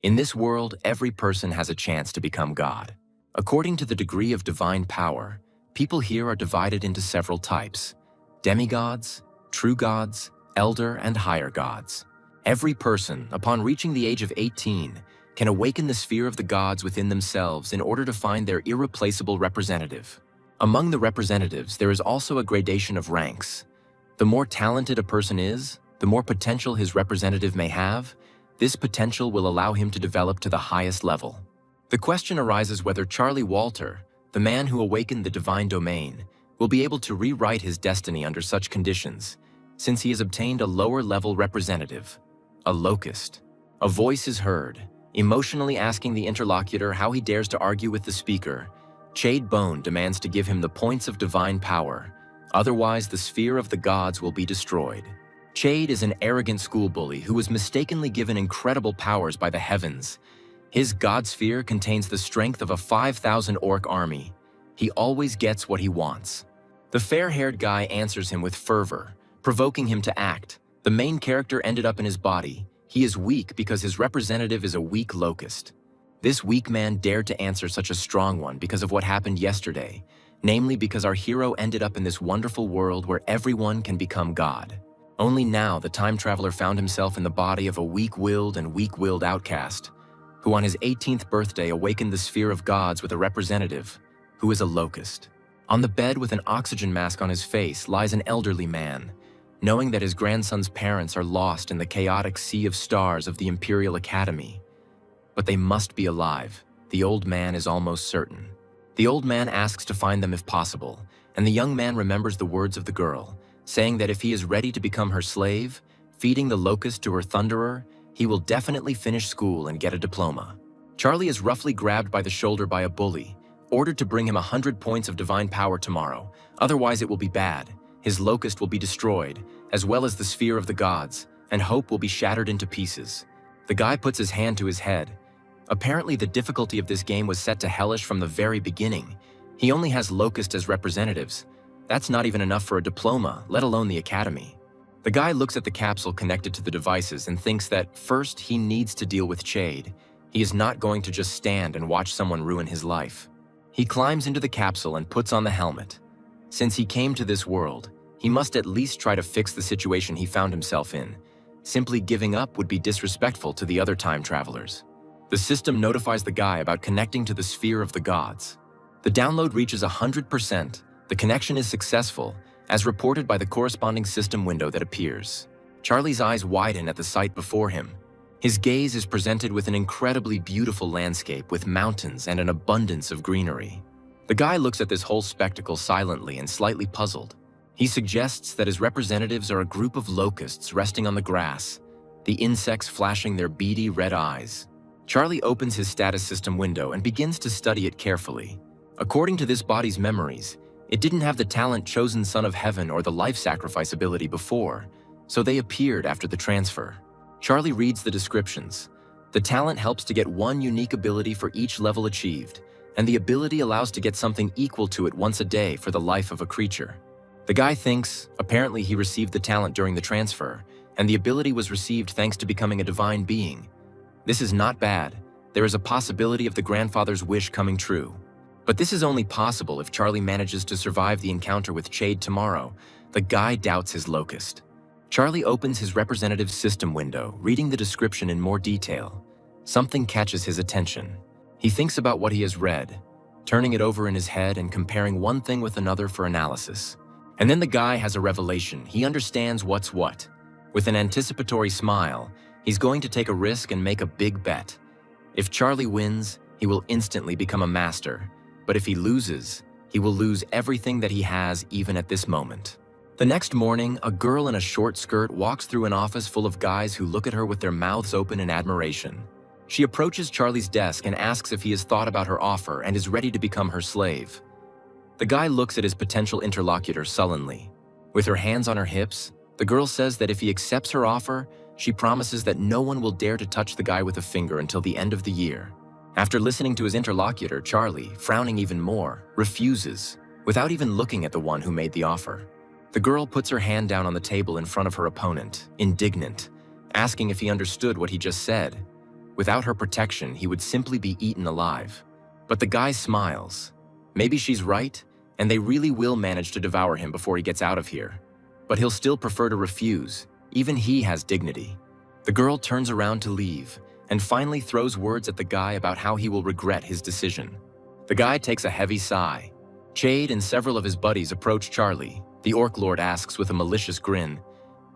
In this world, every person has a chance to become God. According to the degree of divine power, people here are divided into several types: demigods, true gods, elder, and higher gods. Every person, upon reaching the age of 18, can awaken the sphere of the gods within themselves in order to find their irreplaceable representative. Among the representatives, there is also a gradation of ranks. The more talented a person is, the more potential his representative may have. This potential will allow him to develop to the highest level. The question arises whether Charlie Walter, the man who awakened the divine domain, will be able to rewrite his destiny under such conditions, since he has obtained a lower-level representative, a locust. A voice is heard, emotionally asking the interlocutor how he dares to argue with the speaker. Chade Bone demands to give him the points of divine power, otherwise the sphere of the gods will be destroyed. Chade is an arrogant school bully who was mistakenly given incredible powers by the heavens. His god sphere contains the strength of a 5,000 orc army. He always gets what he wants. The fair-haired guy answers him with fervor, provoking him to act. The main character ended up in his body. He is weak because his representative is a weak locust. This weak man dared to answer such a strong one because of what happened yesterday, namely because our hero ended up in this wonderful world where everyone can become God. Only now the time traveler found himself in the body of a weak-willed and weak-willed outcast, who on his 18th birthday awakened the sphere of gods with a representative, who is a locust. On the bed with an oxygen mask on his face lies an elderly man, knowing that his grandson's parents are lost in the chaotic sea of stars of the Imperial Academy. But they must be alive, the old man is almost certain. The old man asks to find them if possible, and the young man remembers the words of the girl, saying that if he is ready to become her slave, feeding the locust to her thunderer, he will definitely finish school and get a diploma. Charlie is roughly grabbed by the shoulder by a bully, ordered to bring him 100 points of divine power tomorrow, otherwise it will be bad. His locust will be destroyed, as well as the sphere of the gods, and hope will be shattered into pieces. The guy puts his hand to his head. Apparently the difficulty of this game was set to hellish from the very beginning. He only has locusts as representatives. That's not even enough for a diploma, let alone the academy. The guy looks at the capsule connected to the devices and thinks that first he needs to deal with Chade. He is not going to just stand and watch someone ruin his life. He climbs into the capsule and puts on the helmet. Since he came to this world, he must at least try to fix the situation he found himself in. Simply giving up would be disrespectful to the other time travelers. The system notifies the guy about connecting to the sphere of the gods. The download reaches 100%. The connection is successful, as reported by the corresponding system window that appears. Charlie's eyes widen at the sight before him. His gaze is presented with an incredibly beautiful landscape with mountains and an abundance of greenery. The guy looks at this whole spectacle silently and slightly puzzled. He suggests that his representatives are a group of locusts resting on the grass, the insects flashing their beady red eyes. Charlie opens his status system window and begins to study it carefully. According to this body's memories, it didn't have the talent chosen son of heaven or the life sacrifice ability before, so they appeared after the transfer. Charlie reads the descriptions. The talent helps to get one unique ability for each level achieved, and the ability allows to get something equal to it once a day for the life of a creature. The guy thinks, apparently he received the talent during the transfer, and the ability was received thanks to becoming a divine being. This is not bad. There is a possibility of the grandfather's wish coming true. But this is only possible if Charlie manages to survive the encounter with Chade tomorrow. The guy doubts his locust. Charlie opens his representative system window, reading the description in more detail. Something catches his attention. He thinks about what he has read, turning it over in his head and comparing one thing with another for analysis. And then the guy has a revelation. He understands what's what. With an anticipatory smile, he's going to take a risk and make a big bet. If Charlie wins, he will instantly become a master. But if he loses, he will lose everything that he has even at this moment. The next morning, a girl in a short skirt walks through an office full of guys who look at her with their mouths open in admiration. She approaches Charlie's desk and asks if he has thought about her offer and is ready to become her slave. The guy looks at his potential interlocutor sullenly. With her hands on her hips, the girl says that if he accepts her offer, she promises that no one will dare to touch the guy with a finger until the end of the year. After listening to his interlocutor, Charlie, frowning even more, refuses, without even looking at the one who made the offer. The girl puts her hand down on the table in front of her opponent, indignant, asking if he understood what he just said. Without her protection, he would simply be eaten alive. But the guy smiles. Maybe she's right, and they really will manage to devour him before he gets out of here. But he'll still prefer to refuse. Even he has dignity. The girl turns around to leave, and finally throws words at the guy about how he will regret his decision. The guy takes a heavy sigh. Chade and several of his buddies approach Charlie. The Orc Lord asks with a malicious grin.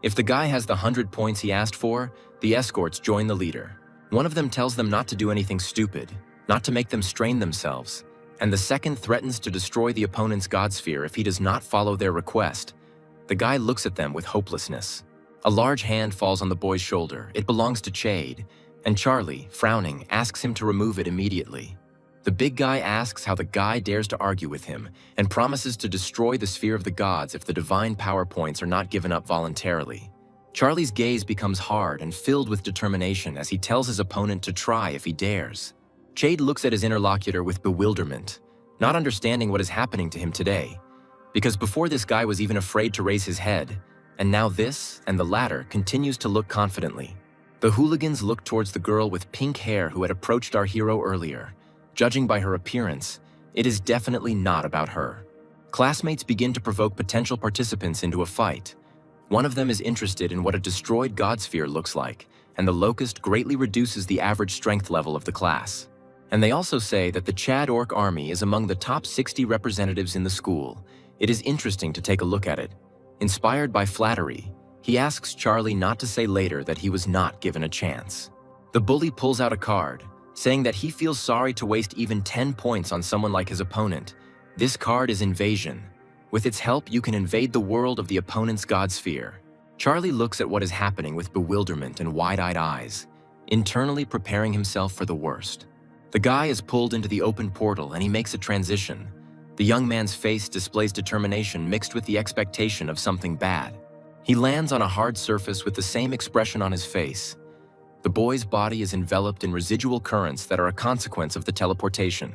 If the guy has the 100 points he asked for, the escorts join the leader. One of them tells them not to do anything stupid, not to make them strain themselves, and the second threatens to destroy the opponent's god sphere if he does not follow their request. The guy looks at them with hopelessness. A large hand falls on the boy's shoulder. It belongs to Chade, and Charlie, frowning, asks him to remove it immediately. The big guy asks how the guy dares to argue with him and promises to destroy the sphere of the gods if the divine power points are not given up voluntarily. Charlie's gaze becomes hard and filled with determination as he tells his opponent to try if he dares. Chade looks at his interlocutor with bewilderment, not understanding what is happening to him today, because before this guy was even afraid to raise his head, and now this and the latter continues to look confidently. The hooligans look towards the girl with pink hair who had approached our hero earlier. Judging by her appearance, it is definitely not about her. Classmates begin to provoke potential participants into a fight. One of them is interested in what a destroyed god sphere looks like, and the locust greatly reduces the average strength level of the class. And they also say that the Chad Orc army is among the top 60 representatives in the school. It is interesting to take a look at it. Inspired by flattery, he asks Charlie not to say later that he was not given a chance. The bully pulls out a card, saying that he feels sorry to waste even 10 points on someone like his opponent. This card is Invasion. With its help, you can invade the world of the opponent's god sphere. Charlie looks at what is happening with bewilderment and wide-eyed eyes, internally preparing himself for the worst. The guy is pulled into the open portal and he makes a transition. The young man's face displays determination mixed with the expectation of something bad. He lands on a hard surface with the same expression on his face. The boy's body is enveloped in residual currents that are a consequence of the teleportation.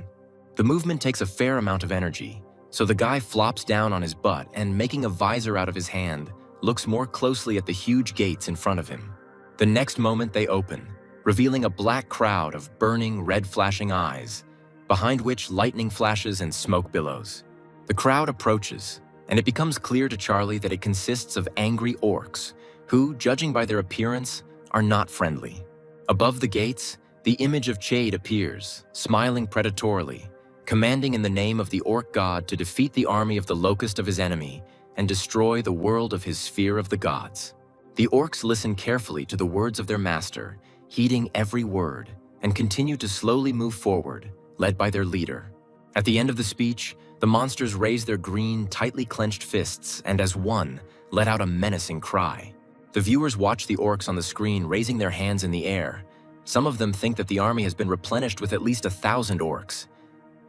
The movement takes a fair amount of energy, so the guy flops down on his butt and, making a visor out of his hand, looks more closely at the huge gates in front of him. The next moment they open, revealing a black crowd of burning, red flashing eyes, behind which lightning flashes and smoke billows. The crowd approaches, and it becomes clear to Charlie that it consists of angry orcs, who, judging by their appearance, are not friendly. Above the gates, the image of Chade appears, smiling predatorily, commanding in the name of the orc god to defeat the army of the locust of his enemy and destroy the world of his sphere of the gods. The orcs listen carefully to the words of their master, heeding every word, and continue to slowly move forward, led by their leader. At the end of the speech, the monsters raise their green, tightly clenched fists and, as one, let out a menacing cry. The viewers watch the orcs on the screen raising their hands in the air. Some of them think that the army has been replenished with at least 1,000 orcs.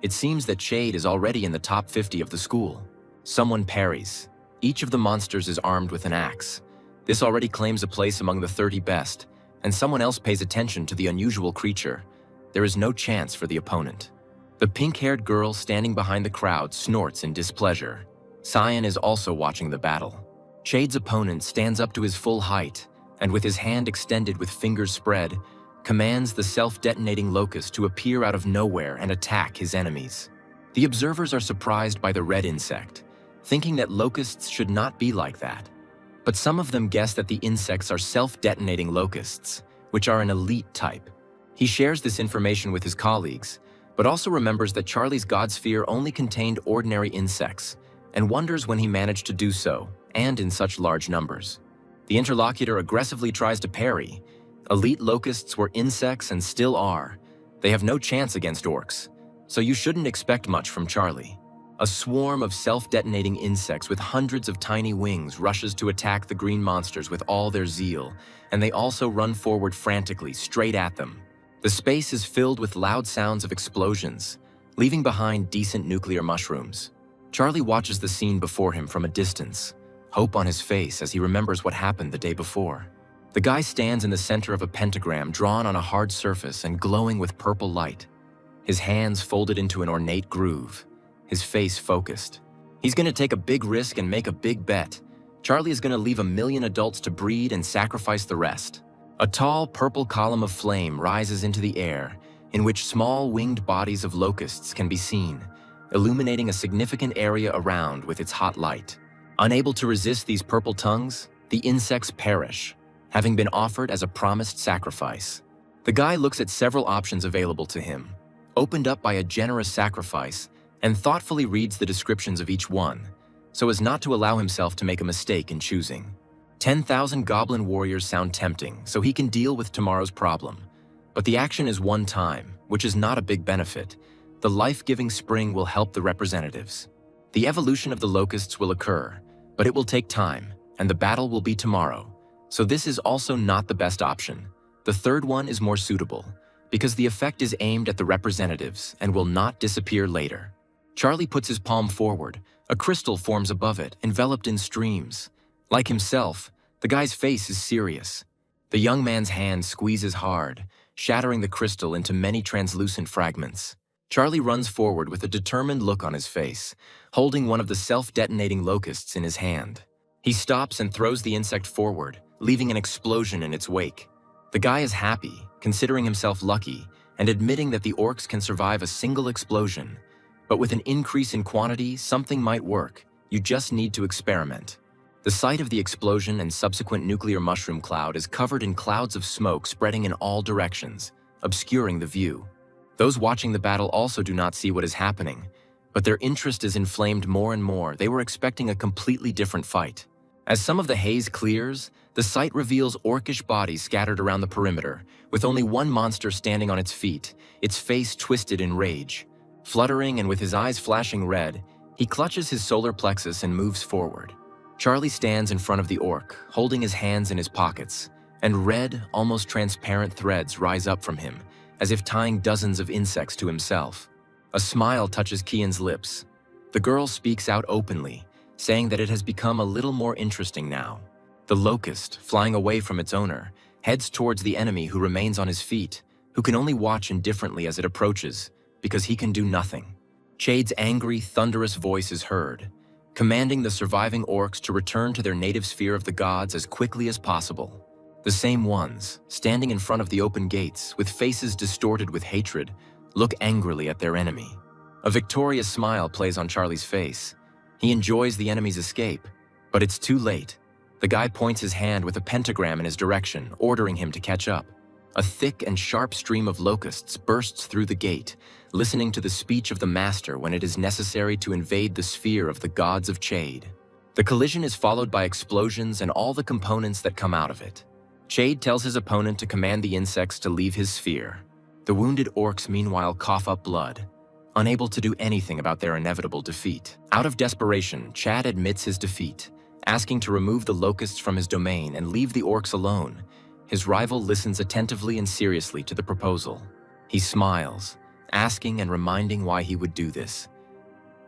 It seems that Chade is already in the top 50 of the school. Someone parries. Each of the monsters is armed with an axe. This already claims a place among the 30 best, and someone else pays attention to the unusual creature. There is no chance for the opponent. The pink-haired girl standing behind the crowd snorts in displeasure. Cyan is also watching the battle. Chade's opponent stands up to his full height, and with his hand extended with fingers spread, commands the self-detonating locust to appear out of nowhere and attack his enemies. The observers are surprised by the red insect, thinking that locusts should not be like that. But some of them guess that the insects are self-detonating locusts, which are an elite type. He shares this information with his colleagues, but also remembers that Charlie's god sphere only contained ordinary insects, and wonders when he managed to do so, and in such large numbers. The interlocutor aggressively tries to parry. Elite locusts were insects and still are. They have no chance against orcs, so you shouldn't expect much from Charlie. A swarm of self-detonating insects with hundreds of tiny wings rushes to attack the green monsters with all their zeal, and they also run forward frantically, straight at them. The space is filled with loud sounds of explosions, leaving behind decent nuclear mushrooms. Charlie watches the scene before him from a distance, hope on his face as he remembers what happened the day before. The guy stands in the center of a pentagram drawn on a hard surface and glowing with purple light. His hands folded into an ornate groove, his face focused. He's gonna take a big risk and make a big bet. Charlie is gonna leave 1 million adults to breed and sacrifice the rest. A tall purple column of flame rises into the air, in which small winged bodies of locusts can be seen, illuminating a significant area around with its hot light. Unable to resist these purple tongues, the insects perish, having been offered as a promised sacrifice. The guy looks at several options available to him, opened up by a generous sacrifice, and thoughtfully reads the descriptions of each one, so as not to allow himself to make a mistake in choosing. 10,000 goblin warriors sound tempting, so he can deal with tomorrow's problem. But the action is one time, which is not a big benefit. The life-giving spring will help the representatives. The evolution of the locusts will occur, but it will take time, and the battle will be tomorrow. So this is also not the best option. The third one is more suitable, because the effect is aimed at the representatives and will not disappear later. Charlie puts his palm forward. A crystal forms above it, enveloped in streams. Like himself, the guy's face is serious. The young man's hand squeezes hard, shattering the crystal into many translucent fragments. Charlie runs forward with a determined look on his face, holding one of the self-detonating locusts in his hand. He stops and throws the insect forward, leaving an explosion in its wake. The guy is happy, considering himself lucky, and admitting that the orcs can survive a single explosion. But with an increase in quantity, something might work. You just need to experiment. The site of the explosion and subsequent nuclear mushroom cloud is covered in clouds of smoke spreading in all directions, obscuring the view. Those watching the battle also do not see what is happening, but their interest is inflamed more and more. They were expecting a completely different fight. As some of the haze clears, the sight reveals orcish bodies scattered around the perimeter, with only one monster standing on its feet, its face twisted in rage. Fluttering and with his eyes flashing red, he clutches his solar plexus and moves forward. Charlie stands in front of the orc, holding his hands in his pockets, and red, almost transparent threads rise up from him, as if tying dozens of insects to himself. A smile touches Kian's lips. The girl speaks out openly, saying that it has become a little more interesting now. The locust, flying away from its owner, heads towards the enemy who remains on his feet, who can only watch indifferently as it approaches, because he can do nothing. Chade's angry, thunderous voice is heard, commanding the surviving orcs to return to their native sphere of the gods as quickly as possible. The same ones, standing in front of the open gates, with faces distorted with hatred, look angrily at their enemy. A victorious smile plays on Charlie's face. He enjoys the enemy's escape, but it's too late. The guy points his hand with a pentagram in his direction, ordering him to catch up. A thick and sharp stream of locusts bursts through the gate, listening to the speech of the master when it is necessary to invade the sphere of the gods of Chade. The collision is followed by explosions and all the components that come out of it. Chade tells his opponent to command the insects to leave his sphere. The wounded orcs meanwhile cough up blood, unable to do anything about their inevitable defeat. Out of desperation, Chad admits his defeat, asking to remove the locusts from his domain and leave the orcs alone. His rival listens attentively and seriously to the proposal. He smiles, asking and reminding why he would do this.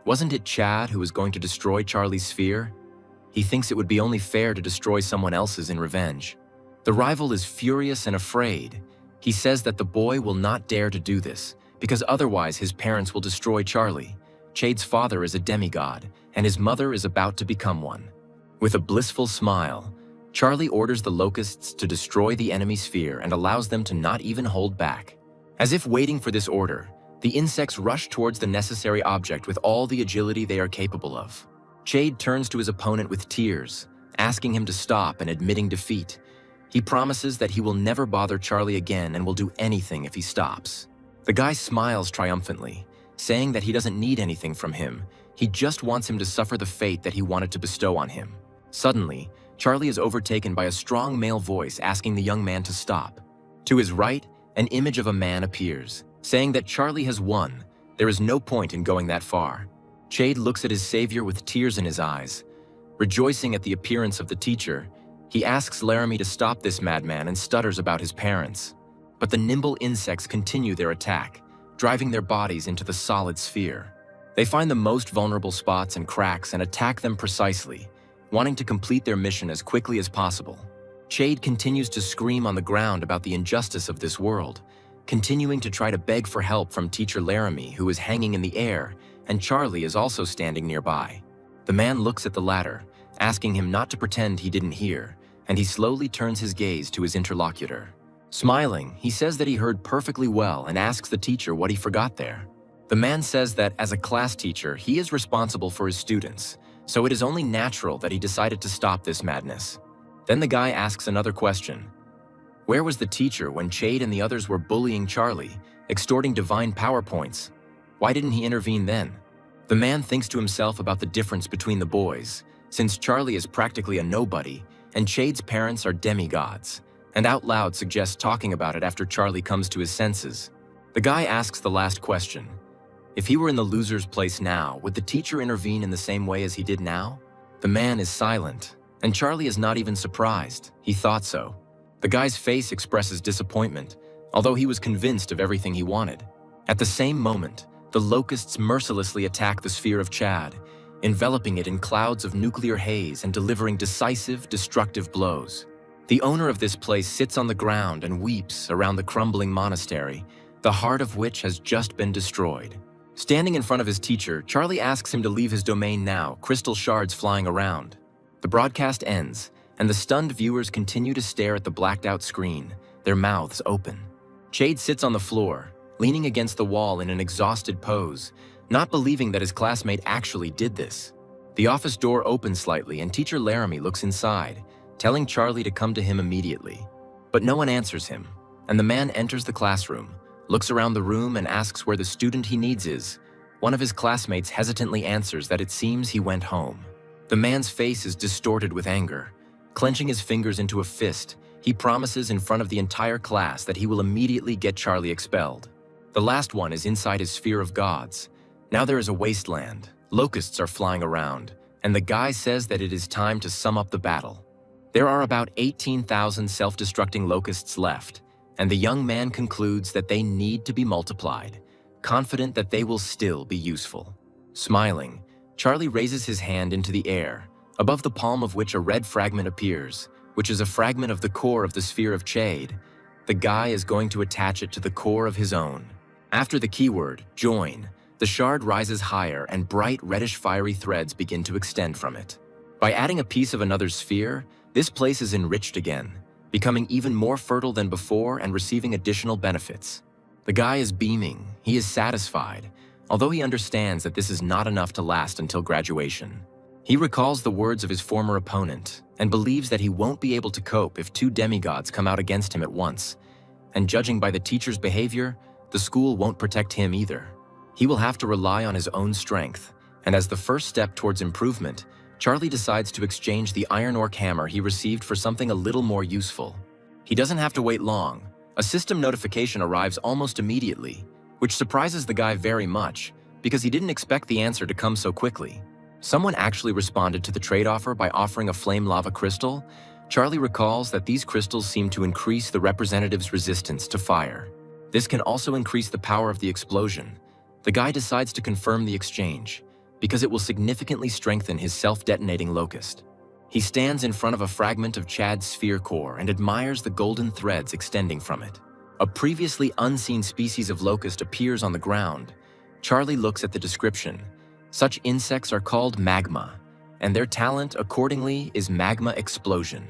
Wasn't it Chad who was going to destroy Charlie's sphere? He thinks it would be only fair to destroy someone else's in revenge. The rival is furious and afraid. He says that the boy will not dare to do this, because otherwise his parents will destroy Charlie. Chade's father is a demigod, and his mother is about to become one. With a blissful smile, Charlie orders the locusts to destroy the enemy sphere and allows them to not even hold back. As if waiting for this order, the insects rush towards the necessary object with all the agility they are capable of. Chade turns to his opponent with tears, asking him to stop and admitting defeat. He promises that he will never bother Charlie again and will do anything if he stops. The guy smiles triumphantly, saying that he doesn't need anything from him. He just wants him to suffer the fate that he wanted to bestow on him. Suddenly, Charlie is overtaken by a strong male voice asking the young man to stop. To his right, an image of a man appears, saying that Charlie has won. There is no point in going that far. Chade looks at his savior with tears in his eyes. Rejoicing at the appearance of the teacher, he asks Laramie to stop this madman and stutters about his parents. But the nimble insects continue their attack, driving their bodies into the solid sphere. They find the most vulnerable spots and cracks and attack them precisely, wanting to complete their mission as quickly as possible. Chade continues to scream on the ground about the injustice of this world, continuing to try to beg for help from teacher Laramie, who is hanging in the air, and Charlie is also standing nearby. The man looks at the latter, asking him not to pretend he didn't hear, and he slowly turns his gaze to his interlocutor. Smiling, he says that he heard perfectly well and asks the teacher what he forgot there. The man says that as a class teacher, he is responsible for his students, so it is only natural that he decided to stop this madness. Then the guy asks another question. Where was the teacher when Chade and the others were bullying Charlie, extorting divine power points? Why didn't he intervene then? The man thinks to himself about the difference between the boys, since Charlie is practically a nobody and Chade's parents are demigods, and out loud suggests talking about it after Charlie comes to his senses. The guy asks the last question. If he were in the loser's place now, would the teacher intervene in the same way as he did now? The man is silent, and Charlie is not even surprised. He thought so. The guy's face expresses disappointment, although he was convinced of everything he wanted. At the same moment, the locusts mercilessly attack the sphere of Chad, enveloping it in clouds of nuclear haze and delivering decisive, destructive blows. The owner of this place sits on the ground and weeps around the crumbling monastery, the heart of which has just been destroyed. Standing in front of his teacher, Charlie asks him to leave his domain now, crystal shards flying around. The broadcast ends, and the stunned viewers continue to stare at the blacked-out screen, their mouths open. Chade sits on the floor, leaning against the wall in an exhausted pose, not believing that his classmate actually did this. The office door opens slightly, and teacher Laramie looks inside, telling Charlie to come to him immediately. But no one answers him, and the man enters the classroom, looks around the room and asks where the student he needs is. One of his classmates hesitantly answers that it seems he went home. The man's face is distorted with anger. Clenching his fingers into a fist, he promises in front of the entire class that he will immediately get Charlie expelled. The last one is inside his sphere of gods. Now there is a wasteland, locusts are flying around, and the guy says that it is time to sum up the battle. There are about 18,000 self-destructing locusts left, and the young man concludes that they need to be multiplied, confident that they will still be useful. Smiling, Charlie raises his hand into the air, above the palm of which a red fragment appears, which is a fragment of the core of the sphere of Chade. The guy is going to attach it to the core of his own. After the keyword, join, the shard rises higher and bright reddish fiery threads begin to extend from it. By adding a piece of another sphere, this place is enriched again, becoming even more fertile than before and receiving additional benefits. The guy is beaming, he is satisfied, although he understands that this is not enough to last until graduation. He recalls the words of his former opponent and believes that he won't be able to cope if two demigods come out against him at once. And judging by the teacher's behavior, the school won't protect him either. He will have to rely on his own strength, and as the first step towards improvement, Charlie decides to exchange the iron orc hammer he received for something a little more useful. He doesn't have to wait long. A system notification arrives almost immediately, which surprises the guy very much, because he didn't expect the answer to come so quickly. Someone actually responded to the trade offer by offering a flame lava crystal. Charlie recalls that these crystals seem to increase the representative's resistance to fire. This can also increase the power of the explosion. The guy decides to confirm the exchange, because it will significantly strengthen his self-detonating locust. He stands in front of a fragment of Chad's sphere core and admires the golden threads extending from it. A previously unseen species of locust appears on the ground. Charlie looks at the description. Such insects are called magma, and their talent, accordingly, is magma explosion.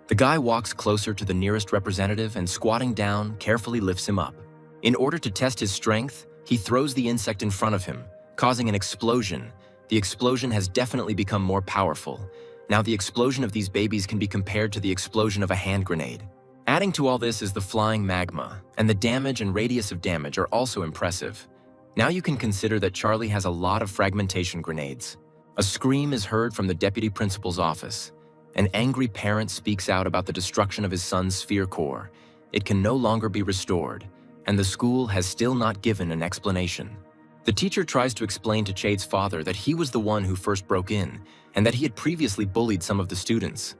The guy walks closer to the nearest representative and, squatting down, carefully lifts him up. In order to test his strength, he throws the insect in front of him, causing an explosion. The explosion has definitely become more powerful. Now the explosion of these babies can be compared to the explosion of a hand grenade. Adding to all this is the flying magma, and the damage and radius of damage are also impressive. Now you can consider that Charlie has a lot of fragmentation grenades. A scream is heard from the deputy principal's office. An angry parent speaks out about the destruction of his son's sphere core. It can no longer be restored, and the school has still not given an explanation. The teacher tries to explain to Chade's father that he was the one who first broke in, and that he had previously bullied some of the students.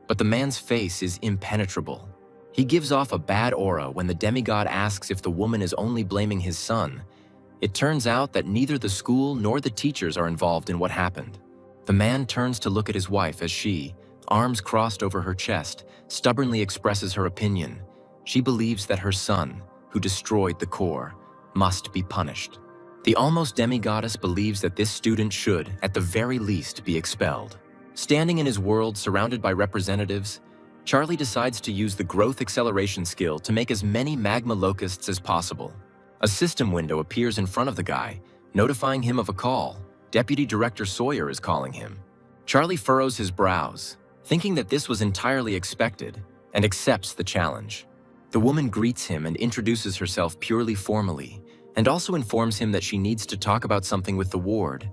But the man's face is impenetrable. He gives off a bad aura when the demigod asks if the woman is only blaming his son. It turns out that neither the school nor the teachers are involved in what happened. The man turns to look at his wife as she, arms crossed over her chest, stubbornly expresses her opinion. She believes that her son, who destroyed the core, must be punished. The almost demigoddess believes that this student should, at the very least, be expelled. Standing in his world surrounded by representatives, Charlie decides to use the growth acceleration skill to make as many magma locusts as possible. A system window appears in front of the guy, notifying him of a call. Deputy Director Sawyer is calling him. Charlie furrows his brows, thinking that this was entirely expected, and accepts the challenge. The woman greets him and introduces herself purely formally, and also informs him that she needs to talk about something with the ward.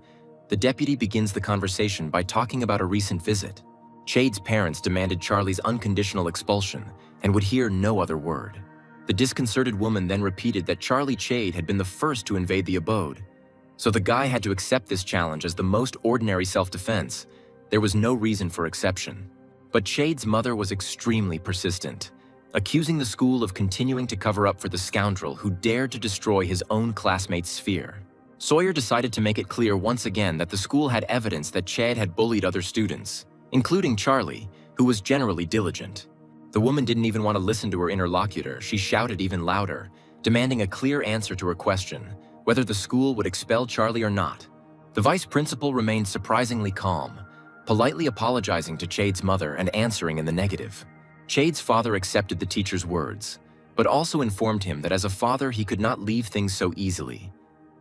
The deputy begins the conversation by talking about a recent visit. Chade's parents demanded Charlie's unconditional expulsion and would hear no other word. The disconcerted woman then repeated that Charlie Chade had been the first to invade the abode. So the guy had to accept this challenge as the most ordinary self-defense. There was no reason for exception. But Chade's mother was extremely persistent, accusing the school of continuing to cover up for the scoundrel who dared to destroy his own classmate's sphere. Sawyer decided to make it clear once again that the school had evidence that Chade had bullied other students, including Charlie, who was generally diligent. The woman didn't even want to listen to her interlocutor. She shouted even louder, demanding a clear answer to her question, whether the school would expel Charlie or not. The vice principal remained surprisingly calm, politely apologizing to Chade's mother and answering in the negative. Chade's father accepted the teacher's words, but also informed him that as a father he could not leave things so easily.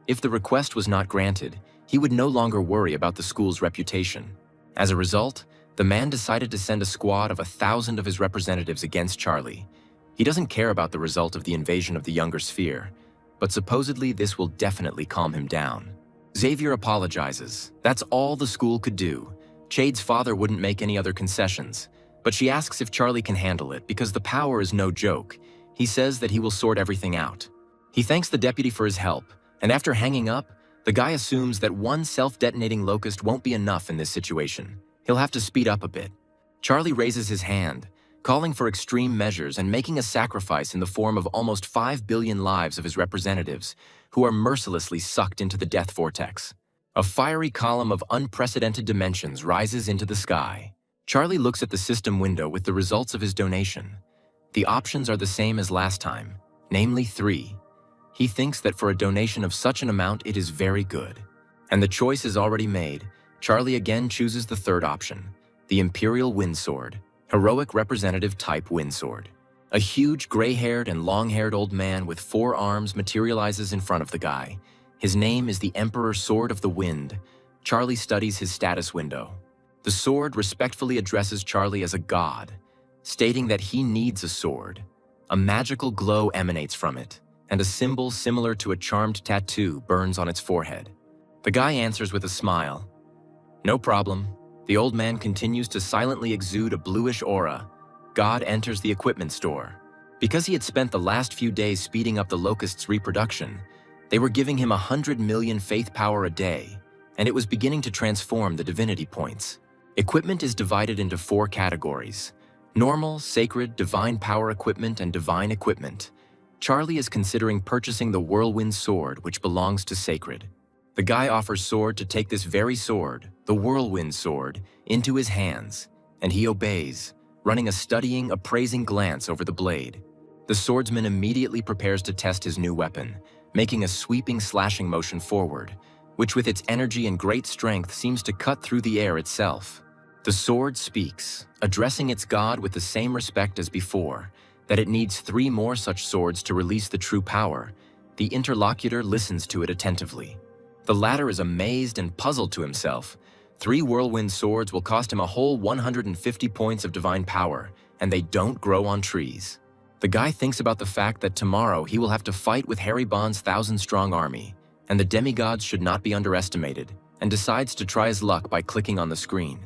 If the request was not granted, he would no longer worry about the school's reputation. As a result, the man decided to send a squad of 1,000 of his representatives against Charlie. He doesn't care about the result of the invasion of the younger sphere, but supposedly this will definitely calm him down. Xavier apologizes. That's all the school could do. Chade's father wouldn't make any other concessions, but she asks if Charlie can handle it because the power is no joke. He says that he will sort everything out. He thanks the deputy for his help, and after hanging up, the guy assumes that one self-detonating locust won't be enough in this situation. He'll have to speed up a bit. Charlie raises his hand, calling for extreme measures and making a sacrifice in the form of almost 5 billion lives of his representatives, who are mercilessly sucked into the death vortex. A fiery column of unprecedented dimensions rises into the sky. Charlie looks at the system window with the results of his donation. The options are the same as last time, namely 3. He thinks that for a donation of such an amount, it is very good. And the choice is already made. Charlie again chooses the third option, the Imperial Windsword, heroic representative type windsword. A huge gray-haired and long-haired old man with 4 arms materializes in front of the guy. His name is the Emperor Sword of the Wind. Charlie studies his status window. The sword respectfully addresses Charlie as a god, stating that he needs a sword. A magical glow emanates from it, and a symbol similar to a charmed tattoo burns on its forehead. The guy answers with a smile. No problem. The old man continues to silently exude a bluish aura. God enters the equipment store. Because he had spent the last few days speeding up the locusts' reproduction, they were giving him 100 million faith power a day, and it was beginning to transform the divinity points. Equipment is divided into 4 categories: normal, sacred, divine power equipment, and divine equipment. Charlie is considering purchasing the Whirlwind Sword, which belongs to sacred. The guy offers Sword to take this very sword, the Whirlwind Sword, into his hands, and he obeys, running a studying, appraising glance over the blade. The swordsman immediately prepares to test his new weapon, making a sweeping slashing motion forward, which with its energy and great strength seems to cut through the air itself. The sword speaks, addressing its god with the same respect as before, that it needs 3 more such swords to release the true power. The interlocutor listens to it attentively. The latter is amazed and puzzled to himself. 3 whirlwind swords will cost him a whole 150 points of divine power, and they don't grow on trees. The guy thinks about the fact that tomorrow he will have to fight with Harry Bond's 1,000-strong army, and the demigods should not be underestimated, and decides to try his luck by clicking on the screen.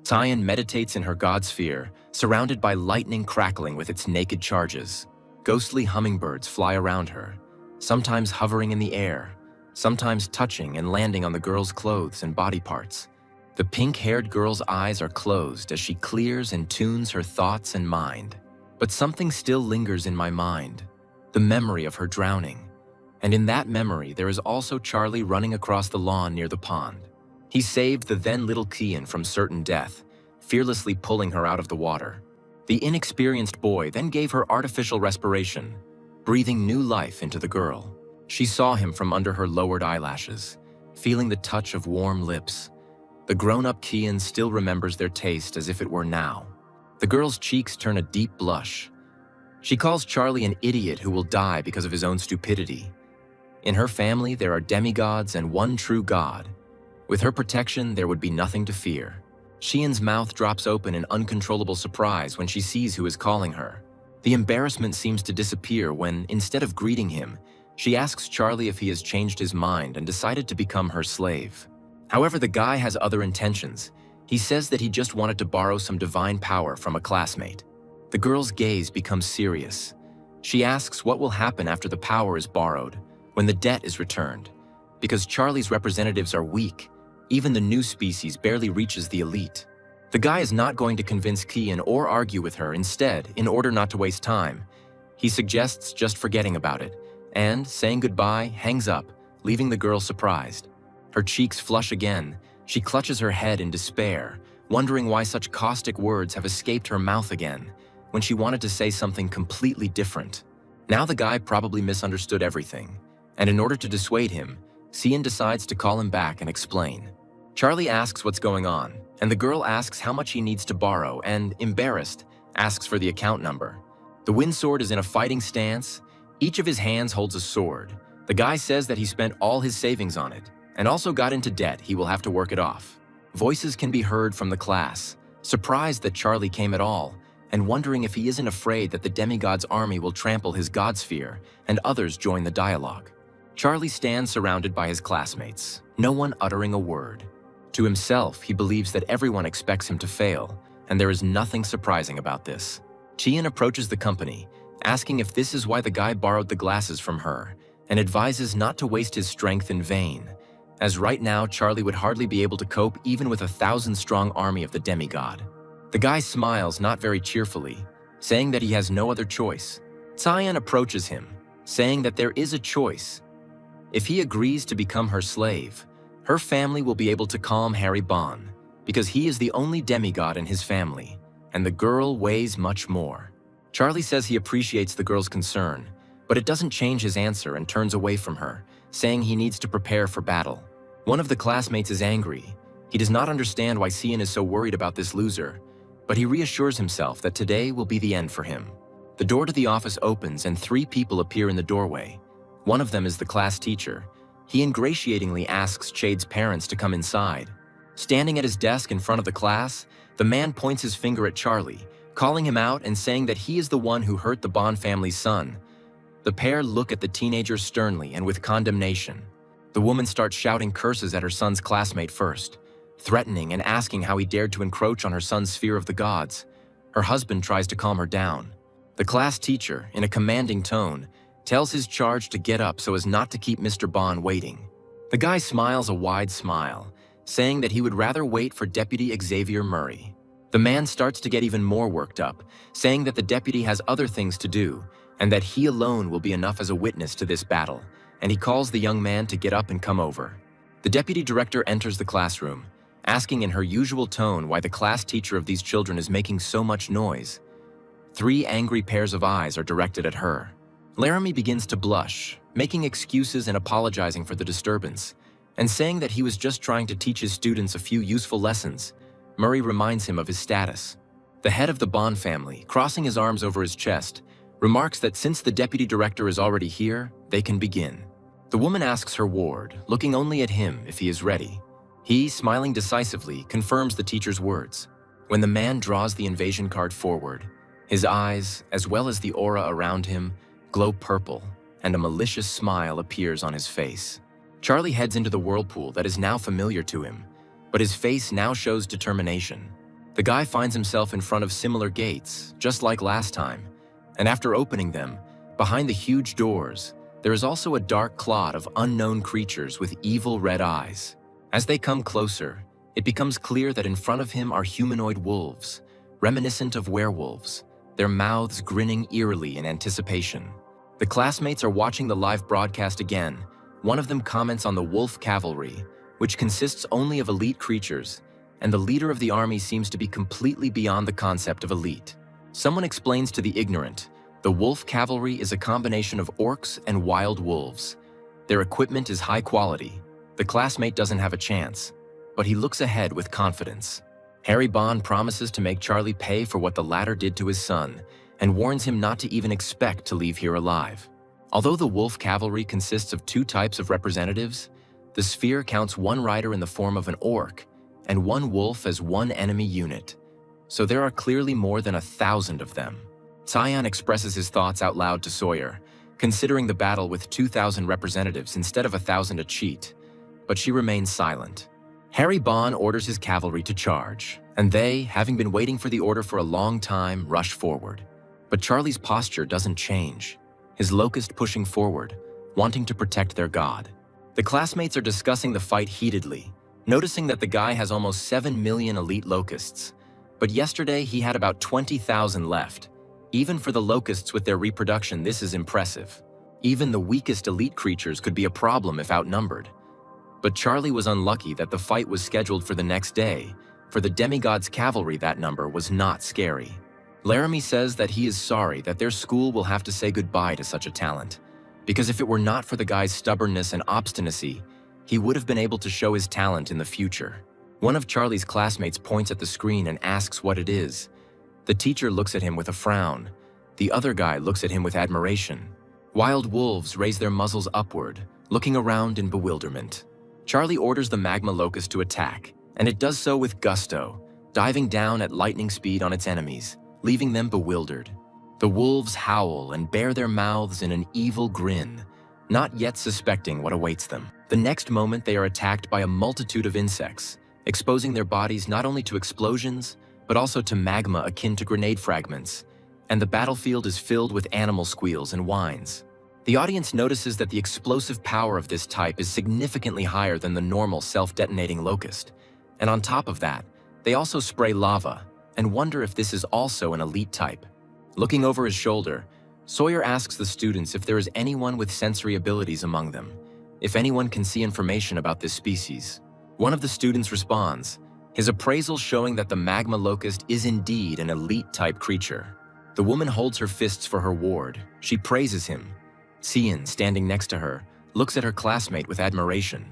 Tyan meditates in her god sphere, surrounded by lightning crackling with its naked charges. Ghostly hummingbirds fly around her, sometimes hovering in the air, sometimes touching and landing on the girl's clothes and body parts. The pink-haired girl's eyes are closed as she clears and tunes her thoughts and mind. But something still lingers in my mind, the memory of her drowning. And in that memory, there is also Charlie running across the lawn near the pond. He saved the then little Kian from certain death, fearlessly pulling her out of the water. The inexperienced boy then gave her artificial respiration, breathing new life into the girl. She saw him from under her lowered eyelashes, feeling the touch of warm lips. The grown-up Kian still remembers their taste as if it were now. The girl's cheeks turn a deep blush. She calls Charlie an idiot who will die because of his own stupidity. In her family, there are demigods and one true god. With her protection, there would be nothing to fear. Xian's mouth drops open in uncontrollable surprise when she sees who is calling her. The embarrassment seems to disappear when, instead of greeting him, she asks Charlie if he has changed his mind and decided to become her slave. However, the guy has other intentions. He says that he just wanted to borrow some divine power from a classmate. The girl's gaze becomes serious. She asks what will happen after the power is borrowed, when the debt is returned. Because Charlie's representatives are weak, even the new species barely reaches the elite. The guy is not going to convince Qian or argue with her. Instead, in order not to waste time, he suggests just forgetting about it, and, saying goodbye, hangs up, leaving the girl surprised. Her cheeks flush again. She clutches her head in despair, wondering why such caustic words have escaped her mouth again, when she wanted to say something completely different. Now the guy probably misunderstood everything, and in order to dissuade him, Xian decides to call him back and explain. Charlie asks what's going on, and the girl asks how much he needs to borrow and, embarrassed, asks for the account number. The windsword is in a fighting stance. Each of his hands holds a sword. The guy says that he spent all his savings on it, and also got into debt. He will have to work it off. Voices can be heard from the class, surprised that Charlie came at all, and wondering if he isn't afraid that the demigod's army will trample his god sphere, and others join the dialogue. Charlie stands surrounded by his classmates, no one uttering a word. To himself, he believes that everyone expects him to fail, and there is nothing surprising about this. Qian approaches the company, asking if this is why the guy borrowed the glasses from her, and advises not to waste his strength in vain, as right now Charlie would hardly be able to cope even with a 1,000-strong army of the demigod. The guy smiles not very cheerfully, saying that he has no other choice. Qian approaches him, saying that there is a choice. If he agrees to become her slave, her family will be able to calm Harry Bon, because he is the only demigod in his family, and the girl weighs much more. Charlie says he appreciates the girl's concern, but it doesn't change his answer and turns away from her, saying he needs to prepare for battle. One of the classmates is angry. He does not understand why Xian is so worried about this loser, but he reassures himself that today will be the end for him. The door to the office opens and 3 people appear in the doorway. One of them is the class teacher. He ingratiatingly asks Chade's parents to come inside. Standing at his desk in front of the class, the man points his finger at Charlie, calling him out and saying that he is the one who hurt the Bon family's son. The pair look at the teenager sternly and with condemnation. The woman starts shouting curses at her son's classmate first, threatening and asking how he dared to encroach on her son's sphere of the gods. Her husband tries to calm her down. The class teacher, in a commanding tone, tells his charge to get up so as not to keep Mr. Bon waiting. The guy smiles a wide smile, saying that he would rather wait for Deputy Xavier Murray. The man starts to get even more worked up, saying that the deputy has other things to do, and that he alone will be enough as a witness to this battle, and he calls the young man to get up and come over. The deputy director enters the classroom, asking in her usual tone why the class teacher of these children is making so much noise. 3 angry pairs of eyes are directed at her. Laramie begins to blush, making excuses and apologizing for the disturbance, and saying that he was just trying to teach his students a few useful lessons. Murray reminds him of his status. The head of the Bon family, crossing his arms over his chest, remarks that since the deputy director is already here, they can begin. The woman asks her ward, looking only at him if he is ready. He, smiling decisively, confirms the teacher's words. When the man draws the invasion card forward, his eyes, as well as the aura around him, glow purple, and a malicious smile appears on his face. Charlie heads into the whirlpool that is now familiar to him, but his face now shows determination. The guy finds himself in front of similar gates, just like last time, and after opening them, behind the huge doors, there is also a dark clot of unknown creatures with evil red eyes. As they come closer, it becomes clear that in front of him are humanoid wolves, reminiscent of werewolves, their mouths grinning eerily in anticipation. The classmates are watching the live broadcast again. One of them comments on the wolf cavalry, which consists only of elite creatures, and the leader of the army seems to be completely beyond the concept of elite. Someone explains to the ignorant, the wolf cavalry is a combination of orcs and wild wolves. Their equipment is high quality. The classmate doesn't have a chance, but he looks ahead with confidence. Harry Bond promises to make Charlie pay for what the latter did to his son and warns him not to even expect to leave here alive. Although the wolf cavalry consists of 2 types of representatives, the sphere counts 1 rider in the form of an orc and 1 wolf as 1 enemy unit, so there are clearly more than 1,000 of them. Tyon expresses his thoughts out loud to Sawyer, considering the battle with 2,000 representatives instead of 1,000 a cheat, but she remains silent. Harry Bond orders his cavalry to charge, and they, having been waiting for the order for a long time, rush forward. But Charlie's posture doesn't change, his locust pushing forward, wanting to protect their god. The classmates are discussing the fight heatedly, noticing that the guy has almost 7 million elite locusts, but yesterday he had about 20,000 left. Even for the locusts with their reproduction, this is impressive. Even the weakest elite creatures could be a problem if outnumbered. But Charlie was unlucky that the fight was scheduled for the next day. For the demigod's cavalry, that number was not scary. Laramie says that he is sorry that their school will have to say goodbye to such a talent, because if it were not for the guy's stubbornness and obstinacy, he would have been able to show his talent in the future. One of Charlie's classmates points at the screen and asks what it is. The teacher looks at him with a frown. The other guy looks at him with admiration. Wild wolves raise their muzzles upward, looking around in bewilderment. Charlie orders the magma locust to attack, and it does so with gusto, diving down at lightning speed on its enemies, leaving them bewildered. The wolves howl and bare their mouths in an evil grin, not yet suspecting what awaits them. The next moment they are attacked by a multitude of insects, exposing their bodies not only to explosions, but also to magma akin to grenade fragments, and the battlefield is filled with animal squeals and whines. The audience notices that the explosive power of this type is significantly higher than the normal self-detonating locust, and on top of that, they also spray lava and wonder if this is also an elite type. Looking over his shoulder, Sawyer asks the students if there is anyone with sensory abilities among them, if anyone can see information about this species. One of the students responds, his appraisal showing that the magma locust is indeed an elite-type creature. The woman holds her fists for her ward. She praises him. Cian, standing next to her, looks at her classmate with admiration.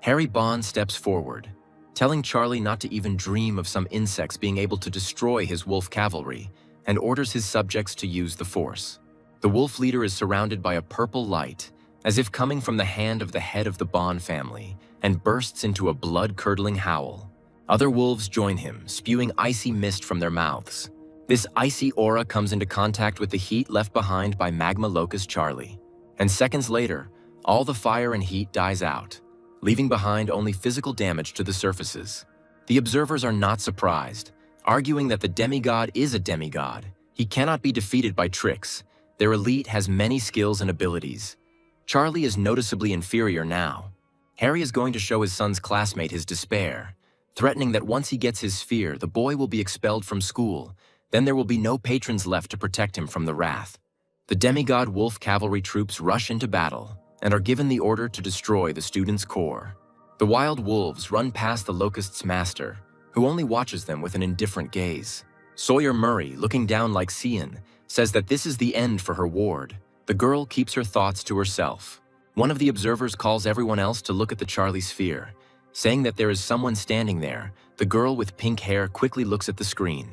Harry Bond steps forward, telling Charlie not to even dream of some insects being able to destroy his wolf cavalry, and orders his subjects to use the force. The wolf leader is surrounded by a purple light, as if coming from the hand of the head of the Bond family, and bursts into a blood-curdling howl. Other wolves join him, spewing icy mist from their mouths. This icy aura comes into contact with the heat left behind by magma locust Charlie, and seconds later, all the fire and heat dies out, leaving behind only physical damage to the surfaces. The observers are not surprised, arguing that the demigod is a demigod. He cannot be defeated by tricks. Their elite has many skills and abilities. Charlie is noticeably inferior now. Harry is going to show his son's classmate his despair, threatening that once he gets his sphere, the boy will be expelled from school. Then there will be no patrons left to protect him from the wrath. The demigod wolf cavalry troops rush into battle and are given the order to destroy the students' core. The wild wolves run past the locust's master, who only watches them with an indifferent gaze. Sawyer Murray, looking down like Cian, says that this is the end for her ward. The girl keeps her thoughts to herself. One of the observers calls everyone else to look at the Charlie sphere. Saying that there is someone standing there, the girl with pink hair quickly looks at the screen.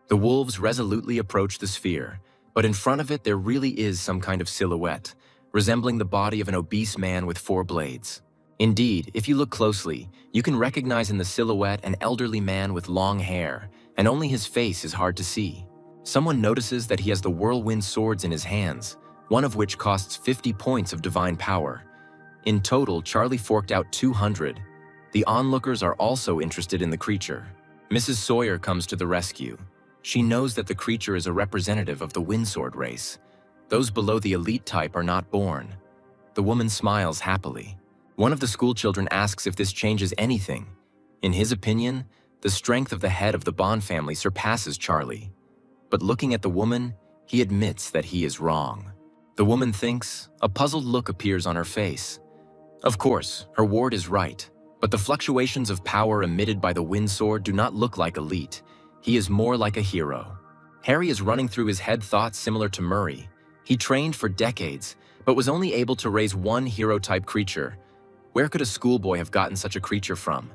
The wolves resolutely approach the sphere, but in front of it there really is some kind of silhouette, resembling the body of an obese man with 4 blades. Indeed, if you look closely, you can recognize in the silhouette an elderly man with long hair, and only his face is hard to see. Someone notices that he has the whirlwind swords in his hands, one of which costs 50 points of divine power. In total, Charlie forked out 200. The onlookers are also interested in the creature. Mrs. Sawyer comes to the rescue. She knows that the creature is a representative of the windsword race. Those below the elite type are not born. The woman smiles happily. One of the schoolchildren asks if this changes anything. In his opinion, the strength of the head of the Bond family surpasses Charlie. But looking at the woman, he admits that he is wrong. The woman thinks. A puzzled look appears on her face. Of course, her ward is right, but the fluctuations of power emitted by the windsword do not look like elite. He is more like a hero. Harry is running through his head thoughts similar to Murray. He trained for decades, but was only able to raise one hero-type creature. Where could a schoolboy have gotten such a creature from?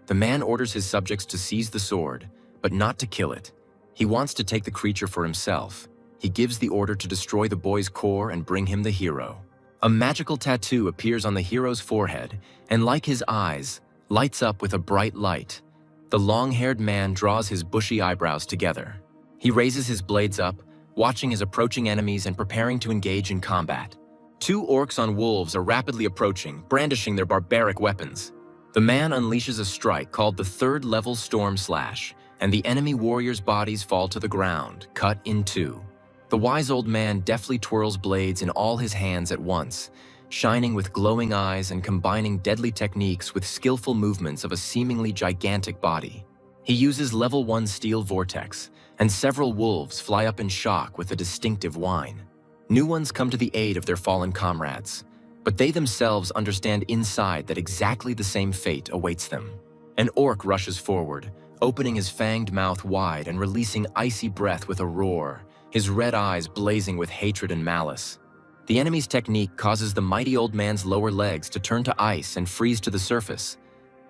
The man orders his subjects to seize the sword, but not to kill it. He wants to take the creature for himself. He gives the order to destroy the boy's core and bring him the hero. A magical tattoo appears on the hero's forehead, and like his eyes, lights up with a bright light. The long-haired man draws his bushy eyebrows together. He raises his blades up, watching his approaching enemies and preparing to engage in combat. Two orcs on wolves are rapidly approaching, brandishing their barbaric weapons. The man unleashes a strike called the third-level Storm Slash, and the enemy warriors' bodies fall to the ground, cut in two. The wise old man deftly twirls blades in all his hands at once, shining with glowing eyes and combining deadly techniques with skillful movements of a seemingly gigantic body. He uses level 1 steel vortex, and several wolves fly up in shock with a distinctive whine. New ones come to the aid of their fallen comrades, but they themselves understand inside that exactly the same fate awaits them. An orc rushes forward, opening his fanged mouth wide and releasing icy breath with a roar, his red eyes blazing with hatred and malice. The enemy's technique causes the mighty old man's lower legs to turn to ice and freeze to the surface,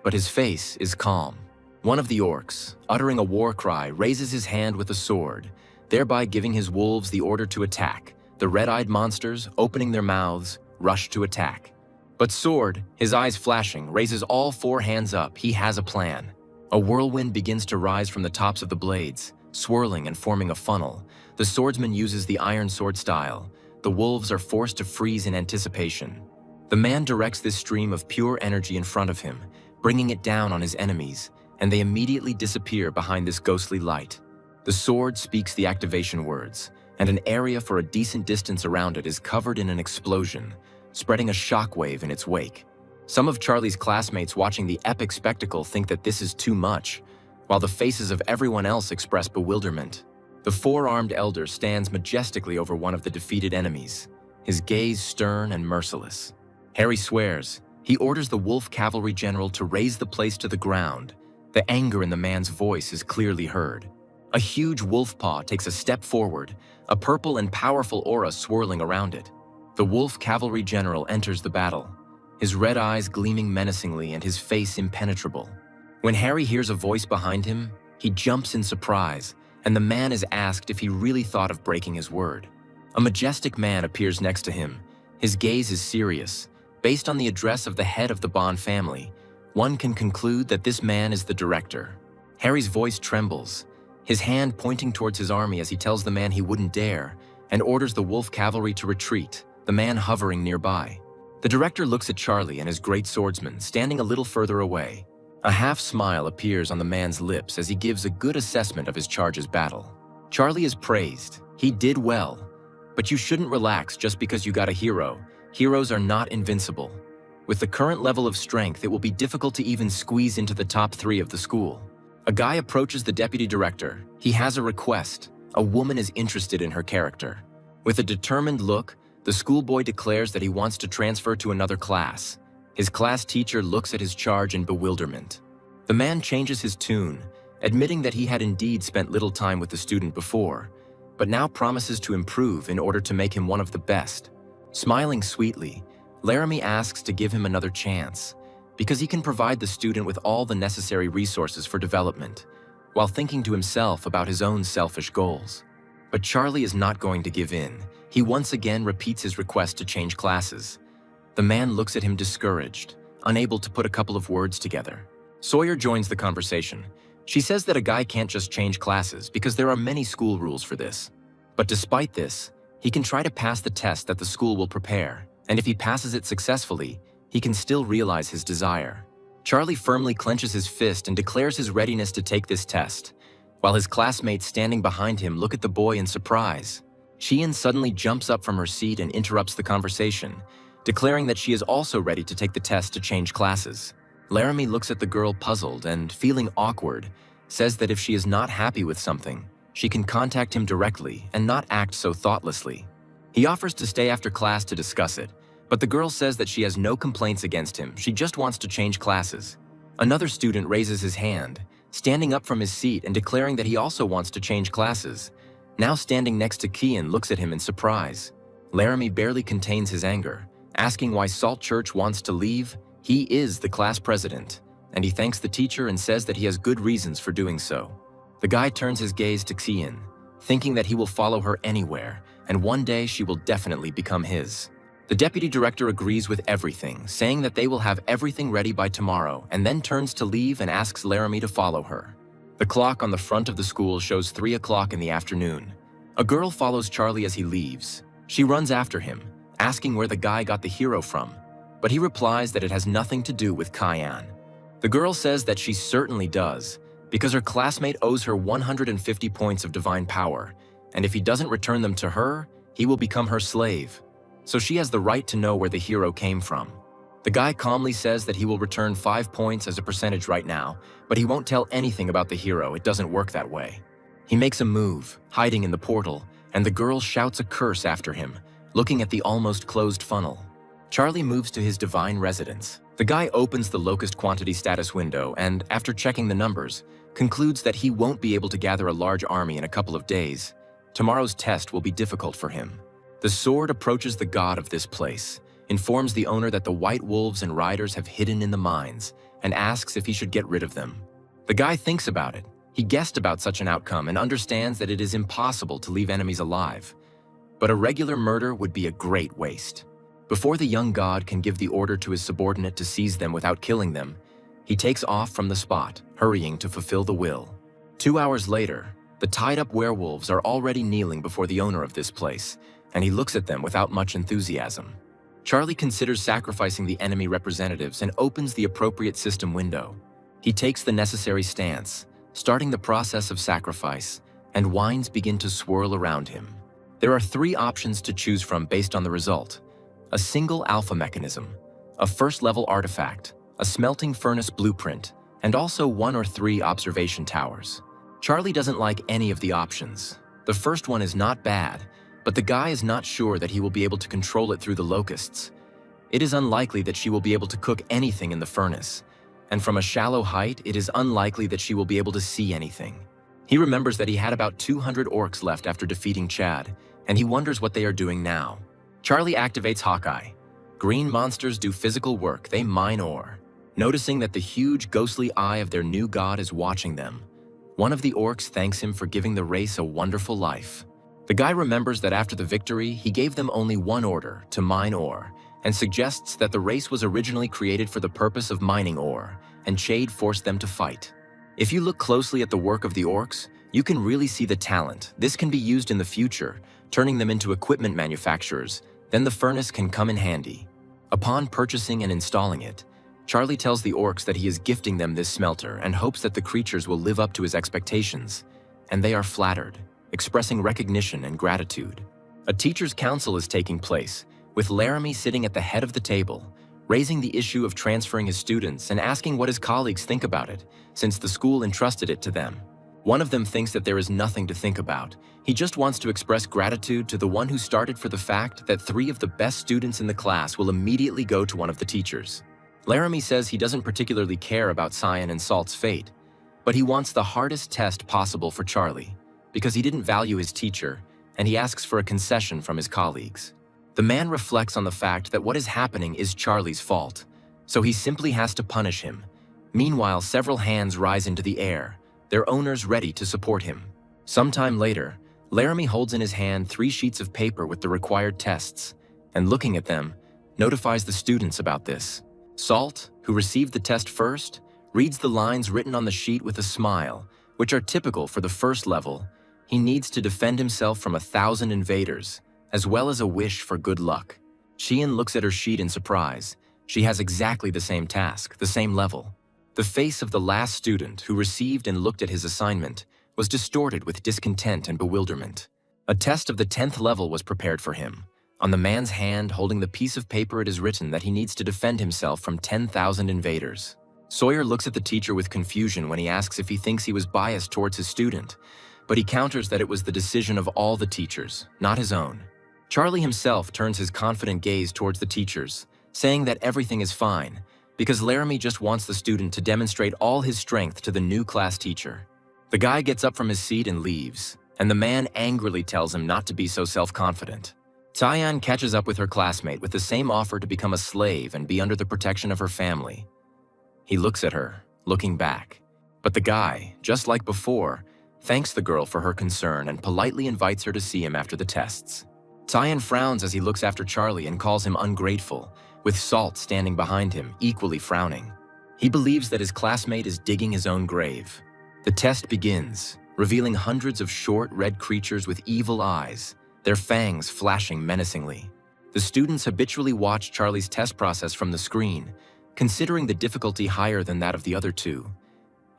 but his face is calm. One of the orcs, uttering a war cry, raises his hand with a sword, thereby giving his wolves the order to attack. The red-eyed monsters, opening their mouths, rush to attack. But Sword, his eyes flashing, raises all four hands up. He has a plan. A whirlwind begins to rise from the tops of the blades, swirling and forming a funnel. The swordsman uses the iron sword style. The wolves are forced to freeze in anticipation. The man directs this stream of pure energy in front of him, bringing it down on his enemies, and they immediately disappear behind this ghostly light. The sword speaks the activation words, and an area for a decent distance around it is covered in an explosion, spreading a shockwave in its wake. Some of Charlie's classmates watching the epic spectacle think that this is too much, while the faces of everyone else express bewilderment. The four-armed elder stands majestically over one of the defeated enemies, his gaze stern and merciless. Harry swears. He orders the wolf cavalry general to raze the place to the ground. The anger in the man's voice is clearly heard. A huge wolf paw takes a step forward, a purple and powerful aura swirling around it. The wolf cavalry general enters the battle, his red eyes gleaming menacingly and his face impenetrable. When Harry hears a voice behind him, he jumps in surprise, and the man is asked if he really thought of breaking his word. A majestic man appears next to him. His gaze is serious. Based on the address of the head of the Bond family, one can conclude that this man is the director. Harry's voice trembles, his hand pointing towards his army as he tells the man he wouldn't dare, and orders the wolf cavalry to retreat, the man hovering nearby. The director looks at Charlie and his great swordsman standing a little further away. A half smile appears on the man's lips as he gives a good assessment of his charge's battle. Charlie is praised. He did well. But you shouldn't relax just because you got a hero. Heroes are not invincible. With the current level of strength, it will be difficult to even squeeze into the top 3 of the school. A guy approaches the deputy director. He has a request. A woman is interested in her character. With a determined look, the schoolboy declares that he wants to transfer to another class. His class teacher looks at his charge in bewilderment. The man changes his tune, admitting that he had indeed spent little time with the student before, but now promises to improve in order to make him one of the best. Smiling sweetly, Laramie asks to give him another chance, because he can provide the student with all the necessary resources for development, while thinking to himself about his own selfish goals. But Charlie is not going to give in. He once again repeats his request to change classes. The man looks at him discouraged, unable to put a couple of words together. Sawyer joins the conversation. She says that a guy can't just change classes because there are many school rules for this. But despite this, he can try to pass the test that the school will prepare, and if he passes it successfully, he can still realize his desire. Charlie firmly clenches his fist and declares his readiness to take this test, while his classmates standing behind him look at the boy in surprise. Sheehan suddenly jumps up from her seat and interrupts the conversation, declaring that she is also ready to take the test to change classes. Laramie looks at the girl puzzled and, feeling awkward, says that if she is not happy with something, she can contact him directly and not act so thoughtlessly. He offers to stay after class to discuss it, but the girl says that she has no complaints against him. She just wants to change classes. Another student raises his hand, standing up from his seat and declaring that he also wants to change classes. Now standing next to Kian looks at him in surprise. Laramie barely contains his anger, asking why Salt Church wants to leave. He is the class president, and he thanks the teacher and says that he has good reasons for doing so. The guy turns his gaze to Xian, thinking that he will follow her anywhere, and one day she will definitely become his. The deputy director agrees with everything, saying that they will have everything ready by tomorrow, and then turns to leave and asks Laramie to follow her. The clock on the front of the school shows 3 o'clock in the afternoon. A girl follows Charlie as he leaves. She runs after him, asking where the guy got the hero from, but he replies that it has nothing to do with Cayenne. The girl says that she certainly does, because her classmate owes her 150 points of divine power, and if he doesn't return them to her, he will become her slave. So she has the right to know where the hero came from. The guy calmly says that he will return 5 points as a percentage right now, but he won't tell anything about the hero. It doesn't work that way. He makes a move, hiding in the portal, and the girl shouts a curse after him, looking at the almost closed funnel. Charlie moves to his divine residence. The guy opens the locust quantity status window and, after checking the numbers, concludes that he won't be able to gather a large army in a couple of days. Tomorrow's test will be difficult for him. The sword approaches the god of this place, informs the owner that the white wolves and riders have hidden in the mines, and asks if he should get rid of them. The guy thinks about it. He guessed about such an outcome and understands that it is impossible to leave enemies alive. But a regular murder would be a great waste. Before the young god can give the order to his subordinate to seize them without killing them, he takes off from the spot, hurrying to fulfill the will. 2 hours later, the tied-up werewolves are already kneeling before the owner of this place, and he looks at them without much enthusiasm. Charlie considers sacrificing the enemy representatives and opens the appropriate system window. He takes the necessary stance, starting the process of sacrifice, and wines begin to swirl around him. There are 3 options to choose from based on the result: a single alpha mechanism, a first-level artifact, a smelting furnace blueprint, and also 1 or 3 observation towers. Charlie doesn't like any of the options. The first one is not bad, but the guy is not sure that he will be able to control it through the locusts. It is unlikely that she will be able to cook anything in the furnace, and from a shallow height, it is unlikely that she will be able to see anything. He remembers that he had about 200 orcs left after defeating Chad, and he wonders what they are doing now. Charlie activates Hawkeye. Green monsters do physical work, they mine ore. Noticing that the huge ghostly eye of their new god is watching them, one of the orcs thanks him for giving the race a wonderful life. The guy remembers that after the victory, he gave them only one order, to mine ore, and suggests that the race was originally created for the purpose of mining ore, and Chade forced them to fight. If you look closely at the work of the orcs, you can really see the talent. This can be used in the future, turning them into equipment manufacturers. Then the furnace can come in handy. Upon purchasing and installing it, Charlie tells the orcs that he is gifting them this smelter and hopes that the creatures will live up to his expectations, and they are flattered, expressing recognition and gratitude. A teacher's council is taking place, with Laramie sitting at the head of the table, raising the issue of transferring his students and asking what his colleagues think about it, since the school entrusted it to them. One of them thinks that there is nothing to think about. He just wants to express gratitude to the one who started for the fact that 3 of the best students in the class will immediately go to one of the teachers. Laramie says he doesn't particularly care about Cyan and Salt's fate, but he wants the hardest test possible for Charlie, because he didn't value his teacher, and he asks for a concession from his colleagues. The man reflects on the fact that what is happening is Charlie's fault, so he simply has to punish him. Meanwhile, several hands rise into the air, their owners ready to support him. Sometime later, Laramie holds in his hand 3 sheets of paper with the required tests, and looking at them, notifies the students about this. Salt, who received the test first, reads the lines written on the sheet with a smile, which are typical for the first level. He needs to defend himself from 1,000 invaders, as well as a wish for good luck. Xian looks at her sheet in surprise. She has exactly the same task, the same level. The face of the last student who received and looked at his assignment was distorted with discontent and bewilderment. A test of the 10th level was prepared for him. On the man's hand, holding the piece of paper, it is written that he needs to defend himself from 10,000 invaders. Sawyer looks at the teacher with confusion when he asks if he thinks he was biased towards his student, but he counters that it was the decision of all the teachers, not his own. Charlie himself turns his confident gaze towards the teachers, saying that everything is fine, because Laramie just wants the student to demonstrate all his strength to the new class teacher. The guy gets up from his seat and leaves, and the man angrily tells him not to be so self-confident. Tyan catches up with her classmate with the same offer to become a slave and be under the protection of her family. He looks at her, looking back. But the guy, just like before, thanks the girl for her concern and politely invites her to see him after the tests. Cyan frowns as he looks after Charlie and calls him ungrateful, with Salt standing behind him, equally frowning. He believes that his classmate is digging his own grave. The test begins, revealing hundreds of short, red creatures with evil eyes, their fangs flashing menacingly. The students habitually watch Charlie's test process from the screen, considering the difficulty higher than that of the other two.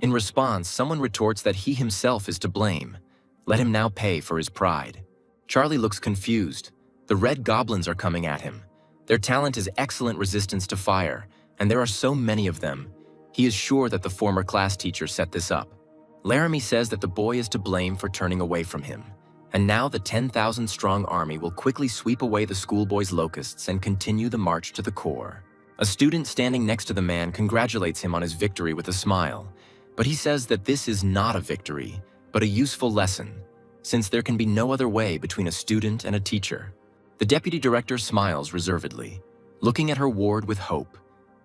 In response, someone retorts that he himself is to blame. Let him now pay for his pride. Charlie looks confused. The red goblins are coming at him. Their talent is excellent resistance to fire, and there are so many of them. He is sure that the former class teacher set this up. Laramie says that the boy is to blame for turning away from him, and now the 10,000-strong army will quickly sweep away the schoolboy's locusts and continue the march to the core. A student standing next to the man congratulates him on his victory with a smile, but he says that this is not a victory, but a useful lesson, since there can be no other way between a student and a teacher. The deputy director smiles reservedly, looking at her ward with hope.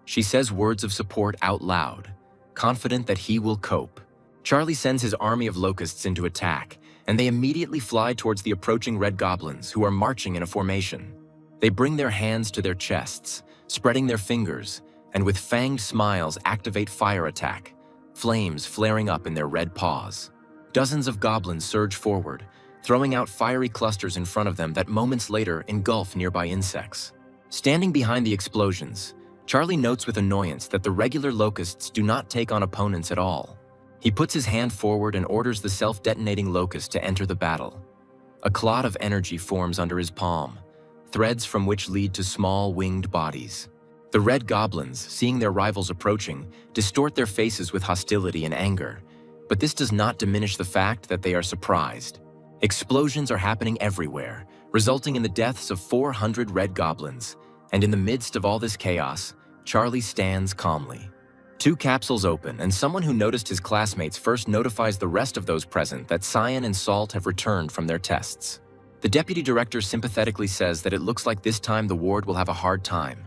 She says words of support out loud, confident that he will cope. Charlie sends his army of locusts into attack, and they immediately fly towards the approaching red goblins who are marching in a formation. They bring their hands to their chests, spreading their fingers, and with fanged smiles activate fire attack, flames flaring up in their red paws. Dozens of goblins surge forward, throwing out fiery clusters in front of them that moments later engulf nearby insects. Standing behind the explosions, Charlie notes with annoyance that the regular locusts do not take on opponents at all. He puts his hand forward and orders the self-detonating locust to enter the battle. A clot of energy forms under his palm, threads from which lead to small winged bodies. The red goblins, seeing their rivals approaching, distort their faces with hostility and anger, but this does not diminish the fact that they are surprised. Explosions are happening everywhere, resulting in the deaths of 400 red goblins, and in the midst of all this chaos, Charlie stands calmly. 2 capsules open, and someone who noticed his classmates first notifies the rest of those present that Cyan and Salt have returned from their tests. The deputy director sympathetically says that it looks like this time the ward will have a hard time,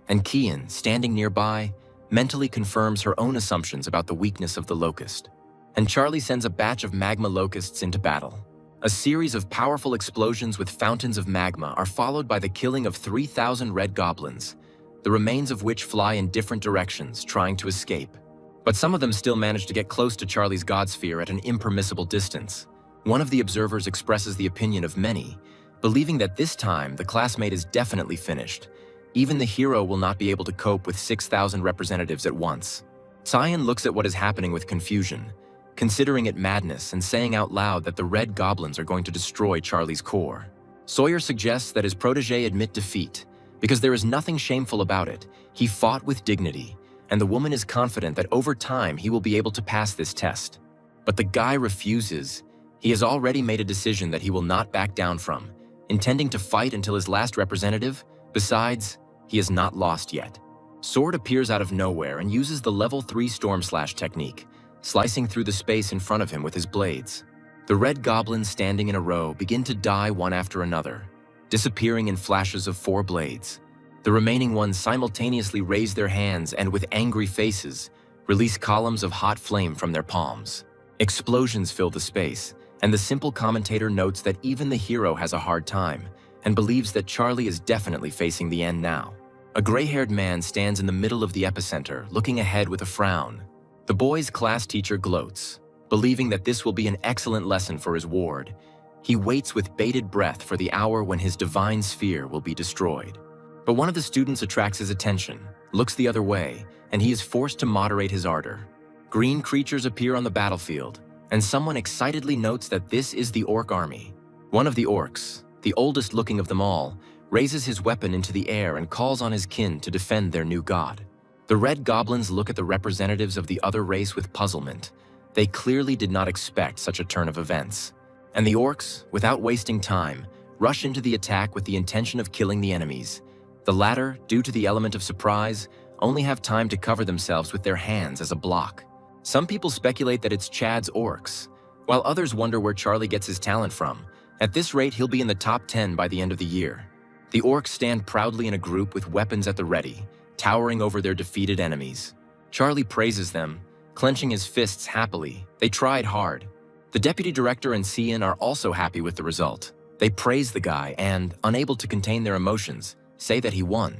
and Kian, standing nearby, mentally confirms her own assumptions about the weakness of the locust. And Charlie sends a batch of magma locusts into battle. A series of powerful explosions with fountains of magma are followed by the killing of 3,000 red goblins, the remains of which fly in different directions, trying to escape. But some of them still manage to get close to Charlie's god sphere at an impermissible distance. One of the observers expresses the opinion of many, believing that this time the classmate is definitely finished. Even the hero will not be able to cope with 6,000 representatives at once. Cyan looks at what is happening with confusion, considering it madness and saying out loud that the red goblins are going to destroy Charlie's core. Sawyer suggests that his protege admit defeat, because there is nothing shameful about it. He fought with dignity, and the woman is confident that over time he will be able to pass this test. But the guy refuses. He has already made a decision that he will not back down from, intending to fight until his last representative. Besides, he is not lost yet. Sword appears out of nowhere and uses the level 3 Storm Slash technique, slicing through the space in front of him with his blades. The red goblins standing in a row begin to die one after another, disappearing in flashes of 4 blades. The remaining ones simultaneously raise their hands and, with angry faces, release columns of hot flame from their palms. Explosions fill the space, and the simple commentator notes that even the hero has a hard time, and believes that Charlie is definitely facing the end now. A gray-haired man stands in the middle of the epicenter, looking ahead with a frown. The boy's class teacher gloats, believing that this will be an excellent lesson for his ward. He waits with bated breath for the hour when his divine sphere will be destroyed. But one of the students attracts his attention, looks the other way, and he is forced to moderate his ardor. Green creatures appear on the battlefield, and someone excitedly notes that this is the orc army. One of the orcs, the oldest looking of them all, raises his weapon into the air and calls on his kin to defend their new god. The red goblins look at the representatives of the other race with puzzlement. They clearly did not expect such a turn of events. And the orcs, without wasting time, rush into the attack with the intention of killing the enemies. The latter, due to the element of surprise, only have time to cover themselves with their hands as a block. Some people speculate that it's Chad's orcs, while others wonder where Charlie gets his talent from. At this rate, he'll be in the top 10 by the end of the year. The orcs stand proudly in a group with weapons at the ready, towering over their defeated enemies. Charlie praises them, clenching his fists happily. They tried hard. The deputy director and Cian are also happy with the result. They praise the guy and, unable to contain their emotions, say that he won.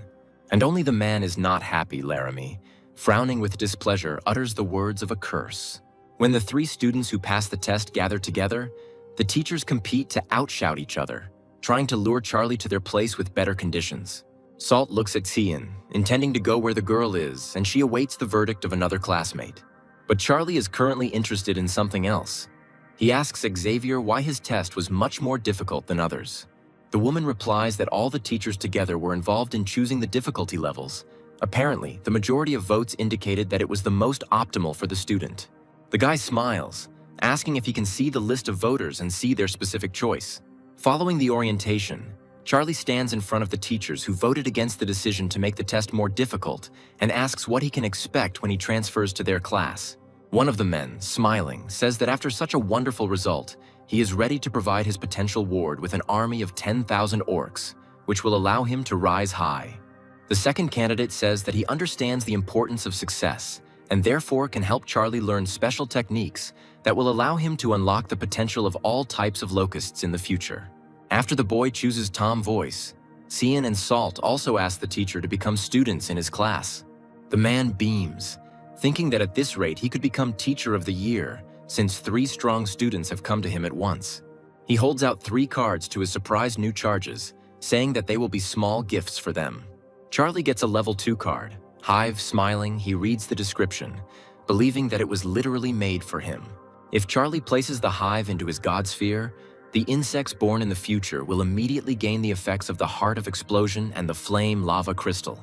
And only the man is not happy, Laramie, frowning with displeasure, utters the words of a curse. When the three students who pass the test gather together, the teachers compete to outshout each other, trying to lure Charlie to their place with better conditions. Salt looks at Cian, intending to go where the girl is, and she awaits the verdict of another classmate. But Charlie is currently interested in something else. He asks Xavier why his test was much more difficult than others. The woman replies that all the teachers together were involved in choosing the difficulty levels. Apparently, the majority of votes indicated that it was the most optimal for the student. The guy smiles, asking if he can see the list of voters and see their specific choice. Following the orientation, Charlie stands in front of the teachers who voted against the decision to make the test more difficult and asks what he can expect when he transfers to their class. One of the men, smiling, says that after such a wonderful result, he is ready to provide his potential ward with an army of 10,000 orcs, which will allow him to rise high. The second candidate says that he understands the importance of success and therefore can help Charlie learn special techniques that will allow him to unlock the potential of all types of locusts in the future. After the boy chooses Tom Voice, Cian and Salt also ask the teacher to become students in his class. The man beams, thinking that at this rate he could become Teacher of the Year, since 3 strong students have come to him at once. He holds out 3 cards to his surprised new charges, saying that they will be small gifts for them. Charlie gets a level 2 card. Hive smiling, he reads the description, believing that it was literally made for him. If Charlie places the hive into his god sphere, the insects born in the future will immediately gain the effects of the Heart of Explosion and the Flame Lava Crystal.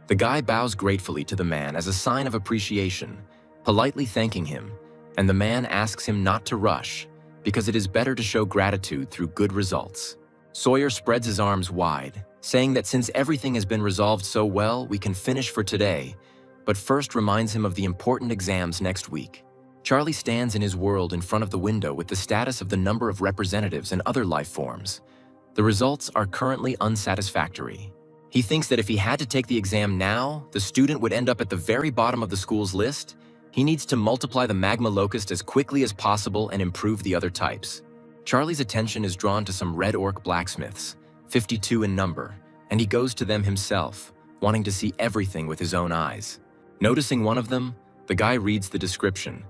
The guy bows gratefully to the man as a sign of appreciation, politely thanking him, and the man asks him not to rush, because it is better to show gratitude through good results. Sawyer spreads his arms wide, saying that since everything has been resolved so well, we can finish for today, but first reminds him of the important exams next week. Charlie stands in his world in front of the window with the status of the number of representatives and other life forms. The results are currently unsatisfactory. He thinks that if he had to take the exam now, the student would end up at the very bottom of the school's list. He needs to multiply the magma locust as quickly as possible and improve the other types. Charlie's attention is drawn to some red orc blacksmiths, 52 in number, and he goes to them himself, wanting to see everything with his own eyes. Noticing one of them, the guy reads the description.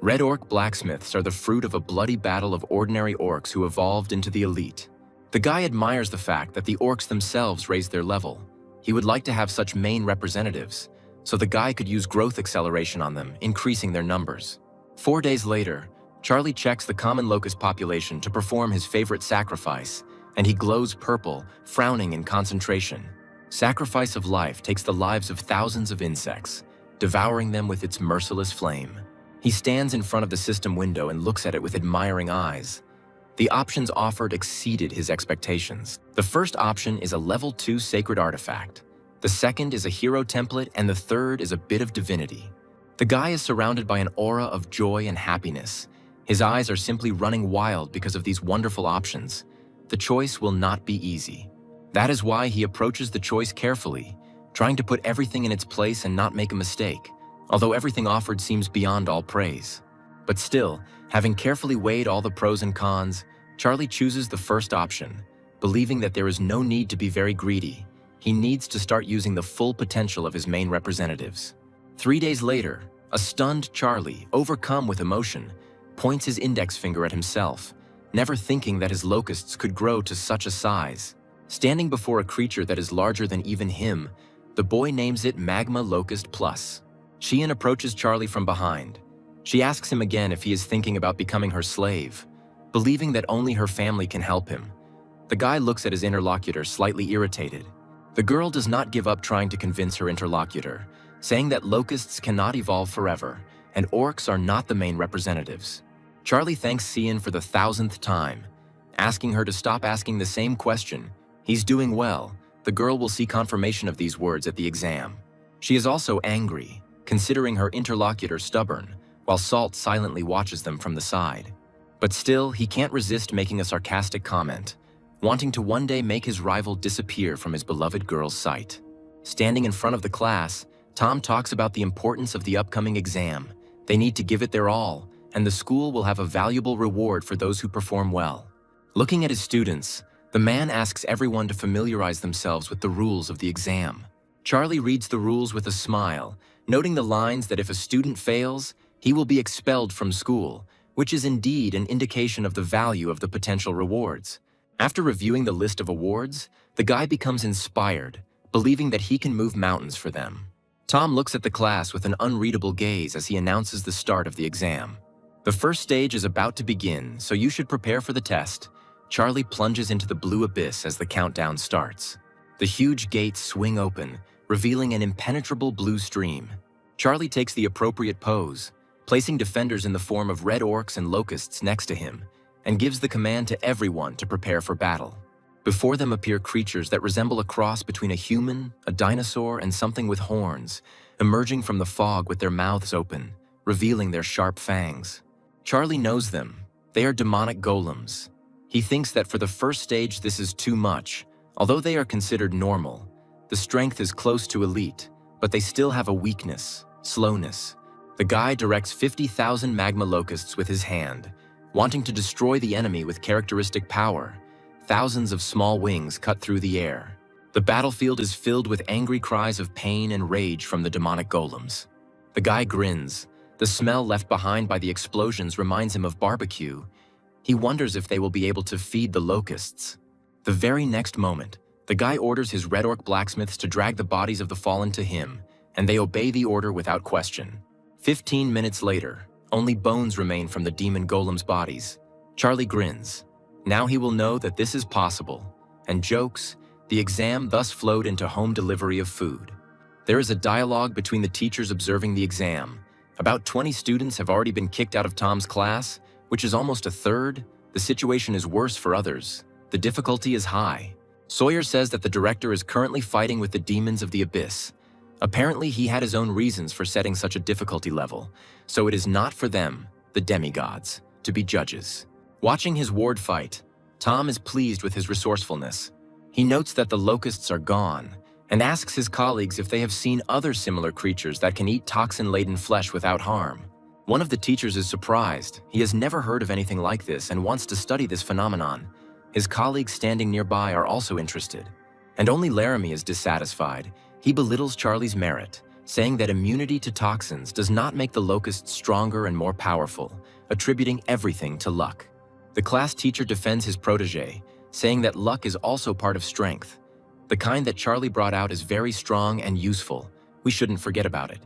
Red orc blacksmiths are the fruit of a bloody battle of ordinary orcs who evolved into the elite. The guy admires the fact that the orcs themselves raised their level. He would like to have such main representatives, so the guy could use growth acceleration on them, increasing their numbers. 4 days later, Charlie checks the common locust population to perform his favorite sacrifice, and he glows purple, frowning in concentration. Sacrifice of life takes the lives of thousands of insects, devouring them with its merciless flame. He stands in front of the system window and looks at it with admiring eyes. The options offered exceeded his expectations. The first option is a level 2 sacred artifact. The second is a hero template, and the third is a bit of divinity. The guy is surrounded by an aura of joy and happiness. His eyes are simply running wild because of these wonderful options. The choice will not be easy. That is why he approaches the choice carefully, trying to put everything in its place and not make a mistake, although everything offered seems beyond all praise. But still, having carefully weighed all the pros and cons, Charlie chooses the first option, believing that there is no need to be very greedy. He needs to start using the full potential of his main representatives. 3 days later, a stunned Charlie, overcome with emotion, points his index finger at himself, never thinking that his locusts could grow to such a size. Standing before a creature that is larger than even him, the boy names it Magma Locust Plus. Cian approaches Charlie from behind. She asks him again if he is thinking about becoming her slave, believing that only her family can help him. The guy looks at his interlocutor, slightly irritated. The girl does not give up trying to convince her interlocutor, saying that locusts cannot evolve forever, and orcs are not the main representatives. Charlie thanks Cian for the 1,000th time, asking her to stop asking the same question. He's doing well. The girl will see confirmation of these words at the exam. She is also angry, considering her interlocutor stubborn, while Salt silently watches them from the side. But still, he can't resist making a sarcastic comment, wanting to one day make his rival disappear from his beloved girl's sight. Standing in front of the class, Tom talks about the importance of the upcoming exam. They need to give it their all, and the school will have a valuable reward for those who perform well. Looking at his students, the man asks everyone to familiarize themselves with the rules of the exam. Charlie reads the rules with a smile, noting the lines that if a student fails, he will be expelled from school, which is indeed an indication of the value of the potential rewards. After reviewing the list of awards, the guy becomes inspired, believing that he can move mountains for them. Tom looks at the class with an unreadable gaze as he announces the start of the exam. The first stage is about to begin, so you should prepare for the test. Charlie plunges into the blue abyss as the countdown starts. The huge gates swing open, revealing an impenetrable blue stream. Charlie takes the appropriate pose, placing defenders in the form of red orcs and locusts next to him, and gives the command to everyone to prepare for battle. Before them appear creatures that resemble a cross between a human, a dinosaur, and something with horns, emerging from the fog with their mouths open, revealing their sharp fangs. Charlie knows them. They are demonic golems. He thinks that for the first stage this is too much. Although they are considered normal, the strength is close to elite, but they still have a weakness, slowness. The guy directs 50,000 magma locusts with his hand, wanting to destroy the enemy with characteristic power. Thousands of small wings cut through the air. The battlefield is filled with angry cries of pain and rage from the demonic golems. The guy grins. The smell left behind by the explosions reminds him of barbecue. He wonders if they will be able to feed the locusts. The very next moment, the guy orders his red orc blacksmiths to drag the bodies of the fallen to him, and they obey the order without question. 15 minutes later, only bones remain from the demon golem's bodies. Charlie grins. Now he will know that this is possible, and jokes. The exam thus flowed into home delivery of food. There is a dialogue between the teachers observing the exam. About 20 students have already been kicked out of Tom's class, which is almost a third. The situation is worse for others. The difficulty is high. Sawyer says that the director is currently fighting with the demons of the abyss. Apparently, he had his own reasons for setting such a difficulty level, so it is not for them, the demigods, to be judges. Watching his ward fight, Tom is pleased with his resourcefulness. He notes that the locusts are gone and asks his colleagues if they have seen other similar creatures that can eat toxin-laden flesh without harm. One of the teachers is surprised. He has never heard of anything like this and wants to study this phenomenon. His colleagues standing nearby are also interested. And only Laramie is dissatisfied. He belittles Charlie's merit, saying that immunity to toxins does not make the locusts stronger and more powerful, attributing everything to luck. The class teacher defends his protege, saying that luck is also part of strength. The kind that Charlie brought out is very strong and useful. We shouldn't forget about it.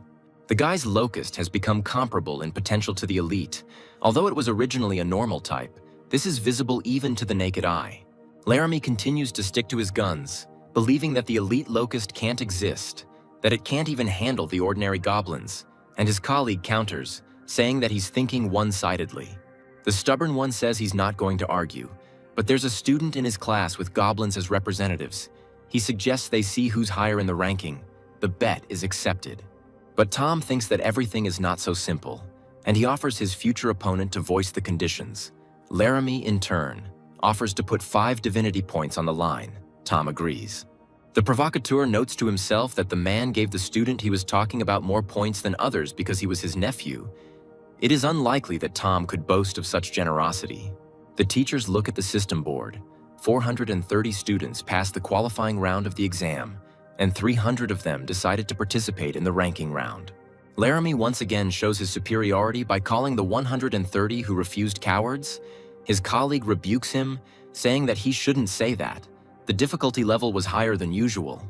The guy's locust has become comparable in potential to the elite. Although it was originally a normal type, this is visible even to the naked eye. Laramie continues to stick to his guns, believing that the elite locust can't exist, that it can't even handle the ordinary goblins, and his colleague counters, saying that he's thinking one-sidedly. The stubborn one says he's not going to argue, but there's a student in his class with goblins as representatives. He suggests they see who's higher in the ranking. The bet is accepted. But Tom thinks that everything is not so simple, and he offers his future opponent to voice the conditions. Laramie, in turn, offers to put 5 divinity points on the line. Tom agrees. The provocateur notes to himself that the man gave the student he was talking about more points than others because he was his nephew. It is unlikely that Tom could boast of such generosity. The teachers look at the system board. 430 students passed the qualifying round of the exam, and 300 of them decided to participate in the ranking round. Laramie once again shows his superiority by calling the 130 who refused cowards. His colleague rebukes him, saying that he shouldn't say that. The difficulty level was higher than usual.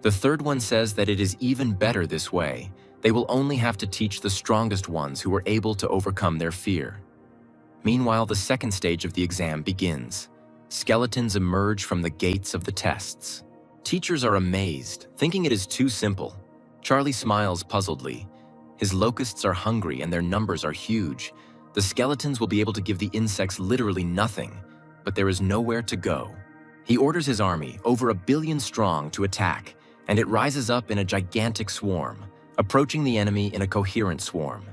The third one says that it is even better this way. They will only have to teach the strongest ones who were able to overcome their fear. Meanwhile, the second stage of the exam begins. Skeletons emerge from the gates of the tests. Teachers are amazed, thinking it is too simple. Charlie smiles puzzledly. His locusts are hungry and their numbers are huge. The skeletons will be able to give the insects literally nothing, but there is nowhere to go. He orders his army, over 1 billion strong, to attack, and it rises up in a gigantic swarm, approaching the enemy in a coherent swarm.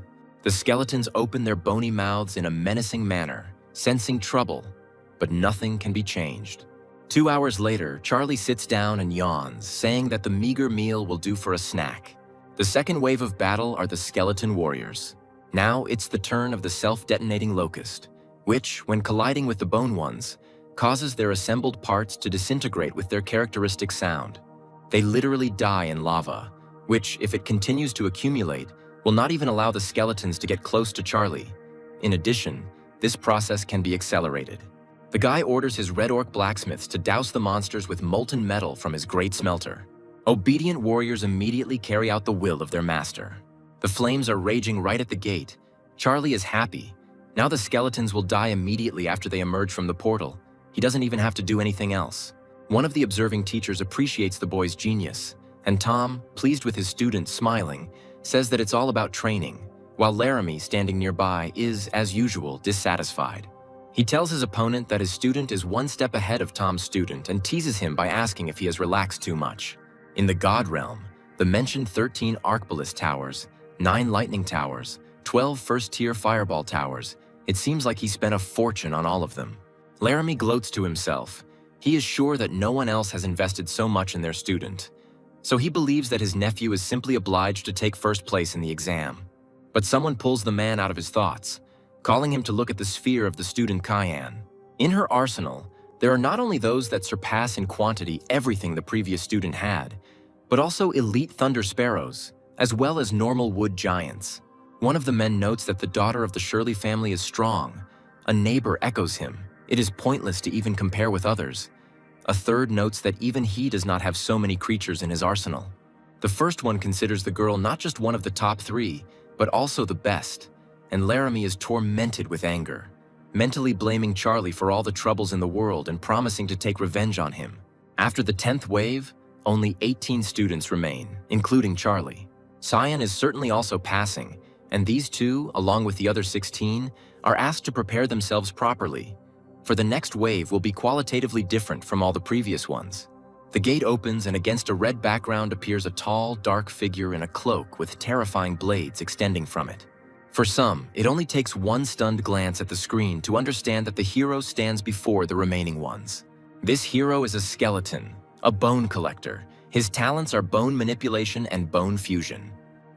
The skeletons open their bony mouths in a menacing manner, sensing trouble, but nothing can be changed. 2 hours later, Charlie sits down and yawns, saying that the meager meal will do for a snack. The second wave of battle are the skeleton warriors. Now it's the turn of the self-detonating locust, which, when colliding with the bone ones, causes their assembled parts to disintegrate with their characteristic sound. They literally die in lava, which, if it continues to accumulate, will not even allow the skeletons to get close to Charlie. In addition, this process can be accelerated. The guy orders his red orc blacksmiths to douse the monsters with molten metal from his great smelter. Obedient warriors immediately carry out the will of their master. The flames are raging right at the gate. Charlie is happy. Now the skeletons will die immediately after they emerge from the portal. He doesn't even have to do anything else. One of the observing teachers appreciates the boy's genius, and Tom, pleased with his student smiling, says that it's all about training, while Laramie, standing nearby, is, as usual, dissatisfied. He tells his opponent that his student is one step ahead of Tom's student and teases him by asking if he has relaxed too much. In the God Realm, the mentioned 13 Arcbalist towers, 9 lightning towers, 12 first-tier fireball towers, it seems like he spent a fortune on all of them. Laramie gloats to himself. He is sure that no one else has invested so much in their student. So he believes that his nephew is simply obliged to take first place in the exam. But someone pulls the man out of his thoughts, calling him to look at the sphere of the student Cayenne. In her arsenal, there are not only those that surpass in quantity everything the previous student had, but also elite thunder sparrows, as well as normal wood giants. One of the men notes that the daughter of the Shirley family is strong. A neighbor echoes him. It is pointless to even compare with others. A third notes that even he does not have so many creatures in his arsenal. The first one considers the girl not just one of the top 3, but also the best, and Laramie is tormented with anger, mentally blaming Charlie for all the troubles in the world and promising to take revenge on him. After the 10th wave, only 18 students remain, including Charlie. Cyan is certainly also passing, and these two, along with the other 16, are asked to prepare themselves properly, for the next wave will be qualitatively different from all the previous ones. The gate opens and against a red background appears a tall, dark figure in a cloak with terrifying blades extending from it. For some, it only takes one stunned glance at the screen to understand that the hero stands before the remaining ones. This hero is a skeleton, a bone collector. His talents are bone manipulation and bone fusion.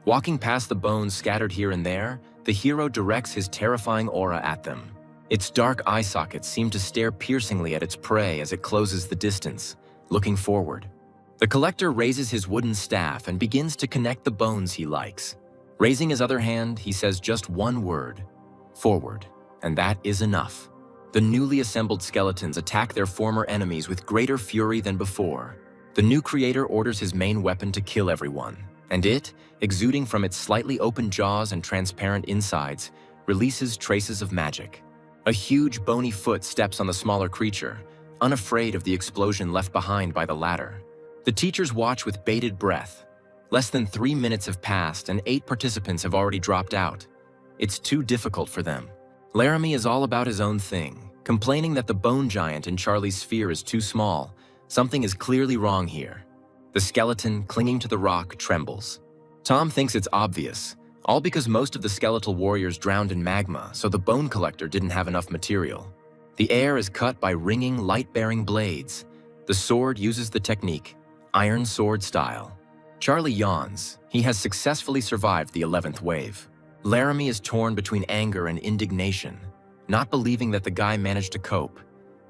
Walking past the bones scattered here and there, the hero directs his terrifying aura at them. Its dark eye sockets seem to stare piercingly at its prey as it closes the distance, looking forward. The collector raises his wooden staff and begins to connect the bones he likes. Raising his other hand, he says just one word: forward, and that is enough. The newly assembled skeletons attack their former enemies with greater fury than before. The new creator orders his main weapon to kill everyone, and it, exuding from its slightly open jaws and transparent insides, releases traces of magic. A huge bony foot steps on the smaller creature, unafraid of the explosion left behind by the latter. The teachers watch with bated breath. Less than 3 minutes have passed and 8 participants have already dropped out. It's too difficult for them. Laramie is all about his own thing, complaining that the bone giant in Charlie's sphere is too small. Something is clearly wrong here. The skeleton, clinging to the rock, trembles. Tom thinks it's obvious, all because most of the skeletal warriors drowned in magma, so the bone collector didn't have enough material. The air is cut by ringing, light-bearing blades. The sword uses the technique, iron sword style. Charlie yawns. He has successfully survived the 11th wave. Laramie is torn between anger and indignation, not believing that the guy managed to cope.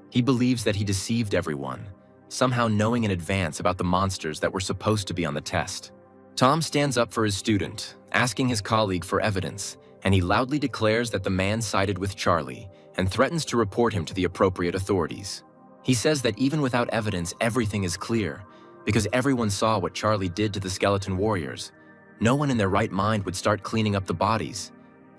He believes that he deceived everyone, somehow knowing in advance about the monsters that were supposed to be on the test. Tom stands up for his student, asking his colleague for evidence, and he loudly declares that the man sided with Charlie and threatens to report him to the appropriate authorities. He says that even without evidence, everything is clear, because everyone saw what Charlie did to the skeleton warriors. No one in their right mind would start cleaning up the bodies,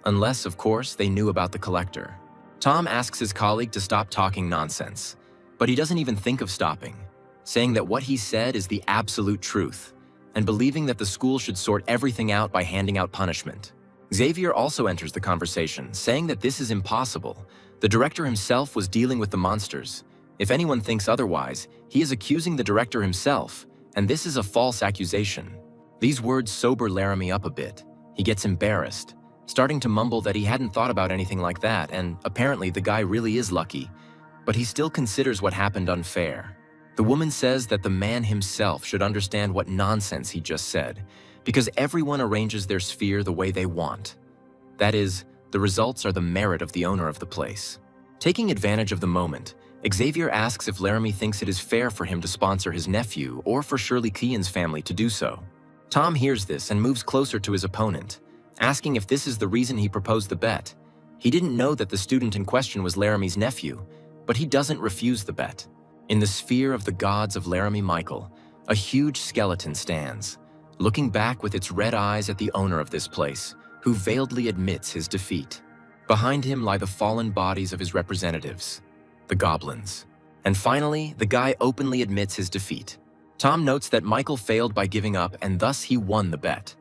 unless, of course, they knew about the collector. Tom asks his colleague to stop talking nonsense, but he doesn't even think of stopping, saying that what he said is the absolute truth, and believing that the school should sort everything out by handing out punishment. Xavier also enters the conversation, saying that this is impossible. The director himself was dealing with the monsters. If anyone thinks otherwise, he is accusing the director himself, and this is a false accusation. These words sober Laramie up a bit. He gets embarrassed, starting to mumble that he hadn't thought about anything like that, and apparently the guy really is lucky, but he still considers what happened unfair. The woman says that the man himself should understand what nonsense he just said, because everyone arranges their sphere the way they want. That is, the results are the merit of the owner of the place. Taking advantage of the moment, Xavier asks if Laramie thinks it is fair for him to sponsor his nephew or for Shirley Keehan's family to do so. Tom hears this and moves closer to his opponent, asking if this is the reason he proposed the bet. He didn't know that the student in question was Laramie's nephew, but he doesn't refuse the bet. In the sphere of the gods of Laramie Michael, a huge skeleton stands, looking back with its red eyes at the owner of this place, who veiledly admits his defeat. Behind him lie the fallen bodies of his representatives, the goblins. And finally, the guy openly admits his defeat. Tom notes that Michael failed by giving up and thus he won the bet.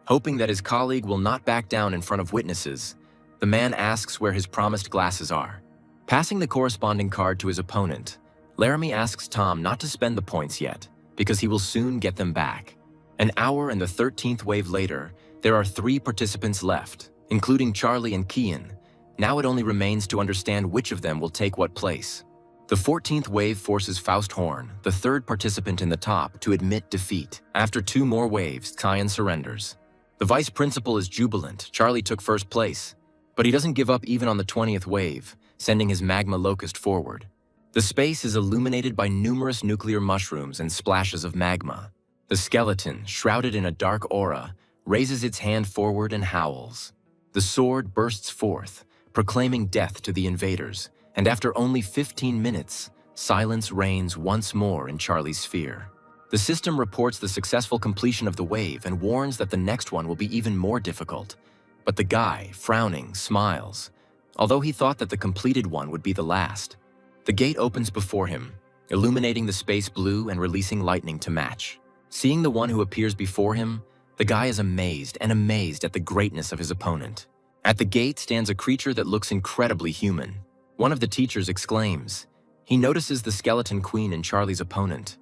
Hoping that his colleague will not back down in front of witnesses, the man asks where his promised glasses are. Passing the corresponding card to his opponent, Laramie asks Tom not to spend the points yet, because he will soon get them back. An hour and the 13th wave later, there are 3 participants left, including Charlie and Keehan. Now it only remains to understand which of them will take what place. The 14th wave forces Faust Horn, the 3rd participant in the top, to admit defeat. After 2 more waves, Kyan surrenders. The vice principal is jubilant. Charlie took first place, but he doesn't give up even on the 20th wave, sending his magma locust forward. The space is illuminated by numerous nuclear mushrooms and splashes of magma. The skeleton, shrouded in a dark aura, raises its hand forward and howls. The sword bursts forth, proclaiming death to the invaders, and after only 15 minutes, silence reigns once more in Charlie's sphere. The system reports the successful completion of the wave and warns that the next one will be even more difficult. But the guy, frowning, smiles, although he thought that the completed one would be the last. The gate opens before him, illuminating the space blue and releasing lightning to match. Seeing the one who appears before him, the guy is amazed at the greatness of his opponent. At the gate stands a creature that looks incredibly human. One of the teachers exclaims. He notices the skeleton queen in Charlie's opponent.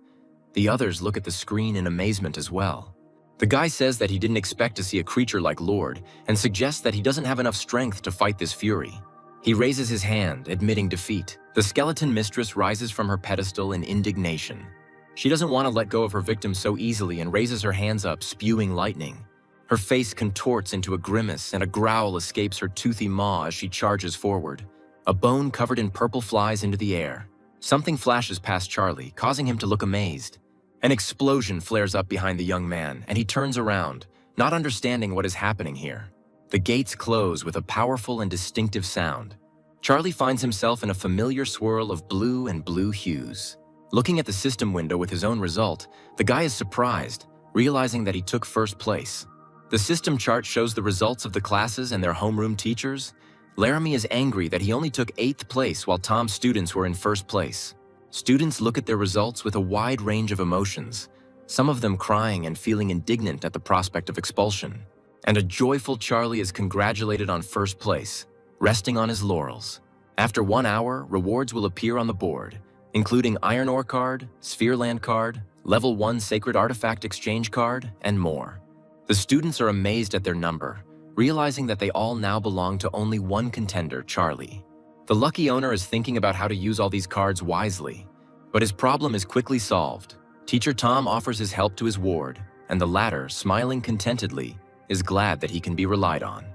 The others look at the screen in amazement as well. The guy says that he didn't expect to see a creature like Lord and suggests that he doesn't have enough strength to fight this fury. He raises his hand, admitting defeat. The skeleton mistress rises from her pedestal in indignation. She doesn't want to let go of her victim so easily and raises her hands up, spewing lightning. Her face contorts into a grimace and a growl escapes her toothy maw as she charges forward. A bone covered in purple flies into the air. Something flashes past Charlie, causing him to look amazed. An explosion flares up behind the young man, and he turns around, not understanding what is happening here. The gates close with a powerful and distinctive sound. Charlie finds himself in a familiar swirl of blue and blue hues. Looking at the system window with his own result, the guy is surprised, realizing that he took first place. The system chart shows the results of the classes and their homeroom teachers. Laramie is angry that he only took 8th place while Tom's students were in first place. Students look at their results with a wide range of emotions, some of them crying and feeling indignant at the prospect of expulsion. And a joyful Charlie is congratulated on first place, resting on his laurels. After 1 hour, rewards will appear on the board, including Iron Ore card, Sphereland card, Level 1 Sacred Artifact Exchange card, and more. The students are amazed at their number, realizing that they all now belong to only one contender, Charlie. The lucky owner is thinking about how to use all these cards wisely, but his problem is quickly solved. Teacher Tom offers his help to his ward, and the latter, smiling contentedly, is glad that he can be relied on.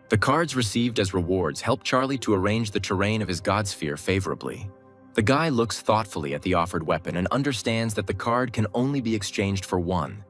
The cards received as rewards help Charlie to arrange the terrain of his god sphere favorably. The guy looks thoughtfully at the offered weapon and understands that the card can only be exchanged for one.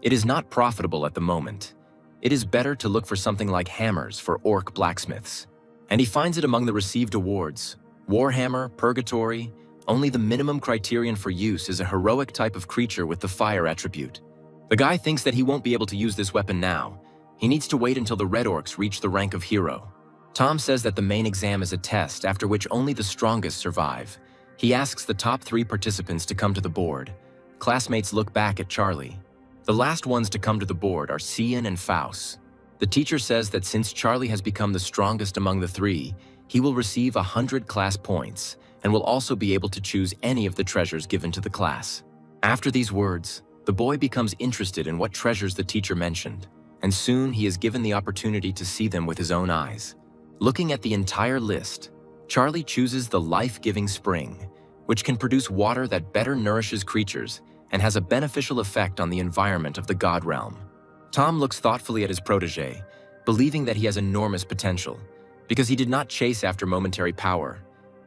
It is not profitable at the moment. It is better to look for something like hammers for orc blacksmiths. And he finds it among the received awards. Warhammer, Purgatory, only the minimum criterion for use is a heroic type of creature with the fire attribute. The guy thinks that he won't be able to use this weapon now. He needs to wait until the Red Orcs reach the rank of hero. Tom says that the main exam is a test after which only the strongest survive. He asks the top 3 participants to come to the board. Classmates look back at Charlie. The last ones to come to the board are Cian and Faust. The teacher says that since Charlie has become the strongest among the 3, he will receive 100 class points and will also be able to choose any of the treasures given to the class. After these words, the boy becomes interested in what treasures the teacher mentioned, and soon he is given the opportunity to see them with his own eyes. Looking at the entire list, Charlie chooses the life-giving spring, which can produce water that better nourishes creatures and has a beneficial effect on the environment of the God realm. Tom looks thoughtfully at his protege, believing that he has enormous potential, because he did not chase after momentary power,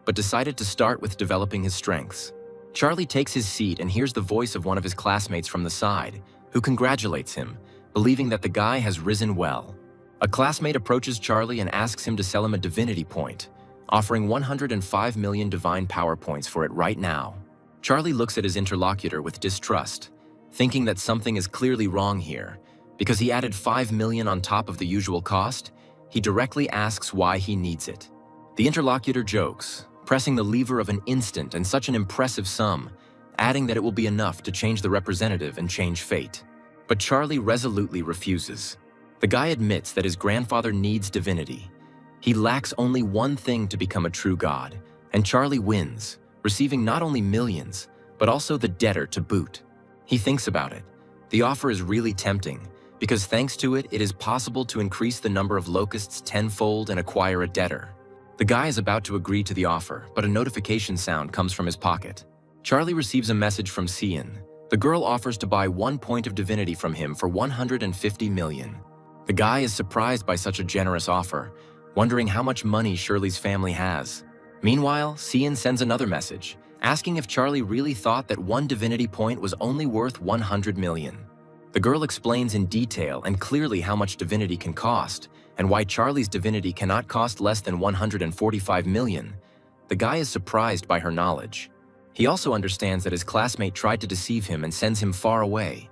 but decided to start with developing his strengths. Charlie takes his seat and hears the voice of one of his classmates from the side, who congratulates him, believing that the guy has risen well. A classmate approaches Charlie and asks him to sell him a divinity point, offering 105 million divine power points for it right now. Charlie looks at his interlocutor with distrust, thinking that something is clearly wrong here. Because he added 5 million on top of the usual cost, he directly asks why he needs it. The interlocutor jokes, pressing the lever of an instant and such an impressive sum, adding that it will be enough to change the representative and change fate. But Charlie resolutely refuses. The guy admits that his grandfather needs divinity. He lacks only one thing to become a true god, and Charlie wins, receiving not only millions, but also the debtor to boot. He thinks about it. The offer is really tempting, because thanks to it, it is possible to increase the number of locusts tenfold and acquire a debtor. The guy is about to agree to the offer, but a notification sound comes from his pocket. Charlie receives a message from Cian. The girl offers to buy 1 point of divinity from him for 150 million. The guy is surprised by such a generous offer, wondering how much money Shirley's family has. Meanwhile, Cian sends another message, asking if Charlie really thought that 1 divinity point was only worth 100 million. The girl explains in detail and clearly how much divinity can cost, and why Charlie's divinity cannot cost less than 145 million. The guy is surprised by her knowledge. He also understands that his classmate tried to deceive him and sends him far away.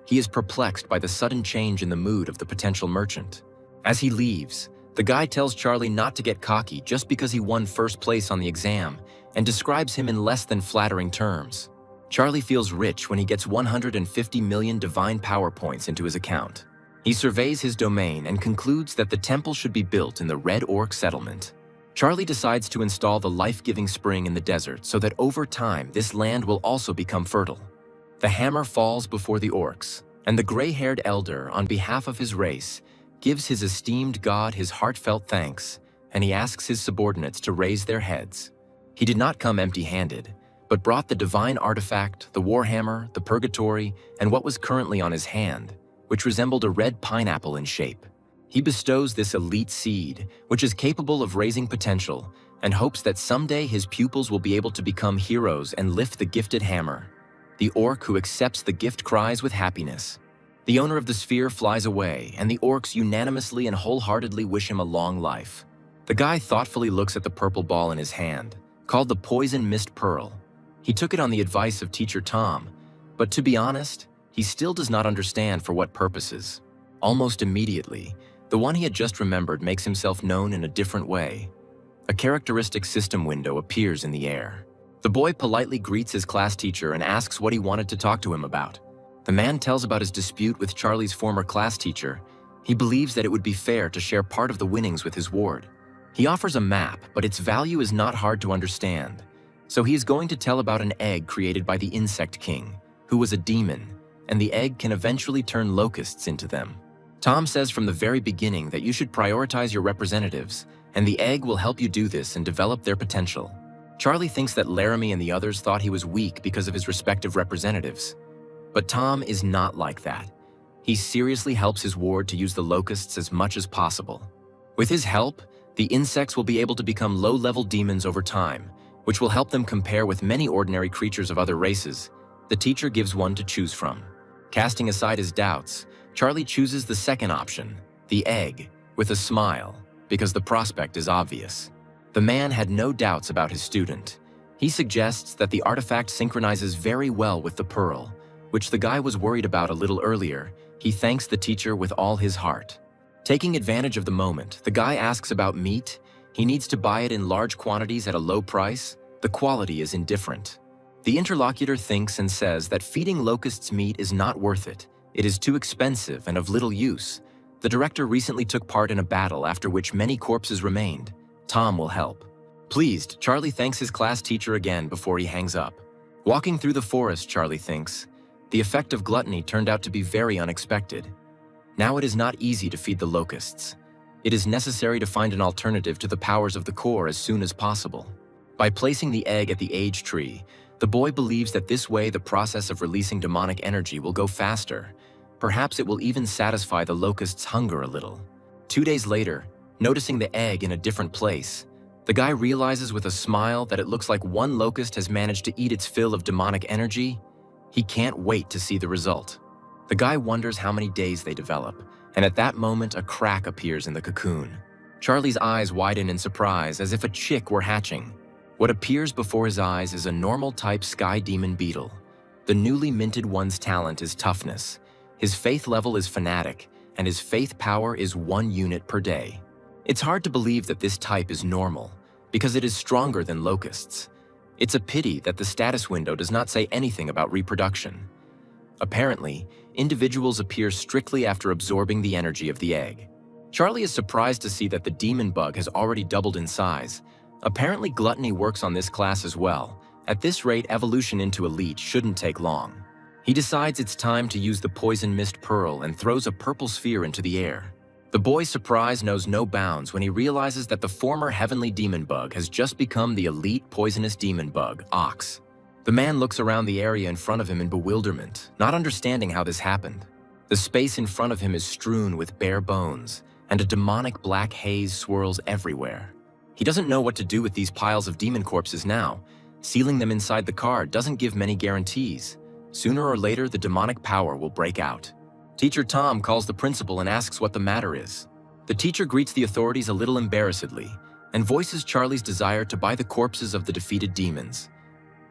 He is perplexed by the sudden change in the mood of the potential merchant. As he leaves, the guy tells Charlie not to get cocky just because he won first place on the exam, and describes him in less than flattering terms. Charlie feels rich when he gets 150 million divine power points into his account. He surveys his domain and concludes that the temple should be built in the Red Orc settlement. Charlie decides to install the life-giving spring in the desert so that over time this land will also become fertile. The hammer falls before the orcs, and the gray-haired elder, on behalf of his race, gives his esteemed god his heartfelt thanks, and he asks his subordinates to raise their heads. He did not come empty-handed, but brought the divine artifact, the warhammer, the purgatory, and what was currently on his hand, which resembled a red pineapple in shape. He bestows this elite seed, which is capable of raising potential, and hopes that someday his pupils will be able to become heroes and lift the gifted hammer. The orc who accepts the gift cries with happiness. The owner of the sphere flies away, and the orcs unanimously and wholeheartedly wish him a long life. The guy thoughtfully looks at the purple ball in his hand, called the Poison Mist Pearl. He took it on the advice of teacher Tom, but to be honest, he still does not understand for what purposes. Almost immediately, the one he had just remembered makes himself known in a different way. A characteristic system window appears in the air. The boy politely greets his class teacher and asks what he wanted to talk to him about. The man tells about his dispute with Charlie's former class teacher. He believes that it would be fair to share part of the winnings with his ward. He offers a map, but its value is not hard to understand. So he is going to tell about an egg created by the Insect King, who was a demon, and the egg can eventually turn locusts into them. Tom says from the very beginning that you should prioritize your representatives, and the egg will help you do this and develop their potential. Charlie thinks that Laramie and the others thought he was weak because of his respective representatives. But Tom is not like that. He seriously helps his ward to use the locusts as much as possible. With his help, the insects will be able to become low-level demons over time, which will help them compare with many ordinary creatures of other races. The teacher gives one to choose from. Casting aside his doubts, Charlie chooses the second option, the egg, with a smile, because the prospect is obvious. The man had no doubts about his student. He suggests that the artifact synchronizes very well with the pearl, which the guy was worried about a little earlier. He thanks the teacher with all his heart. Taking advantage of the moment, the guy asks about meat. He needs to buy it in large quantities at a low price. The quality is indifferent. The interlocutor thinks and says that feeding locusts meat is not worth it. It is too expensive and of little use. The director recently took part in a battle after which many corpses remained. Tom will help. Pleased, Charlie thanks his class teacher again before he hangs up. Walking through the forest, Charlie thinks, the effect of gluttony turned out to be very unexpected. Now it is not easy to feed the locusts. It is necessary to find an alternative to the powers of the core as soon as possible. By placing the egg at the age tree, the boy believes that this way the process of releasing demonic energy will go faster. Perhaps it will even satisfy the locust's hunger a little. 2 days later, noticing the egg in a different place, the guy realizes with a smile that it looks like one locust has managed to eat its fill of demonic energy. He can't wait to see the result. The guy wonders how many days they develop, and at that moment a crack appears in the cocoon. Charlie's eyes widen in surprise as if a chick were hatching. What appears before his eyes is a normal-type sky demon beetle. The newly minted one's talent is toughness. His faith level is fanatic, and his faith power is 1 unit per day. It's hard to believe that this type is normal, because it is stronger than locusts. It's a pity that the status window does not say anything about reproduction. Apparently, individuals appear strictly after absorbing the energy of the egg. Charlie is surprised to see that the demon bug has already doubled in size. Apparently, gluttony works on this class as well. At this rate, evolution into elite shouldn't take long. He decides it's time to use the poison mist pearl and throws a purple sphere into the air. The boy's surprise knows no bounds when he realizes that the former heavenly demon bug has just become the elite poisonous demon bug, Ox. The man looks around the area in front of him in bewilderment, not understanding how this happened. The space in front of him is strewn with bare bones, and a demonic black haze swirls everywhere. He doesn't know what to do with these piles of demon corpses now. Sealing them inside the car doesn't give many guarantees. Sooner or later, the demonic power will break out. Teacher Tom calls the principal and asks what the matter is. The teacher greets the authorities a little embarrassedly and voices Charlie's desire to buy the corpses of the defeated demons.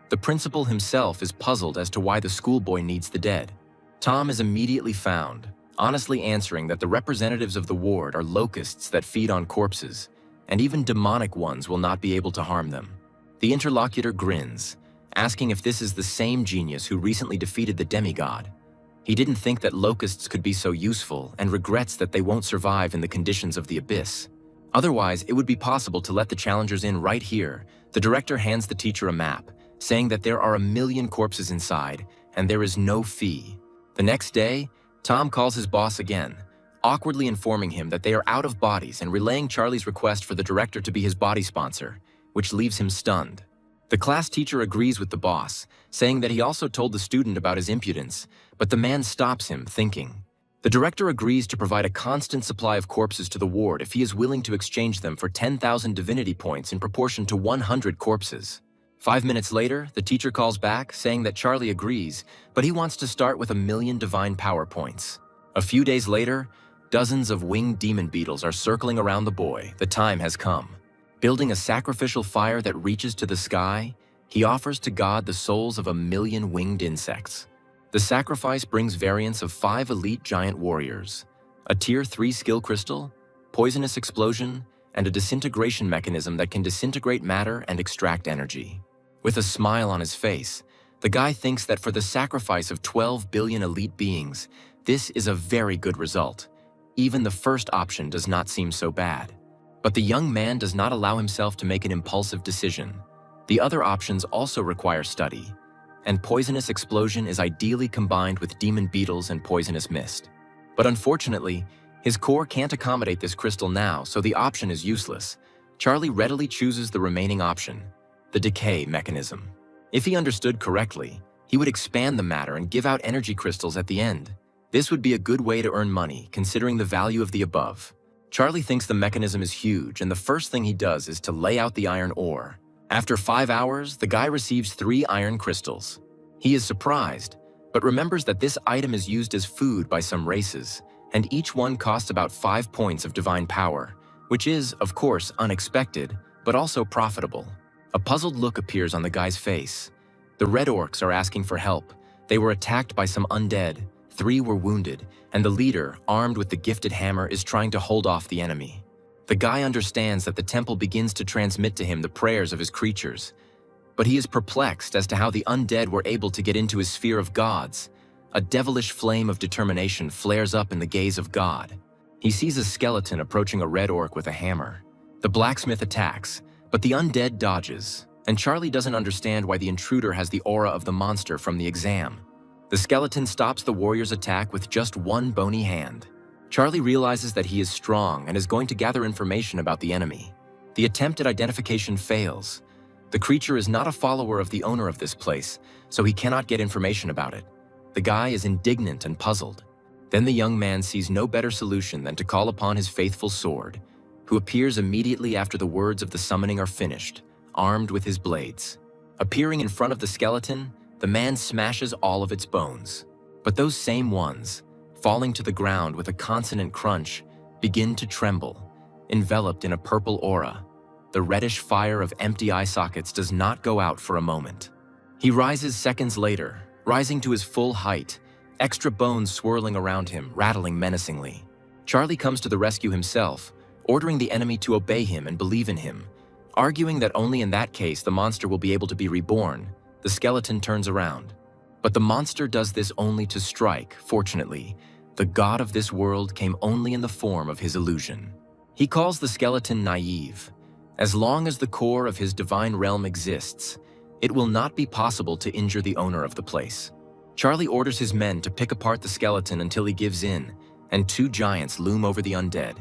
The principal himself is puzzled as to why the schoolboy needs the dead. Tom is immediately found, honestly answering that the representatives of the ward are locusts that feed on corpses, and even demonic ones will not be able to harm them. The interlocutor grins, asking if this is the same genius who recently defeated the demigod. He didn't think that locusts could be so useful and regrets that they won't survive in the conditions of the abyss. Otherwise, it would be possible to let the challengers in right here. The director hands the teacher a map, saying that there are 1 million corpses inside, and there is no fee. The next day, Tom calls his boss again, awkwardly informing him that they are out of bodies and relaying Charlie's request for the director to be his body sponsor, which leaves him stunned. The class teacher agrees with the boss, saying that he also told the student about his impudence, but the man stops him, thinking. The director agrees to provide a constant supply of corpses to the ward if he is willing to exchange them for 10,000 divinity points in proportion to 100 corpses. 5 minutes later, the teacher calls back, saying that Charlie agrees, but he wants to start with 1 million divine power points. A few days later, dozens of winged demon beetles are circling around the boy. The time has come. Building a sacrificial fire that reaches to the sky, he offers to God the souls of 1 million winged insects. The sacrifice brings variants of 5 elite giant warriors, a tier 3 skill crystal, poisonous explosion, and a disintegration mechanism that can disintegrate matter and extract energy. With a smile on his face, the guy thinks that for the sacrifice of 12 billion elite beings, this is a very good result. Even the first option does not seem so bad. But the young man does not allow himself to make an impulsive decision. The other options also require study, and poisonous explosion is ideally combined with demon beetles and poisonous mist. But unfortunately, his core can't accommodate this crystal now, so the option is useless. Charlie readily chooses the remaining option, the decay mechanism. If he understood correctly, he would expand the matter and give out energy crystals at the end. This would be a good way to earn money, considering the value of the above. Charlie thinks the mechanism is huge, and the first thing he does is to lay out the iron ore. After 5 hours, the guy receives 3 iron crystals. He is surprised, but remembers that this item is used as food by some races, and each one costs about 5 points of divine power, which is, of course, unexpected, but also profitable. A puzzled look appears on the guy's face. The red orcs are asking for help. They were attacked by some undead. 3 were wounded, and the leader, armed with the gifted hammer, is trying to hold off the enemy. The guy understands that the temple begins to transmit to him the prayers of his creatures, but he is perplexed as to how the undead were able to get into his sphere of gods. A devilish flame of determination flares up in the gaze of God. He sees a skeleton approaching a red orc with a hammer. The blacksmith attacks, but the undead dodges, and Charlie doesn't understand why the intruder has the aura of the monster from the exam. The skeleton stops the warrior's attack with just 1 bony hand. Charlie realizes that he is strong and is going to gather information about the enemy. The attempt at identification fails. The creature is not a follower of the owner of this place, so he cannot get information about it. The guy is indignant and puzzled. Then the young man sees no better solution than to call upon his faithful sword, who appears immediately after the words of the summoning are finished, armed with his blades. Appearing in front of the skeleton, the man smashes all of its bones. But those same ones, falling to the ground with a consonant crunch, begin to tremble, enveloped in a purple aura. The reddish fire of empty eye sockets does not go out for a moment. He rises seconds later, rising to his full height, extra bones swirling around him, rattling menacingly. Charlie comes to the rescue himself, ordering the enemy to obey him and believe in him. Arguing that only in that case the monster will be able to be reborn, the skeleton turns around. But the monster does this only to strike. Fortunately, the god of this world came only in the form of his illusion. He calls the skeleton naive. As long as the core of his divine realm exists, it will not be possible to injure the owner of the place. Charlie orders his men to pick apart the skeleton until he gives in, and two giants loom over the undead.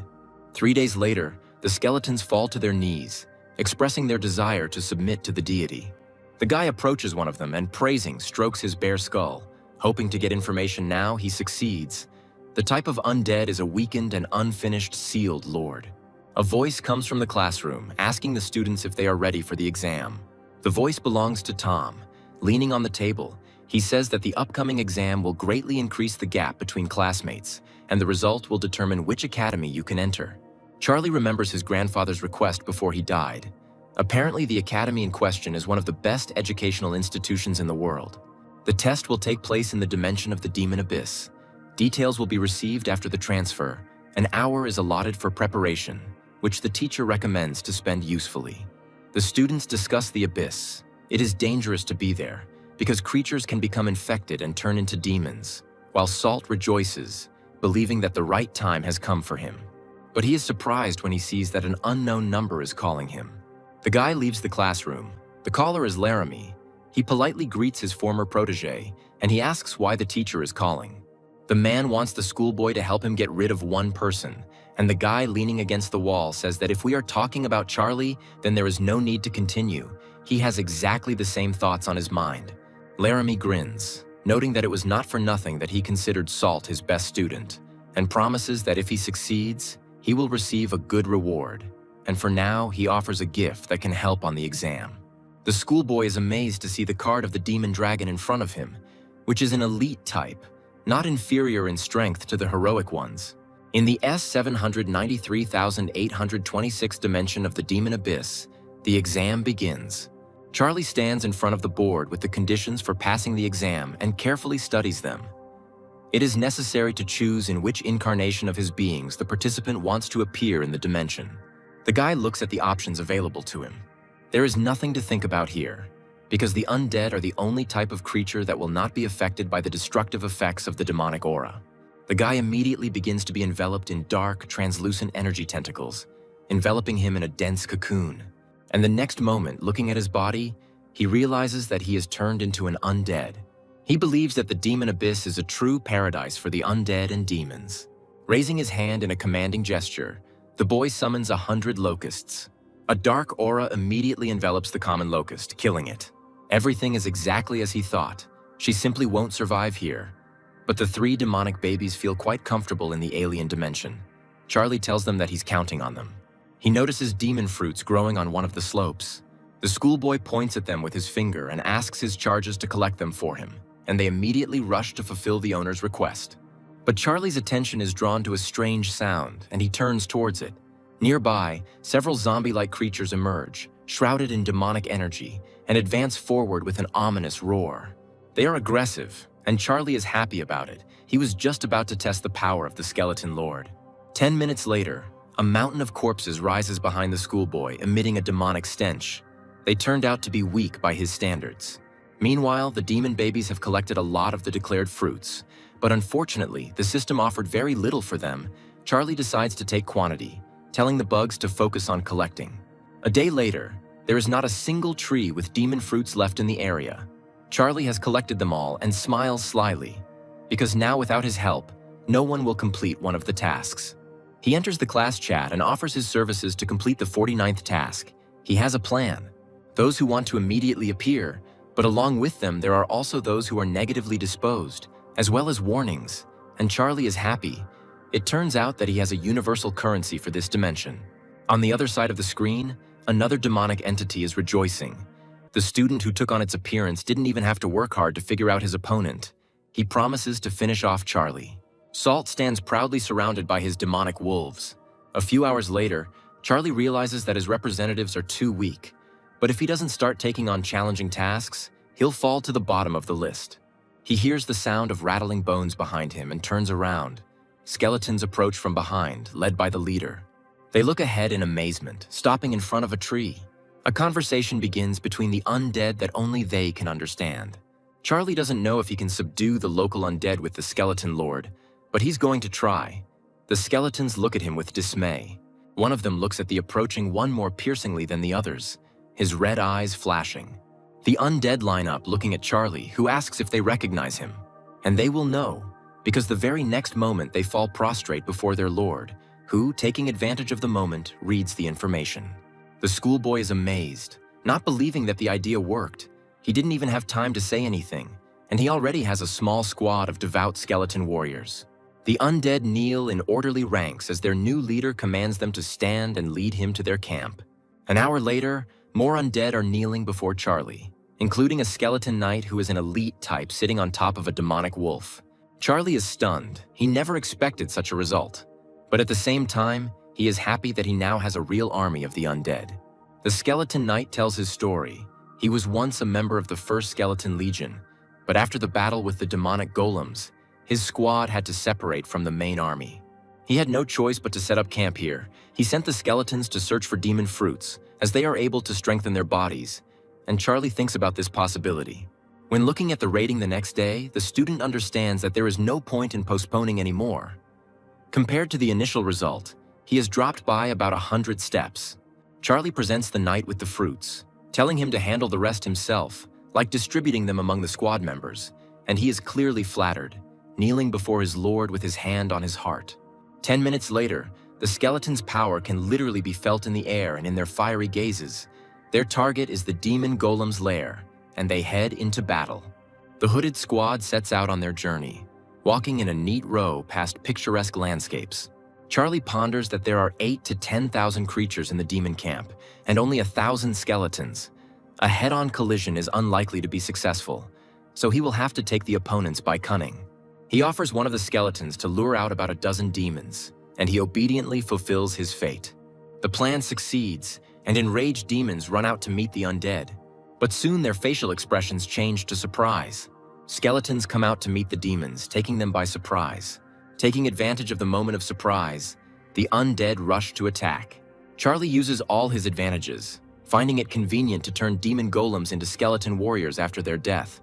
3 days later, the skeletons fall to their knees, expressing their desire to submit to the deity. The guy approaches one of them and, praising, strokes his bare skull. Hoping to get information now, he succeeds. The type of undead is a weakened and unfinished sealed lord. A voice comes from the classroom, asking the students if they are ready for the exam. The voice belongs to Tom. Leaning on the table, he says that the upcoming exam will greatly increase the gap between classmates, and the result will determine which academy you can enter. Charlie remembers his grandfather's request before he died. Apparently, the academy in question is one of the best educational institutions in the world. The test will take place in the dimension of the demon abyss. Details will be received after the transfer. An hour is allotted for preparation, which the teacher recommends to spend usefully. The students discuss the abyss. It is dangerous to be there, because creatures can become infected and turn into demons, while Salt rejoices, believing that the right time has come for him. But he is surprised when he sees that an unknown number is calling him. The guy leaves the classroom. The caller is Laramie. He politely greets his former protege, and he asks why the teacher is calling. The man wants the schoolboy to help him get rid of one person, and the guy leaning against the wall says that if we are talking about Charlie, then there is no need to continue. He has exactly the same thoughts on his mind. Laramie grins, noting that it was not for nothing that he considered Salt his best student, and promises that if he succeeds, he will receive a good reward. And for now, he offers a gift that can help on the exam. The schoolboy is amazed to see the card of the demon dragon in front of him, which is an elite type, not inferior in strength to the heroic ones. In the S-793,826 dimension of the demon abyss, the exam begins. Charlie stands in front of the board with the conditions for passing the exam and carefully studies them. It is necessary to choose in which incarnation of his beings the participant wants to appear in the dimension. The guy looks at the options available to him. There is nothing to think about here, because the undead are the only type of creature that will not be affected by the destructive effects of the demonic aura. The guy immediately begins to be enveloped in dark, translucent energy tentacles, enveloping him in a dense cocoon. And the next moment, looking at his body, he realizes that he has turned into an undead. He believes that the demon abyss is a true paradise for the undead and demons. Raising his hand in a commanding gesture, the boy summons 100 locusts. A dark aura immediately envelops the common locust, killing it. Everything is exactly as he thought. She simply won't survive here. But the 3 demonic babies feel quite comfortable in the alien dimension. Charlie tells them that he's counting on them. He notices demon fruits growing on one of the slopes. The schoolboy points at them with his finger and asks his charges to collect them for him, and they immediately rush to fulfill the owner's request. But Charlie's attention is drawn to a strange sound, and he turns towards it. Nearby, several zombie-like creatures emerge, shrouded in demonic energy, and advance forward with an ominous roar. They are aggressive, and Charlie is happy about it. He was just about to test the power of the skeleton lord. 10 minutes later, a mountain of corpses rises behind the schoolboy, emitting a demonic stench. They turned out to be weak by his standards. Meanwhile, the demon babies have collected a lot of the declared fruits, but unfortunately, the system offered very little for them. Charlie decides to take quantity, telling the bugs to focus on collecting. A day later, there is not a single tree with demon fruits left in the area. Charlie has collected them all and smiles slyly, because now without his help, no one will complete one of the tasks. He enters the class chat and offers his services to complete the 49th task. He has a plan. Those who want to immediately appear, but along with them there are also those who are negatively disposed, as well as warnings. and Charlie is happy. It turns out that he has a universal currency for this dimension. On the other side of the screen, another demonic entity is rejoicing. The student who took on its appearance didn't even have to work hard to figure out his opponent. He promises to finish off Charlie. Salt stands proudly surrounded by his demonic wolves. A few hours later, Charlie realizes that his representatives are too weak. But if he doesn't start taking on challenging tasks, he'll fall to the bottom of the list. He hears the sound of rattling bones behind him and turns around. Skeletons approach from behind, led by the leader. They look ahead in amazement, stopping in front of a tree. A conversation begins between the undead that only they can understand. Charlie doesn't know if he can subdue the local undead with the skeleton lord, but he's going to try. The skeletons look at him with dismay. One of them looks at the approaching one more piercingly than the others, his red eyes flashing. The undead line up looking at Charlie, who asks if they recognize him. And they will know, because the very next moment they fall prostrate before their lord, who, taking advantage of the moment, reads the information. The schoolboy is amazed, not believing that the idea worked. He didn't even have time to say anything, and he already has a small squad of devout skeleton warriors. The undead kneel in orderly ranks as their new leader commands them to stand and lead him to their camp. An hour later, more undead are kneeling before Charlie, including a skeleton knight who is an elite type sitting on top of a demonic wolf. Charlie is stunned. He never expected such a result. But at the same time, he is happy that he now has a real army of the undead. The skeleton knight tells his story. He was once a member of the first skeleton legion, but after the battle with the demonic golems, his squad had to separate from the main army. He had no choice but to set up camp here. He sent the skeletons to search for demon fruits, as they are able to strengthen their bodies, and Charlie thinks about this possibility. When looking at the rating the next day, the student understands that there is no point in postponing anymore. Compared to the initial result, he has dropped by about 100 steps. Charlie presents the knight with the fruits, telling him to handle the rest himself, like distributing them among the squad members, and he is clearly flattered, kneeling before his lord with his hand on his heart. 10 minutes later, the skeleton's power can literally be felt in the air and in their fiery gazes. Their target is the demon golem's lair, and they head into battle. The hooded squad sets out on their journey, walking in a neat row past picturesque landscapes. Charlie ponders that there are 8,000 to 10,000 creatures in the demon camp, and only 1,000 skeletons. A head-on collision is unlikely to be successful, so he will have to take the opponents by cunning. He offers one of the skeletons to lure out about a dozen demons, and he obediently fulfills his fate. The plan succeeds, and enraged demons run out to meet the undead. But soon their facial expressions change to surprise. Skeletons come out to meet the demons, taking them by surprise. Taking advantage of the moment of surprise, the undead rush to attack. Charlie uses all his advantages, finding it convenient to turn demon golems into skeleton warriors after their death,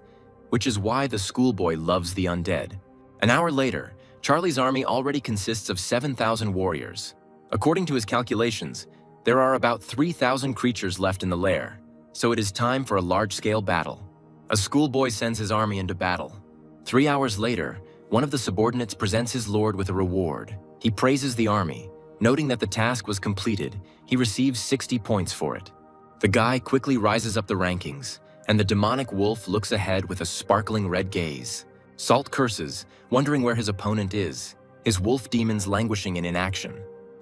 which is why the schoolboy loves the undead. An hour later, Charlie's army already consists of 7,000 warriors. According to his calculations, there are about 3,000 creatures left in the lair, so it is time for a large-scale battle. A schoolboy sends his army into battle. 3 hours later, one of the subordinates presents his lord with a reward. He praises the army. Noting that the task was completed, he receives 60 points for it. The guy quickly rises up the rankings, and the demonic wolf looks ahead with a sparkling red gaze. Salt curses, wondering where his opponent is, his wolf demons languishing in inaction.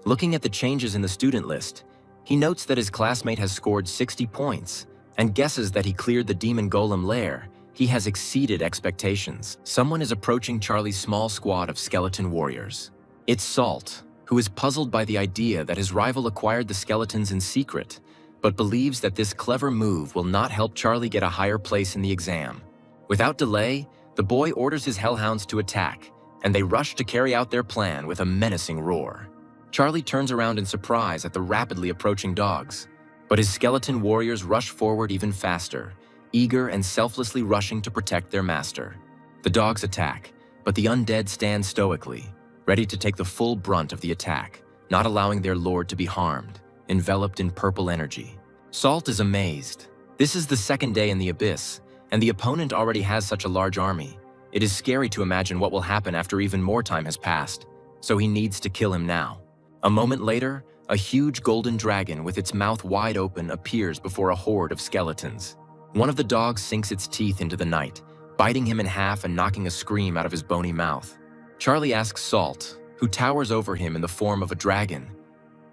Looking at the changes in the student list, he notes that his classmate has scored 60 points, and guesses that he cleared the demon golem lair. He has exceeded expectations. Someone is approaching Charlie's small squad of skeleton warriors. It's Salt, who is puzzled by the idea that his rival acquired the skeletons in secret, but believes that this clever move will not help Charlie get a higher place in the exam. Without delay, the boy orders his hellhounds to attack, and they rush to carry out their plan with a menacing roar. Charlie turns around in surprise at the rapidly approaching dogs, but his skeleton warriors rush forward even faster, eager and selflessly rushing to protect their master. The dogs attack, but the undead stand stoically, ready to take the full brunt of the attack, not allowing their lord to be harmed, enveloped in purple energy. Salt is amazed. This is the second day in the abyss, and the opponent already has such a large army. It is scary to imagine what will happen after even more time has passed, so he needs to kill him now. A moment later, a huge golden dragon with its mouth wide open appears before a horde of skeletons. One of the dogs sinks its teeth into the knight, biting him in half and knocking a scream out of his bony mouth. Charlie asks Salt, who towers over him in the form of a dragon,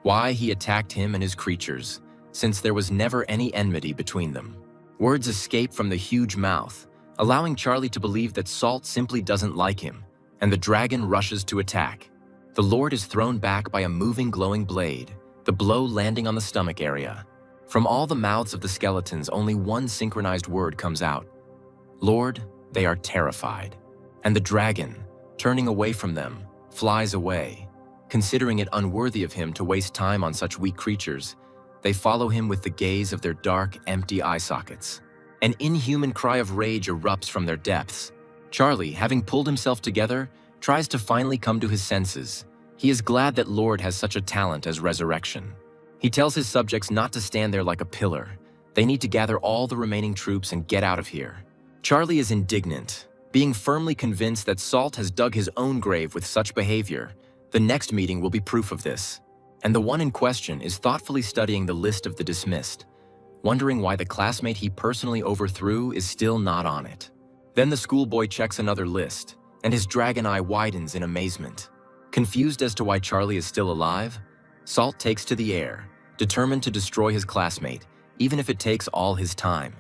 why he attacked him and his creatures, since there was never any enmity between them. Words escape from the huge mouth, allowing Charlie to believe that Salt simply doesn't like him, and the dragon rushes to attack. The Lord is thrown back by a moving glowing blade, the blow landing on the stomach area. From all the mouths of the skeletons, only one synchronized word comes out. Lord, they are terrified. And the dragon, turning away from them, flies away. Considering it unworthy of him to waste time on such weak creatures, they follow him with the gaze of their dark, empty eye sockets. An inhuman cry of rage erupts from their depths. Charlie, having pulled himself together, tries to finally come to his senses. He is glad that Lord has such a talent as resurrection. He tells his subjects not to stand there like a pillar. They need to gather all the remaining troops and get out of here. Charlie is indignant, being firmly convinced that Salt has dug his own grave with such behavior. The next meeting will be proof of this. And the one in question is thoughtfully studying the list of the dismissed, wondering why the classmate he personally overthrew is still not on it. Then the schoolboy checks another list, and his dragon eye widens in amazement. Confused as to why Charlie is still alive, Salt takes to the air, determined to destroy his classmate, even if it takes all his time.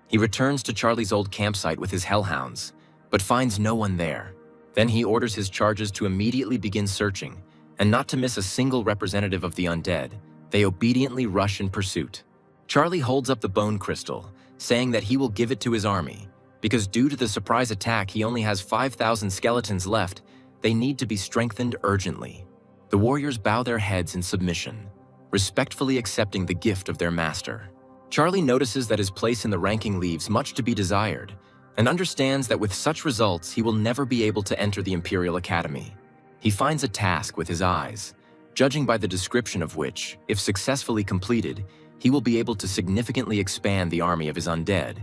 He returns to Charlie's old campsite with his hellhounds, but finds no one there. Then he orders his charges to immediately begin searching, and not to miss a single representative of the undead. They obediently rush in pursuit. Charlie holds up the bone crystal, saying that he will give it to his army, because due to the surprise attack he only has 5,000 skeletons left. They need to be strengthened urgently. The warriors bow their heads in submission, respectfully accepting the gift of their master. Charlie notices that his place in the ranking leaves much to be desired, and understands that with such results he will never be able to enter the Imperial Academy. He finds a task with his eyes, judging by the description of which, if successfully completed, he will be able to significantly expand the army of his undead.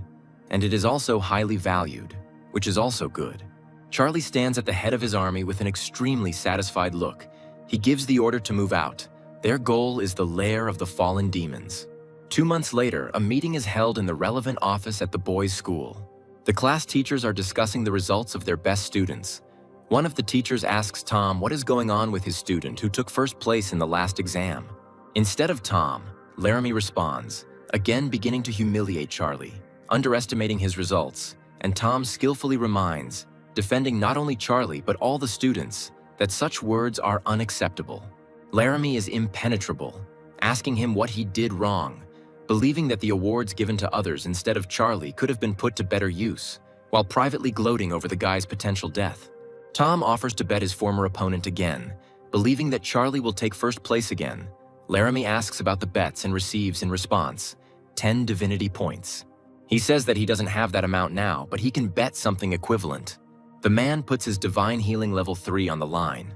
And it is also highly valued, which is also good. Charlie stands at the head of his army with an extremely satisfied look. He gives the order to move out. Their goal is the lair of the fallen demons. 2 months later, a meeting is held in the relevant office at the boys' school. The class teachers are discussing the results of their best students. One of the teachers asks Tom what is going on with his student who took first place in the last exam. Instead of Tom, Laramie responds, again beginning to humiliate Charlie, underestimating his results, and Tom skillfully reminds, defending not only Charlie but all the students, that such words are unacceptable. Laramie is impenetrable, asking him what he did wrong, believing that the awards given to others instead of Charlie could have been put to better use, while privately gloating over the guy's potential death. Tom offers to bet his former opponent again, believing that Charlie will take first place again. Laramie asks about the bets and receives in response 10 divinity points. He says that he doesn't have that amount now, but he can bet something equivalent. The man puts his divine healing level 3 on the line,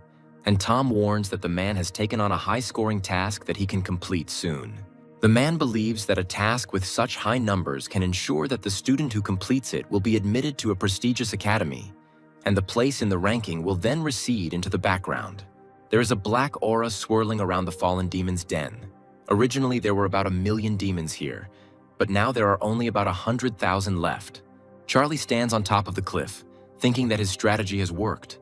and Tom warns that the man has taken on a high-scoring task that he can complete soon. The man believes that a task with such high numbers can ensure that the student who completes it will be admitted to a prestigious academy, and the place in the ranking will then recede into the background. There is a black aura swirling around the fallen demon's den. Originally, there were about 1 million demons here, but now there are only about 100,000 left. Charlie stands on top of the cliff, thinking that his strategy has worked.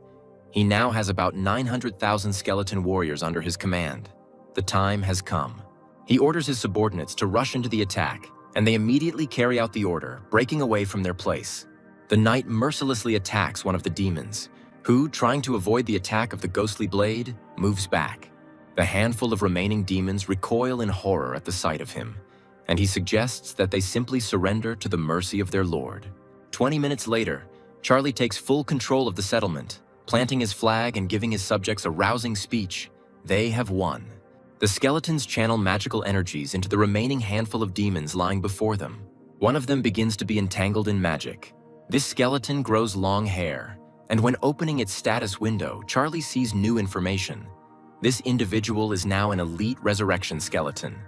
He now has about 900,000 skeleton warriors under his command. The time has come. He orders his subordinates to rush into the attack, and they immediately carry out the order, breaking away from their place. The knight mercilessly attacks one of the demons, who, trying to avoid the attack of the ghostly blade, moves back. The handful of remaining demons recoil in horror at the sight of him, and he suggests that they simply surrender to the mercy of their lord. 20 minutes later, Charlie takes full control of the settlement, planting his flag and giving his subjects a rousing speech. They have won. The skeletons channel magical energies into the remaining handful of demons lying before them. One of them begins to be entangled in magic. This skeleton grows long hair, and when opening its status window, Charlie sees new information. This individual is now an elite resurrection skeleton.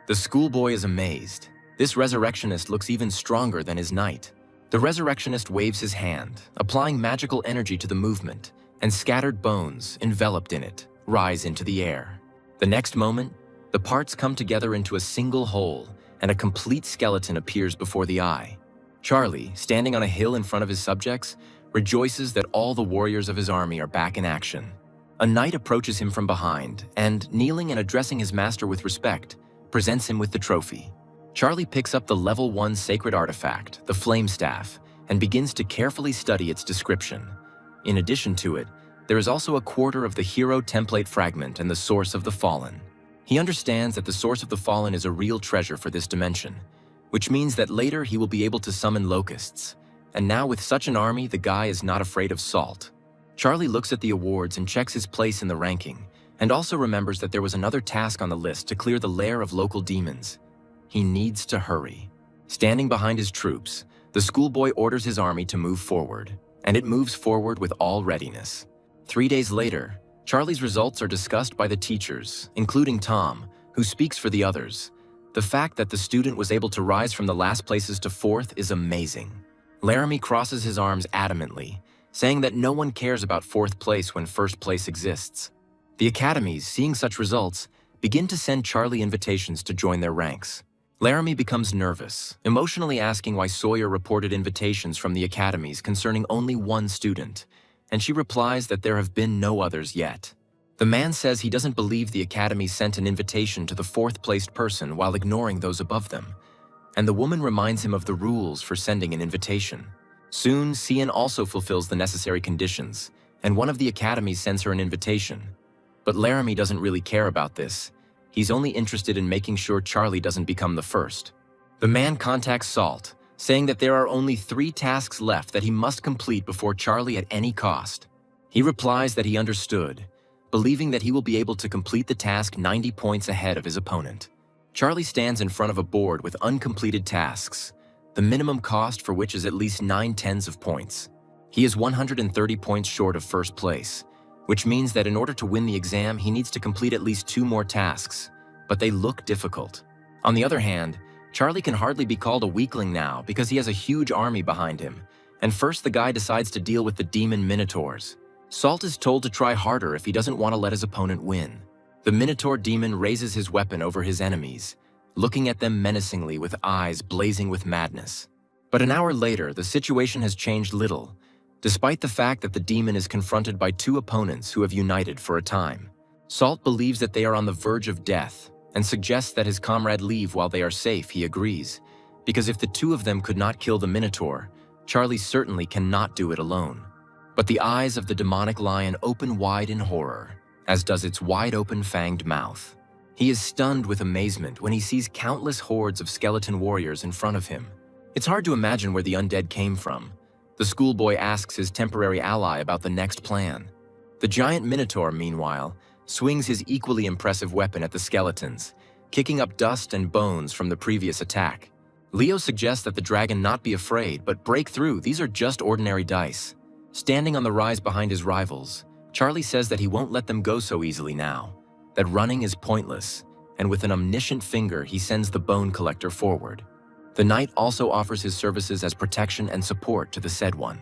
The schoolboy is amazed. This resurrectionist looks even stronger than his knight. The resurrectionist waves his hand, applying magical energy to the movement, and scattered bones, enveloped in it, rise into the air. The next moment, the parts come together into a single whole, and a complete skeleton appears before the eye. Charlie, standing on a hill in front of his subjects, rejoices that all the warriors of his army are back in action. A knight approaches him from behind and, kneeling and addressing his master with respect, presents him with the trophy. Charlie picks up the level 1 sacred artifact, the flame staff, and begins to carefully study its description. In addition to it, there is also a quarter of the hero template fragment and the source of the fallen. He understands that the source of the fallen is a real treasure for this dimension, which means that later he will be able to summon locusts. And now with such an army, the guy is not afraid of salt. Charlie looks at the awards and checks his place in the ranking, and also remembers that there was another task on the list to clear the lair of local demons. He needs to hurry. Standing behind his troops, the schoolboy orders his army to move forward, and it moves forward with all readiness. 3 days later, Charlie's results are discussed by the teachers, including Tom, who speaks for the others. The fact that the student was able to rise from the last places to 4th is amazing. Laramie crosses his arms adamantly, saying that no one cares about 4th place when 1st place exists. The academies, seeing such results, begin to send Charlie invitations to join their ranks. Laramie becomes nervous, emotionally asking why Sawyer reported invitations from the academies concerning only one student, and she replies that there have been no others yet. The man says he doesn't believe the academy sent an invitation to the 4th-placed person while ignoring those above them, and the woman reminds him of the rules for sending an invitation. Soon, Cian also fulfills the necessary conditions, and one of the academies sends her an invitation. But Laramie doesn't really care about this. He's only interested in making sure Charlie doesn't become the first. The man contacts Salt, saying that there are only 3 tasks left that he must complete before Charlie at any cost. He replies that he understood, believing that he will be able to complete the task 90 points ahead of his opponent. Charlie stands in front of a board with uncompleted tasks, the minimum cost for which is at least 9/10 of points. He is 130 points short of 1st place, which means that in order to win the exam, he needs to complete at least 2 more tasks, but they look difficult. On the other hand, Charlie can hardly be called a weakling now because he has a huge army behind him, and first the guy decides to deal with the demon minotaurs. Salt is told to try harder if he doesn't want to let his opponent win. The minotaur demon raises his weapon over his enemies, looking at them menacingly with eyes blazing with madness. But an hour later, the situation has changed little, despite the fact that the demon is confronted by 2 opponents who have united for a time. Salt believes that they are on the verge of death and suggests that his comrade leave while they are safe. He agrees, because if the 2 of them could not kill the Minotaur, Charlie certainly cannot do it alone. But the eyes of the demonic lion open wide in horror, as does its wide-open fanged mouth. He is stunned with amazement when he sees countless hordes of skeleton warriors in front of him. It's hard to imagine where the undead came from. The schoolboy asks his temporary ally about the next plan. The giant Minotaur, meanwhile, swings his equally impressive weapon at the skeletons, kicking up dust and bones from the previous attack. Leo suggests that the dragon not be afraid, but break through. These are just ordinary dice. Standing on the rise behind his rivals, Charlie says that he won't let them go so easily now, that running is pointless, and with an omniscient finger he sends the bone collector forward. The knight also offers his services as protection and support to the said one.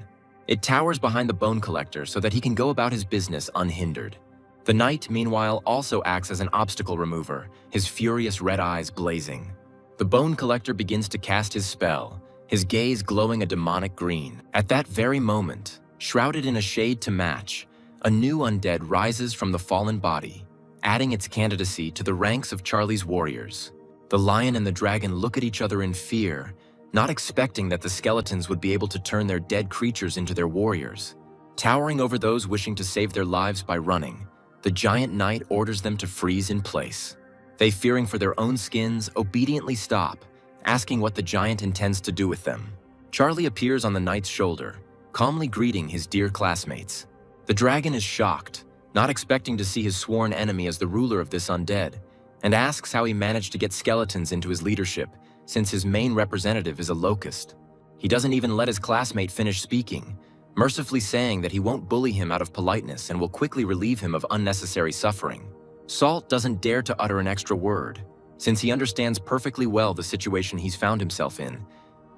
It towers behind the bone collector so that he can go about his business unhindered. The knight, meanwhile, also acts as an obstacle remover, his furious red eyes blazing. The bone collector begins to cast his spell, his gaze glowing a demonic green. At that very moment, shrouded in a shade to match, a new undead rises from the fallen body, adding its candidacy to the ranks of Charlie's warriors. The lion and the dragon look at each other in fear, not expecting that the skeletons would be able to turn their dead creatures into their warriors. Towering over those wishing to save their lives by running, the giant knight orders them to freeze in place. They, fearing for their own skins, obediently stop, asking what the giant intends to do with them. Charlie appears on the knight's shoulder, calmly greeting his dear classmates. The dragon is shocked, not expecting to see his sworn enemy as the ruler of this undead, and asks how he managed to get skeletons into his leadership, since his main representative is a locust. He doesn't even let his classmate finish speaking, mercifully saying that he won't bully him out of politeness and will quickly relieve him of unnecessary suffering. Salt doesn't dare to utter an extra word, since he understands perfectly well the situation he's found himself in,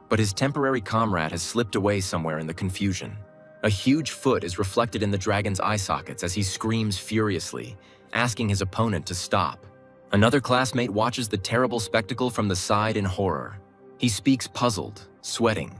but his temporary comrade has slipped away somewhere in the confusion. A huge foot is reflected in the dragon's eye sockets as he screams furiously, asking his opponent to stop. Another classmate watches the terrible spectacle from the side in horror. He speaks puzzled, sweating.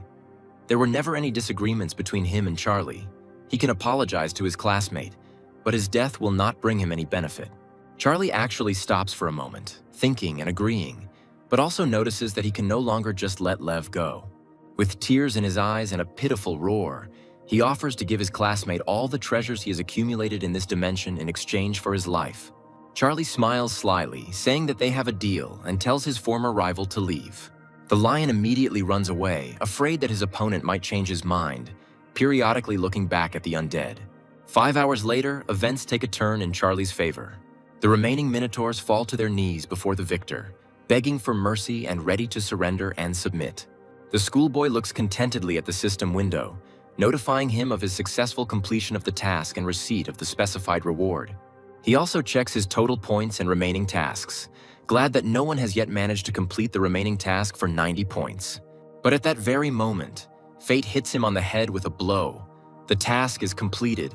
There were never any disagreements between him and Charlie. He can apologize to his classmate, but his death will not bring him any benefit. Charlie actually stops for a moment, thinking and agreeing, but also notices that he can no longer just let Lev go. With tears in his eyes and a pitiful roar, he offers to give his classmate all the treasures he has accumulated in this dimension in exchange for his life. Charlie smiles slyly, saying that they have a deal, and tells his former rival to leave. The lion immediately runs away, afraid that his opponent might change his mind, periodically looking back at the undead. 5 hours later, events take a turn in Charlie's favor. The remaining Minotaurs fall to their knees before the victor, begging for mercy and ready to surrender and submit. The schoolboy looks contentedly at the system window, notifying him of his successful completion of the task and receipt of the specified reward. He also checks his total points and remaining tasks, glad that no one has yet managed to complete the remaining task for 90 points. But at that very moment, fate hits him on the head with a blow. The task is completed.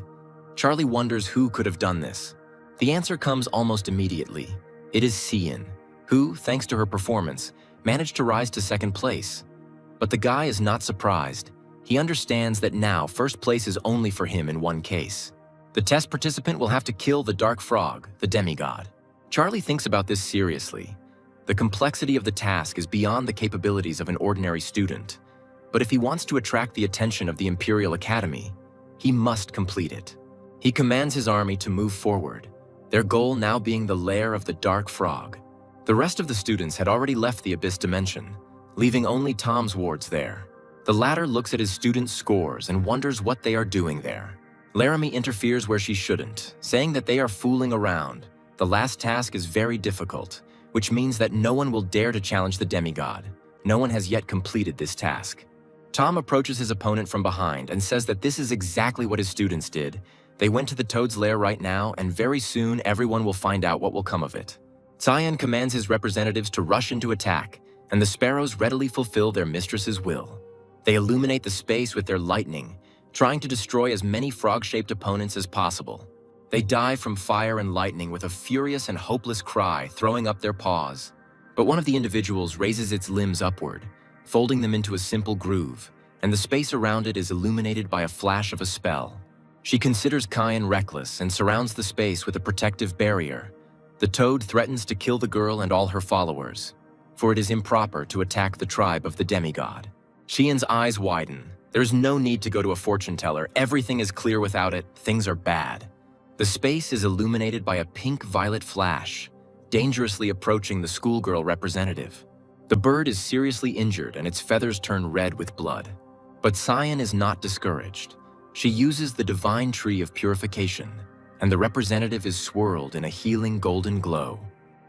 Charlie wonders who could have done this. The answer comes almost immediately. It is Cian, who, thanks to her performance, managed to rise to second place. But the guy is not surprised. He understands that now first place is only for him in one case. The test participant will have to kill the Dark Frog, the demigod. Charlie thinks about this seriously. The complexity of the task is beyond the capabilities of an ordinary student. But if he wants to attract the attention of the Imperial Academy, he must complete it. He commands his army to move forward, their goal now being the lair of the Dark Frog. The rest of the students had already left the Abyss Dimension, leaving only Tom's wards there. The latter looks at his students' scores and wonders what they are doing there. Laramie interferes where she shouldn't, saying that they are fooling around. The last task is very difficult, which means that no one will dare to challenge the demigod. No one has yet completed this task. Tom approaches his opponent from behind and says that this is exactly what his students did. They went to the Toad's lair right now, and very soon everyone will find out what will come of it. Cian commands his representatives to rush into attack, and the sparrows readily fulfill their mistress's will. They illuminate the space with their lightning, trying to destroy as many frog-shaped opponents as possible. They dive from fire and lightning with a furious and hopeless cry, throwing up their paws. But one of the individuals raises its limbs upward, folding them into a simple groove, and the space around it is illuminated by a flash of a spell. She considers Cian reckless and surrounds the space with a protective barrier. The Toad threatens to kill the girl and all her followers, for it is improper to attack the tribe of the demigod. Cian's eyes widen. There's no need to go to a fortune teller. Everything is clear without it. Things are bad. The space is illuminated by a pink-violet flash, dangerously approaching the schoolgirl representative. The bird is seriously injured and its feathers turn red with blood. But Cian is not discouraged. She uses the divine tree of purification, and the representative is swirled in a healing golden glow.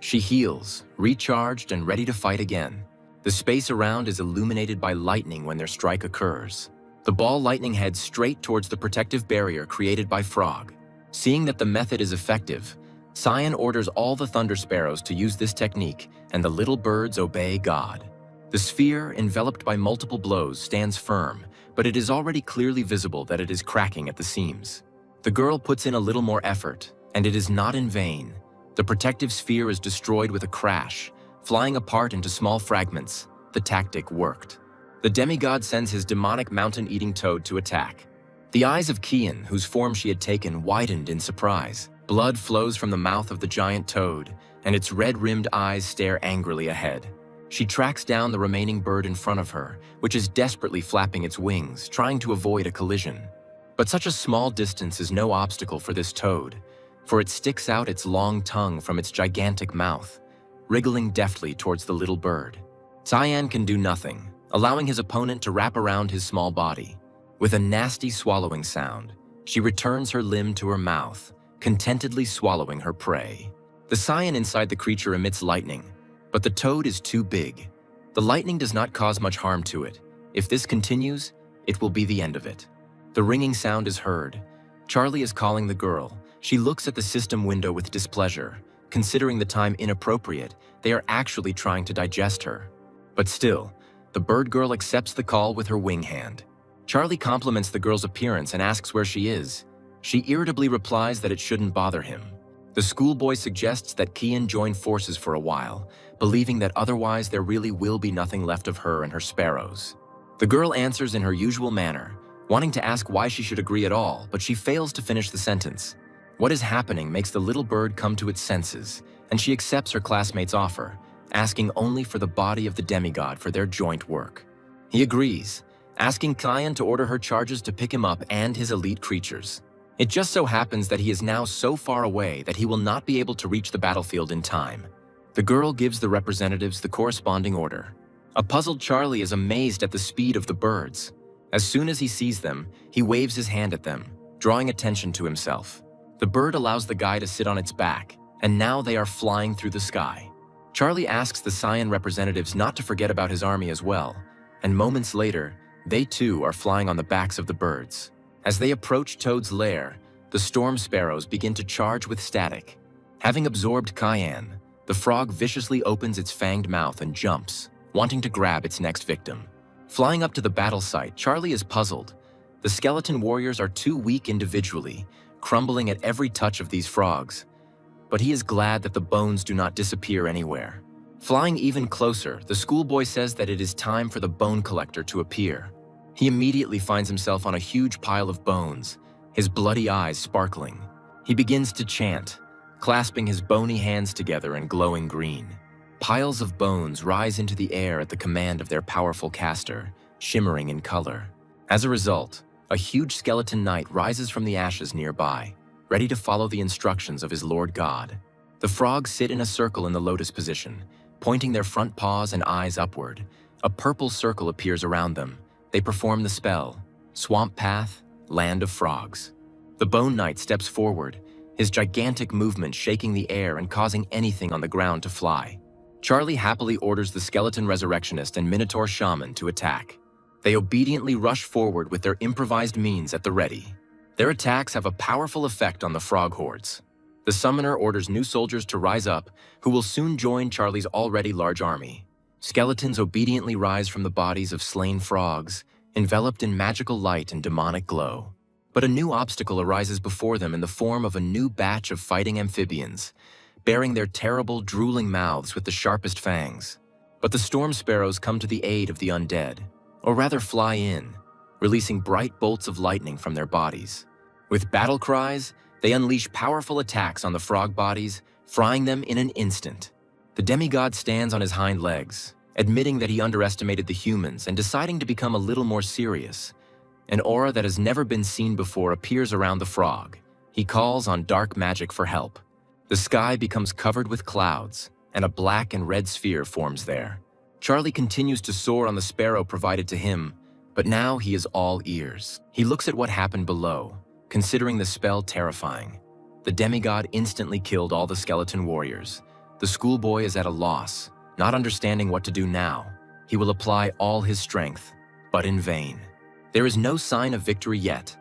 She heals, recharged and ready to fight again. The space around is illuminated by lightning when their strike occurs. The ball lightning heads straight towards the protective barrier created by Frog. Seeing that the method is effective, Cian orders all the thunder sparrows to use this technique, and the little birds obey God. The sphere, enveloped by multiple blows, stands firm, but it is already clearly visible that it is cracking at the seams. The girl puts in a little more effort, and it is not in vain. The protective sphere is destroyed with a crash, flying apart into small fragments. The tactic worked. The demigod sends his demonic mountain-eating toad to attack. The eyes of Cian, whose form she had taken, widened in surprise. Blood flows from the mouth of the giant toad, and its red-rimmed eyes stare angrily ahead. She tracks down the remaining bird in front of her, which is desperately flapping its wings, trying to avoid a collision. But such a small distance is no obstacle for this toad, for it sticks out its long tongue from its gigantic mouth, wriggling deftly towards the little bird. Cian can do nothing, allowing his opponent to wrap around his small body. With a nasty swallowing sound, she returns her limb to her mouth, contentedly swallowing her prey. The Cian inside the creature emits lightning, but the toad is too big. The lightning does not cause much harm to it. If this continues, it will be the end of it. The ringing sound is heard. Charlie is calling the girl. She looks at the system window with displeasure. Considering the time inappropriate, they are actually trying to digest her. But still, the bird girl accepts the call with her wing hand. Charlie compliments the girl's appearance and asks where she is. She irritably replies that it shouldn't bother him. The schoolboy suggests that Cian join forces for a while, believing that otherwise there really will be nothing left of her and her sparrows. The girl answers in her usual manner, wanting to ask why she should agree at all, but she fails to finish the sentence. What is happening makes the little bird come to its senses, and she accepts her classmate's offer, asking only for the body of the demigod for their joint work. He agrees, asking Kyan to order her charges to pick him up and his elite creatures. It just so happens that he is now so far away that he will not be able to reach the battlefield in time. The girl gives the representatives the corresponding order. A puzzled Charlie is amazed at the speed of the birds. As soon as he sees them, he waves his hand at them, drawing attention to himself. The bird allows the guy to sit on its back, and now they are flying through the sky. Charlie asks the Cyan representatives not to forget about his army as well, and moments later, they too are flying on the backs of the birds. As they approach Toad's lair, the storm sparrows begin to charge with static. Having absorbed Cyan, the frog viciously opens its fanged mouth and jumps, wanting to grab its next victim. Flying up to the battle site, Charlie is puzzled. The skeleton warriors are too weak individually, crumbling at every touch of these frogs. But he is glad that the bones do not disappear anywhere. Flying even closer, the schoolboy says that it is time for the bone collector to appear. He immediately finds himself on a huge pile of bones, his bloody eyes sparkling. He begins to chant, clasping his bony hands together in glowing green. Piles of bones rise into the air at the command of their powerful caster, shimmering in color. As a result, a huge skeleton knight rises from the ashes nearby, ready to follow the instructions of his Lord God. The frogs sit in a circle in the lotus position, pointing their front paws and eyes upward. A purple circle appears around them. They perform the spell, Swamp Path, Land of Frogs. The Bone Knight steps forward, his gigantic movement shaking the air and causing anything on the ground to fly. Charlie happily orders the Skeleton Resurrectionist and Minotaur Shaman to attack. They obediently rush forward with their improvised means at the ready. Their attacks have a powerful effect on the frog hordes. The summoner orders new soldiers to rise up, who will soon join Charlie's already large army. Skeletons obediently rise from the bodies of slain frogs, enveloped in magical light and demonic glow. But a new obstacle arises before them in the form of a new batch of fighting amphibians, bearing their terrible, drooling mouths with the sharpest fangs. But the storm sparrows come to the aid of the undead, or rather fly in, releasing bright bolts of lightning from their bodies. With battle cries, they unleash powerful attacks on the frog bodies, frying them in an instant. The demigod stands on his hind legs, admitting that he underestimated the humans and deciding to become a little more serious. An aura that has never been seen before appears around the frog. He calls on dark magic for help. The sky becomes covered with clouds, and a black and red sphere forms there. Charlie continues to soar on the sparrow provided to him, but now he is all ears. He looks at what happened below, considering the spell terrifying. The demigod instantly killed all the skeleton warriors. The schoolboy is at a loss, not understanding what to do now. He will apply all his strength, but in vain. There is no sign of victory yet,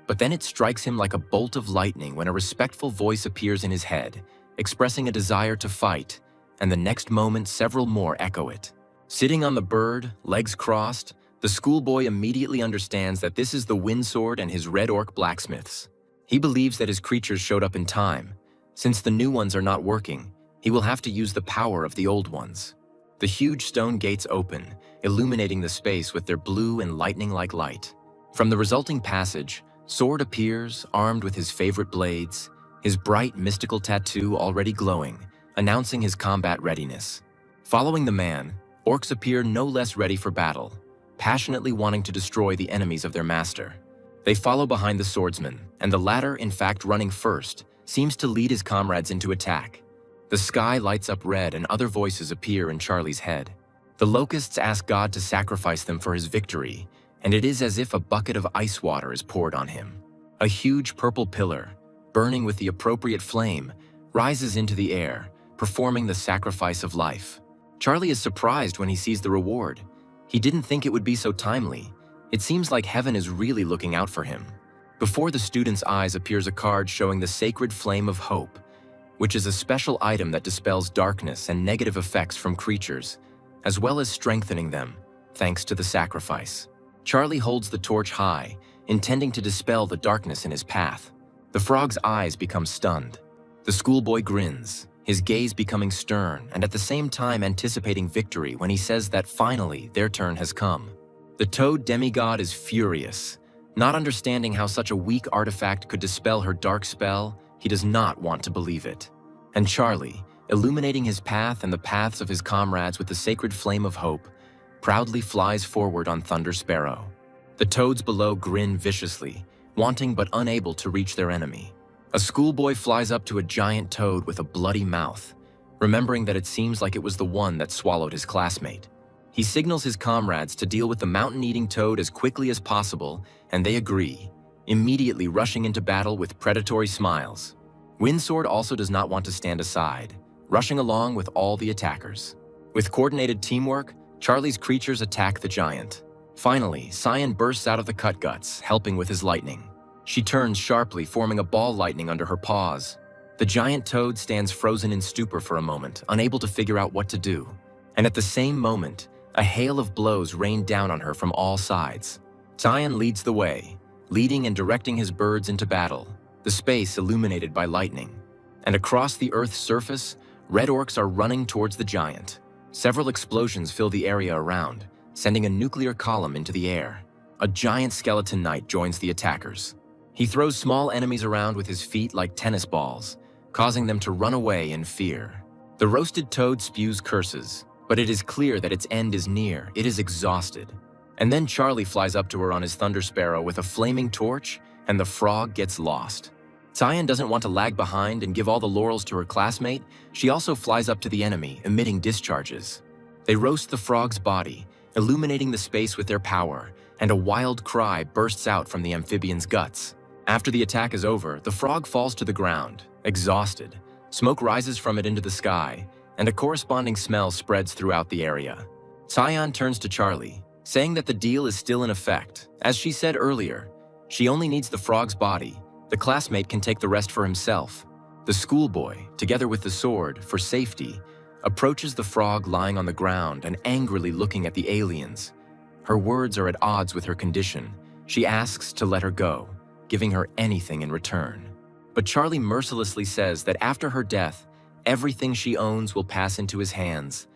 but then it strikes him like a bolt of lightning when a respectful voice appears in his head, expressing a desire to fight, and the next moment several more echo it. Sitting on the bird, legs crossed, the schoolboy immediately understands that this is the Windsword and his Red Orc blacksmiths. He believes that his creatures showed up in time. Since the new ones are not working, he will have to use the power of the old ones. The huge stone gates open, illuminating the space with their blue and lightning-like light. From the resulting passage, Sword appears, armed with his favorite blades, his bright mystical tattoo already glowing, announcing his combat readiness. Following the man, orcs appear no less ready for battle, passionately wanting to destroy the enemies of their master. They follow behind the swordsman, and the latter, in fact running first, seems to lead his comrades into attack. The sky lights up red and other voices appear in Charlie's head. The locusts ask God to sacrifice them for his victory, and it is as if a bucket of ice water is poured on him. A huge purple pillar, burning with the appropriate flame, rises into the air, performing the sacrifice of life. Charlie is surprised when he sees the reward. He didn't think it would be so timely. It seems like heaven is really looking out for him. Before the student's eyes appears a card showing the sacred flame of hope, which is a special item that dispels darkness and negative effects from creatures, as well as strengthening them, thanks to the sacrifice. Charlie holds the torch high, intending to dispel the darkness in his path. The frog's eyes become stunned. The schoolboy grins, his gaze becoming stern and at the same time anticipating victory when he says that finally their turn has come. The toad demigod is furious. Not understanding how such a weak artifact could dispel her dark spell, he does not want to believe it. And Charlie, illuminating his path and the paths of his comrades with the sacred flame of hope, proudly flies forward on Thunder Sparrow. The toads below grin viciously, wanting but unable to reach their enemy. A schoolboy flies up to a giant toad with a bloody mouth, remembering that it seems like it was the one that swallowed his classmate. He signals his comrades to deal with the mountain-eating toad as quickly as possible, and they agree, immediately rushing into battle with predatory smiles. Windsword also does not want to stand aside, rushing along with all the attackers. With coordinated teamwork, Charlie's creatures attack the giant. Finally, Cyan bursts out of the cut guts, helping with his lightning. She turns sharply, forming a ball lightning under her paws. The giant toad stands frozen in stupor for a moment, unable to figure out what to do. And at the same moment, a hail of blows rained down on her from all sides. Cyan leads the way, leading and directing his birds into battle, the space illuminated by lightning. And across the Earth's surface, red orcs are running towards the giant. Several explosions fill the area around, sending a nuclear column into the air. A giant skeleton knight joins the attackers. He throws small enemies around with his feet like tennis balls, causing them to run away in fear. The roasted toad spews curses, but it is clear that its end is near. It is exhausted. And then Charlie flies up to her on his Thunder Sparrow with a flaming torch, and the frog gets lost. Cyan doesn't want to lag behind and give all the laurels to her classmate. She also flies up to the enemy, emitting discharges. They roast the frog's body, illuminating the space with their power, and a wild cry bursts out from the amphibian's guts. After the attack is over, the frog falls to the ground, exhausted. Smoke rises from it into the sky, and a corresponding smell spreads throughout the area. Cyan turns to Charlie, saying that the deal is still in effect. As she said earlier, she only needs the frog's body. The classmate can take the rest for himself. The schoolboy, together with the sword, for safety, approaches the frog lying on the ground and angrily looking at the aliens. Her words are at odds with her condition. She asks to let her go, giving her anything in return. But Charlie mercilessly says that after her death, everything she owns will pass into his hands.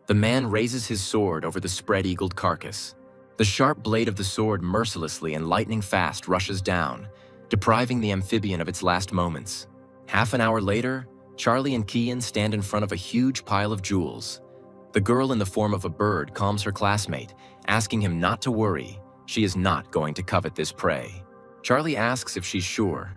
The man raises his sword over the spread-eagled carcass. The sharp blade of the sword mercilessly and lightning fast rushes down, depriving the amphibian of its last moments. Half an hour later, Charlie and Kian stand in front of a huge pile of jewels. The girl in the form of a bird calms her classmate, asking him not to worry. She is not going to covet this prey. Charlie asks if she's sure.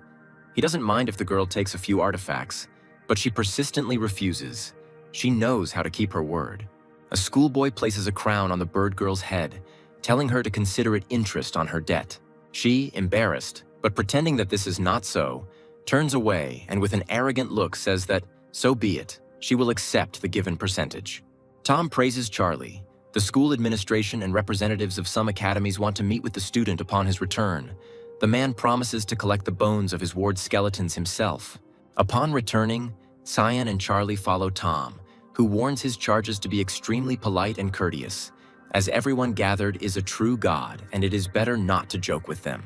He doesn't mind if the girl takes a few artifacts, but she persistently refuses. She knows how to keep her word. A schoolboy places a crown on the bird girl's head, telling her to consider it interest on her debt. She, embarrassed, but pretending that this is not so, turns away and with an arrogant look says that, so be it, she will accept the given percentage. Tom praises Charlie. The school administration and representatives of some academies want to meet with the student upon his return. The man promises to collect the bones of his ward's skeletons himself. Upon returning, Cyan and Charlie follow Tom, who warns his charges to be extremely polite and courteous, as everyone gathered is a true god and it is better not to joke with them.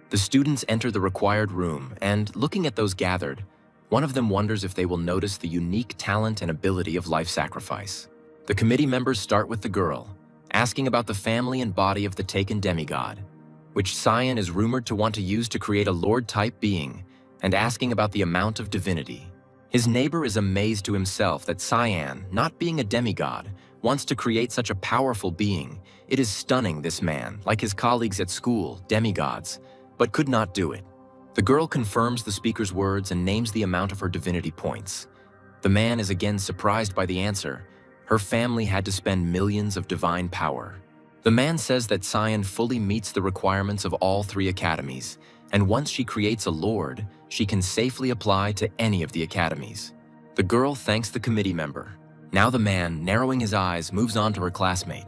The students enter the required room and, looking at those gathered, one of them wonders if they will notice the unique talent and ability of life sacrifice. The committee members start with the girl, asking about the family and body of the taken demigod, which Cyan is rumored to want to use to create a lord-type being, and asking about the amount of divinity. His neighbor is amazed to himself that Cyan, not being a demigod, wants to create such a powerful being. It is stunning this man, like his colleagues at school, demigods, but could not do it. The girl confirms the speaker's words and names the amount of her divinity points. The man is again surprised by the answer. Her family had to spend millions of divine power. The man says that Cyan fully meets the requirements of all three academies, and once she creates a lord, she can safely apply to any of the academies. The girl thanks the committee member. Now the man, narrowing his eyes, moves on to her classmate.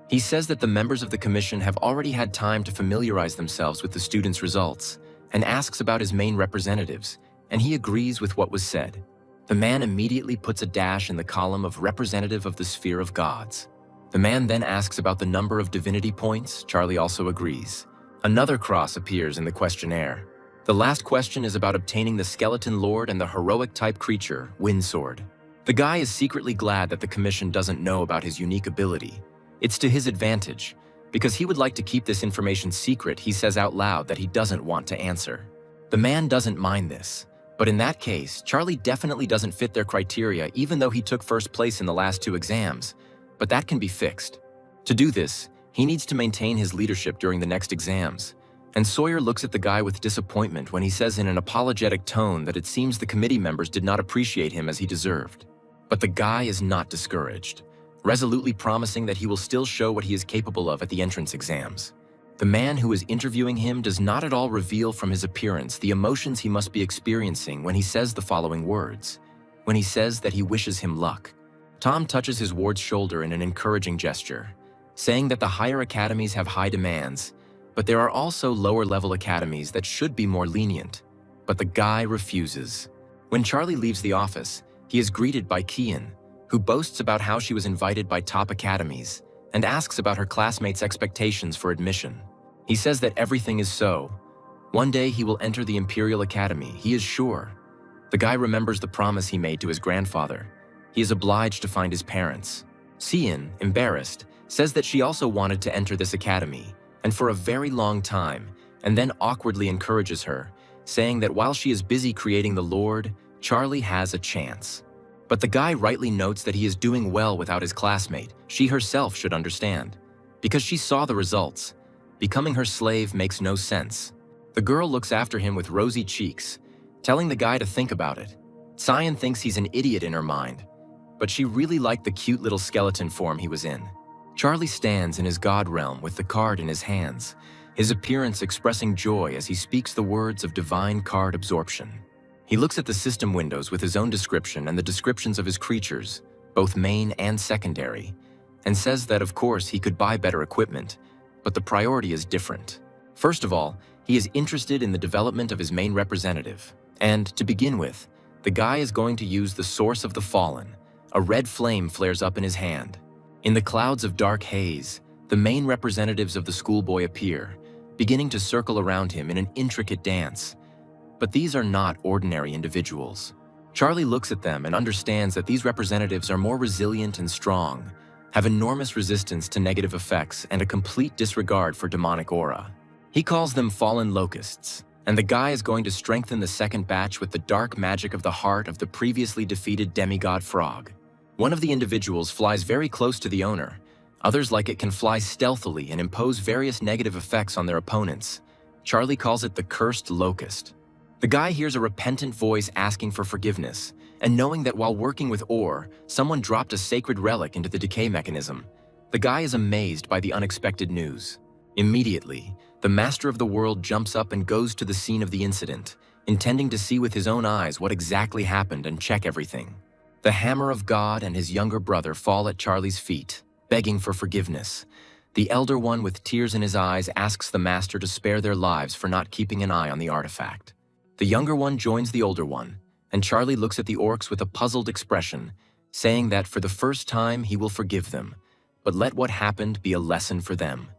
He says that the members of the commission have already had time to familiarize themselves with the students' results, and asks about his main representatives, and he agrees with what was said. The man immediately puts a dash in the column of representative of the sphere of gods. The man then asks about the number of divinity points. Charlie also agrees. Another cross appears in the questionnaire. The last question is about obtaining the skeleton lord and the heroic-type creature, Windsword. The guy is secretly glad that the commission doesn't know about his unique ability. It's to his advantage. Because he would like to keep this information secret, he says out loud that he doesn't want to answer. The man doesn't mind this, but in that case, Charlie definitely doesn't fit their criteria even though he took first place in the last 2 exams, but that can be fixed. To do this, he needs to maintain his leadership during the next exams, and Sawyer looks at the guy with disappointment when he says in an apologetic tone that it seems the committee members did not appreciate him as he deserved. But the guy is not discouraged, resolutely promising that he will still show what he is capable of at the entrance exams. The man who is interviewing him does not at all reveal from his appearance the emotions he must be experiencing when he says the following words, when he says that he wishes him luck. Tom touches his ward's shoulder in an encouraging gesture, saying that the higher academies have high demands, but there are also lower-level academies that should be more lenient. But the guy refuses. When Charlie leaves the office, he is greeted by Kian, who boasts about how she was invited by top academies and asks about her classmates' expectations for admission. He says that everything is so. One day he will enter the Imperial Academy, he is sure. The guy remembers the promise he made to his grandfather. He is obliged to find his parents. Cian, embarrassed, says that she also wanted to enter this academy, and for a very long time, and then awkwardly encourages her, saying that while she is busy creating the Lord, Charlie has a chance. But the guy rightly notes that he is doing well without his classmate. She herself should understand, because she saw the results. Becoming her slave makes no sense. The girl looks after him with rosy cheeks, telling the guy to think about it. Cian thinks he's an idiot in her mind, but she really liked the cute little skeleton form he was in. Charlie stands in his god realm with the card in his hands, his appearance expressing joy as he speaks the words of divine card absorption. He looks at the system windows with his own description and the descriptions of his creatures, both main and secondary, and says that of course he could buy better equipment, but the priority is different. First of all, he is interested in the development of his main representative, and to begin with, the guy is going to use the Source of the Fallen. A red flame flares up in his hand. In the clouds of dark haze, the main representatives of the schoolboy appear, beginning to circle around him in an intricate dance. But these are not ordinary individuals. Charlie looks at them and understands that these representatives are more resilient and strong, have enormous resistance to negative effects and a complete disregard for demonic aura. He calls them Fallen Locusts, and the guy is going to strengthen the second batch with the dark magic of the heart of the previously defeated demigod frog. One of the individuals flies very close to the owner. Others like it can fly stealthily and impose various negative effects on their opponents. Charlie calls it the Cursed Locust. The guy hears a repentant voice asking for forgiveness, and knowing that while working with ore, someone dropped a sacred relic into the decay mechanism. The guy is amazed by the unexpected news. Immediately, the Master of the World jumps up and goes to the scene of the incident, intending to see with his own eyes what exactly happened and check everything. The Hammer of God and his younger brother fall at Charlie's feet, begging for forgiveness. The elder one, with tears in his eyes, asks the Master to spare their lives for not keeping an eye on the artifact. The younger one joins the older one, and Charlie looks at the orcs with a puzzled expression, saying that for the first time he will forgive them, but let what happened be a lesson for them.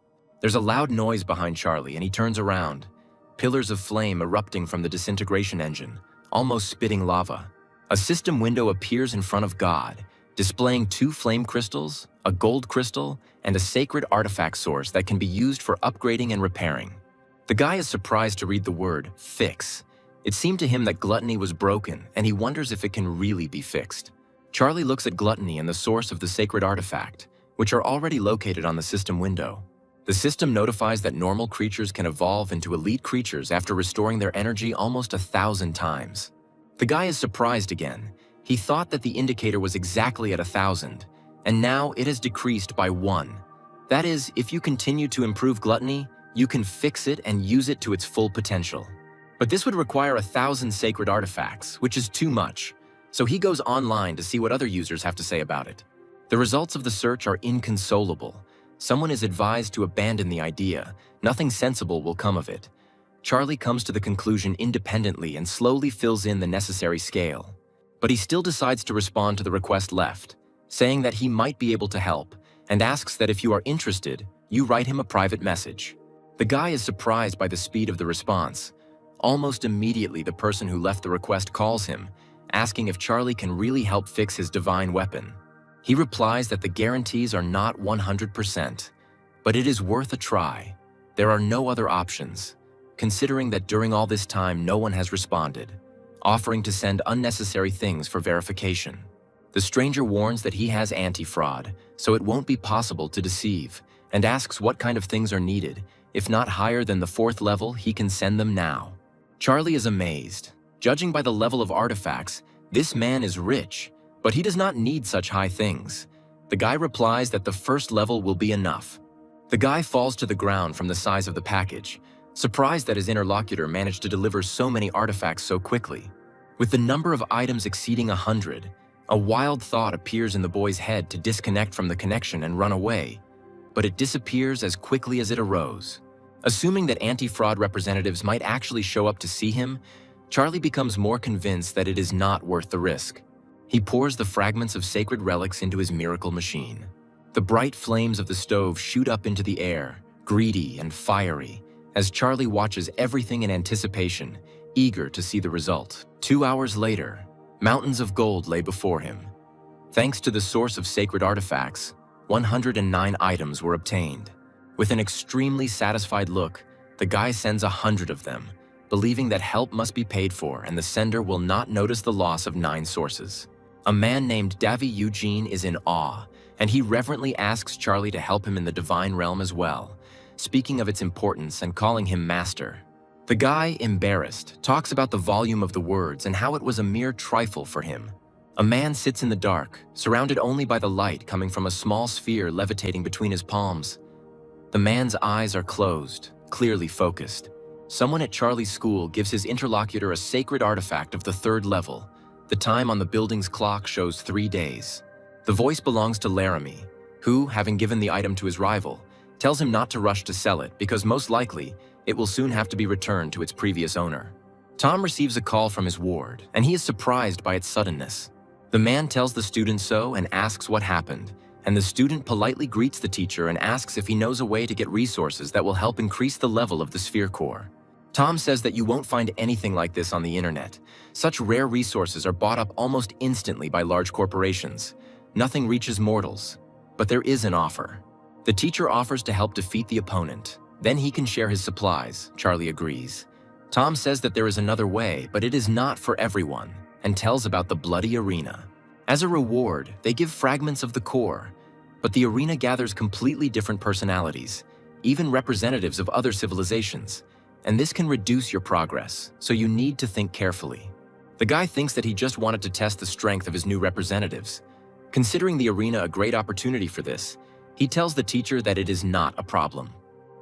There's a loud noise behind Charlie, and he turns around, pillars of flame erupting from the disintegration engine, almost spitting lava. A system window appears in front of God, displaying 2 flame crystals, a gold crystal, and a sacred artifact source that can be used for upgrading and repairing. The guy is surprised to read the word fix. It seemed to him that gluttony was broken, and he wonders if it can really be fixed. Charlie looks at gluttony and the source of the sacred artifact, which are already located on the system window. The system notifies that normal creatures can evolve into elite creatures after restoring their energy almost 1,000 times. The guy is surprised again. He thought that the indicator was exactly at 1,000, and now it has decreased by 1. That is, if you continue to improve gluttony, you can fix it and use it to its full potential. But this would require 1,000 sacred artifacts, which is too much, so he goes online to see what other users have to say about it. The results of the search are inconsolable. Someone is advised to abandon the idea. Nothing sensible will come of it. Charlie comes to the conclusion independently and slowly fills in the necessary scale. But he still decides to respond to the request left, saying that he might be able to help, and asks that if you are interested, you write him a private message. The guy is surprised by the speed of the response. Almost immediately, the person who left the request calls him, asking if Charlie can really help fix his divine weapon. He replies that the guarantees are not 100%, But it is worth a try. There are no other options, considering that during all this time no one has responded, offering to send unnecessary things for verification. The stranger warns that he has anti-fraud, so it won't be possible to deceive, and asks what kind of things are needed. If not higher than the 4th level, he can send them now. Charlie is amazed. Judging by the level of artifacts, this man is rich, but he does not need such high things. The guy replies that the 1st level will be enough. The guy falls to the ground from the size of the package, surprised that his interlocutor managed to deliver so many artifacts so quickly. With the number of items exceeding 100, a wild thought appears in the boy's head to disconnect from the connection and run away, but it disappears as quickly as it arose. Assuming that anti-fraud representatives might actually show up to see him, Charlie becomes more convinced that it is not worth the risk. He pours the fragments of sacred relics into his miracle machine. The bright flames of the stove shoot up into the air, greedy and fiery, as Charlie watches everything in anticipation, eager to see the result. 2 hours later, mountains of gold lay before him. Thanks to the source of sacred artifacts, 109 items were obtained. With an extremely satisfied look, the guy sends 100 of them, believing that help must be paid for and the sender will not notice the loss of 9 sources. A man named Davy Eugene is in awe, and he reverently asks Charlie to help him in the divine realm as well, speaking of its importance and calling him master. The guy, embarrassed, talks about the volume of the words and how it was a mere trifle for him. A man sits in the dark, surrounded only by the light coming from a small sphere levitating between his palms. The man's eyes are closed, clearly focused. Someone at Charlie's school gives his interlocutor a sacred artifact of the 3rd level. The time on the building's clock shows 3 days. The voice belongs to Laramie, who, having given the item to his rival, tells him not to rush to sell it because most likely it will soon have to be returned to its previous owner. Tom receives a call from his ward, and he is surprised by its suddenness. The man tells the student so and asks what happened, and the student politely greets the teacher and asks if he knows a way to get resources that will help increase the level of the sphere core. Tom says that you won't find anything like this on the internet. Such rare resources are bought up almost instantly by large corporations. Nothing reaches mortals, but there is an offer. The teacher offers to help defeat the opponent. Then he can share his supplies. Charlie agrees. Tom says that there is another way, but it is not for everyone, and tells about the bloody arena. As a reward, they give fragments of the core, but the arena gathers completely different personalities, even representatives of other civilizations, and this can reduce your progress, so you need to think carefully. The guy thinks that he just wanted to test the strength of his new representatives. Considering the arena a great opportunity for this, he tells the teacher that it is not a problem.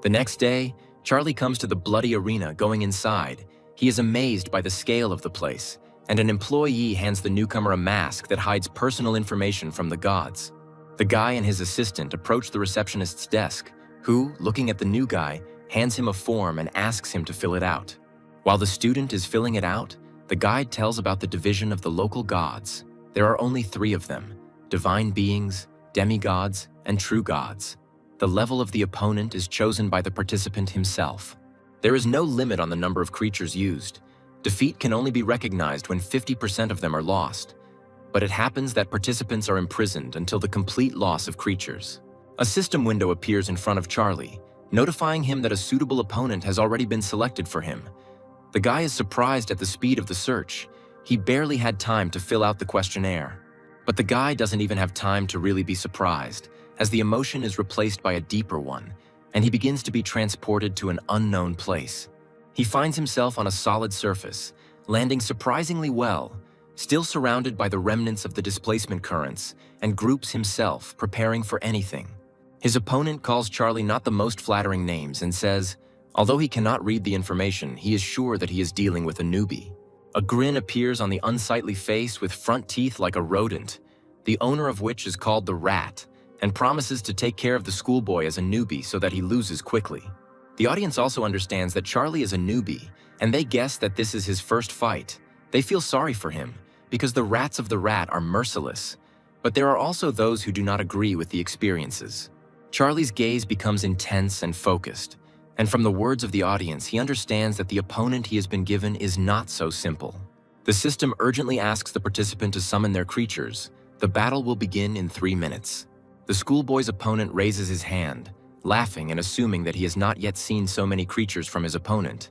The next day, Charlie comes to the bloody arena. Going inside, he is amazed by the scale of the place, and an employee hands the newcomer a mask that hides personal information from the gods. The guy and his assistant approach the receptionist's desk, who, looking at the new guy, hands him a form and asks him to fill it out. While the student is filling it out, the guide tells about the division of the local gods. There are only 3 of them: divine beings, demigods, and true gods. The level of the opponent is chosen by the participant himself. There is no limit on the number of creatures used. Defeat can only be recognized when 50% of them are lost. But it happens that participants are imprisoned until the complete loss of creatures. A system window appears in front of Charlie, notifying him that a suitable opponent has already been selected for him. The guy is surprised at the speed of the search. He barely had time to fill out the questionnaire. But the guy doesn't even have time to really be surprised, as the emotion is replaced by a deeper one, and he begins to be transported to an unknown place. He finds himself on a solid surface, landing surprisingly well, still surrounded by the remnants of the displacement currents, and groups himself, preparing for anything. His opponent calls Charlie not the most flattering names and says, although he cannot read the information, he is sure that he is dealing with a newbie. A grin appears on the unsightly face with front teeth like a rodent, the owner of which is called the Rat, and promises to take care of the schoolboy as a newbie so that he loses quickly. The audience also understands that Charlie is a newbie, and they guess that this is his first fight. They feel sorry for him, because the rats of the Rat are merciless, but there are also those who do not agree with the experiences. Charlie's gaze becomes intense and focused, and from the words of the audience, he understands that the opponent he has been given is not so simple. The system urgently asks the participant to summon their creatures. The battle will begin in 3 minutes. The schoolboy's opponent raises his hand, laughing and assuming that he has not yet seen so many creatures from his opponent.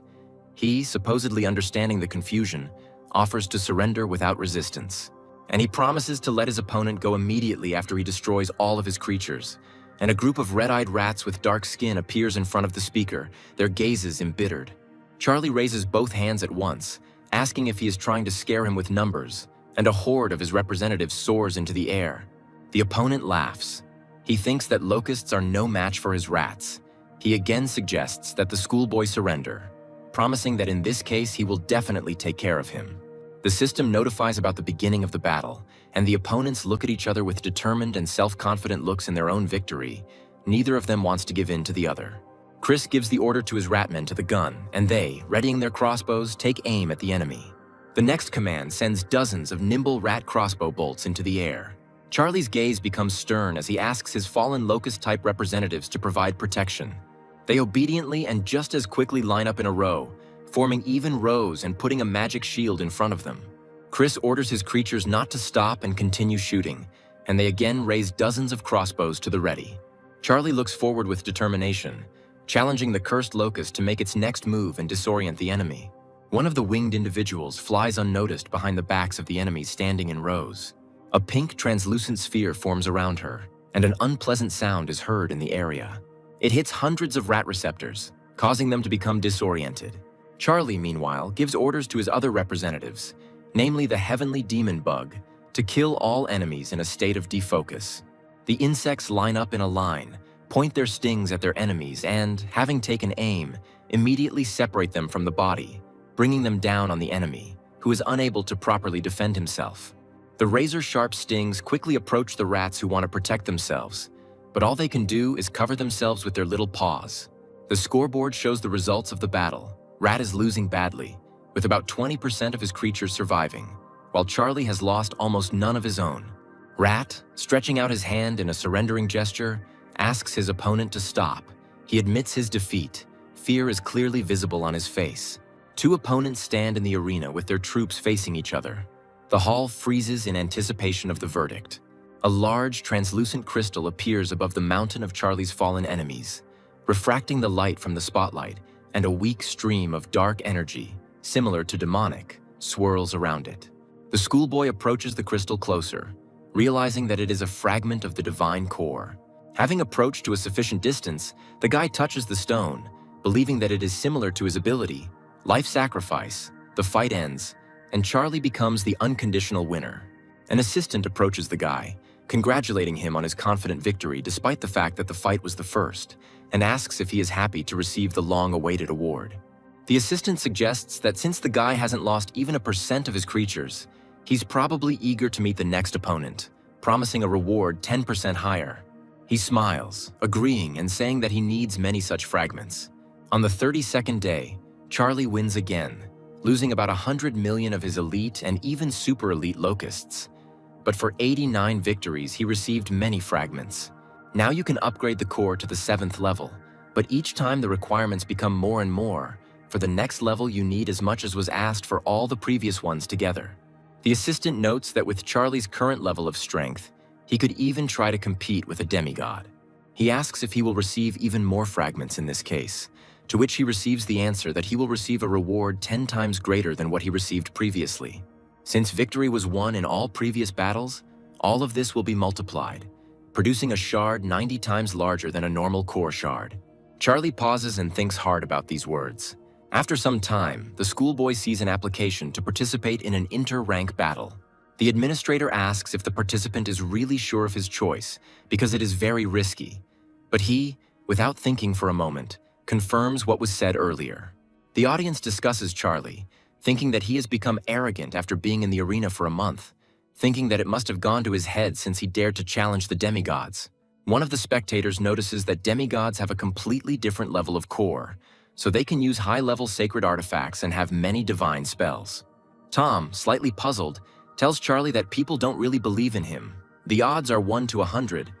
He, supposedly understanding the confusion, offers to surrender without resistance. And he promises to let his opponent go immediately after he destroys all of his creatures. And a group of red-eyed rats with dark skin appears in front of the speaker, their gazes embittered. Charlie raises both hands at once, asking if he is trying to scare him with numbers, and a horde of his representatives soars into the air. The opponent laughs. He thinks that locusts are no match for his rats. He again suggests that the schoolboy surrender, promising that in this case he will definitely take care of him. The system notifies about the beginning of the battle, and the opponents look at each other with determined and self-confident looks in their own victory. Neither of them wants to give in to the other. Chris gives the order to his ratmen to the gun, and they, readying their crossbows, take aim at the enemy. The next command sends dozens of nimble rat crossbow bolts into the air. Charlie's gaze becomes stern as he asks his fallen locust-type representatives to provide protection. They obediently and just as quickly line up in a row, forming even rows and putting a magic shield in front of them. Chris orders his creatures not to stop and continue shooting, and they again raise dozens of crossbows to the ready. Charlie looks forward with determination, challenging the cursed locust to make its next move and disorient the enemy. One of the winged individuals flies unnoticed behind the backs of the enemies standing in rows. A pink translucent sphere forms around her, and an unpleasant sound is heard in the area. It hits hundreds of rat receptors, causing them to become disoriented. Charlie, meanwhile, gives orders to his other representatives, namely the heavenly demon bug, to kill all enemies in a state of defocus. The insects line up in a line, point their stings at their enemies, and, having taken aim, immediately separate them from the body, bringing them down on the enemy, who is unable to properly defend himself. The razor-sharp stings quickly approach the rats who want to protect themselves, but all they can do is cover themselves with their little paws. The scoreboard shows the results of the battle. Rat is losing badly, with about 20% of his creatures surviving, while Charlie has lost almost none of his own. Rat, stretching out his hand in a surrendering gesture, asks his opponent to stop. He admits his defeat. Fear is clearly visible on his face. Two opponents stand in the arena with their troops facing each other. The hall freezes in anticipation of the verdict. A large, translucent crystal appears above the mountain of Charlie's fallen enemies, refracting the light from the spotlight, and a weak stream of dark energy, similar to demonic, swirls around it. The schoolboy approaches the crystal closer, realizing that it is a fragment of the divine core. Having approached to a sufficient distance, the guy touches the stone, believing that it is similar to his ability. Life sacrifice, the fight ends, and Charlie becomes the unconditional winner. An assistant approaches the guy, congratulating him on his confident victory despite the fact that the fight was the first, and asks if he is happy to receive the long-awaited award. The assistant suggests that since the guy hasn't lost even 1% of his creatures, he's probably eager to meet the next opponent, promising a reward 10% higher. He smiles, agreeing and saying that he needs many such fragments. On the 32nd day, Charlie wins again, losing about 100 million of his elite and even super elite locusts. But for 89 victories, he received many fragments. Now you can upgrade the core to the 7th level, but each time the requirements become more and more. For the next level, you need as much as was asked for all the previous ones together. The assistant notes that with Charlie's current level of strength, he could even try to compete with a demigod. He asks if he will receive even more fragments in this case, to which he receives the answer that he will receive a reward 10 times greater than what he received previously. Since victory was won in all previous battles, all of this will be multiplied, producing a shard 90 times larger than a normal core shard. Charlie pauses and thinks hard about these words. After some time, the schoolboy sees an application to participate in an inter-rank battle. The administrator asks if the participant is really sure of his choice, because it is very risky. But he, without thinking for a moment, confirms what was said earlier. The audience discusses Charlie, thinking that he has become arrogant after being in the arena for a month, thinking that it must have gone to his head since he dared to challenge the demigods. One of the spectators notices that demigods have a completely different level of core, so they can use high-level sacred artifacts and have many divine spells. Tom, slightly puzzled, tells Charlie that people don't really believe in him. The odds are 1 to 100,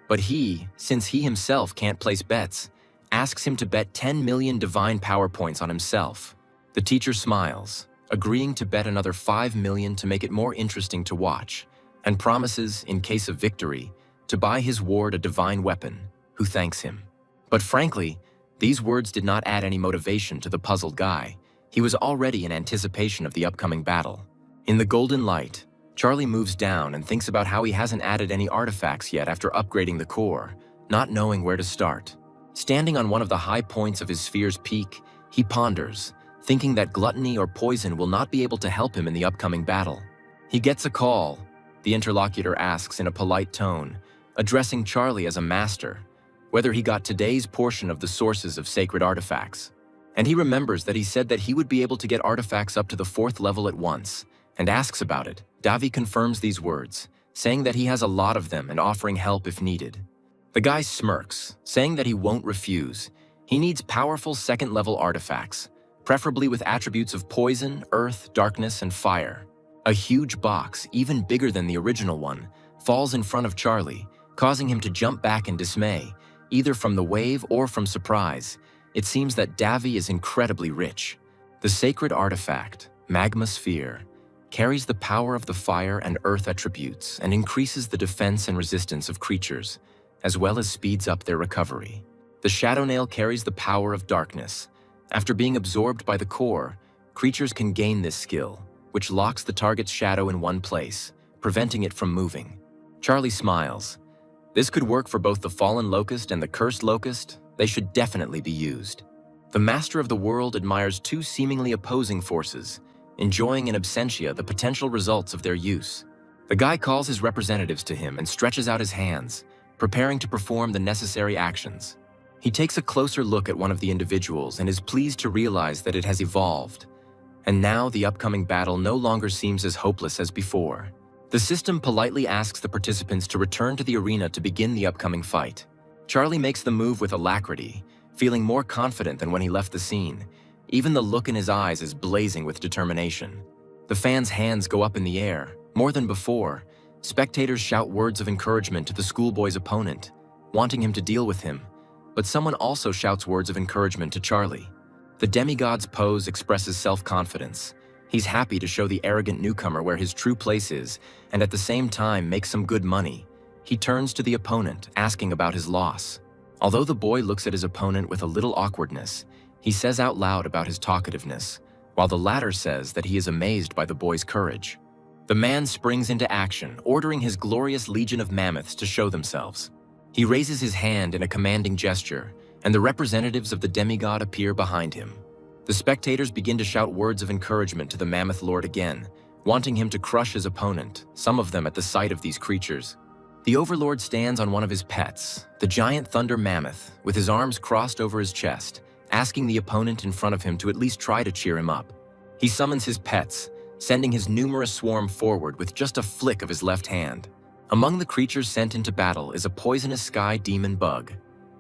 but he, since he himself can't place bets, asks him to bet 10 million divine power points on himself. The teacher smiles, agreeing to bet another 5 million to make it more interesting to watch, and promises, in case of victory, to buy his ward a divine weapon, who thanks him. But frankly, these words did not add any motivation to the puzzled guy. He was already in anticipation of the upcoming battle. In the golden light, Charlie moves down and thinks about how he hasn't added any artifacts yet after upgrading the core, not knowing where to start. Standing on one of the high points of his sphere's peak, he ponders, thinking that gluttony or poison will not be able to help him in the upcoming battle. He gets a call. The interlocutor asks in a polite tone, addressing Charlie as a master, whether he got today's portion of the sources of sacred artifacts. And he remembers that he said that he would be able to get artifacts up to the 4th level at once, and asks about it. Davi confirms these words, saying that he has a lot of them and offering help if needed. The guy smirks, saying that he won't refuse. He needs powerful 2nd-level artifacts, preferably with attributes of poison, earth, darkness, and fire. A huge box, even bigger than the original one, falls in front of Charlie, causing him to jump back in dismay, either from the wave or from surprise. It seems that Davi is incredibly rich. The sacred artifact, Magma Sphere, carries the power of the fire and earth attributes and increases the defense and resistance of creatures, as well as speeds up their recovery. The Shadow Nail carries the power of darkness. After being absorbed by the core, creatures can gain this skill, which locks the target's shadow in one place, preventing it from moving. Charlie smiles. This could work for both the Fallen Locust and the Cursed Locust. They should definitely be used. The Master of the World admires two seemingly opposing forces, enjoying in absentia the potential results of their use. The guy calls his representatives to him and stretches out his hands, preparing to perform the necessary actions. He takes a closer look at one of the individuals and is pleased to realize that it has evolved. And now the upcoming battle no longer seems as hopeless as before. The system politely asks the participants to return to the arena to begin the upcoming fight. Charlie makes the move with alacrity, feeling more confident than when he left the scene. Even the look in his eyes is blazing with determination. The fans' hands go up in the air. More than before, spectators shout words of encouragement to the schoolboy's opponent, wanting him to deal with him. But someone also shouts words of encouragement to Charlie. The demigod's pose expresses self-confidence. He's happy to show the arrogant newcomer where his true place is, and at the same time make some good money. He turns to the opponent, asking about his loss. Although the boy looks at his opponent with a little awkwardness, he says out loud about his talkativeness, while the latter says that he is amazed by the boy's courage. The man springs into action, ordering his glorious legion of mammoths to show themselves. He raises his hand in a commanding gesture, and the representatives of the demigod appear behind him. The spectators begin to shout words of encouragement to the Mammoth Lord again, wanting him to crush his opponent, some of them at the sight of these creatures. The Overlord stands on one of his pets, the giant thunder mammoth, with his arms crossed over his chest, asking the opponent in front of him to at least try to cheer him up. He summons his pets, sending his numerous swarm forward with just a flick of his left hand. Among the creatures sent into battle is a poisonous sky demon bug,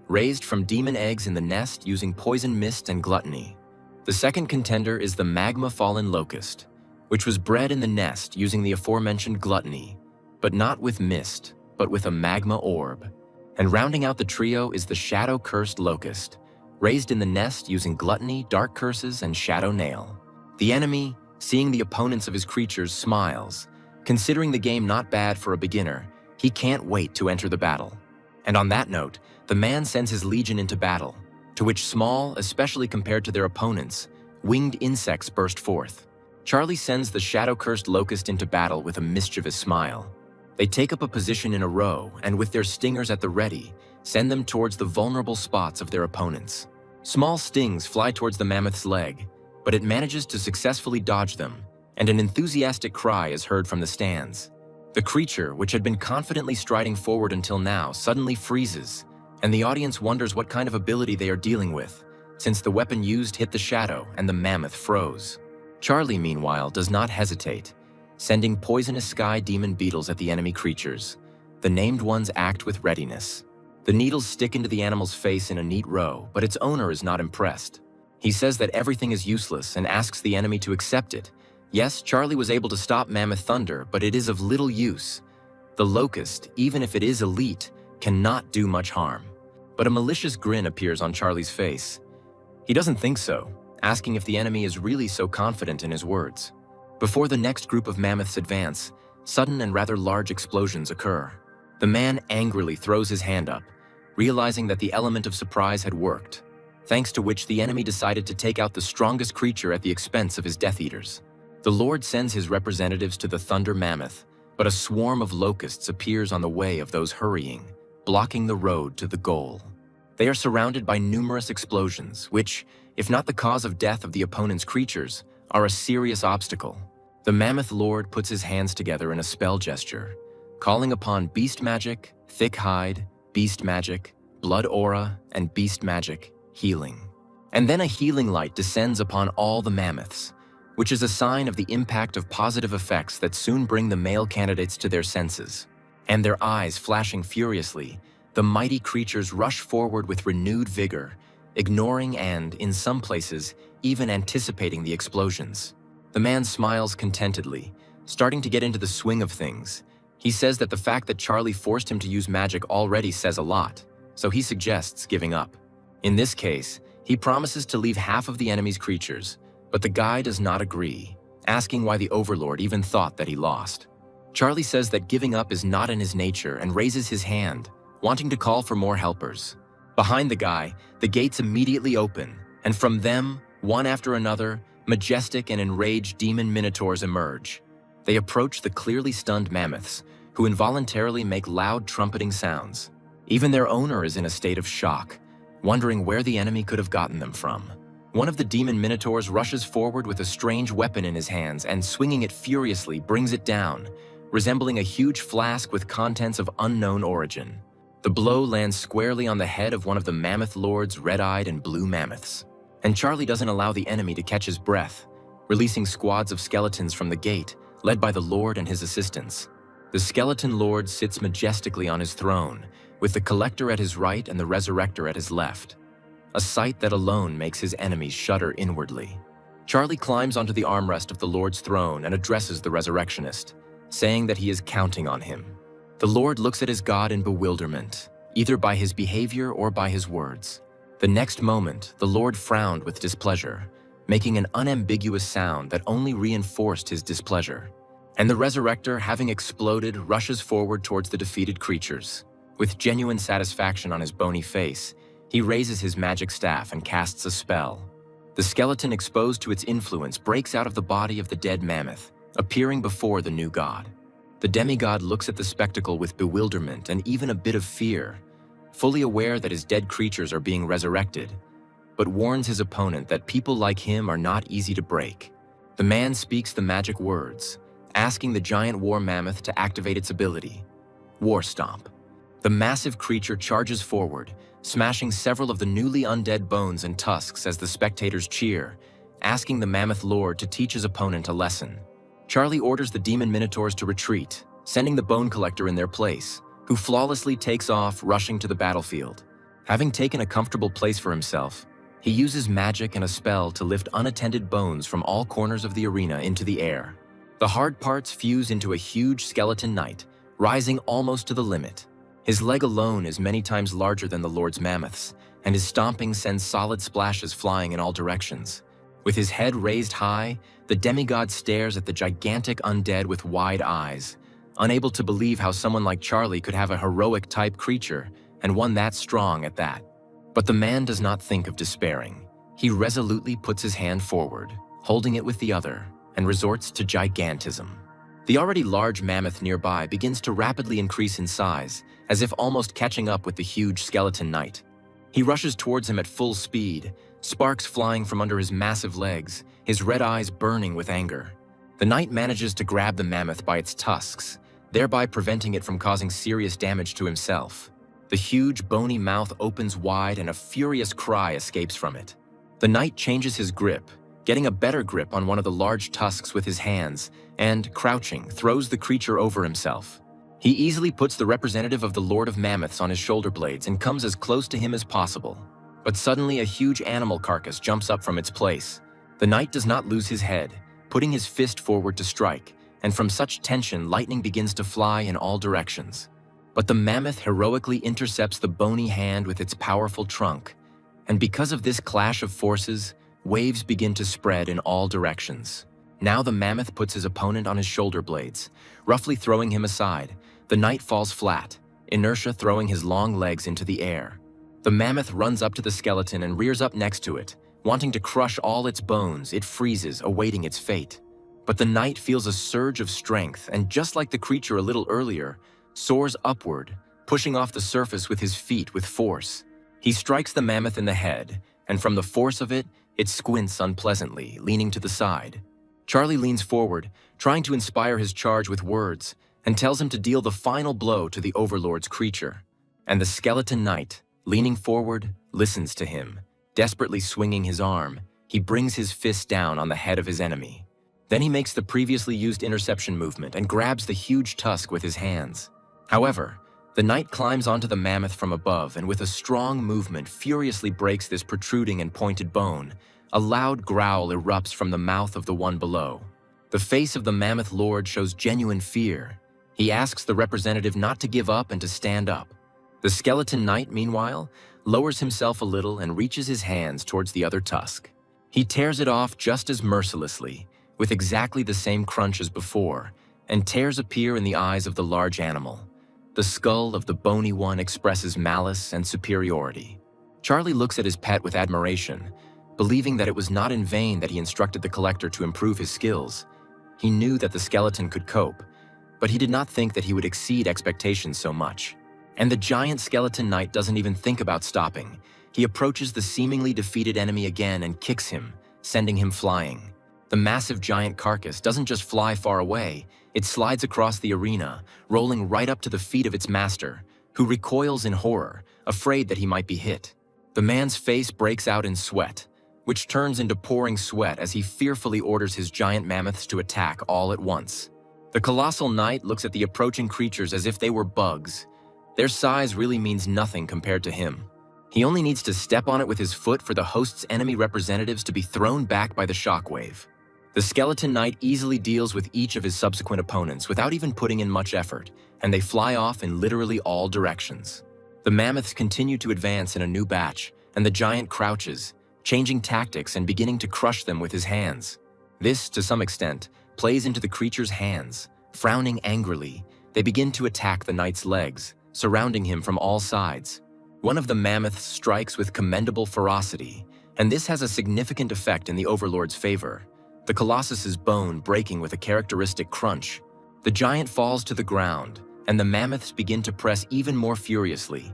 raised from demon eggs in the nest using poison mist and gluttony. The second contender is the Magma Fallen Locust, which was bred in the nest using the aforementioned gluttony, but not with mist, but with a magma orb. And rounding out the trio is the Shadow Cursed Locust, raised in the nest using gluttony, dark curses, and Shadow Nail. The enemy, seeing the opponents of his creatures, smiles. Considering the game not bad for a beginner, he can't wait to enter the battle. And on that note, the man sends his legion into battle, to which small, especially compared to their opponents, winged insects burst forth. Charlie sends the Shadow-Cursed Locust into battle with a mischievous smile. They take up a position in a row and with their stingers at the ready, send them towards the vulnerable spots of their opponents. Small stings fly towards the mammoth's leg, but it manages to successfully dodge them, and an enthusiastic cry is heard from the stands. The creature, which had been confidently striding forward until now, suddenly freezes, and the audience wonders what kind of ability they are dealing with, since the weapon used hit the shadow and the mammoth froze. Charlie, meanwhile, does not hesitate, sending poisonous sky demon beetles at the enemy creatures. The named ones act with readiness. The needles stick into the animal's face in a neat row, but its owner is not impressed. He says that everything is useless and asks the enemy to accept it. Yes, Charlie was able to stop Mammoth Thunder, but it is of little use. The Locust, even if it is elite, cannot do much harm. But a malicious grin appears on Charlie's face. He doesn't think so, asking if the enemy is really so confident in his words. Before the next group of mammoths advance, sudden and rather large explosions occur. The man angrily throws his hand up, realizing that the element of surprise had worked, thanks to which the enemy decided to take out the strongest creature at the expense of his Death Eaters. The Lord sends his representatives to the Thunder Mammoth, but a swarm of locusts appears on the way of those hurrying, blocking the road to the goal. They are surrounded by numerous explosions, which, if not the cause of death of the opponent's creatures, are a serious obstacle. The Mammoth Lord puts his hands together in a spell gesture, calling upon Beast Magic, Thick Hide, Beast Magic, Blood Aura, and Beast Magic, Healing. And then a healing light descends upon all the mammoths, which is a sign of the impact of positive effects that soon bring the male candidates to their senses. And their eyes flashing furiously, the mighty creatures rush forward with renewed vigor, ignoring and, in some places, even anticipating the explosions. The man smiles contentedly, starting to get into the swing of things. He says that the fact that Charlie forced him to use magic already says a lot, so he suggests giving up. In this case, he promises to leave half of the enemy's creatures, but the guy does not agree, asking why the Overlord even thought that he lost. Charlie says that giving up is not in his nature and raises his hand, wanting to call for more helpers. Behind the guy, the gates immediately open, and from them, one after another, majestic and enraged demon minotaurs emerge. They approach the clearly stunned mammoths, who involuntarily make loud trumpeting sounds. Even their owner is in a state of shock, wondering where the enemy could have gotten them from. One of the demon minotaurs rushes forward with a strange weapon in his hands and, swinging it furiously, brings it down, resembling a huge flask with contents of unknown origin. The blow lands squarely on the head of one of the Mammoth Lord's red-eyed and blue mammoths. And Charlie doesn't allow the enemy to catch his breath, releasing squads of skeletons from the gate, led by the Lord and his assistants. The Skeleton Lord sits majestically on his throne, with the Collector at his right and the Resurrector at his left. A sight that alone makes his enemies shudder inwardly. Charlie climbs onto the armrest of the Lord's throne and addresses the Resurrectionist, saying that he is counting on him. The Lord looks at his god in bewilderment, either by his behavior or by his words. The next moment, the Lord frowned with displeasure, making an unambiguous sound that only reinforced his displeasure. And the Resurrector, having exploded, rushes forward towards the defeated creatures. With genuine satisfaction on his bony face, he raises his magic staff and casts a spell. The skeleton exposed to its influence breaks out of the body of the dead mammoth, appearing before the new god. The demigod looks at the spectacle with bewilderment and even a bit of fear, fully aware that his dead creatures are being resurrected, but warns his opponent that people like him are not easy to break. The man speaks the magic words, asking the giant war mammoth to activate its ability, War Stomp. The massive creature charges forward, smashing several of the newly undead bones and tusks as the spectators cheer, asking the Mammoth Lord to teach his opponent a lesson. Charlie orders the demon minotaurs to retreat, sending the Bone Collector in their place, who flawlessly takes off, rushing to the battlefield. Having taken a comfortable place for himself, he uses magic and a spell to lift unattended bones from all corners of the arena into the air. The hard parts fuse into a huge skeleton knight, rising almost to the limit. His leg alone is many times larger than the Lord's mammoths, and his stomping sends solid splashes flying in all directions. With his head raised high, the demigod stares at the gigantic undead with wide eyes, unable to believe how someone like Charlie could have a heroic-type creature, and one that strong at that. But the man does not think of despairing. He resolutely puts his hand forward, holding it with the other, and resorts to gigantism. The already large mammoth nearby begins to rapidly increase in size, as if almost catching up with the huge skeleton knight. He rushes towards him at full speed, sparks flying from under his massive legs, his red eyes burning with anger. The knight manages to grab the mammoth by its tusks, thereby preventing it from causing serious damage to himself. The huge, bony mouth opens wide and a furious cry escapes from it. The knight changes his grip, getting a better grip on one of the large tusks with his hands, and, crouching, throws the creature over himself. He easily puts the representative of the Lord of Mammoths on his shoulder blades and comes as close to him as possible. But suddenly a huge animal carcass jumps up from its place. The knight does not lose his head, putting his fist forward to strike, and from such tension lightning begins to fly in all directions. But the mammoth heroically intercepts the bony hand with its powerful trunk, and because of this clash of forces, waves begin to spread in all directions. Now the mammoth puts his opponent on his shoulder blades, roughly throwing him aside. The knight falls flat, inertia throwing his long legs into the air. The mammoth runs up to the skeleton and rears up next to it. Wanting to crush all its bones, it freezes, awaiting its fate. But the knight feels a surge of strength and, just like the creature a little earlier, soars upward, pushing off the surface with his feet with force. He strikes the mammoth in the head, and from the force of it, it squints unpleasantly, leaning to the side. Charlie leans forward, trying to inspire his charge with words, and tells him to deal the final blow to the Overlord's creature. And the skeleton knight, leaning forward, listens to him. Desperately swinging his arm, he brings his fist down on the head of his enemy. Then he makes the previously used interception movement and grabs the huge tusk with his hands. However, the knight climbs onto the mammoth from above and with a strong movement furiously breaks this protruding and pointed bone. A loud growl erupts from the mouth of the one below. The face of the mammoth lord shows genuine fear. He asks the representative not to give up and to stand up. The skeleton knight, meanwhile, lowers himself a little and reaches his hands towards the other tusk. He tears it off just as mercilessly, with exactly the same crunch as before, and tears appear in the eyes of the large animal. The skull of the bony one expresses malice and superiority. Charlie looks at his pet with admiration, believing that it was not in vain that he instructed the collector to improve his skills. He knew that the skeleton could cope, but he did not think that he would exceed expectations so much. And the giant skeleton knight doesn't even think about stopping. He approaches the seemingly defeated enemy again and kicks him, sending him flying. The massive giant carcass doesn't just fly far away, it slides across the arena, rolling right up to the feet of its master, who recoils in horror, afraid that he might be hit. The man's face breaks out in sweat, which turns into pouring sweat as he fearfully orders his giant mammoths to attack all at once. The colossal knight looks at the approaching creatures as if they were bugs. Their size really means nothing compared to him. He only needs to step on it with his foot for the host's enemy representatives to be thrown back by the shockwave. The skeleton knight easily deals with each of his subsequent opponents without even putting in much effort, and they fly off in literally all directions. The mammoths continue to advance in a new batch, and the giant crouches, changing tactics and beginning to crush them with his hands. This, to some extent, plays into the creature's hands. Frowning angrily, they begin to attack the knight's legs, surrounding him from all sides. One of the mammoths strikes with commendable ferocity, and this has a significant effect in the Overlord's favor, the Colossus's bone breaking with a characteristic crunch. The giant falls to the ground, and the mammoths begin to press even more furiously.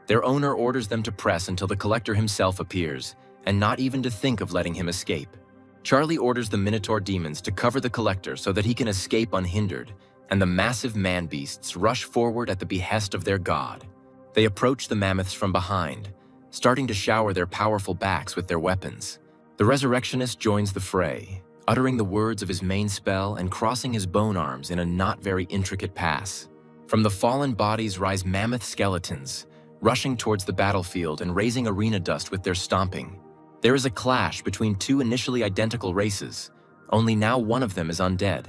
Their owner orders them to press until the collector himself appears, and not even to think of letting him escape. Charlie orders the Minotaur demons to cover the collector so that he can escape unhindered, and the massive man-beasts rush forward at the behest of their god. They approach the mammoths from behind, starting to shower their powerful backs with their weapons. The resurrectionist joins the fray, uttering the words of his main spell and crossing his bone arms in a not very intricate pass. From the fallen bodies rise mammoth skeletons, rushing towards the battlefield and raising arena dust with their stomping. There is a clash between two initially identical races, only now one of them is undead.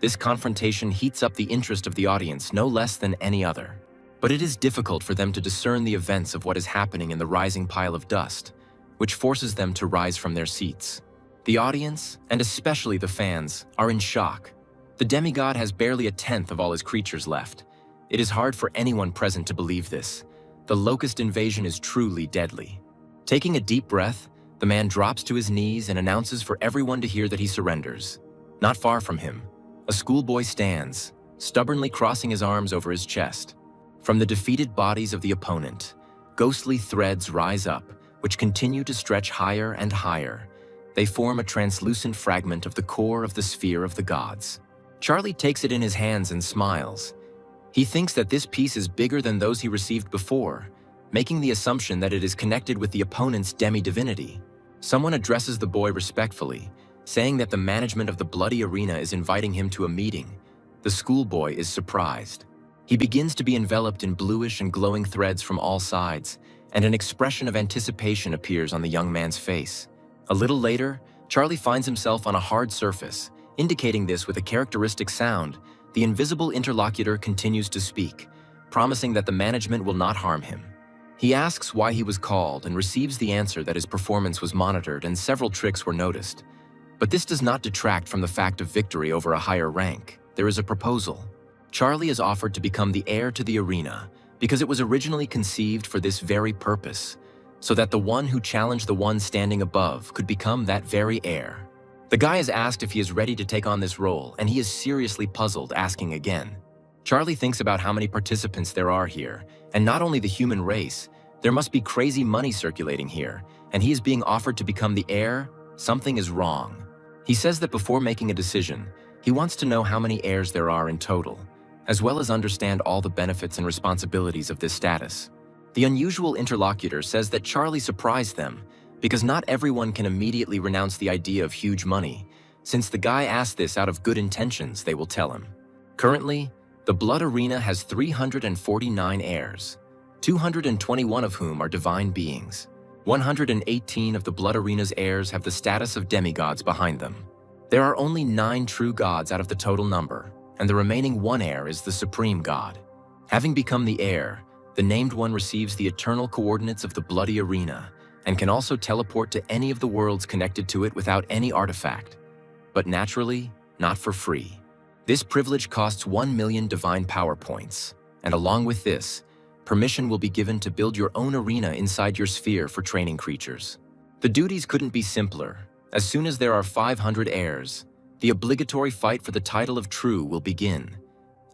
This confrontation heats up the interest of the audience no less than any other. But it is difficult for them to discern the events of what is happening in the rising pile of dust, which forces them to rise from their seats. The audience, and especially the fans, are in shock. The demigod has barely a tenth of all his creatures left. It is hard for anyone present to believe this. The locust invasion is truly deadly. Taking a deep breath, the man drops to his knees and announces for everyone to hear that he surrenders. Not far from him, a schoolboy stands, stubbornly crossing his arms over his chest. From the defeated bodies of the opponent, ghostly threads rise up, which continue to stretch higher and higher. They form a translucent fragment of the core of the sphere of the gods. Charlie takes it in his hands and smiles. He thinks that this piece is bigger than those he received before, making the assumption that it is connected with the opponent's demi-divinity. Someone addresses the boy respectfully, saying that the management of the bloody arena is inviting him to a meeting. The schoolboy is surprised. He begins to be enveloped in bluish and glowing threads from all sides, and an expression of anticipation appears on the young man's face. A little later, Charlie finds himself on a hard surface, indicating this with a characteristic sound. The invisible interlocutor continues to speak, promising that the management will not harm him. He asks why he was called and receives the answer that his performance was monitored and several tricks were noticed. But this does not detract from the fact of victory over a higher rank. There is a proposal. Charlie is offered to become the heir to the arena, because it was originally conceived for this very purpose, so that the one who challenged the one standing above could become that very heir. The guy is asked if he is ready to take on this role, and he is seriously puzzled, asking again. Charlie thinks about how many participants there are here, and not only the human race, there must be crazy money circulating here, and he is being offered to become the heir. Something is wrong. He says that before making a decision, he wants to know how many heirs there are in total, as well as understand all the benefits and responsibilities of this status. The unusual interlocutor says that Charlie surprised them because not everyone can immediately renounce the idea of huge money. Since the guy asked this out of good intentions, they will tell him. Currently, the Blood Arena has 349 heirs, 221 of whom are divine beings. 118 of the Blood Arena's heirs have the status of demigods behind them. There are only 9 true gods out of the total number, and the remaining one heir is the supreme god. Having become the heir, the named one receives the eternal coordinates of the Bloody Arena and can also teleport to any of the worlds connected to it without any artifact, but naturally, not for free. This privilege costs 1 million divine power points, and along with this, permission will be given to build your own arena inside your sphere for training creatures. The duties couldn't be simpler. As soon as there are 500 heirs, the obligatory fight for the title of True will begin.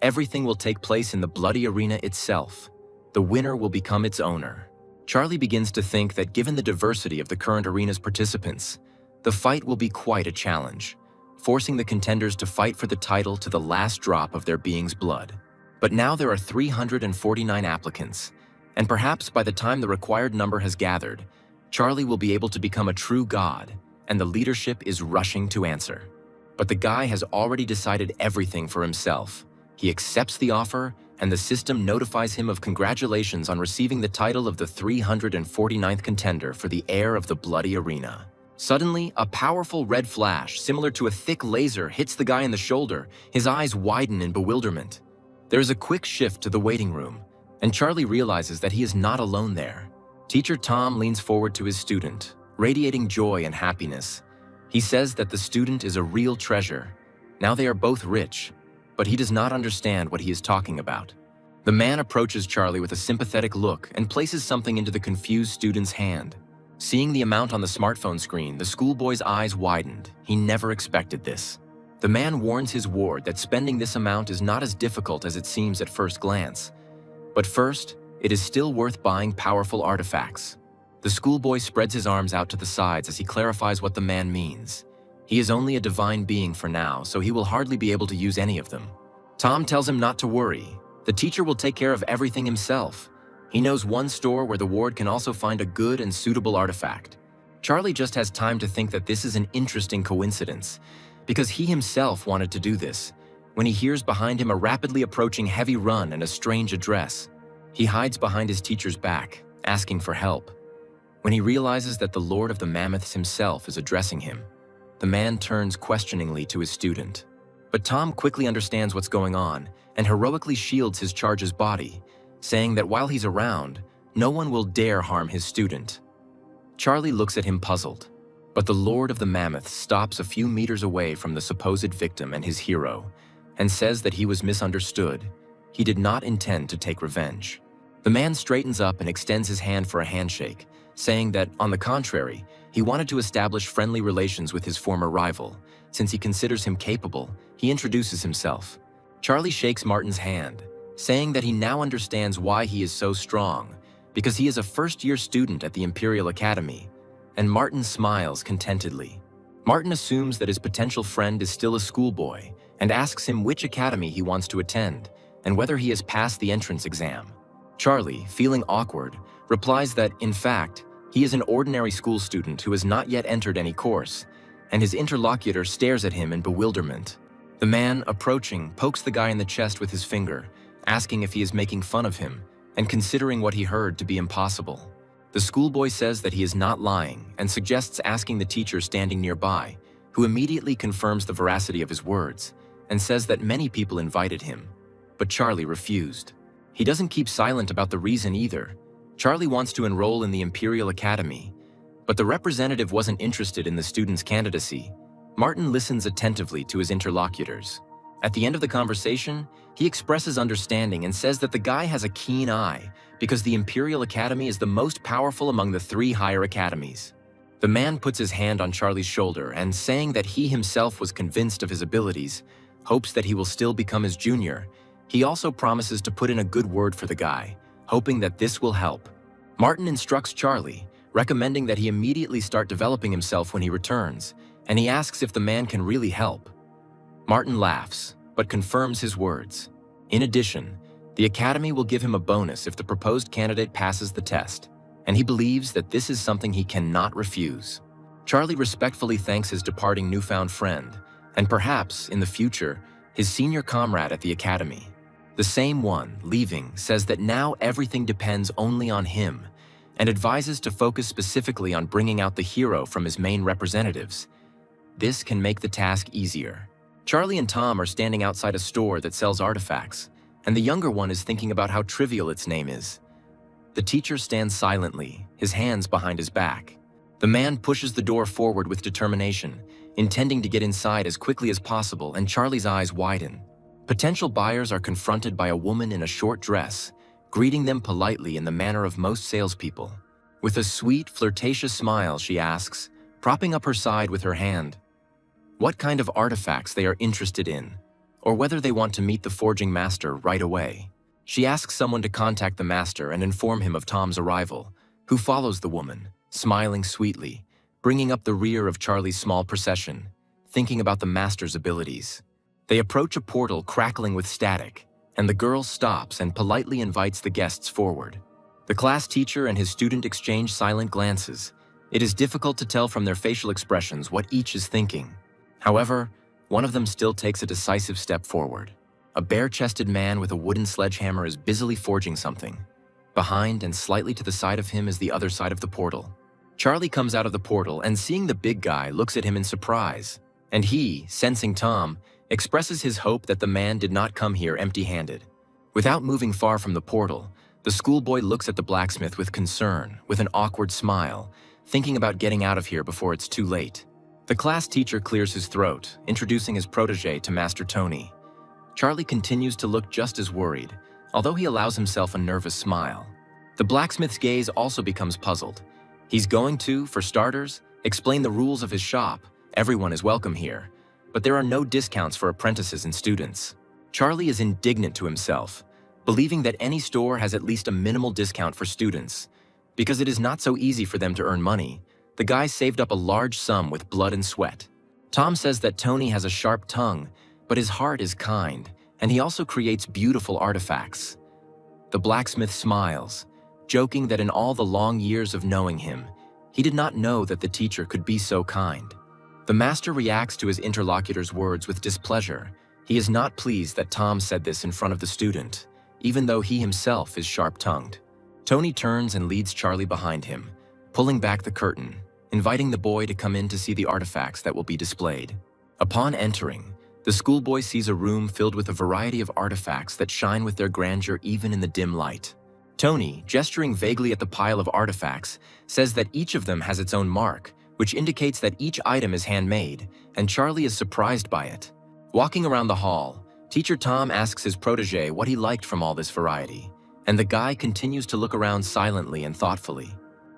Everything will take place in the Bloody Arena itself. The winner will become its owner. Charlie begins to think that given the diversity of the current arena's participants, the fight will be quite a challenge, forcing the contenders to fight for the title to the last drop of their being's blood. But now there are 349 applicants, and perhaps by the time the required number has gathered, Charlie will be able to become a true god, and the leadership is rushing to answer. But the guy has already decided everything for himself. He accepts the offer, and the system notifies him of congratulations on receiving the title of the 349th contender for the heir of the Bloody Arena. Suddenly, a powerful red flash, similar to a thick laser, hits the guy in the shoulder. His eyes widen in bewilderment. There is a quick shift to the waiting room, and Charlie realizes that he is not alone there. Teacher Tom leans forward to his student, radiating joy and happiness. He says that the student is a real treasure. Now they are both rich, but he does not understand what he is talking about. The man approaches Charlie with a sympathetic look and places something into the confused student's hand. Seeing the amount on the smartphone screen, the schoolboy's eyes widened. He never expected this. The man warns his ward that spending this amount is not as difficult as it seems at first glance. But first, it is still worth buying powerful artifacts. The schoolboy spreads his arms out to the sides as he clarifies what the man means. He is only a divine being for now, so he will hardly be able to use any of them. Tom tells him not to worry. The teacher will take care of everything himself. He knows one store where the ward can also find a good and suitable artifact. Charlie just has time to think that this is an interesting coincidence, because he himself wanted to do this, when he hears behind him a rapidly approaching heavy run and a strange address. He hides behind his teacher's back, asking for help. When he realizes that the Lord of the Mammoths himself is addressing him, the man turns questioningly to his student. But Tom quickly understands what's going on and heroically shields his charge's body, saying that while he's around, no one will dare harm his student. Charlie looks at him puzzled, but the Lord of the Mammoths stops a few meters away from the supposed victim and his hero, and says that he was misunderstood. He did not intend to take revenge. The man straightens up and extends his hand for a handshake, saying that, on the contrary, he wanted to establish friendly relations with his former rival. Since he considers him capable, he introduces himself. Charlie shakes Martin's hand, saying that he now understands why he is so strong, because he is a first-year student at the Imperial Academy, and Martin smiles contentedly. Martin assumes that his potential friend is still a schoolboy and asks him which academy he wants to attend and whether he has passed the entrance exam. Charlie, feeling awkward, replies that, in fact, he is an ordinary school student who has not yet entered any course, and his interlocutor stares at him in bewilderment. The man, approaching, pokes the guy in the chest with his finger, asking if he is making fun of him and considering what he heard to be impossible. The schoolboy says that he is not lying and suggests asking the teacher standing nearby, who immediately confirms the veracity of his words and says that many people invited him, but Charlie refused. He doesn't keep silent about the reason either. Charlie wants to enroll in the Imperial Academy, but the representative wasn't interested in the student's candidacy. Martin listens attentively to his interlocutors. At the end of the conversation, he expresses understanding and says that the guy has a keen eye because the Imperial Academy is the most powerful among the 3 higher academies. The man puts his hand on Charlie's shoulder and, saying that he himself was convinced of his abilities, hopes that he will still become his junior. He also promises to put in a good word for the guy, hoping that this will help. Martin instructs Charlie, recommending that he immediately start developing himself when he returns, and he asks if the man can really help. Martin laughs, but confirms his words. In addition, the Academy will give him a bonus if the proposed candidate passes the test, and he believes that this is something he cannot refuse. Charlie respectfully thanks his departing newfound friend, and perhaps, in the future, his senior comrade at the Academy. The same one, leaving, says that now everything depends only on him, and advises to focus specifically on bringing out the hero from his main representatives. This can make the task easier. Charlie and Tom are standing outside a store that sells artifacts, and the younger one is thinking about how trivial its name is. The teacher stands silently, his hands behind his back. The man pushes the door forward with determination, intending to get inside as quickly as possible, and Charlie's eyes widen. Potential buyers are confronted by a woman in a short dress, greeting them politely in the manner of most salespeople. With a sweet, flirtatious smile, she asks, propping up her side with her hand, what kind of artifacts they are interested in, or whether they want to meet the forging master right away. She asks someone to contact the master and inform him of Tom's arrival, who follows the woman, smiling sweetly, bringing up the rear of Charlie's small procession, thinking about the master's abilities. They approach a portal crackling with static, and the girl stops and politely invites the guests forward. The class teacher and his student exchange silent glances. It is difficult to tell from their facial expressions what each is thinking. However, one of them still takes a decisive step forward. A bare-chested man with a wooden sledgehammer is busily forging something. Behind and slightly to the side of him is the other side of the portal. Charlie comes out of the portal and, seeing the big guy, looks at him in surprise. And he, sensing Tom, expresses his hope that the man did not come here empty-handed. Without moving far from the portal, the schoolboy looks at the blacksmith with concern, with an awkward smile, thinking about getting out of here before it's too late. The class teacher clears his throat, introducing his protege to Master Tony. Charlie continues to look just as worried, although he allows himself a nervous smile. The blacksmith's gaze also becomes puzzled. He's going to, for starters, explain the rules of his shop. Everyone is welcome here, but there are no discounts for apprentices and students. Charlie is indignant to himself, believing that any store has at least a minimal discount for students. Because it is not so easy for them to earn money, the guy saved up a large sum with blood and sweat. Tom says that Tony has a sharp tongue, but his heart is kind, and he also creates beautiful artifacts. The blacksmith smiles, joking that in all the long years of knowing him, he did not know that the teacher could be so kind. The master reacts to his interlocutor's words with displeasure. He is not pleased that Tom said this in front of the student, even though he himself is sharp-tongued. Tony turns and leads Charlie behind him, pulling back the curtain, inviting the boy to come in to see the artifacts that will be displayed. Upon entering, the schoolboy sees a room filled with a variety of artifacts that shine with their grandeur even in the dim light. Tony, gesturing vaguely at the pile of artifacts, says that each of them has its own mark, which indicates that each item is handmade, and Charlie is surprised by it. Walking around the hall, Teacher Tom asks his protege what he liked from all this variety, and the guy continues to look around silently and thoughtfully.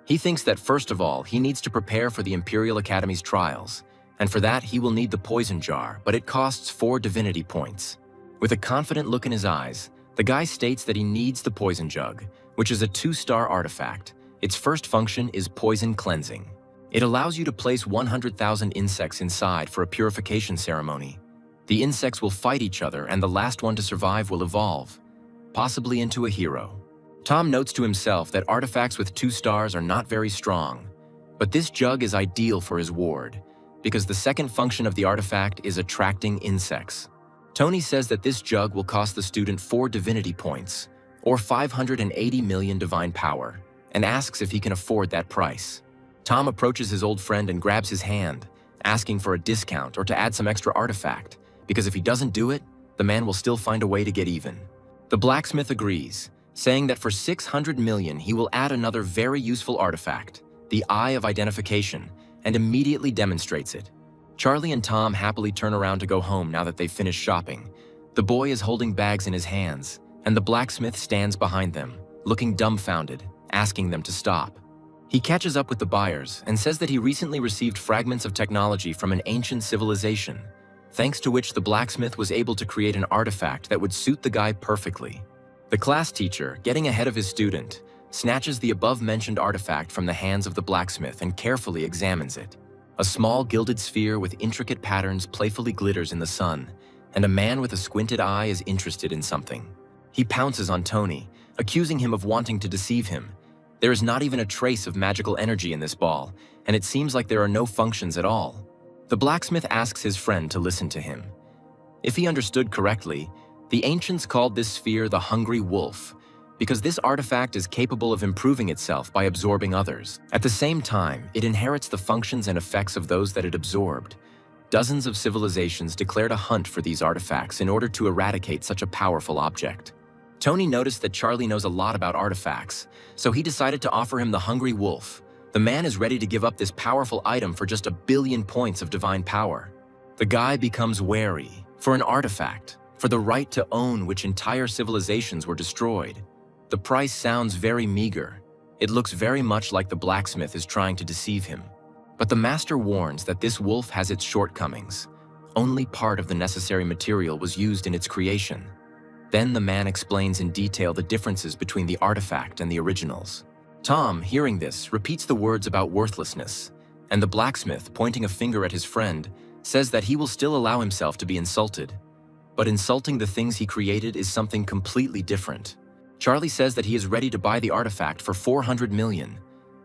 He thinks that first of all, he needs to prepare for the Imperial Academy's trials, and for that he will need the poison jar, but it costs 4 divinity points. With a confident look in his eyes, the guy states that he needs the poison jug, which is a 2-star artifact. Its first function is poison cleansing. It allows you to place 100,000 insects inside for a purification ceremony. The insects will fight each other, and the last one to survive will evolve, possibly into a hero. Tom notes to himself that artifacts with 2 stars are not very strong, but this jug is ideal for his ward, because the second function of the artifact is attracting insects. Tony says that this jug will cost the student 4 divinity points, or 580 million divine power, and asks if he can afford that price. Tom approaches his old friend and grabs his hand, asking for a discount or to add some extra artifact, because if he doesn't do it, the man will still find a way to get even. The blacksmith agrees, saying that for 600 million he will add another very useful artifact, the Eye of Identification, and immediately demonstrates it. Charlie and Tom happily turn around to go home now that they've finished shopping, The boy is holding bags in his hands, and the blacksmith stands behind them, looking dumbfounded, asking them to stop. He catches up with the buyers and says that he recently received fragments of technology from an ancient civilization, thanks to which the blacksmith was able to create an artifact that would suit the guy perfectly. The class teacher, getting ahead of his student, snatches the above-mentioned artifact from the hands of the blacksmith and carefully examines it. A small gilded sphere with intricate patterns playfully glitters in the sun, and a man with a squinted eye is interested in something. He pounces on Tony, accusing him of wanting to deceive him. There is not even a trace of magical energy in this ball, and it seems like there are no functions at all. The blacksmith asks his friend to listen to him. If he understood correctly, the ancients called this sphere the Hungry Wolf, because this artifact is capable of improving itself by absorbing others. At the same time, it inherits the functions and effects of those that it absorbed. Dozens of civilizations declared a hunt for these artifacts in order to eradicate such a powerful object. Tony noticed that Charlie knows a lot about artifacts, so he decided to offer him the Hungry Wolf. The man is ready to give up this powerful item for just 1 billion points of divine power. The guy becomes wary. For an artifact, for the right to own which entire civilizations were destroyed. The price sounds very meager. It looks very much like the blacksmith is trying to deceive him. But the master warns that this wolf has its shortcomings. Only part of the necessary material was used in its creation. Then the man explains in detail the differences between the artifact and the originals. Tom, hearing this, repeats the words about worthlessness, and the blacksmith, pointing a finger at his friend, says that he will still allow himself to be insulted. But insulting the things he created is something completely different. Charlie says that he is ready to buy the artifact for 400 million,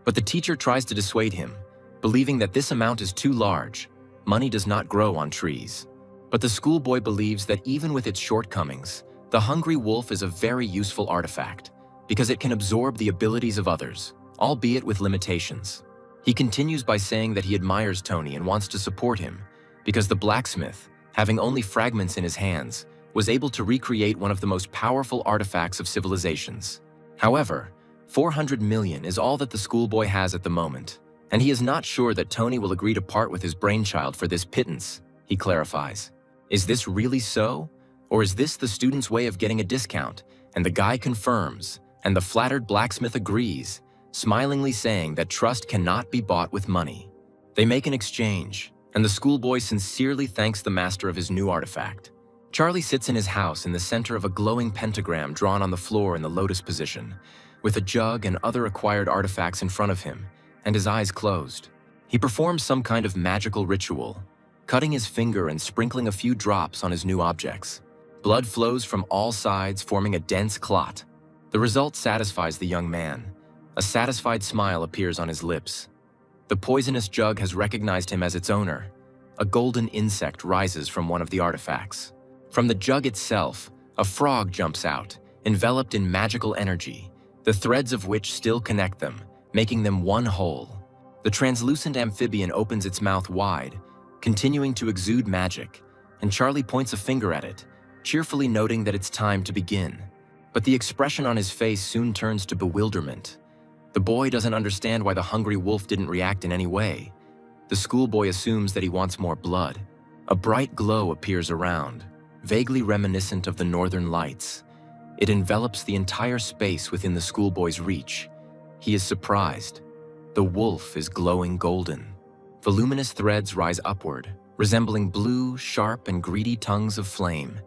but the teacher tries to dissuade him, believing that this amount is too large. Money does not grow on trees. But the schoolboy believes that even with its shortcomings, the Hungry Wolf is a very useful artifact, because it can absorb the abilities of others, albeit with limitations. He continues by saying that he admires Tony and wants to support him, because the blacksmith, having only fragments in his hands, was able to recreate one of the most powerful artifacts of civilizations. However, 400 million is all that the schoolboy has at the moment, and he is not sure that Tony will agree to part with his brainchild for this pittance, he clarifies. Is this really so? Or is this the student's way of getting a discount? And the guy confirms, and the flattered blacksmith agrees, smilingly saying that trust cannot be bought with money. They make an exchange, and the schoolboy sincerely thanks the master of his new artifact. Charlie sits in his house in the center of a glowing pentagram drawn on the floor in the lotus position, with a jug and other acquired artifacts in front of him, and his eyes closed. He performs some kind of magical ritual, cutting his finger and sprinkling a few drops on his new objects. Blood flows from all sides, forming a dense clot. The result satisfies the young man. A satisfied smile appears on his lips. The poisonous jug has recognized him as its owner. A golden insect rises from one of the artifacts. From the jug itself, a frog jumps out, enveloped in magical energy, the threads of which still connect them, making them one whole. The translucent amphibian opens its mouth wide, continuing to exude magic, and Charlie points a finger at it, cheerfully noting that it's time to begin. But the expression on his face soon turns to bewilderment. The boy doesn't understand why the Hungry Wolf didn't react in any way. The schoolboy assumes that he wants more blood. A bright glow appears around, vaguely reminiscent of the northern lights. It envelops the entire space within the schoolboy's reach. He is surprised. The wolf is glowing golden. Voluminous threads rise upward, resembling blue, sharp, and greedy tongues of flame,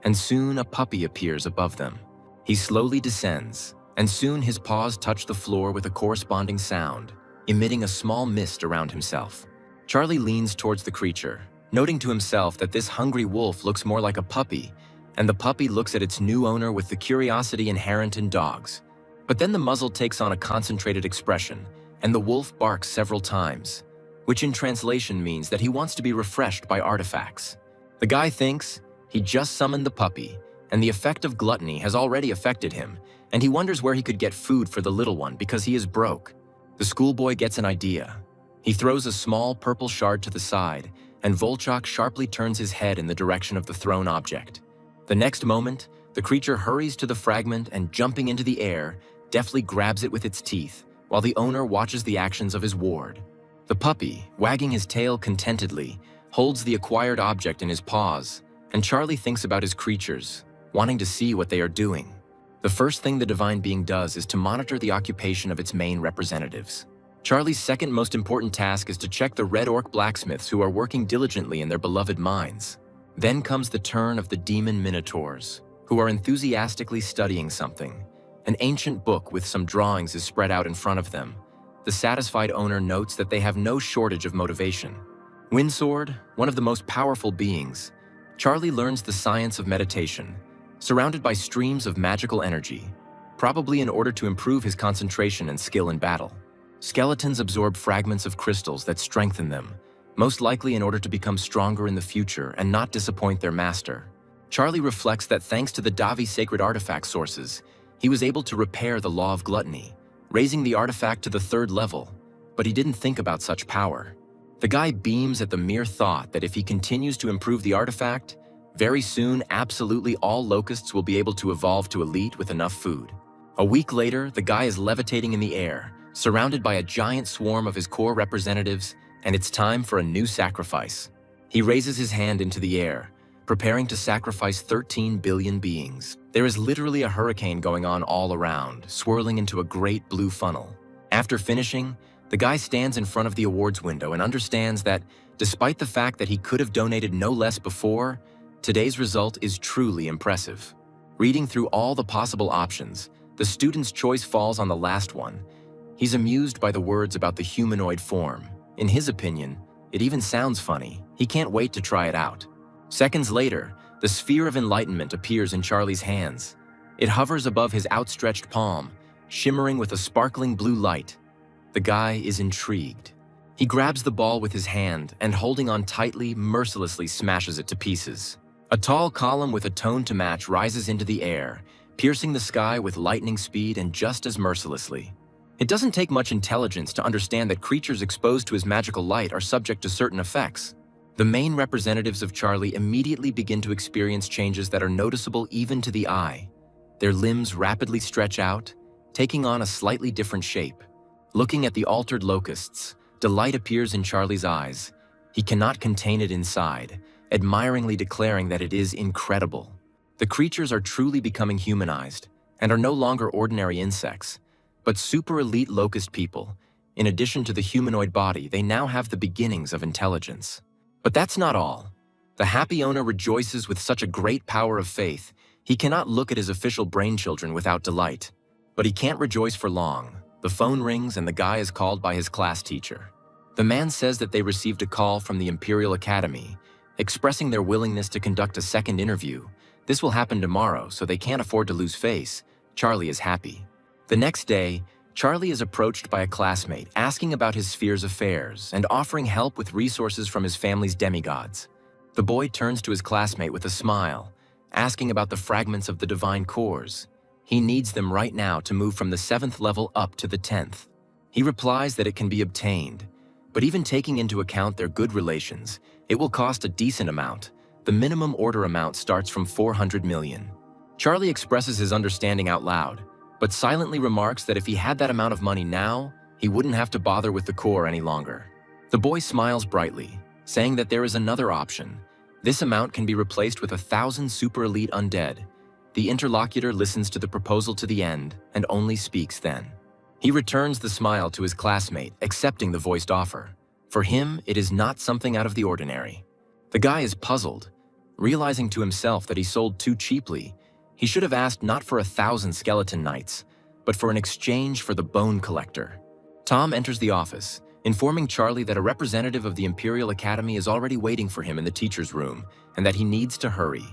and soon a puppy appears above them. He slowly descends, and soon his paws touch the floor with a corresponding sound, emitting a small mist around himself. Charlie leans towards the creature, noting to himself that this hungry wolf looks more like a puppy, and the puppy looks at its new owner with the curiosity inherent in dogs. But then the muzzle takes on a concentrated expression, and the wolf barks several times, which in translation means that he wants to be refreshed by artifacts. The guy thinks he just summoned the puppy, and the effect of gluttony has already affected him, and he wonders where he could get food for the little one because he is broke. The schoolboy gets an idea. He throws a small purple shard to the side, and Volchok sharply turns his head in the direction of the thrown object. The next moment, the creature hurries to the fragment and, jumping into the air, deftly grabs it with its teeth, while the owner watches the actions of his ward. The puppy, wagging his tail contentedly, holds the acquired object in his paws, and Charlie thinks about his creatures, wanting to see what they are doing. The first thing the divine being does is to monitor the occupation of its main representatives. Charlie's second most important task is to check the red orc blacksmiths who are working diligently in their beloved mines. Then comes the turn of the demon minotaurs, who are enthusiastically studying something. An ancient book with some drawings is spread out in front of them. The satisfied owner notes that they have no shortage of motivation. Windsword, one of the most powerful beings, Charlie learns the science of meditation, surrounded by streams of magical energy, probably in order to improve his concentration and skill in battle. Skeletons absorb fragments of crystals that strengthen them, most likely in order to become stronger in the future and not disappoint their master. Charlie reflects that thanks to the Davi sacred artifact sources, he was able to repair the law of gluttony, raising the artifact to the 3rd level, but he didn't think about such power. The guy beams at the mere thought that if he continues to improve the artifact, very soon absolutely all locusts will be able to evolve to elite with enough food. A week later, the guy is levitating in the air, surrounded by a giant swarm of his core representatives, and it's time for a new sacrifice. He raises his hand into the air, preparing to sacrifice 13 billion beings. There is literally a hurricane going on all around, swirling into a great blue funnel. After finishing, the guy stands in front of the awards window and understands that, despite the fact that he could have donated no less before, today's result is truly impressive. Reading through all the possible options, the student's choice falls on the last one. He's amused by the words about the humanoid form. In his opinion, it even sounds funny. He can't wait to try it out. Seconds later, the sphere of enlightenment appears in Charlie's hands. It hovers above his outstretched palm, shimmering with a sparkling blue light. The guy is intrigued. He grabs the ball with his hand and, holding on tightly, mercilessly smashes it to pieces. A tall column with a tone to match rises into the air, piercing the sky with lightning speed and just as mercilessly. It doesn't take much intelligence to understand that creatures exposed to his magical light are subject to certain effects. The main representatives of Charlie immediately begin to experience changes that are noticeable even to the eye. Their limbs rapidly stretch out, taking on a slightly different shape. Looking at the altered locusts, delight appears in Charlie's eyes. He cannot contain it inside, admiringly declaring that it is incredible. The creatures are truly becoming humanized and are no longer ordinary insects, but super elite locust people. In addition to the humanoid body, they now have the beginnings of intelligence. But that's not all. The happy owner rejoices with such a great power of faith, he cannot look at his official brainchildren without delight. But he can't rejoice for long. The phone rings and the guy is called by his class teacher. The man says that they received a call from the Imperial Academy, expressing their willingness to conduct a second interview. This will happen tomorrow, so they can't afford to lose face. Charlie is happy. The next day, Charlie is approached by a classmate asking about his sphere's affairs and offering help with resources from his family's demigods. The boy turns to his classmate with a smile, asking about the fragments of the divine cores. He needs them right now to move from the 7th level up to the 10th. He replies that it can be obtained, but even taking into account their good relations, it will cost a decent amount. The minimum order amount starts from 400 million. Charlie expresses his understanding out loud, but silently remarks that if he had that amount of money now, he wouldn't have to bother with the core any longer. The boy smiles brightly, saying that there is another option. This amount can be replaced with 1,000 super elite undead. The interlocutor listens to the proposal to the end and only speaks then. He returns the smile to his classmate, accepting the voiced offer. For him, it is not something out of the ordinary. The guy is puzzled, realizing to himself that he sold too cheaply. He should have asked not for 1,000 skeleton knights, but for an exchange for the bone collector. Tom enters the office, informing Charlie that a representative of the Imperial Academy is already waiting for him in the teacher's room and that he needs to hurry.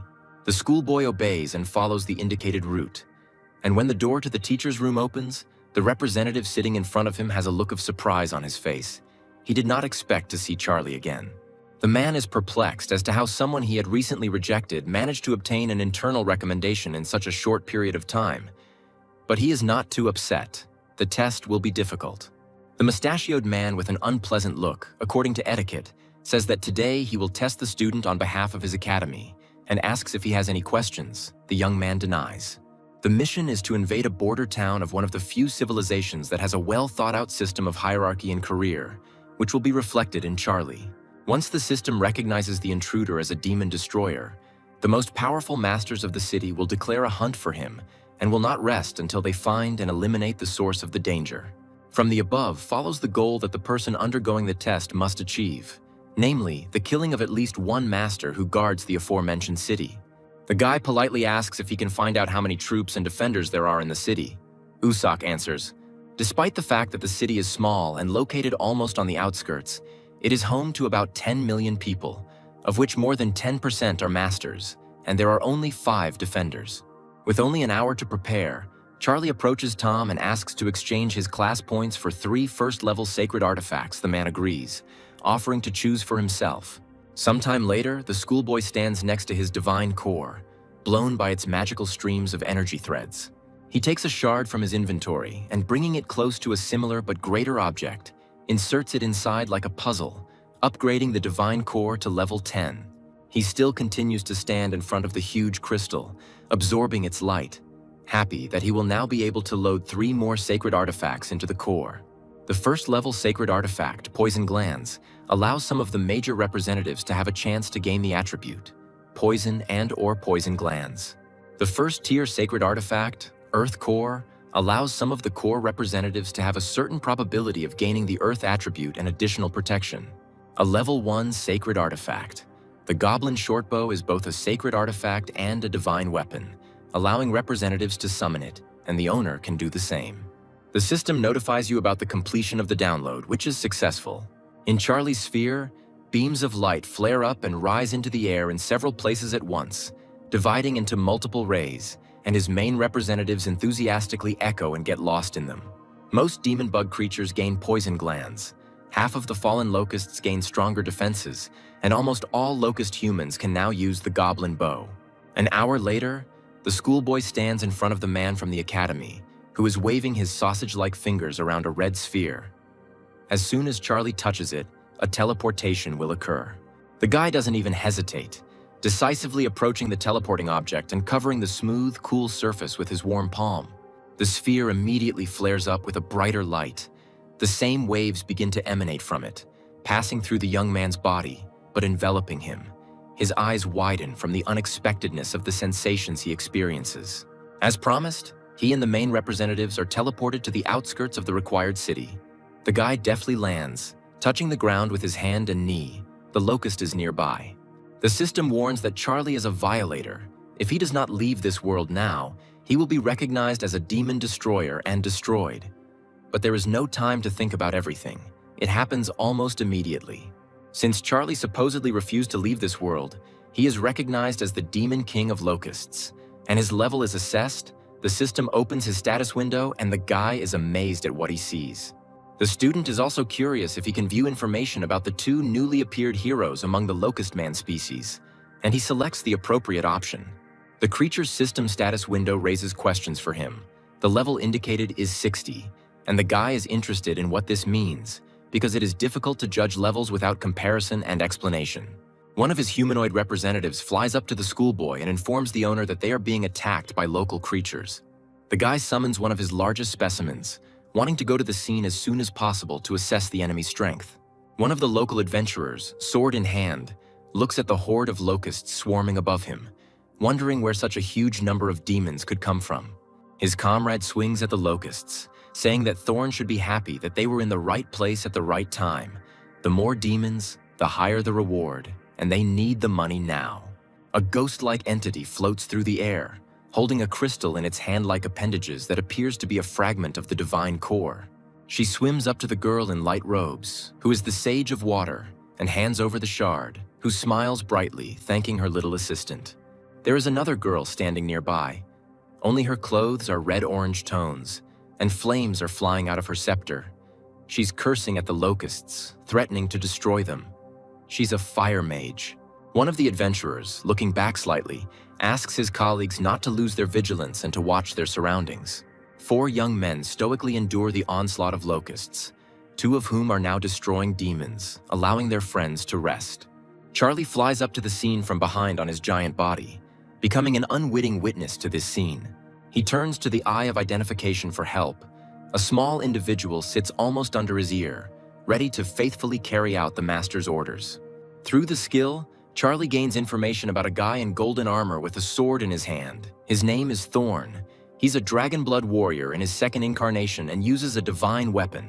The schoolboy obeys and follows the indicated route. And when the door to the teacher's room opens, the representative sitting in front of him has a look of surprise on his face. He did not expect to see Charlie again. The man is perplexed as to how someone he had recently rejected managed to obtain an internal recommendation in such a short period of time. But he is not too upset. The test will be difficult. The mustachioed man with an unpleasant look, according to etiquette, says that today he will test the student on behalf of his academy and asks if he has any questions. The young man denies. The mission is to invade a border town of one of the few civilizations that has a well-thought-out system of hierarchy and career, which will be reflected in Charlie. Once the system recognizes the intruder as a demon destroyer, The most powerful masters of the city will declare a hunt for him and will not rest until they find and eliminate the source of the danger. From the above follows the goal that the person undergoing the test must achieve, namely, the killing of at least one master who guards the aforementioned city. The guy politely asks if he can find out how many troops and defenders there are in the city. Usopp answers, "Despite the fact that the city is small and located almost on the outskirts, it is home to about 10 million people, of which more than 10% are masters, and there are only 5 defenders." With only an hour to prepare, Charlie approaches Tom and asks to exchange his class points for 3 first-level sacred artifacts. The man agrees, offering to choose for himself. Sometime later, the schoolboy stands next to his divine core, blown by its magical streams of energy threads. He takes a shard from his inventory and, bringing it close to a similar but greater object, inserts it inside like a puzzle, upgrading the divine core to level 10. He still continues to stand in front of the huge crystal, absorbing its light, happy that he will now be able to load 3 more sacred artifacts into the core. The first-level sacred artifact, Poison Glands, allows some of the major representatives to have a chance to gain the attribute, Poison and/or Poison Glands. The first-tier sacred artifact, Earth Core, allows some of the core representatives to have a certain probability of gaining the Earth attribute and additional protection. A level 1 sacred artifact. The Goblin Shortbow is both a sacred artifact and a divine weapon, allowing representatives to summon it, and the owner can do the same. The system notifies you about the completion of the download, which is successful. In Charlie's sphere, beams of light flare up and rise into the air in several places at once, dividing into multiple rays, and his main representatives enthusiastically echo and get lost in them. Most demon bug creatures gain poison glands. Half of the fallen locusts gain stronger defenses, and almost all locust humans can now use the goblin bow. An hour later, the schoolboy stands in front of the man from the academy, who is waving his sausage-like fingers around a red sphere. As soon as Charlie touches it, a teleportation will occur. The guy doesn't even hesitate, decisively approaching the teleporting object and covering the smooth, cool surface with his warm palm. The sphere immediately flares up with a brighter light. The same waves begin to emanate from it, passing through the young man's body, but enveloping him. His eyes widen from the unexpectedness of the sensations he experiences. As promised, he and the main representatives are teleported to the outskirts of the required city. The guy deftly lands, touching the ground with his hand and knee. The locust is nearby. The system warns that Charlie is a violator. If he does not leave this world now, he will be recognized as a demon destroyer and destroyed. But there is no time to think about everything. It happens almost immediately. Since Charlie supposedly refused to leave this world, he is recognized as the Demon King of Locusts, and his level is assessed. The system opens his status window, and the guy is amazed at what he sees. The student is also curious if he can view information about the 2 newly appeared heroes among the Locust Man species, and he selects the appropriate option. The creature's system status window raises questions for him. The level indicated is 60, and the guy is interested in what this means, because it is difficult to judge levels without comparison and explanation. One of his humanoid representatives flies up to the schoolboy and informs the owner that they are being attacked by local creatures. The guy summons one of his largest specimens, wanting to go to the scene as soon as possible to assess the enemy's strength. One of the local adventurers, sword in hand, looks at the horde of locusts swarming above him, wondering where such a huge number of demons could come from. His comrade swings at the locusts, saying that Thorn should be happy that they were in the right place at the right time. The more demons, the higher the reward, and they need the money now. A ghost-like entity floats through the air, holding a crystal in its hand-like appendages that appears to be a fragment of the divine core. She swims up to the girl in light robes, who is the Sage of Water, and hands over the shard, who smiles brightly, thanking her little assistant. There is another girl standing nearby. Only her clothes are red-orange tones, and flames are flying out of her scepter. She's cursing at the locusts, threatening to destroy them. She's a fire mage. One of the adventurers, looking back slightly, asks his colleagues not to lose their vigilance and to watch their surroundings. 4 young men stoically endure the onslaught of locusts, 2 of whom are now destroying demons, allowing their friends to rest. Charlie flies up to the scene from behind on his giant body, becoming an unwitting witness to this scene. He turns to the Eye of Identification for help. A small individual sits almost under his ear, ready to faithfully carry out the master's orders. Through the skill, Charlie gains information about a guy in golden armor with a sword in his hand. His name is Thorn. He's a dragon blood warrior in his second incarnation and uses a divine weapon.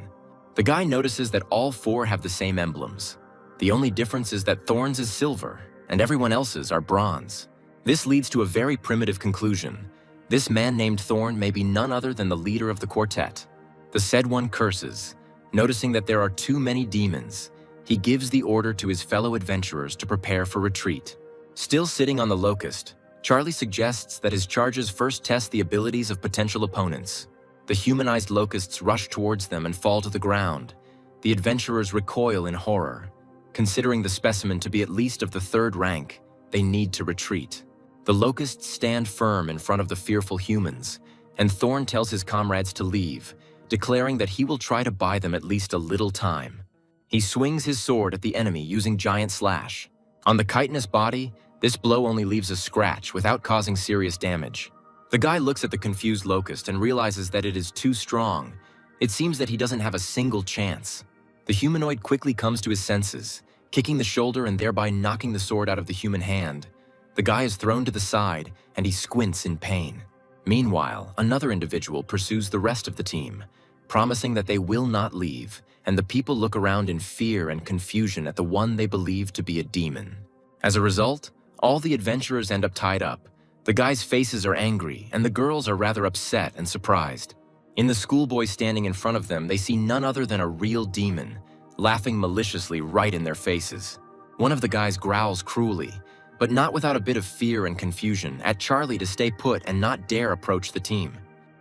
The guy notices that all four have the same emblems. The only difference is that Thorn's is silver, and everyone else's are bronze. This leads to a very primitive conclusion. This man named Thorn may be none other than the leader of the quartet. The said one curses. Noticing that there are too many demons, he gives the order to his fellow adventurers to prepare for retreat. Still sitting on the locust, Charlie suggests that his charges first test the abilities of potential opponents. The humanized locusts rush towards them and fall to the ground. The adventurers recoil in horror. Considering the specimen to be at least of the third rank, they need to retreat. The locusts stand firm in front of the fearful humans, and Thorn tells his comrades to leave, declaring that he will try to buy them at least a little time. He swings his sword at the enemy using giant slash. On the chitinous body, this blow only leaves a scratch without causing serious damage. The guy looks at the confused locust and realizes that it is too strong. It seems that he doesn't have a single chance. The humanoid quickly comes to his senses, kicking the shoulder and thereby knocking the sword out of the human hand. The guy is thrown to the side and he squints in pain. Meanwhile, another individual pursues the rest of the team, promising that they will not leave, and the people look around in fear and confusion at the one they believe to be a demon. As a result, all the adventurers end up tied up. The guys' faces are angry, and the girls are rather upset and surprised. In the schoolboy standing in front of them, they see none other than a real demon, laughing maliciously right in their faces. One of the guys growls cruelly, but not without a bit of fear and confusion, at Charlie to stay put and not dare approach the team.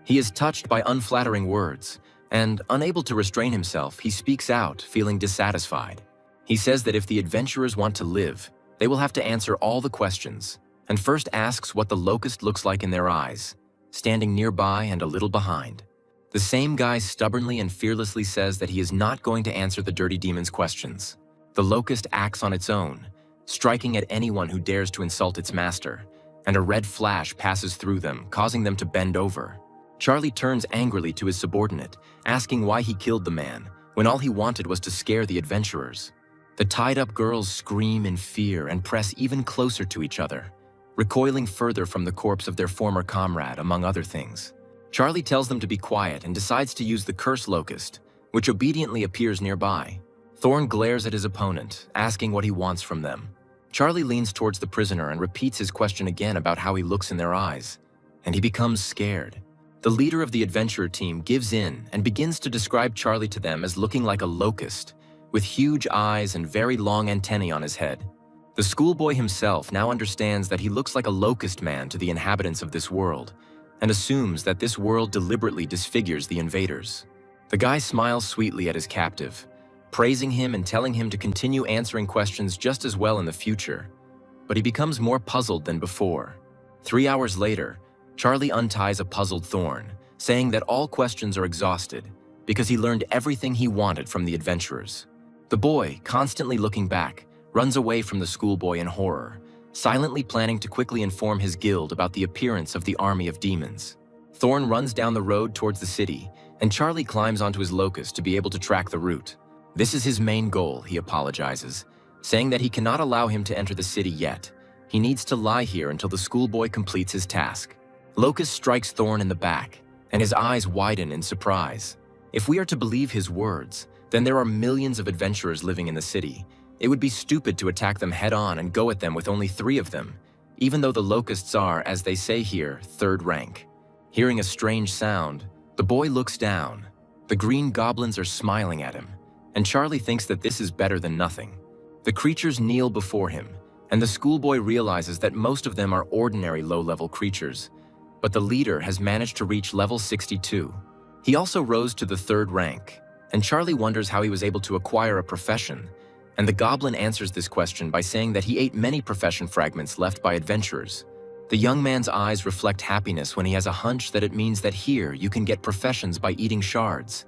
He is touched by unflattering words, and, unable to restrain himself, he speaks out, feeling dissatisfied. He says that if the adventurers want to live, they will have to answer all the questions, and first asks what the locust looks like in their eyes, standing nearby and a little behind. The same guy stubbornly and fearlessly says that he is not going to answer the dirty demon's questions. The locust acts on its own, striking at anyone who dares to insult its master, and a red flash passes through them, causing them to bend over. Charlie turns angrily to his subordinate, asking why he killed the man, when all he wanted was to scare the adventurers. The tied-up girls scream in fear and press even closer to each other, recoiling further from the corpse of their former comrade, among other things. Charlie tells them to be quiet and decides to use the curse locust, which obediently appears nearby. Thorn glares at his opponent, asking what he wants from them. Charlie leans towards the prisoner and repeats his question again about how he looks in their eyes, and he becomes scared. The leader of the adventurer team gives in and begins to describe Charlie to them as looking like a locust, with huge eyes and very long antennae on his head. The schoolboy himself now understands that he looks like a locust man to the inhabitants of this world, and assumes that this world deliberately disfigures the invaders. The guy smiles sweetly at his captive, praising him and telling him to continue answering questions just as well in the future, but he becomes more puzzled than before. 3 hours later, Charlie unties a puzzled Thorn, saying that all questions are exhausted because he learned everything he wanted from the adventurers. The boy, constantly looking back, runs away from the schoolboy in horror, silently planning to quickly inform his guild about the appearance of the army of demons. Thorn runs down the road towards the city, and Charlie climbs onto his locust to be able to track the route. This is his main goal, he apologizes, saying that he cannot allow him to enter the city yet. He needs to lie here until the schoolboy completes his task. Locust strikes Thorn in the back, and his eyes widen in surprise. If we are to believe his words, then there are millions of adventurers living in the city. It would be stupid to attack them head-on and go at them with only 3 of them, even though the locusts are, as they say here, third rank. Hearing a strange sound, the boy looks down. The green goblins are smiling at him, and Charlie thinks that this is better than nothing. The creatures kneel before him, and the schoolboy realizes that most of them are ordinary low-level creatures, but the leader has managed to reach level 62. He also rose to the 3rd rank, and Charlie wonders how he was able to acquire a profession, and the goblin answers this question by saying that he ate many profession fragments left by adventurers. The young man's eyes reflect happiness when he has a hunch that it means that here you can get professions by eating shards,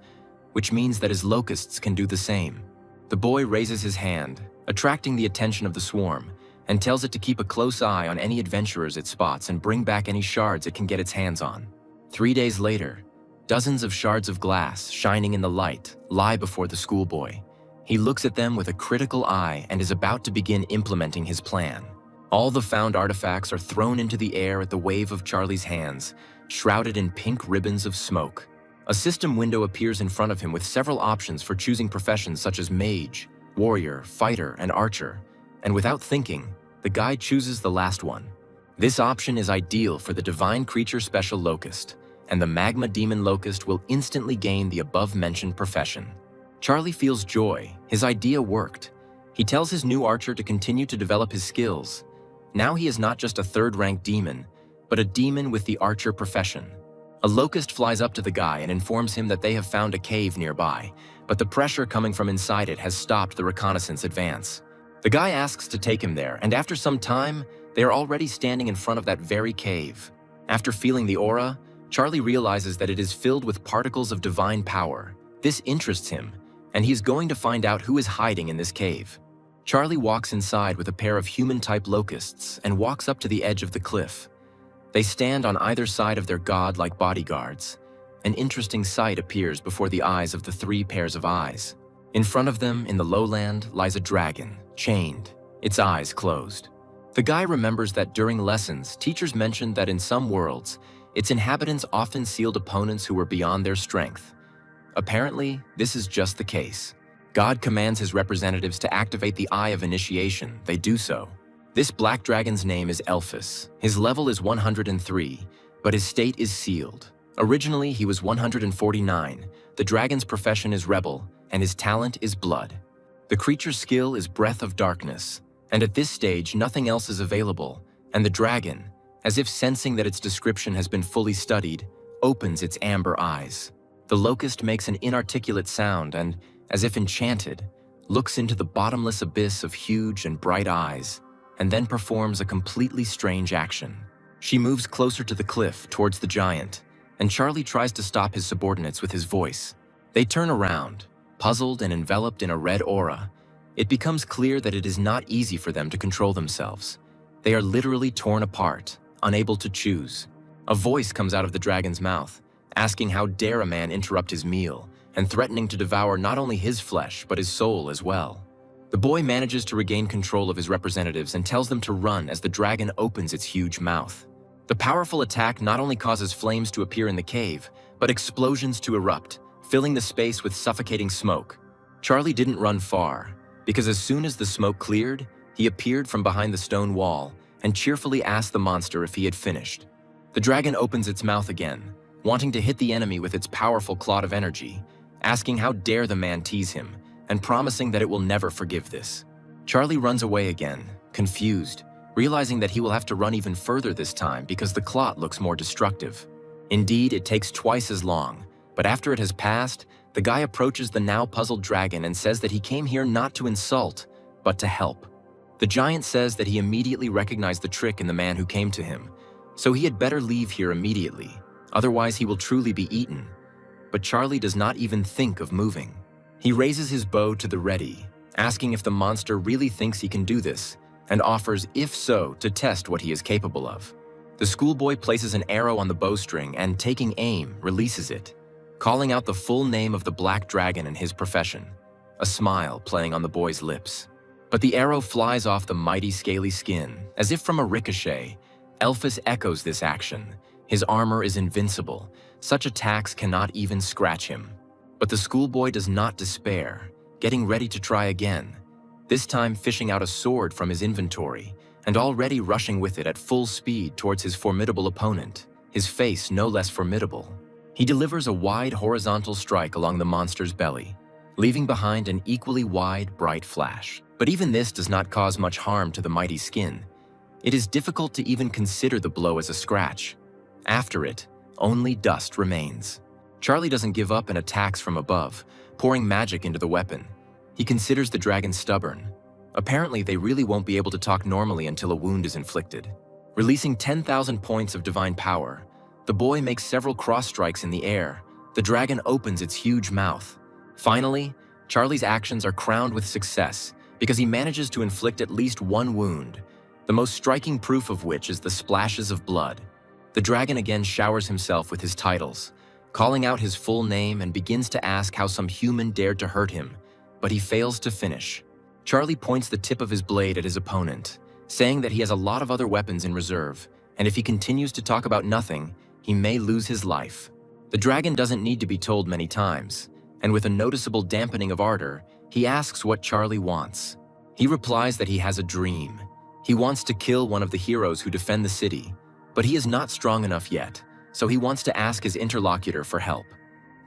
which means that his locusts can do the same. The boy raises his hand, attracting the attention of the swarm, and tells it to keep a close eye on any adventurers it spots and bring back any shards it can get its hands on. 3 days later, dozens of shards of glass shining in the light lie before the schoolboy. He looks at them with a critical eye and is about to begin implementing his plan. All the found artifacts are thrown into the air at the wave of Charlie's hands, shrouded in pink ribbons of smoke. A system window appears in front of him with several options for choosing professions such as mage, warrior, fighter, and archer. And without thinking, the guy chooses the last one. This option is ideal for the Divine Creature Special Locust, and the Magma Demon Locust will instantly gain the above-mentioned profession. Charlie feels joy. His idea worked. He tells his new archer to continue to develop his skills. Now he is not just a third-rank demon, but a demon with the archer profession. A locust flies up to the guy and informs him that they have found a cave nearby, but the pressure coming from inside it has stopped the reconnaissance advance. The guy asks to take him there, and after some time, they are already standing in front of that very cave. After feeling the aura, Charlie realizes that it is filled with particles of divine power. This interests him, and he is going to find out who is hiding in this cave. Charlie walks inside with a pair of human-type locusts and walks up to the edge of the cliff. They stand on either side of their god-like bodyguards. An interesting sight appears before the eyes of the three pairs of eyes. In front of them, in the lowland, lies a dragon, chained, its eyes closed. The guy remembers that during lessons, teachers mentioned that in some worlds, its inhabitants often sealed opponents who were beyond their strength. Apparently, this is just the case. God commands his representatives to activate the Eye of Initiation. They do so. This black dragon's name is Elphus. His level is 103, but his state is sealed. Originally, he was 149. The dragon's profession is rebel, and his talent is blood. The creature's skill is Breath of Darkness, and at this stage, nothing else is available, and the dragon, as if sensing that its description has been fully studied, opens its amber eyes. The locust makes an inarticulate sound and, as if enchanted, looks into the bottomless abyss of huge and bright eyes, and then performs a completely strange action. She moves closer to the cliff towards the giant, and Charlie tries to stop his subordinates with his voice. They turn around, puzzled and enveloped in a red aura. It becomes clear that it is not easy for them to control themselves. They are literally torn apart, unable to choose. A voice comes out of the dragon's mouth, asking how dare a man interrupt his meal, and threatening to devour not only his flesh, but his soul as well. The boy manages to regain control of his representatives and tells them to run as the dragon opens its huge mouth. The powerful attack not only causes flames to appear in the cave, but explosions to erupt, filling the space with suffocating smoke. Charlie didn't run far, because as soon as the smoke cleared, he appeared from behind the stone wall and cheerfully asked the monster if he had finished. The dragon opens its mouth again, wanting to hit the enemy with its powerful clot of energy, asking how dare the man tease him, and promising that it will never forgive this. Charlie runs away again, confused, realizing that he will have to run even further this time because the clot looks more destructive. Indeed, it takes twice as long, but after it has passed, the guy approaches the now puzzled dragon and says that he came here not to insult, but to help. The giant says that he immediately recognized the trick in the man who came to him, so he had better leave here immediately, otherwise he will truly be eaten. But Charlie does not even think of moving. He raises his bow to the ready, asking if the monster really thinks he can do this, and offers, if so, to test what he is capable of. The schoolboy places an arrow on the bowstring and, taking aim, releases it, calling out the full name of the black dragon and his profession, a smile playing on the boy's lips. But the arrow flies off the mighty scaly skin, as if from a ricochet. Elphus echoes this action. His armor is invincible. Such attacks cannot even scratch him. But the schoolboy does not despair, getting ready to try again, this time fishing out a sword from his inventory, and already rushing with it at full speed towards his formidable opponent, his face no less formidable. He delivers a wide horizontal strike along the monster's belly, leaving behind an equally wide, bright flash. But even this does not cause much harm to the mighty skin. It is difficult to even consider the blow as a scratch. After it, only dust remains. Charlie doesn't give up and attacks from above, pouring magic into the weapon. He considers the dragon stubborn. Apparently, they really won't be able to talk normally until a wound is inflicted. Releasing 10,000 points of divine power, the boy makes several cross strikes in the air. The dragon opens its huge mouth. Finally, Charlie's actions are crowned with success because he manages to inflict at least one wound, the most striking proof of which is the splashes of blood. The dragon again showers himself with his titles, calling out his full name and begins to ask how some human dared to hurt him, but he fails to finish. Charlie points the tip of his blade at his opponent, saying that he has a lot of other weapons in reserve, and if he continues to talk about nothing, he may lose his life. The dragon doesn't need to be told many times, and with a noticeable dampening of ardor, he asks what Charlie wants. He replies that he has a dream. He wants to kill one of the heroes who defend the city, but he is not strong enough yet, so he wants to ask his interlocutor for help.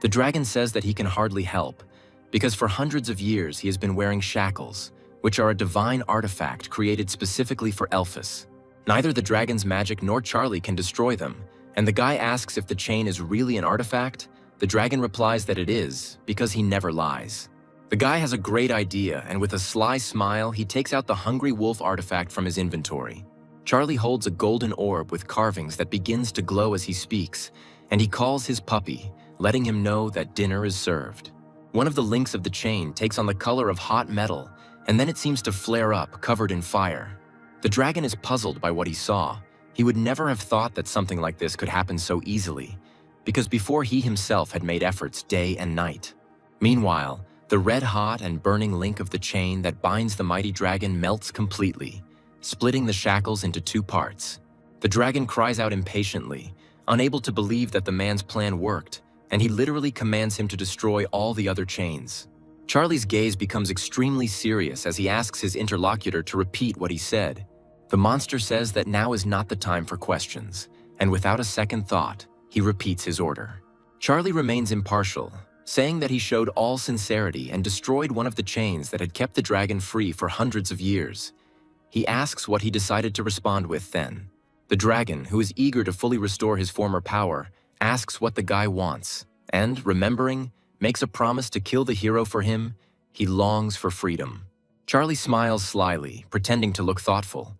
The dragon says that he can hardly help, because for hundreds of years he has been wearing shackles, which are a divine artifact created specifically for Elphys. Neither the dragon's magic nor Charlie can destroy them, and the guy asks if the chain is really an artifact. The dragon replies that it is, because he never lies. The guy has a great idea, and with a sly smile, he takes out the Hungry Wolf artifact from his inventory. Charlie holds a golden orb with carvings that begins to glow as he speaks, and he calls his puppy, letting him know that dinner is served. One of the links of the chain takes on the color of hot metal, and then it seems to flare up, covered in fire. The dragon is puzzled by what he saw. He would never have thought that something like this could happen so easily, because before he himself had made efforts day and night. Meanwhile, the red-hot and burning link of the chain that binds the mighty dragon melts completely, splitting the shackles into two parts. The dragon cries out impatiently, unable to believe that the man's plan worked, and he literally commands him to destroy all the other chains. Charlie's gaze becomes extremely serious as he asks his interlocutor to repeat what he said. The monster says that now is not the time for questions, and without a second thought, he repeats his order. Charlie remains impartial, saying that he showed all sincerity and destroyed one of the chains that had kept the dragon free for hundreds of years. He asks what he decided to respond with then. The dragon, who is eager to fully restore his former power, asks what the guy wants, and, remembering, makes a promise to kill the hero for him. He longs for freedom. Charlie smiles slyly, pretending to look thoughtful.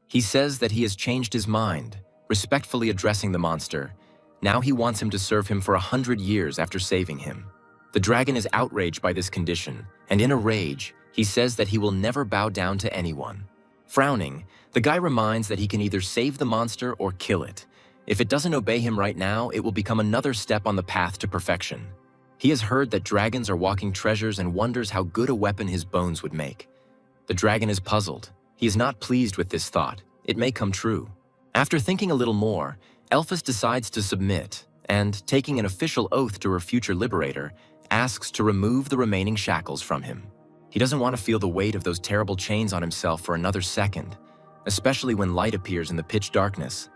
He says that he has changed his mind, respectfully addressing the monster. Now he wants him to serve him for 100 years after saving him. The dragon is outraged by this condition, and in a rage, he says that he will never bow down to anyone. Frowning, the guy reminds that he can either save the monster or kill it. If it doesn't obey him right now, it will become another step on the path to perfection. He has heard that dragons are walking treasures and wonders how good a weapon his bones would make. The dragon is puzzled. He is not pleased with this thought. It may come true. After thinking a little more, Elphys decides to submit, and, taking an official oath to her future liberator, asks to remove the remaining shackles from him. He doesn't want to feel the weight of those terrible chains on himself for another second, especially when light appears in the pitch darkness.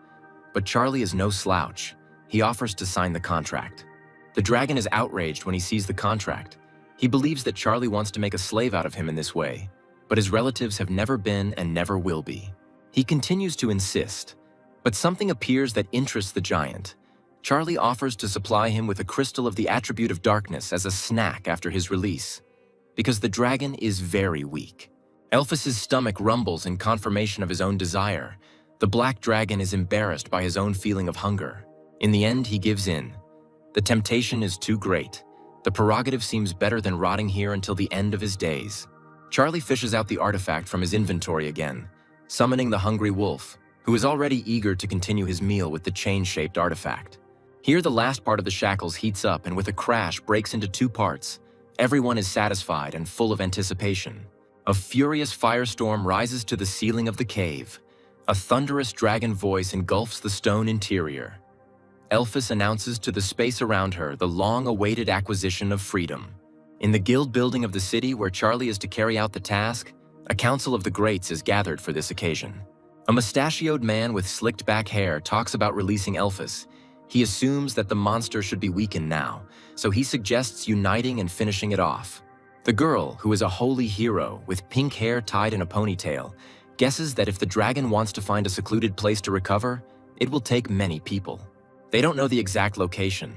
But Charlie is no slouch. He offers to sign the contract. The dragon is outraged when he sees the contract. He believes that Charlie wants to make a slave out of him in this way, but his relatives have never been and never will be. He continues to insist, but something appears that interests the giant. Charlie offers to supply him with a crystal of the attribute of darkness as a snack after his release, because the dragon is very weak. Elphys' stomach rumbles in confirmation of his own desire. The black dragon is embarrassed by his own feeling of hunger. In the end, he gives in. The temptation is too great. The prerogative seems better than rotting here until the end of his days. Charlie fishes out the artifact from his inventory again, summoning the Hungry Wolf, who is already eager to continue his meal with the chain-shaped artifact. Here the last part of the shackles heats up and with a crash breaks into two parts. Everyone is satisfied and full of anticipation. A furious firestorm rises to the ceiling of the cave. A thunderous dragon voice engulfs the stone interior. Elphys announces to the space around her the long-awaited acquisition of freedom. In the guild building of the city where Charlie is to carry out the task, a council of the greats is gathered for this occasion. A mustachioed man with slicked-back hair talks about releasing Elphys. He assumes that the monster should be weakened now, so he suggests uniting and finishing it off. The girl, who is a holy hero with pink hair tied in a ponytail, guesses that if the dragon wants to find a secluded place to recover, it will take many people. They don't know the exact location.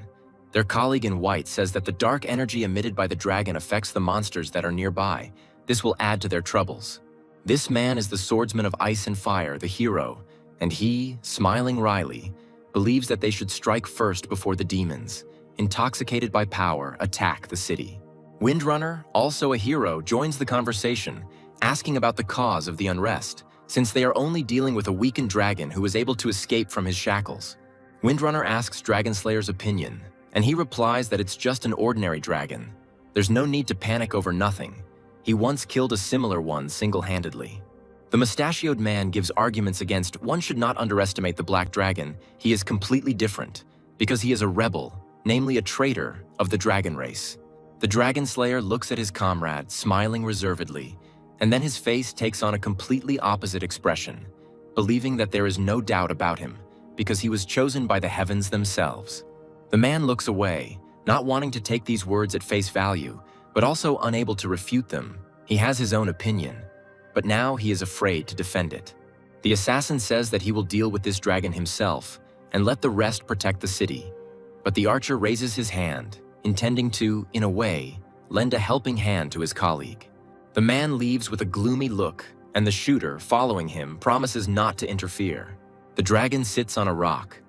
Their colleague in white says that the dark energy emitted by the dragon affects the monsters that are nearby. This will add to their troubles. This man is the swordsman of ice and fire, the hero, and he, smiling wryly, believes that they should strike first before the demons, intoxicated by power, attack the city. Windrunner, also a hero, joins the conversation, asking about the cause of the unrest, since they are only dealing with a weakened dragon who is able to escape from his shackles. Windrunner asks Dragonslayer's opinion, and he replies that it's just an ordinary dragon. There's no need to panic over nothing. He once killed a similar one single-handedly. The mustachioed man gives arguments against one should not underestimate the Black Dragon. He is completely different, because he is a rebel, namely a traitor of the dragon race. The Dragon Slayer looks at his comrade, smiling reservedly, and then his face takes on a completely opposite expression, believing that there is no doubt about him, because he was chosen by the heavens themselves. The man looks away, not wanting to take these words at face value, but also unable to refute them. He has his own opinion, but now he is afraid to defend it. The assassin says that he will deal with this dragon himself and let the rest protect the city. But the archer raises his hand, intending to, in a way, lend a helping hand to his colleague. The man leaves with a gloomy look, and the shooter, following him, promises not to interfere. The dragon sits on a rock.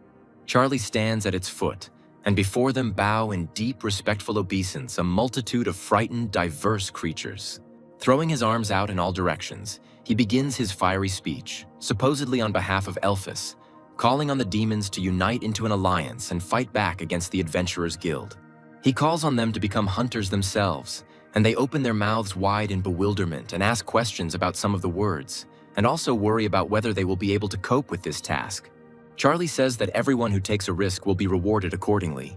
Charlie stands at its foot, and before them bow in deep, respectful obeisance a multitude of frightened, diverse creatures. Throwing his arms out in all directions, he begins his fiery speech, supposedly on behalf of Elphys, calling on the demons to unite into an alliance and fight back against the Adventurers Guild. He calls on them to become hunters themselves, and they open their mouths wide in bewilderment and ask questions about some of the words, and also worry about whether they will be able to cope with this task. Charlie says that everyone who takes a risk will be rewarded accordingly,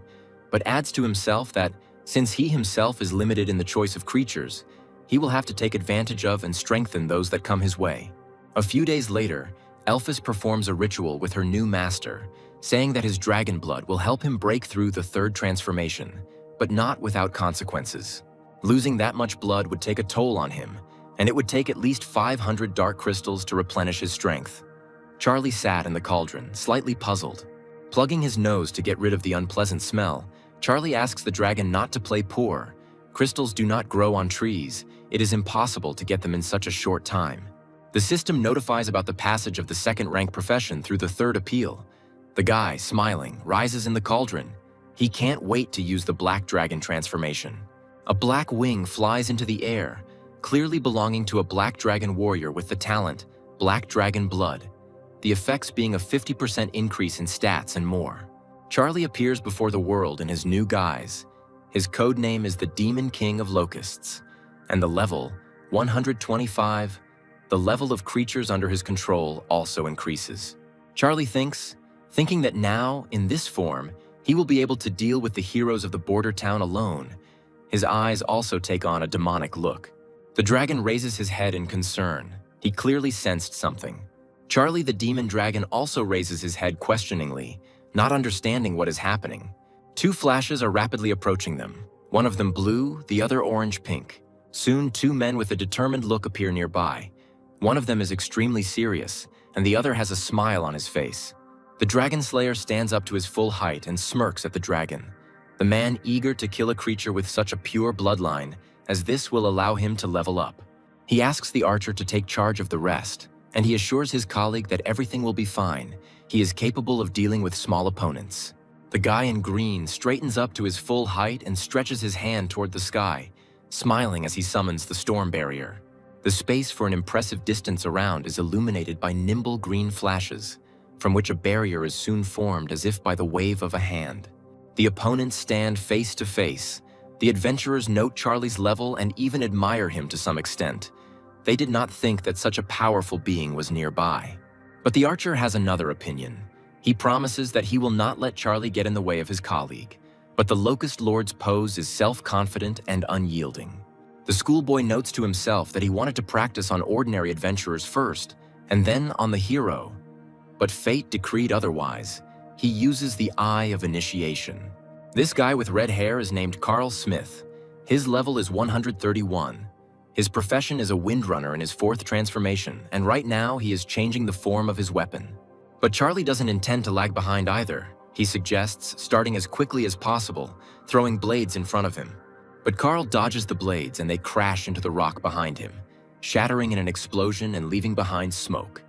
but adds to himself that, since he himself is limited in the choice of creatures, he will have to take advantage of and strengthen those that come his way. A few days later, Elphys performs a ritual with her new master, saying that his dragon blood will help him break through the third transformation, but not without consequences. Losing that much blood would take a toll on him, and it would take at least 500 dark crystals to replenish his strength. Charlie sat in the cauldron, slightly puzzled. Plugging his nose to get rid of the unpleasant smell, Charlie asks the dragon not to play poor. Crystals do not grow on trees. It is impossible to get them in such a short time. The system notifies about the passage of the second-rank profession through the third appeal. The guy, smiling, rises in the cauldron. He can't wait to use the Black Dragon transformation. A black wing flies into the air, clearly belonging to a Black Dragon warrior with the talent Black Dragon Blood, the effects being a 50% increase in stats and more. Charlie appears before the world in his new guise. His code name is the Demon King of Locusts, and the level, 125, the level of creatures under his control also increases. Charlie thinking that now, in this form, he will be able to deal with the heroes of the border town alone. His eyes also take on a demonic look. The dragon raises his head in concern. He clearly sensed something. Charlie the demon dragon also raises his head questioningly, not understanding what is happening. Two flashes are rapidly approaching them, one of them blue, the other orange-pink. Soon, two men with a determined look appear nearby. One of them is extremely serious, and the other has a smile on his face. The Dragon Slayer stands up to his full height and smirks at the dragon. The man eager to kill a creature with such a pure bloodline, as this will allow him to level up. He asks the archer to take charge of the rest, and he assures his colleague that everything will be fine. He is capable of dealing with small opponents. The guy in green straightens up to his full height and stretches his hand toward the sky, smiling as he summons the storm barrier. The space for an impressive distance around is illuminated by nimble green flashes, from which a barrier is soon formed as if by the wave of a hand. The opponents stand face to face. The adventurers note Charlie's level and even admire him to some extent. They did not think that such a powerful being was nearby. But the archer has another opinion. He promises that he will not let Charlie get in the way of his colleague. But the Locust Lord's pose is self-confident and unyielding. The schoolboy notes to himself that he wanted to practice on ordinary adventurers first, and then on the hero. But fate decreed otherwise. He uses the Eye of Initiation. This guy with red hair is named Carl Smith. His level is 131. His profession is a windrunner in his fourth transformation, and right now he is changing the form of his weapon. But Charlie doesn't intend to lag behind either. He suggests starting as quickly as possible, throwing blades in front of him. But Carl dodges the blades and they crash into the rock behind him, shattering in an explosion and leaving behind smoke.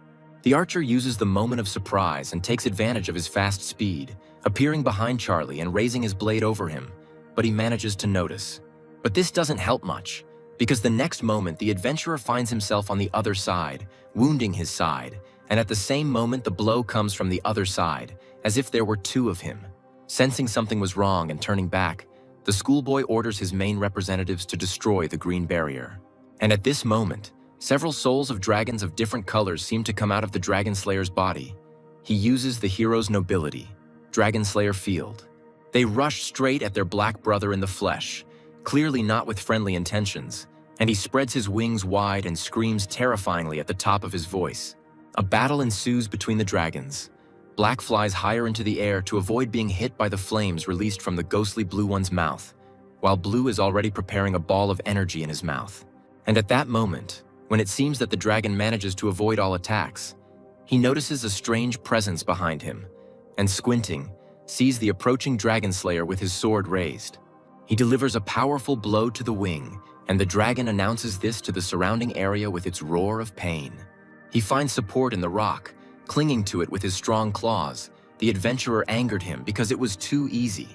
The archer uses the moment of surprise and takes advantage of his fast speed, appearing behind Charlie and raising his blade over him, but he manages to notice. But this doesn't help much, because the next moment the adventurer finds himself on the other side, wounding his side, and at the same moment the blow comes from the other side, as if there were two of him. Sensing something was wrong and turning back, the schoolboy orders his main representatives to destroy the green barrier. And at this moment, several souls of dragons of different colors seem to come out of the Dragon Slayer's body. He uses the hero's nobility, Dragon Slayer Field. They rush straight at their black brother in the flesh, clearly not with friendly intentions, and he spreads his wings wide and screams terrifyingly at the top of his voice. A battle ensues between the dragons. Black flies higher into the air to avoid being hit by the flames released from the ghostly blue one's mouth, while Blue is already preparing a ball of energy in his mouth. And at that moment, when it seems that the dragon manages to avoid all attacks, he notices a strange presence behind him, and squinting, sees the approaching Dragon Slayer with his sword raised. He delivers a powerful blow to the wing, and the dragon announces this to the surrounding area with its roar of pain. He finds support in the rock, clinging to it with his strong claws. The adventurer angered him because it was too easy.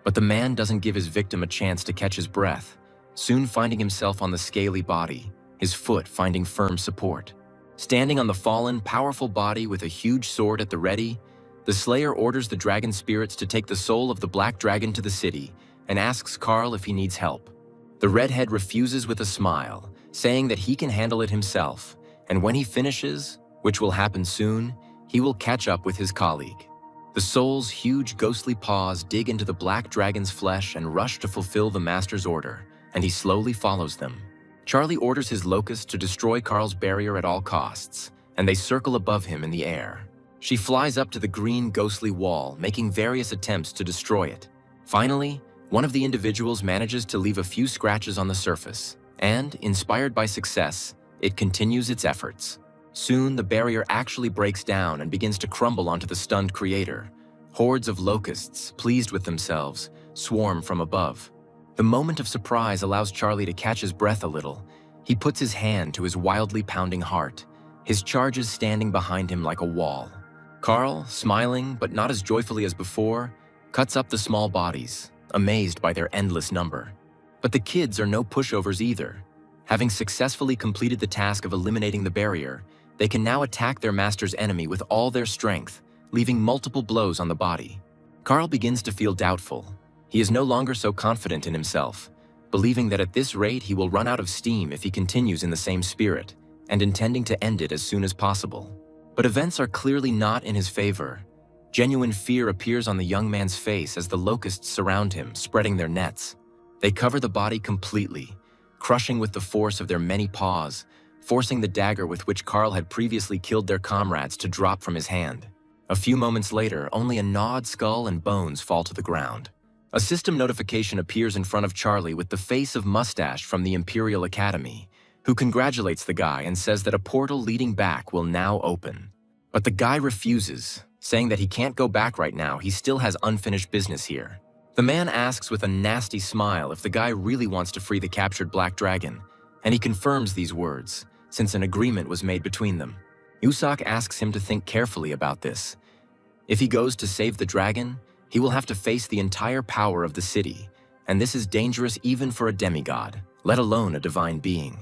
But the man doesn't give his victim a chance to catch his breath, soon finding himself on the scaly body, his foot finding firm support. Standing on the fallen, powerful body with a huge sword at the ready, the Slayer orders the dragon spirits to take the soul of the black dragon to the city and asks Carl if he needs help. The redhead refuses with a smile, saying that he can handle it himself, and when he finishes, which will happen soon, he will catch up with his colleague. The soul's huge ghostly paws dig into the black dragon's flesh and rush to fulfill the master's order, and he slowly follows them. Charlie orders his locust to destroy Carl's barrier at all costs, and they circle above him in the air. She flies up to the green ghostly wall, making various attempts to destroy it. Finally, one of the individuals manages to leave a few scratches on the surface, and, inspired by success, it continues its efforts. Soon, the barrier actually breaks down and begins to crumble onto the stunned creator. Hordes of locusts, pleased with themselves, swarm from above. The moment of surprise allows Charlie to catch his breath a little. He puts his hand to his wildly pounding heart, his charges standing behind him like a wall. Carl, smiling but not as joyfully as before, cuts up the small bodies, amazed by their endless number. But the kids are no pushovers either. Having successfully completed the task of eliminating the barrier, they can now attack their master's enemy with all their strength, leaving multiple blows on the body. Carl begins to feel doubtful. He is no longer so confident in himself, believing that at this rate he will run out of steam if he continues in the same spirit, and intending to end it as soon as possible. But events are clearly not in his favor. Genuine fear appears on the young man's face as the locusts surround him, spreading their nets. They cover the body completely, crushing with the force of their many paws, forcing the dagger with which Carl had previously killed their comrades to drop from his hand. A few moments later, only a gnawed skull and bones fall to the ground. A system notification appears in front of Charlie with the face of Mustache from the Imperial Academy, who congratulates the guy and says that a portal leading back will now open. But the guy refuses, saying that he can't go back right now, he still has unfinished business here. The man asks with a nasty smile if the guy really wants to free the captured black dragon, and he confirms these words, since an agreement was made between them. Usopp asks him to think carefully about this. If he goes to save the dragon, he will have to face the entire power of the city, and this is dangerous even for a demigod, let alone a divine being.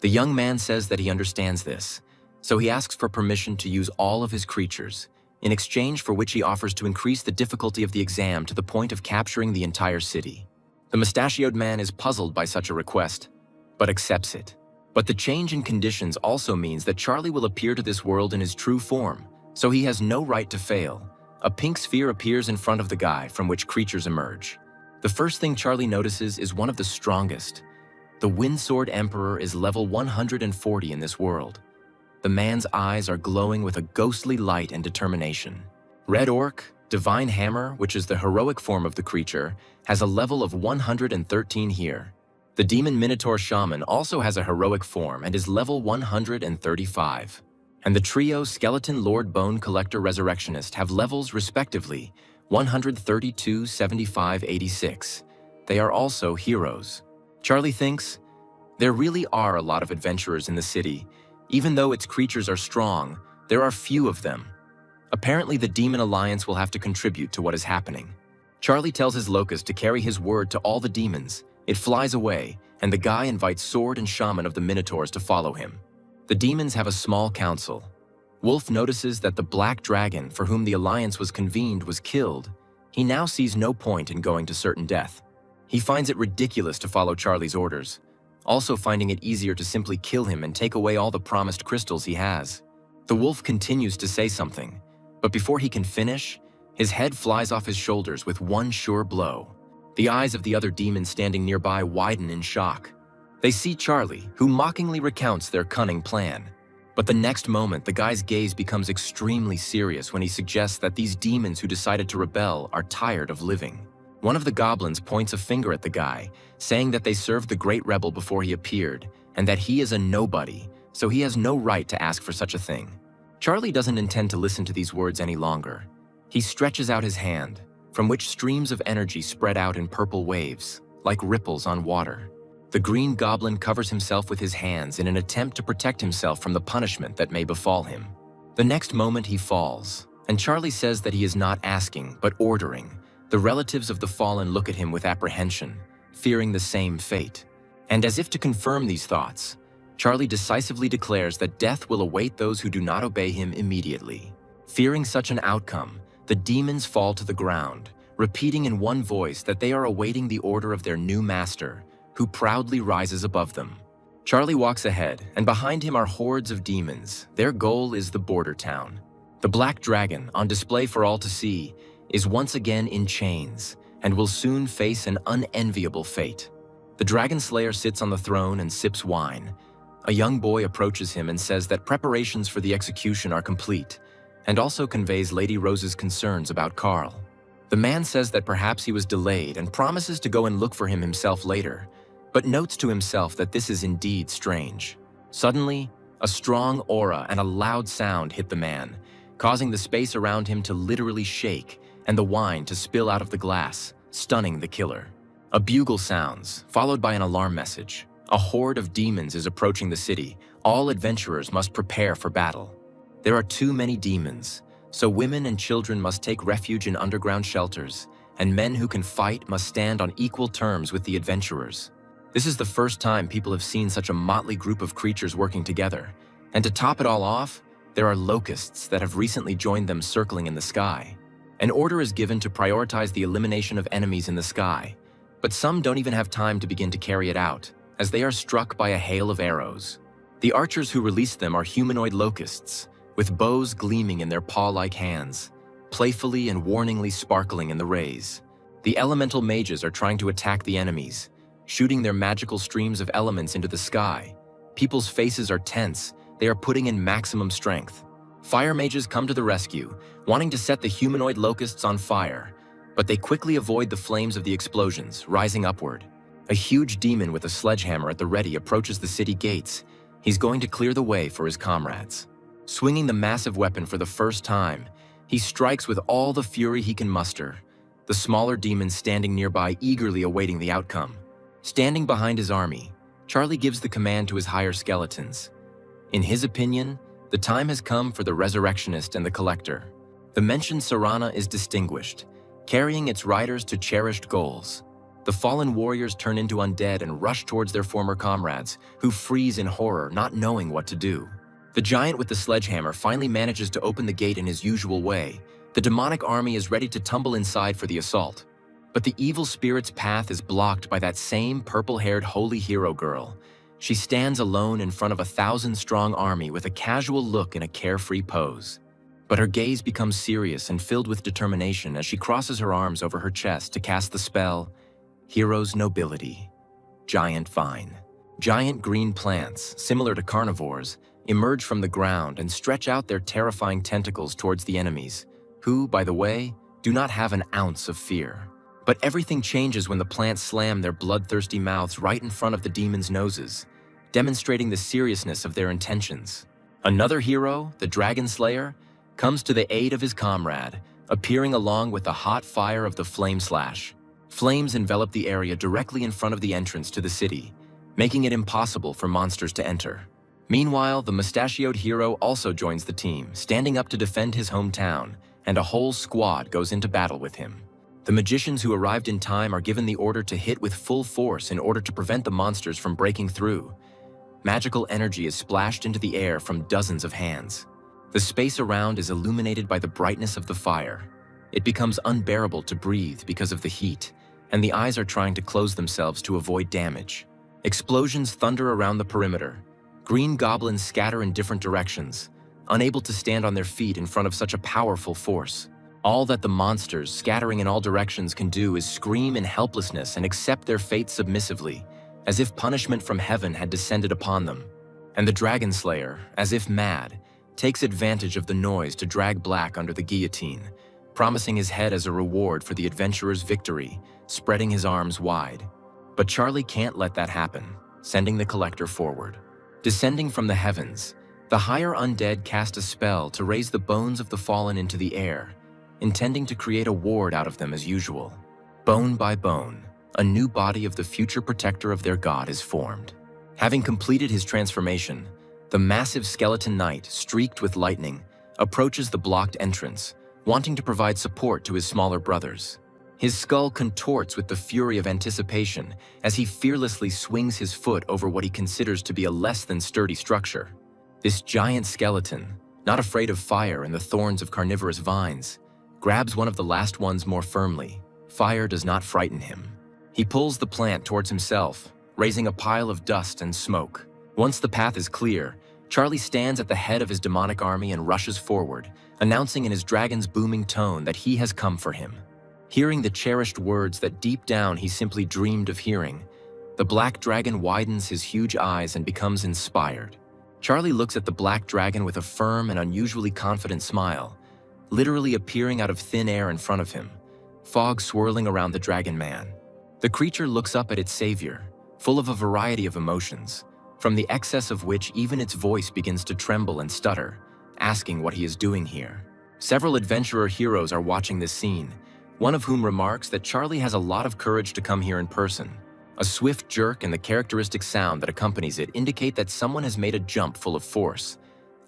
The young man says that he understands this, so he asks for permission to use all of his creatures, in exchange for which he offers to increase the difficulty of the exam to the point of capturing the entire city. The mustachioed man is puzzled by such a request, but accepts it. But the change in conditions also means that Charlie will appear to this world in his true form, so he has no right to fail. A pink sphere appears in front of the guy from which creatures emerge. The first thing Charlie notices is one of the strongest. The Windsword Emperor is level 140 in this world. The man's eyes are glowing with a ghostly light and determination. Red Orc, Divine Hammer, which is the heroic form of the creature, has a level of 113 here. The Demon Minotaur Shaman also has a heroic form and is level 135. And the trio Skeleton Lord Bone Collector Resurrectionist have levels respectively 132, 75, 86. They are also heroes. Charlie thinks, there really are a lot of adventurers in the city. Even though its creatures are strong, there are few of them. Apparently the Demon Alliance will have to contribute to what is happening. Charlie tells his locust to carry his word to all the demons. It flies away, and the guy invites Sword and Shaman of the Minotaurs to follow him. The demons have a small council. Wolf notices that the black dragon for whom the alliance was convened was killed. He now sees no point in going to certain death. He finds it ridiculous to follow Charlie's orders, also finding it easier to simply kill him and take away all the promised crystals he has. The wolf continues to say something, but before he can finish, his head flies off his shoulders with one sure blow. The eyes of the other demons standing nearby widen in shock. They see Charlie, who mockingly recounts their cunning plan. But the next moment, the guy's gaze becomes extremely serious when he suggests that these demons who decided to rebel are tired of living. One of the goblins points a finger at the guy, saying that they served the great rebel before he appeared, and that he is a nobody, so he has no right to ask for such a thing. Charlie doesn't intend to listen to these words any longer. He stretches out his hand, from which streams of energy spread out in purple waves, like ripples on water. The green goblin covers himself with his hands in an attempt to protect himself from the punishment that may befall him. The next moment he falls, and Charlie says that he is not asking, but ordering. The relatives of the fallen look at him with apprehension, fearing the same fate. And as if to confirm these thoughts, Charlie decisively declares that death will await those who do not obey him immediately. Fearing such an outcome, the demons fall to the ground, repeating in one voice that they are awaiting the order of their new master, who proudly rises above them. Charlie walks ahead, and behind him are hordes of demons. Their goal is the border town. The black dragon, on display for all to see, is once again in chains, and will soon face an unenviable fate. The dragon slayer sits on the throne and sips wine. A young boy approaches him and says that preparations for the execution are complete, and also conveys Lady Rose's concerns about Carl. The man says that perhaps he was delayed and promises to go and look for him himself later, but notes to himself that this is indeed strange. Suddenly, a strong aura and a loud sound hit the man, causing the space around him to literally shake and the wine to spill out of the glass, stunning the killer. A bugle sounds, followed by an alarm message. A horde of demons is approaching the city. All adventurers must prepare for battle. There are too many demons, so women and children must take refuge in underground shelters, and men who can fight must stand on equal terms with the adventurers. This is the first time people have seen such a motley group of creatures working together, and to top it all off, there are locusts that have recently joined them circling in the sky. An order is given to prioritize the elimination of enemies in the sky, but some don't even have time to begin to carry it out, as they are struck by a hail of arrows. The archers who release them are humanoid locusts, with bows gleaming in their paw-like hands, playfully and warningly sparkling in the rays. The elemental mages are trying to attack the enemies, shooting their magical streams of elements into the sky. People's faces are tense. They are putting in maximum strength. Fire mages come to the rescue, wanting to set the humanoid locusts on fire, but they quickly avoid the flames of the explosions, rising upward. A huge demon with a sledgehammer at the ready approaches the city gates. He's going to clear the way for his comrades. Swinging the massive weapon for the first time, he strikes with all the fury he can muster, the smaller demons standing nearby eagerly awaiting the outcome. Standing behind his army, Charlie gives the command to his higher skeletons. In his opinion, the time has come for the Resurrectionist and the Collector. The mentioned Sarana is distinguished, carrying its riders to cherished goals. The fallen warriors turn into undead and rush towards their former comrades, who freeze in horror, not knowing what to do. The giant with the sledgehammer finally manages to open the gate in his usual way. The demonic army is ready to tumble inside for the assault. But the evil spirit's path is blocked by that same purple-haired holy hero girl. She stands alone in front of a 1,000-strong army with a casual look and a carefree pose. But her gaze becomes serious and filled with determination as she crosses her arms over her chest to cast the spell, Hero's Nobility. Giant Vine. Giant green plants, similar to carnivores, emerge from the ground and stretch out their terrifying tentacles towards the enemies, who, by the way, do not have an ounce of fear. But everything changes when the plants slam their bloodthirsty mouths right in front of the demons' noses, demonstrating the seriousness of their intentions. Another hero, the Dragon Slayer, comes to the aid of his comrade, appearing along with the hot fire of the Flame Slash. Flames envelop the area directly in front of the entrance to the city, making it impossible for monsters to enter. Meanwhile, the mustachioed hero also joins the team, standing up to defend his hometown, and a whole squad goes into battle with him. The magicians who arrived in time are given the order to hit with full force in order to prevent the monsters from breaking through. Magical energy is splashed into the air from dozens of hands. The space around is illuminated by the brightness of the fire. It becomes unbearable to breathe because of the heat, and the eyes are trying to close themselves to avoid damage. Explosions thunder around the perimeter. Green goblins scatter in different directions, unable to stand on their feet in front of such a powerful force. All that the monsters, scattering in all directions, can do is scream in helplessness and accept their fate submissively, as if punishment from heaven had descended upon them. And the Dragon Slayer, as if mad, takes advantage of the noise to drag Black under the guillotine, promising his head as a reward for the adventurer's victory, spreading his arms wide. But Charlie can't let that happen, sending the collector forward. Descending from the heavens, the higher undead cast a spell to raise the bones of the fallen into the air, intending to create a ward out of them as usual. Bone by bone, a new body of the future protector of their god is formed. Having completed his transformation, the massive skeleton knight, streaked with lightning, approaches the blocked entrance, wanting to provide support to his smaller brothers. His skull contorts with the fury of anticipation as he fearlessly swings his foot over what he considers to be a less than sturdy structure. This giant skeleton, not afraid of fire and the thorns of carnivorous vines, grabs one of the last ones more firmly. Fire does not frighten him. He pulls the plant towards himself, raising a pile of dust and smoke. Once the path is clear, Charlie stands at the head of his demonic army and rushes forward, announcing in his dragon's booming tone that he has come for him. Hearing the cherished words that deep down he simply dreamed of hearing, the black dragon widens his huge eyes and becomes inspired. Charlie looks at the black dragon with a firm and unusually confident smile, literally appearing out of thin air in front of him, fog swirling around the dragon man. The creature looks up at its savior, full of a variety of emotions, from the excess of which even its voice begins to tremble and stutter, asking what he is doing here. Several adventurer heroes are watching this scene, one of whom remarks that Charlie has a lot of courage to come here in person. A swift jerk and the characteristic sound that accompanies it indicate that someone has made a jump full of force,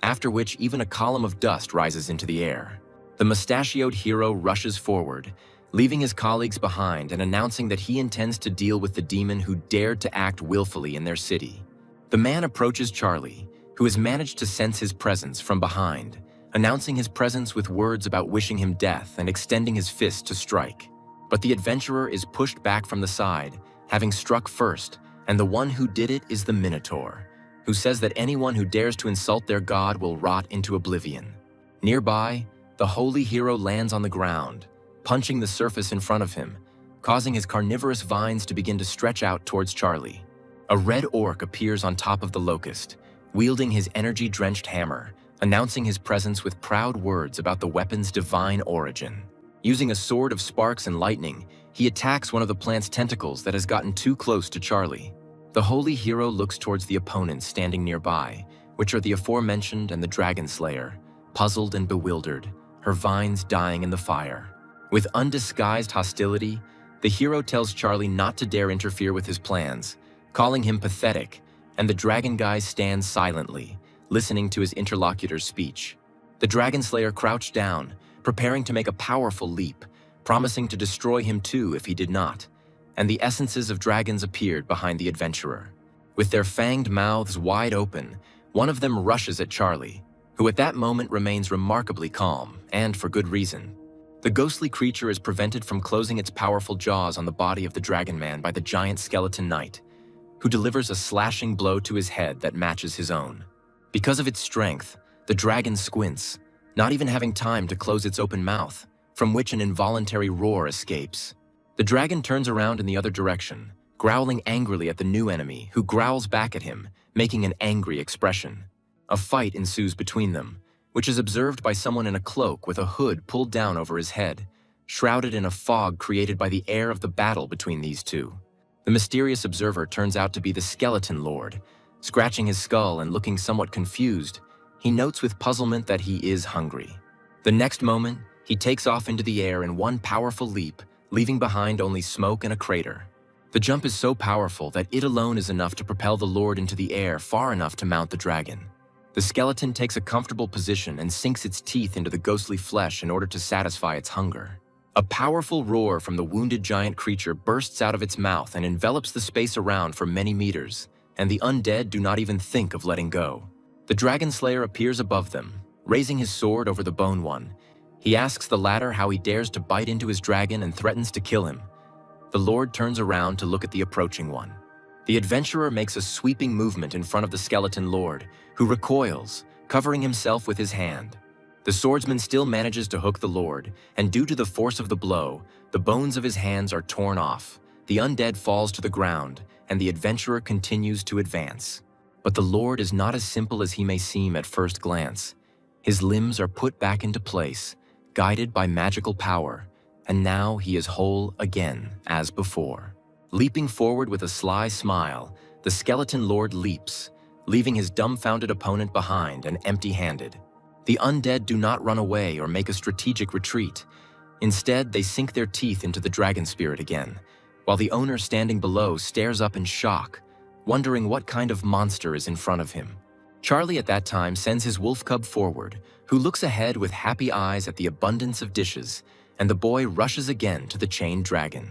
after which even a column of dust rises into the air. The mustachioed hero rushes forward, leaving his colleagues behind and announcing that he intends to deal with the demon who dared to act willfully in their city. The man approaches Charlie, who has managed to sense his presence from behind, announcing his presence with words about wishing him death and extending his fist to strike. But the adventurer is pushed back from the side, having struck first, and the one who did it is the Minotaur, who says that anyone who dares to insult their god will rot into oblivion. Nearby, the holy hero lands on the ground, punching the surface in front of him, causing his carnivorous vines to begin to stretch out towards Charlie. A red orc appears on top of the locust, wielding his energy-drenched hammer, announcing his presence with proud words about the weapon's divine origin. Using a sword of sparks and lightning, he attacks one of the plant's tentacles that has gotten too close to Charlie. The holy hero looks towards the opponents standing nearby, which are the aforementioned and the Dragon Slayer, puzzled and bewildered, her vines dying in the fire. With undisguised hostility, the hero tells Charlie not to dare interfere with his plans, calling him pathetic, and the dragon guy stands silently, listening to his interlocutor's speech. The Dragon Slayer crouched down, preparing to make a powerful leap, promising to destroy him too if he did not, and the essences of dragons appeared behind the adventurer. With their fanged mouths wide open, one of them rushes at Charlie, who at that moment remains remarkably calm, and for good reason. The ghostly creature is prevented from closing its powerful jaws on the body of the dragon man by the giant skeleton knight, who delivers a slashing blow to his head that matches his own. Because of its strength, the dragon squints, not even having time to close its open mouth, from which an involuntary roar escapes. The dragon turns around in the other direction, growling angrily at the new enemy, who growls back at him, making an angry expression. A fight ensues between them, which is observed by someone in a cloak with a hood pulled down over his head, shrouded in a fog created by the air of the battle between these two. The mysterious observer turns out to be the Skeleton Lord. Scratching his skull and looking somewhat confused, he notes with puzzlement that he is hungry. The next moment, he takes off into the air in one powerful leap, leaving behind only smoke and a crater. The jump is so powerful that it alone is enough to propel the Lord into the air far enough to mount the dragon. The skeleton takes a comfortable position and sinks its teeth into the ghostly flesh in order to satisfy its hunger. A powerful roar from the wounded giant creature bursts out of its mouth and envelops the space around for many meters, and the undead do not even think of letting go. The Dragon Slayer appears above them, raising his sword over the bone one. He asks the latter how he dares to bite into his dragon and threatens to kill him. The Lord turns around to look at the approaching one. The adventurer makes a sweeping movement in front of the skeleton lord, who recoils, covering himself with his hand. The swordsman still manages to hook the lord, and due to the force of the blow, the bones of his hands are torn off. The undead falls to the ground, and the adventurer continues to advance. But the lord is not as simple as he may seem at first glance. His limbs are put back into place, guided by magical power, and now he is whole again, as before. Leaping forward with a sly smile, the skeleton lord leaps, leaving his dumbfounded opponent behind and empty-handed. The undead do not run away or make a strategic retreat. Instead, they sink their teeth into the dragon spirit again, while the owner standing below stares up in shock, wondering what kind of monster is in front of him. Charlie at that time sends his wolf cub forward, who looks ahead with happy eyes at the abundance of dishes, and the boy rushes again to the chained dragon.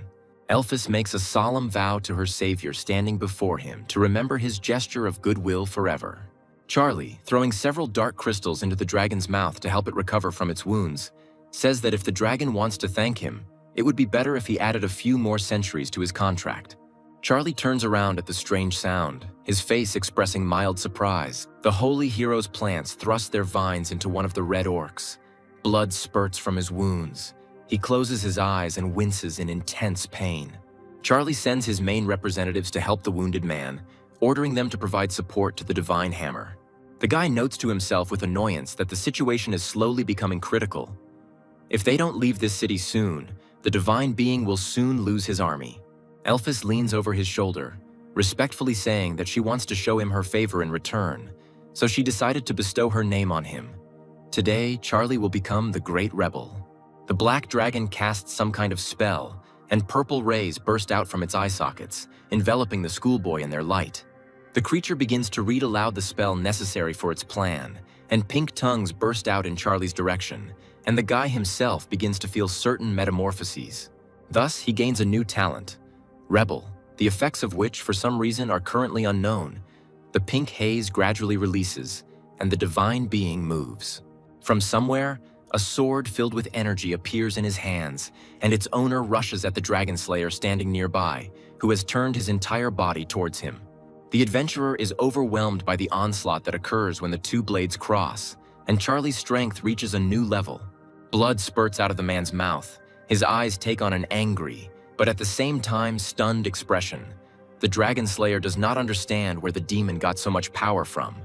Elphys makes a solemn vow to her savior standing before him to remember his gesture of goodwill forever. Charlie, throwing several dark crystals into the dragon's mouth to help it recover from its wounds, says that if the dragon wants to thank him, it would be better if he added a few more centuries to his contract. Charlie turns around at the strange sound, his face expressing mild surprise. The holy hero's plants thrust their vines into one of the red orcs. Blood spurts from his wounds. He closes his eyes and winces in intense pain. Charlie sends his main representatives to help the wounded man, ordering them to provide support to the divine hammer. The guy notes to himself with annoyance that the situation is slowly becoming critical. If they don't leave this city soon, the divine being will soon lose his army. Elphys leans over his shoulder, respectfully saying that she wants to show him her favor in return, so she decided to bestow her name on him. Today, Charlie will become the Great Rebel. The black dragon casts some kind of spell, and purple rays burst out from its eye sockets, enveloping the schoolboy in their light. The creature begins to read aloud the spell necessary for its plan, and pink tongues burst out in Charlie's direction, and the guy himself begins to feel certain metamorphoses. Thus, he gains a new talent, Rebel, the effects of which, for some reason, are currently unknown. The pink haze gradually releases, and the divine being moves. From somewhere, a sword filled with energy appears in his hands, and its owner rushes at the dragon slayer standing nearby, who has turned his entire body towards him. The adventurer is overwhelmed by the onslaught that occurs when the two blades cross, and Charlie's strength reaches a new level. Blood spurts out of the man's mouth. His eyes take on an angry, but at the same time stunned expression. The dragon slayer does not understand where the demon got so much power from.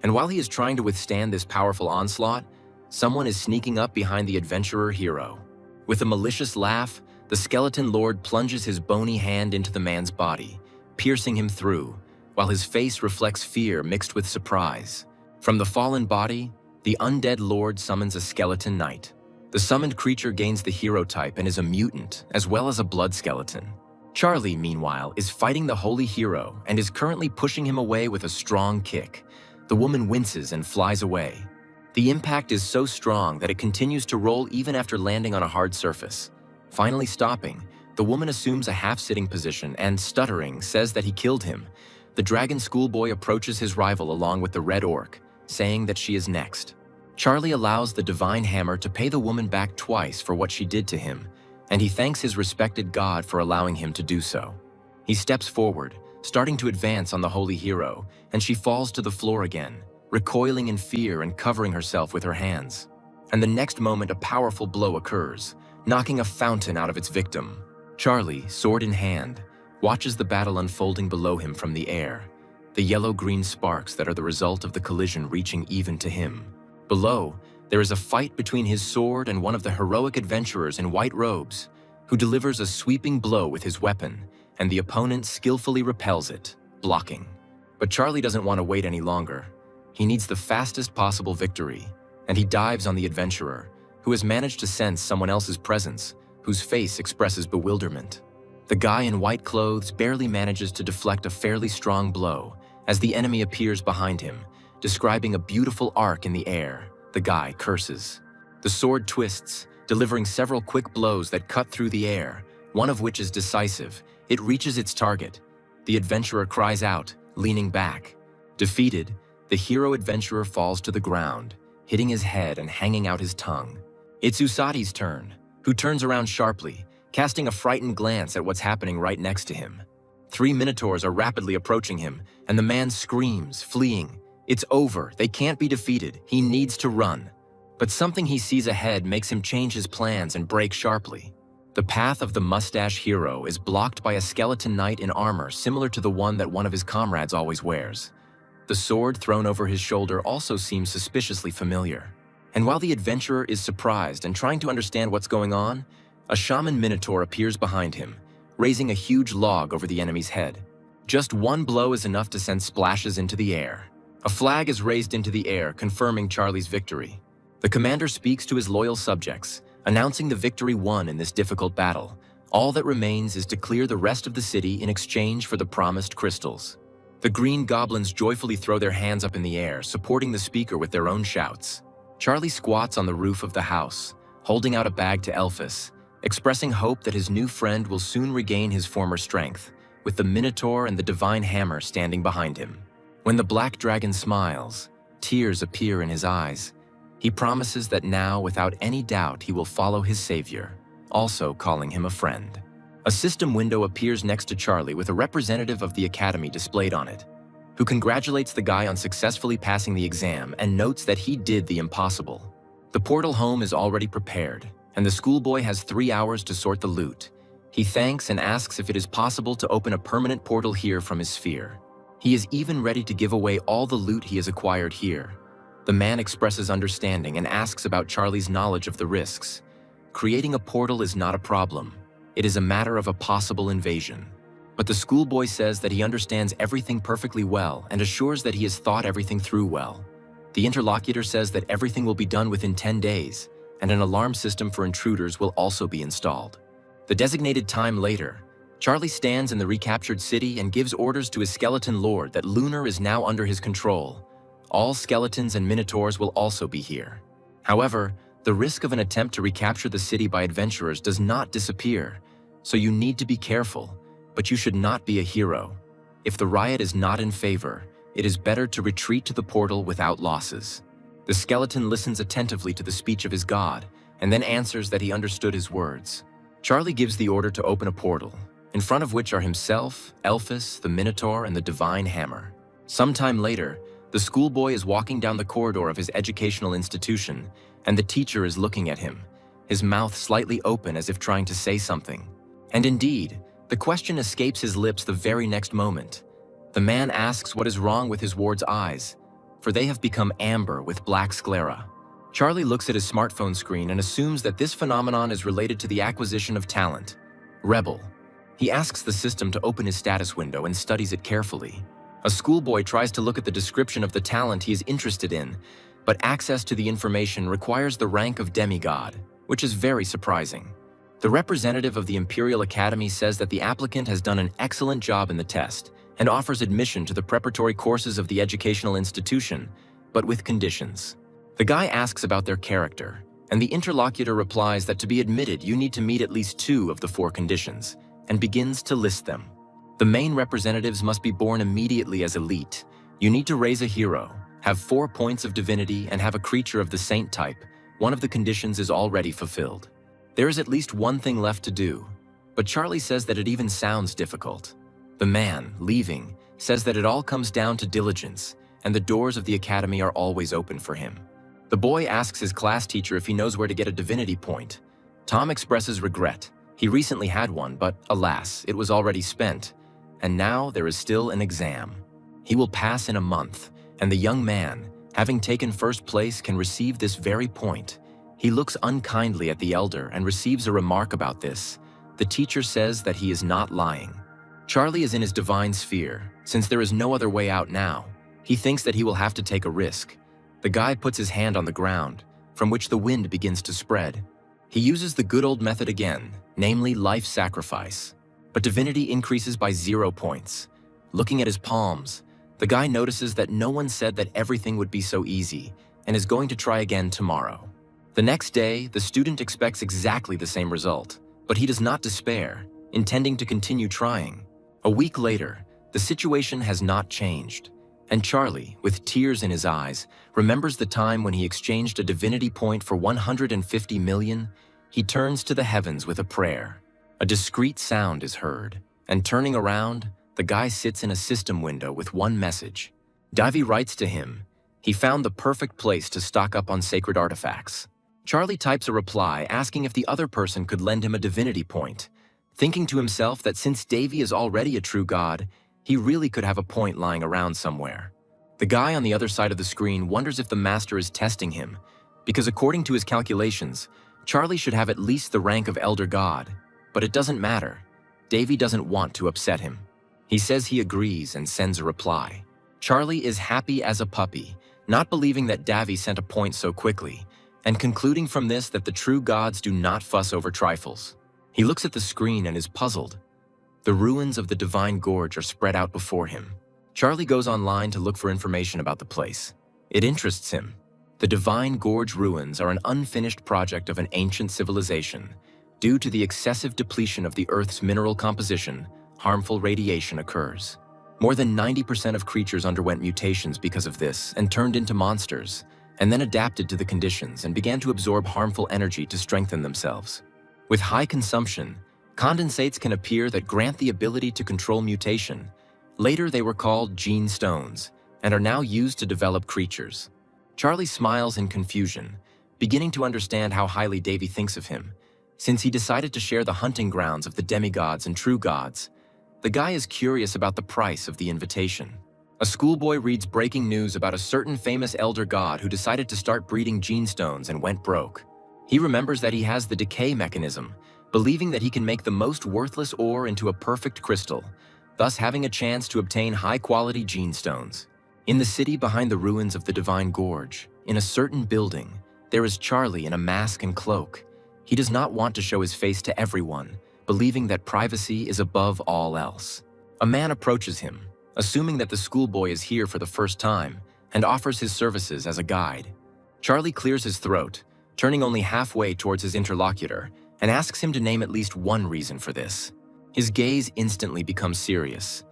And while he is trying to withstand this powerful onslaught, someone is sneaking up behind the adventurer hero. With a malicious laugh, the skeleton lord plunges his bony hand into the man's body, piercing him through, while his face reflects fear mixed with surprise. From the fallen body, the undead lord summons a skeleton knight. The summoned creature gains the hero type and is a mutant, as well as a blood skeleton. Charlie, meanwhile, is fighting the holy hero and is currently pushing him away with a strong kick. The woman winces and flies away. The impact is so strong that it continues to roll even after landing on a hard surface. Finally stopping, the woman assumes a half-sitting position and, stuttering, says that he killed him. The dragon schoolboy approaches his rival along with the red orc, saying that she is next. Charlie allows the divine hammer to pay the woman back twice for what she did to him, and he thanks his respected god for allowing him to do so. He steps forward, starting to advance on the holy hero, and she falls to the floor again, recoiling in fear and covering herself with her hands. And the next moment a powerful blow occurs, knocking a fountain out of its victim. Charlie, sword in hand, watches the battle unfolding below him from the air, the yellow-green sparks that are the result of the collision reaching even to him. Below, there is a fight between his sword and one of the heroic adventurers in white robes, who delivers a sweeping blow with his weapon, and the opponent skillfully repels it, blocking. But Charlie doesn't want to wait any longer. He needs the fastest possible victory, and he dives on the adventurer, who has managed to sense someone else's presence, whose face expresses bewilderment. The guy in white clothes barely manages to deflect a fairly strong blow as the enemy appears behind him, describing a beautiful arc in the air. The guy curses. The sword twists, delivering several quick blows that cut through the air, one of which is decisive. It reaches its target. The adventurer cries out, leaning back. Defeated, the hero adventurer falls to the ground, hitting his head and hanging out his tongue. It's Usadi's turn, who turns around sharply, casting a frightened glance at what's happening right next to him. 3 minotaurs are rapidly approaching him, and the man screams, fleeing. It's over, they can't be defeated, he needs to run. But something he sees ahead makes him change his plans and brake sharply. The path of the mustache hero is blocked by a skeleton knight in armor similar to the one that one of his comrades always wears. The sword thrown over his shoulder also seems suspiciously familiar. And while the adventurer is surprised and trying to understand what's going on, a shaman minotaur appears behind him, raising a huge log over the enemy's head. Just one blow is enough to send splashes into the air. A flag is raised into the air, confirming Charlie's victory. The commander speaks to his loyal subjects, announcing the victory won in this difficult battle. All that remains is to clear the rest of the city in exchange for the promised crystals. The green goblins joyfully throw their hands up in the air, supporting the speaker with their own shouts. Charlie squats on the roof of the house, holding out a bag to Elphys, expressing hope that his new friend will soon regain his former strength, with the Minotaur and the Divine Hammer standing behind him. When the Black Dragon smiles, tears appear in his eyes. He promises that now, without any doubt, he will follow his savior, also calling him a friend. A system window appears next to Charlie with a representative of the Academy displayed on it, who congratulates the guy on successfully passing the exam and notes that he did the impossible. The portal home is already prepared, and the schoolboy has 3 hours to sort the loot. He thanks and asks if it is possible to open a permanent portal here from his sphere. He is even ready to give away all the loot he has acquired here. The man expresses understanding and asks about Charlie's knowledge of the risks. Creating a portal is not a problem. It is a matter of a possible invasion. But the schoolboy says that he understands everything perfectly well and assures that he has thought everything through well. The interlocutor says that everything will be done within 10 days, and an alarm system for intruders will also be installed. The designated time later, Charlie stands in the recaptured city and gives orders to his skeleton lord that Lunar is now under his control. All skeletons and minotaurs will also be here. However, the risk of an attempt to recapture the city by adventurers does not disappear, so you need to be careful, but you should not be a hero. If the riot is not in favor, it is better to retreat to the portal without losses. The skeleton listens attentively to the speech of his god, and then answers that he understood his words. Charlie gives the order to open a portal, in front of which are himself, Elphys, the Minotaur, and the Divine Hammer. Sometime later, the schoolboy is walking down the corridor of his educational institution, and the teacher is looking at him, his mouth slightly open as if trying to say something. And indeed, the question escapes his lips the very next moment. The man asks what is wrong with his ward's eyes, for they have become amber with black sclera. Charlie looks at his smartphone screen and assumes that this phenomenon is related to the acquisition of talent, Rebel. He asks the system to open his status window and studies it carefully. A schoolboy tries to look at the description of the talent he is interested in, but access to the information requires the rank of demigod, which is very surprising. The representative of the Imperial Academy says that the applicant has done an excellent job in the test and offers admission to the preparatory courses of the educational institution, but with conditions. The guy asks about their character, and the interlocutor replies that to be admitted you need to meet at least 2 of the 4 conditions, and begins to list them. The main representatives must be born immediately as elite. You need to raise a hero, have 4 points of divinity, and have a creature of the saint type. One of the conditions is already fulfilled. There is at least one thing left to do, but Charlie says that it even sounds difficult. The man, leaving, says that it all comes down to diligence, and the doors of the academy are always open for him. The boy asks his class teacher if he knows where to get a divinity point. Tom expresses regret. He recently had one, but alas, it was already spent. And now there is still an exam. He will pass in a month, and the young man, having taken first place, can receive this very point. He looks unkindly at the elder and receives a remark about this. The teacher says that he is not lying. Charlie is in his divine sphere, since there is no other way out now. He thinks that he will have to take a risk. The guy puts his hand on the ground, from which the wind begins to spread. He uses the good old method again, namely life sacrifice. But divinity increases by 0 points. Looking at his palms, the guy notices that no one said that everything would be so easy, and is going to try again tomorrow. The next day, the student expects exactly the same result, but he does not despair, intending to continue trying. A week later, the situation has not changed, and Charlie, with tears in his eyes, remembers the time when he exchanged a divinity point for 150 million. He turns to the heavens with a prayer. A discreet sound is heard, and turning around, the guy sits in a system window with one message. Davy writes to him, he found the perfect place to stock up on sacred artifacts. Charlie types a reply asking if the other person could lend him a divinity point, thinking to himself that since Davy is already a true god, he really could have a point lying around somewhere. The guy on the other side of the screen wonders if the master is testing him, because according to his calculations, Charlie should have at least the rank of elder god, but it doesn't matter. Davy doesn't want to upset him. He says he agrees and sends a reply. Charlie is happy as a puppy, not believing that Davy sent a point so quickly, and concluding from this that the true gods do not fuss over trifles. He looks at the screen and is puzzled. The ruins of the Divine Gorge are spread out before him. Charlie goes online to look for information about the place. It interests him. The Divine Gorge ruins are an unfinished project of an ancient civilization. Due to the excessive depletion of the Earth's mineral composition, harmful radiation occurs. More than 90% of creatures underwent mutations because of this and turned into monsters, and then adapted to the conditions and began to absorb harmful energy to strengthen themselves. With high consumption, condensates can appear that grant the ability to control mutation. Later they were called gene stones, and are now used to develop creatures. Charlie smiles in confusion, beginning to understand how highly Davy thinks of him, since he decided to share the hunting grounds of the demigods and true gods. The guy is curious about the price of the invitation. A schoolboy reads breaking news about a certain famous elder god who decided to start breeding gene stones and went broke. He remembers that he has the decay mechanism, believing that he can make the most worthless ore into a perfect crystal, thus having a chance to obtain high-quality gene stones. In the city behind the ruins of the Divine Gorge, in a certain building, there is Charlie in a mask and cloak. He does not want to show his face to everyone, believing that privacy is above all else. A man approaches him, assuming that the schoolboy is here for the first time, and offers his services as a guide. Charlie clears his throat, turning only halfway towards his interlocutor, and asks him to name at least one reason for this. His gaze instantly becomes serious.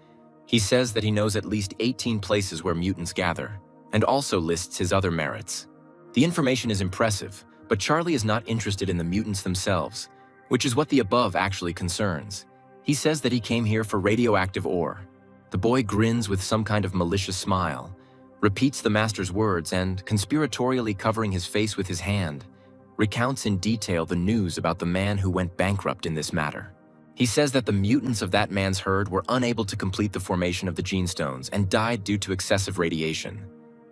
He says that he knows at least 18 places where mutants gather, and also lists his other merits. The information is impressive, but Charlie is not interested in the mutants themselves, which is what the above actually concerns. He says that he came here for radioactive ore. The boy grins with some kind of malicious smile, repeats the master's words, and, conspiratorially covering his face with his hand, recounts in detail the news about the man who went bankrupt in this matter. He says that the mutants of that man's herd were unable to complete the formation of the gene stones and died due to excessive radiation.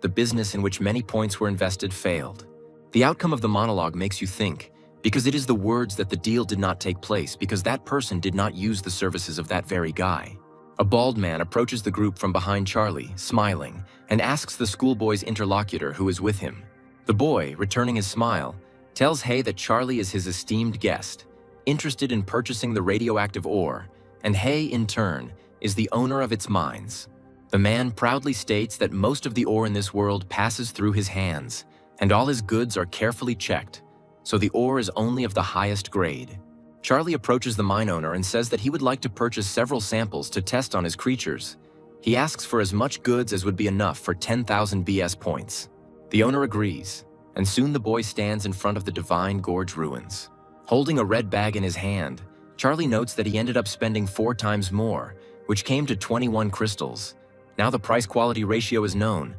The business in which many points were invested failed. The outcome of the monologue makes you think, because it is the words that the deal did not take place because that person did not use the services of that very guy. A bald man approaches the group from behind Charlie, smiling, and asks the schoolboy's interlocutor who is with him. The boy, returning his smile, tells Hay that Charlie is his esteemed guest, interested in purchasing the radioactive ore, and Hay, in turn, is the owner of its mines. The man proudly states that most of the ore in this world passes through his hands, and all his goods are carefully checked, so the ore is only of the highest grade. Charlie approaches the mine owner and says that he would like to purchase several samples to test on his creatures. He asks for as much goods as would be enough for 10,000 BS points. The owner agrees, and soon the boy stands in front of the Divine Gorge ruins. Holding a red bag in his hand, Charlie notes that he ended up spending 4 times more, which came to 21 crystals. Now the price-quality ratio is known,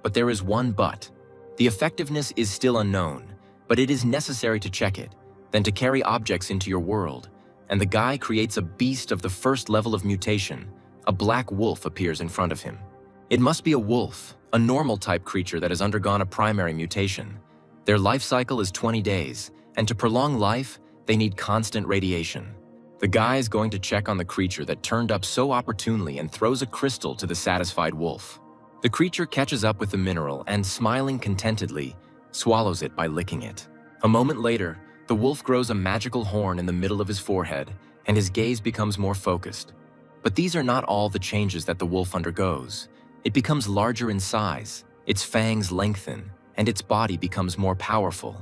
but there is one but. The effectiveness is still unknown, but it is necessary to check it, then to carry objects into your world, and the guy creates a beast of the first level of mutation. A black wolf appears in front of him. It must be a wolf, a normal type creature that has undergone a primary mutation. Their life cycle is 20 days, and to prolong life, they need constant radiation. The guy is going to check on the creature that turned up so opportunely and throws a crystal to the satisfied wolf. The creature catches up with the mineral and, smiling contentedly, swallows it by licking it. A moment later, the wolf grows a magical horn in the middle of his forehead, and his gaze becomes more focused. But these are not all the changes that the wolf undergoes. It becomes larger in size, its fangs lengthen, and its body becomes more powerful.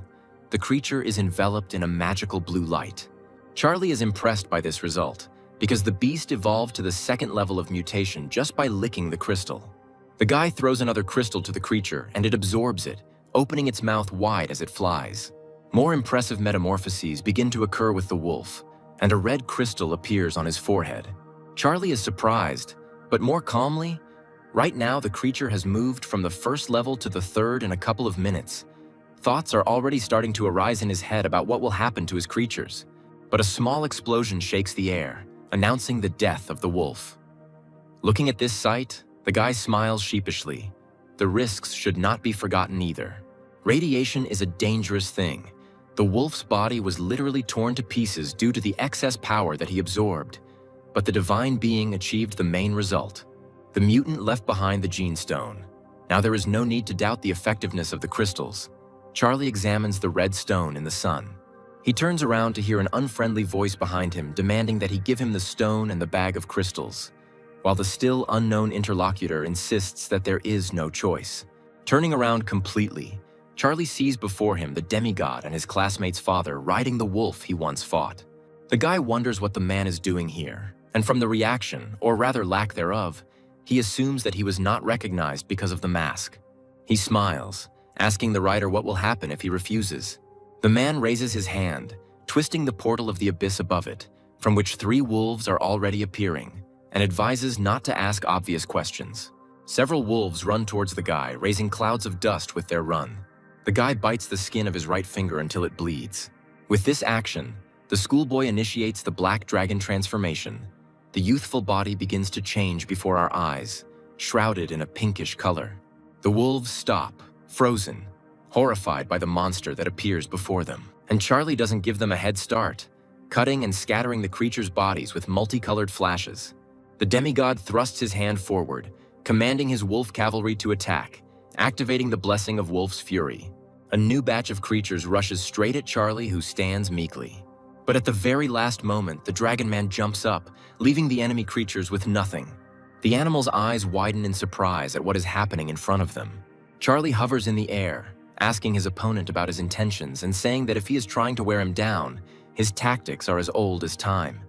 The creature is enveloped in a magical blue light. Charlie is impressed by this result, because the beast evolved to the second level of mutation just by licking the crystal. The guy throws another crystal to the creature, and it absorbs it, opening its mouth wide as it flies. More impressive metamorphoses begin to occur with the wolf, and a red crystal appears on his forehead. Charlie is surprised, but more calmly, right now the creature has moved from the first level to the third in a couple of minutes. Thoughts are already starting to arise in his head about what will happen to his creatures. But a small explosion shakes the air, announcing the death of the wolf. Looking at this sight, the guy smiles sheepishly. The risks should not be forgotten either. Radiation is a dangerous thing. The wolf's body was literally torn to pieces due to the excess power that he absorbed. But the divine being achieved the main result. The mutant left behind the gene stone. Now there is no need to doubt the effectiveness of the crystals. Charlie examines the red stone in the sun. He turns around to hear an unfriendly voice behind him demanding that he give him the stone and the bag of crystals, while the still unknown interlocutor insists that there is no choice. Turning around completely, Charlie sees before him the demigod and his classmate's father riding the wolf he once fought. The guy wonders what the man is doing here, and from the reaction, or rather lack thereof, he assumes that he was not recognized because of the mask. He smiles, asking the rider what will happen if he refuses. The man raises his hand, twisting the portal of the abyss above it, from which 3 wolves are already appearing, and advises not to ask obvious questions. Several wolves run towards the guy, raising clouds of dust with their run. The guy bites the skin of his right finger until it bleeds. With this action, the schoolboy initiates the black dragon transformation. The youthful body begins to change before our eyes, shrouded in a pinkish color. The wolves stop, frozen, horrified by the monster that appears before them. And Charlie doesn't give them a head start, cutting and scattering the creatures' bodies with multicolored flashes. The demigod thrusts his hand forward, commanding his wolf cavalry to attack, activating the blessing of Wolf's Fury. A new batch of creatures rushes straight at Charlie, who stands meekly. But at the very last moment, the Dragon Man jumps up, leaving the enemy creatures with nothing. The animal's eyes widen in surprise at what is happening in front of them. Charlie hovers in the air, asking his opponent about his intentions and saying that if he is trying to wear him down, his tactics are as old as time.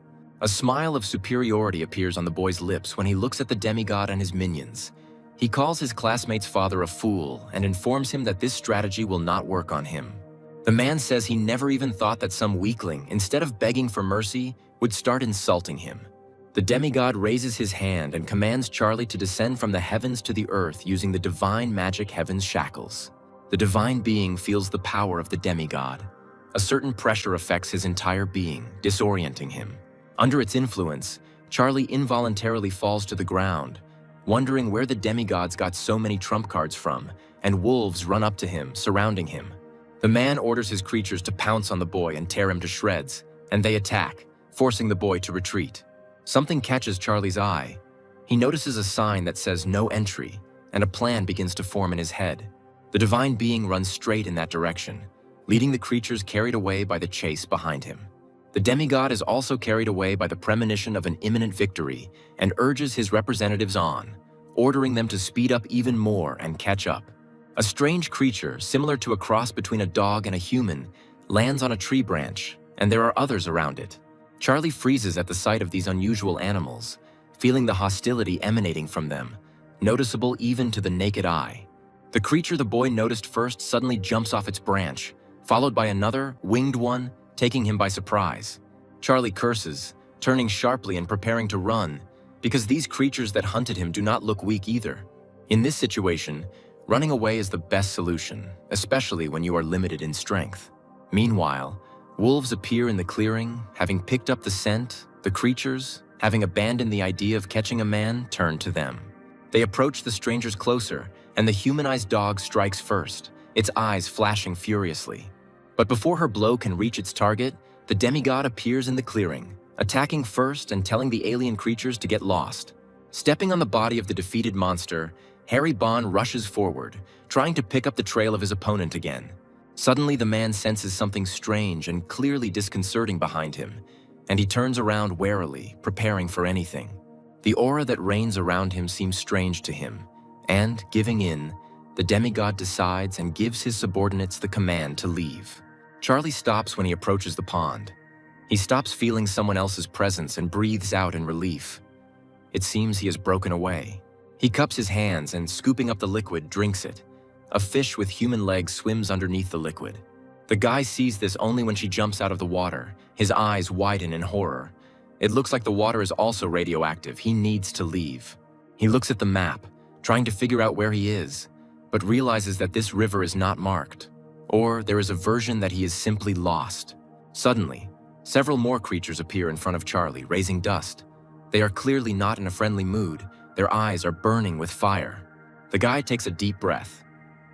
A smile of superiority appears on the boy's lips when he looks at the demigod and his minions. He calls his classmate's father a fool and informs him that this strategy will not work on him. The man says he never even thought that some weakling, instead of begging for mercy, would start insulting him. The demigod raises his hand and commands Charlie to descend from the heavens to the earth using the divine magic heaven's shackles. The divine being feels the power of the demigod. A certain pressure affects his entire being, disorienting him. Under its influence, Charlie involuntarily falls to the ground, wondering where the demigods got so many trump cards from, and wolves run up to him, surrounding him. The man orders his creatures to pounce on the boy and tear him to shreds, and they attack, forcing the boy to retreat. Something catches Charlie's eye. He notices a sign that says no entry, and a plan begins to form in his head. The divine being runs straight in that direction, leading the creatures carried away by the chase behind him. The demigod is also carried away by the premonition of an imminent victory and urges his representatives on, ordering them to speed up even more and catch up. A strange creature, similar to a cross between a dog and a human, lands on a tree branch, and there are others around it. Charlie freezes at the sight of these unusual animals, feeling the hostility emanating from them, noticeable even to the naked eye. The creature the boy noticed first suddenly jumps off its branch, followed by another, winged one, taking him by surprise. Charlie curses, turning sharply and preparing to run, because these creatures that hunted him do not look weak either. In this situation, running away is the best solution, especially when you are limited in strength. Meanwhile, wolves appear in the clearing, having picked up the scent. The creatures, having abandoned the idea of catching a man, turn to them. They approach the strangers closer, and the humanized dog strikes first, its eyes flashing furiously. But before her blow can reach its target, the demigod appears in the clearing, attacking first and telling the alien creatures to get lost. Stepping on the body of the defeated monster, Harry Bond rushes forward, trying to pick up the trail of his opponent again. Suddenly, the man senses something strange and clearly disconcerting behind him, and he turns around warily, preparing for anything. The aura that reigns around him seems strange to him, and, giving in, the demigod decides and gives his subordinates the command to leave. Charlie stops when he approaches the pond. He stops feeling someone else's presence and breathes out in relief. It seems he has broken away. He cups his hands and, scooping up the liquid, drinks it. A fish with human legs swims underneath the liquid. The guy sees this only when she jumps out of the water. His eyes widen in horror. It looks like the water is also radioactive. He needs to leave. He looks at the map, trying to figure out where he is, but realizes that this river is not marked, or there is a version that he is simply lost. Suddenly, several more creatures appear in front of Charlie, raising dust. They are clearly not in a friendly mood. Their eyes are burning with fire. The guy takes a deep breath.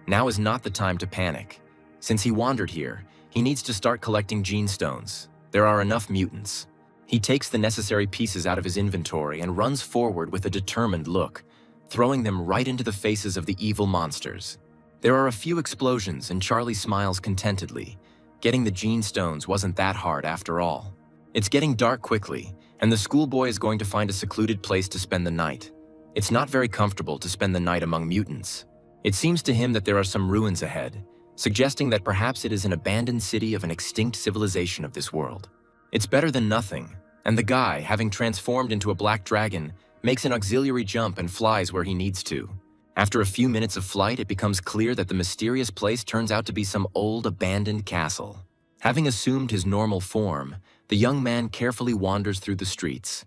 Now is not the time to panic. Since he wandered here, he needs to start collecting gene stones. There are enough mutants. He takes the necessary pieces out of his inventory and runs forward with a determined look, throwing them right into the faces of the evil monsters. There are a few explosions and Charlie smiles contentedly. Getting the gene stones wasn't that hard after all. It's getting dark quickly, and the schoolboy is going to find a secluded place to spend the night. It's not very comfortable to spend the night among mutants. It seems to him that there are some ruins ahead, suggesting that perhaps it is an abandoned city of an extinct civilization of this world. It's better than nothing, and the guy, having transformed into a black dragon, makes an auxiliary jump and flies where he needs to. After a few minutes of flight, it becomes clear that the mysterious place turns out to be some old abandoned castle. Having assumed his normal form, the young man carefully wanders through the streets.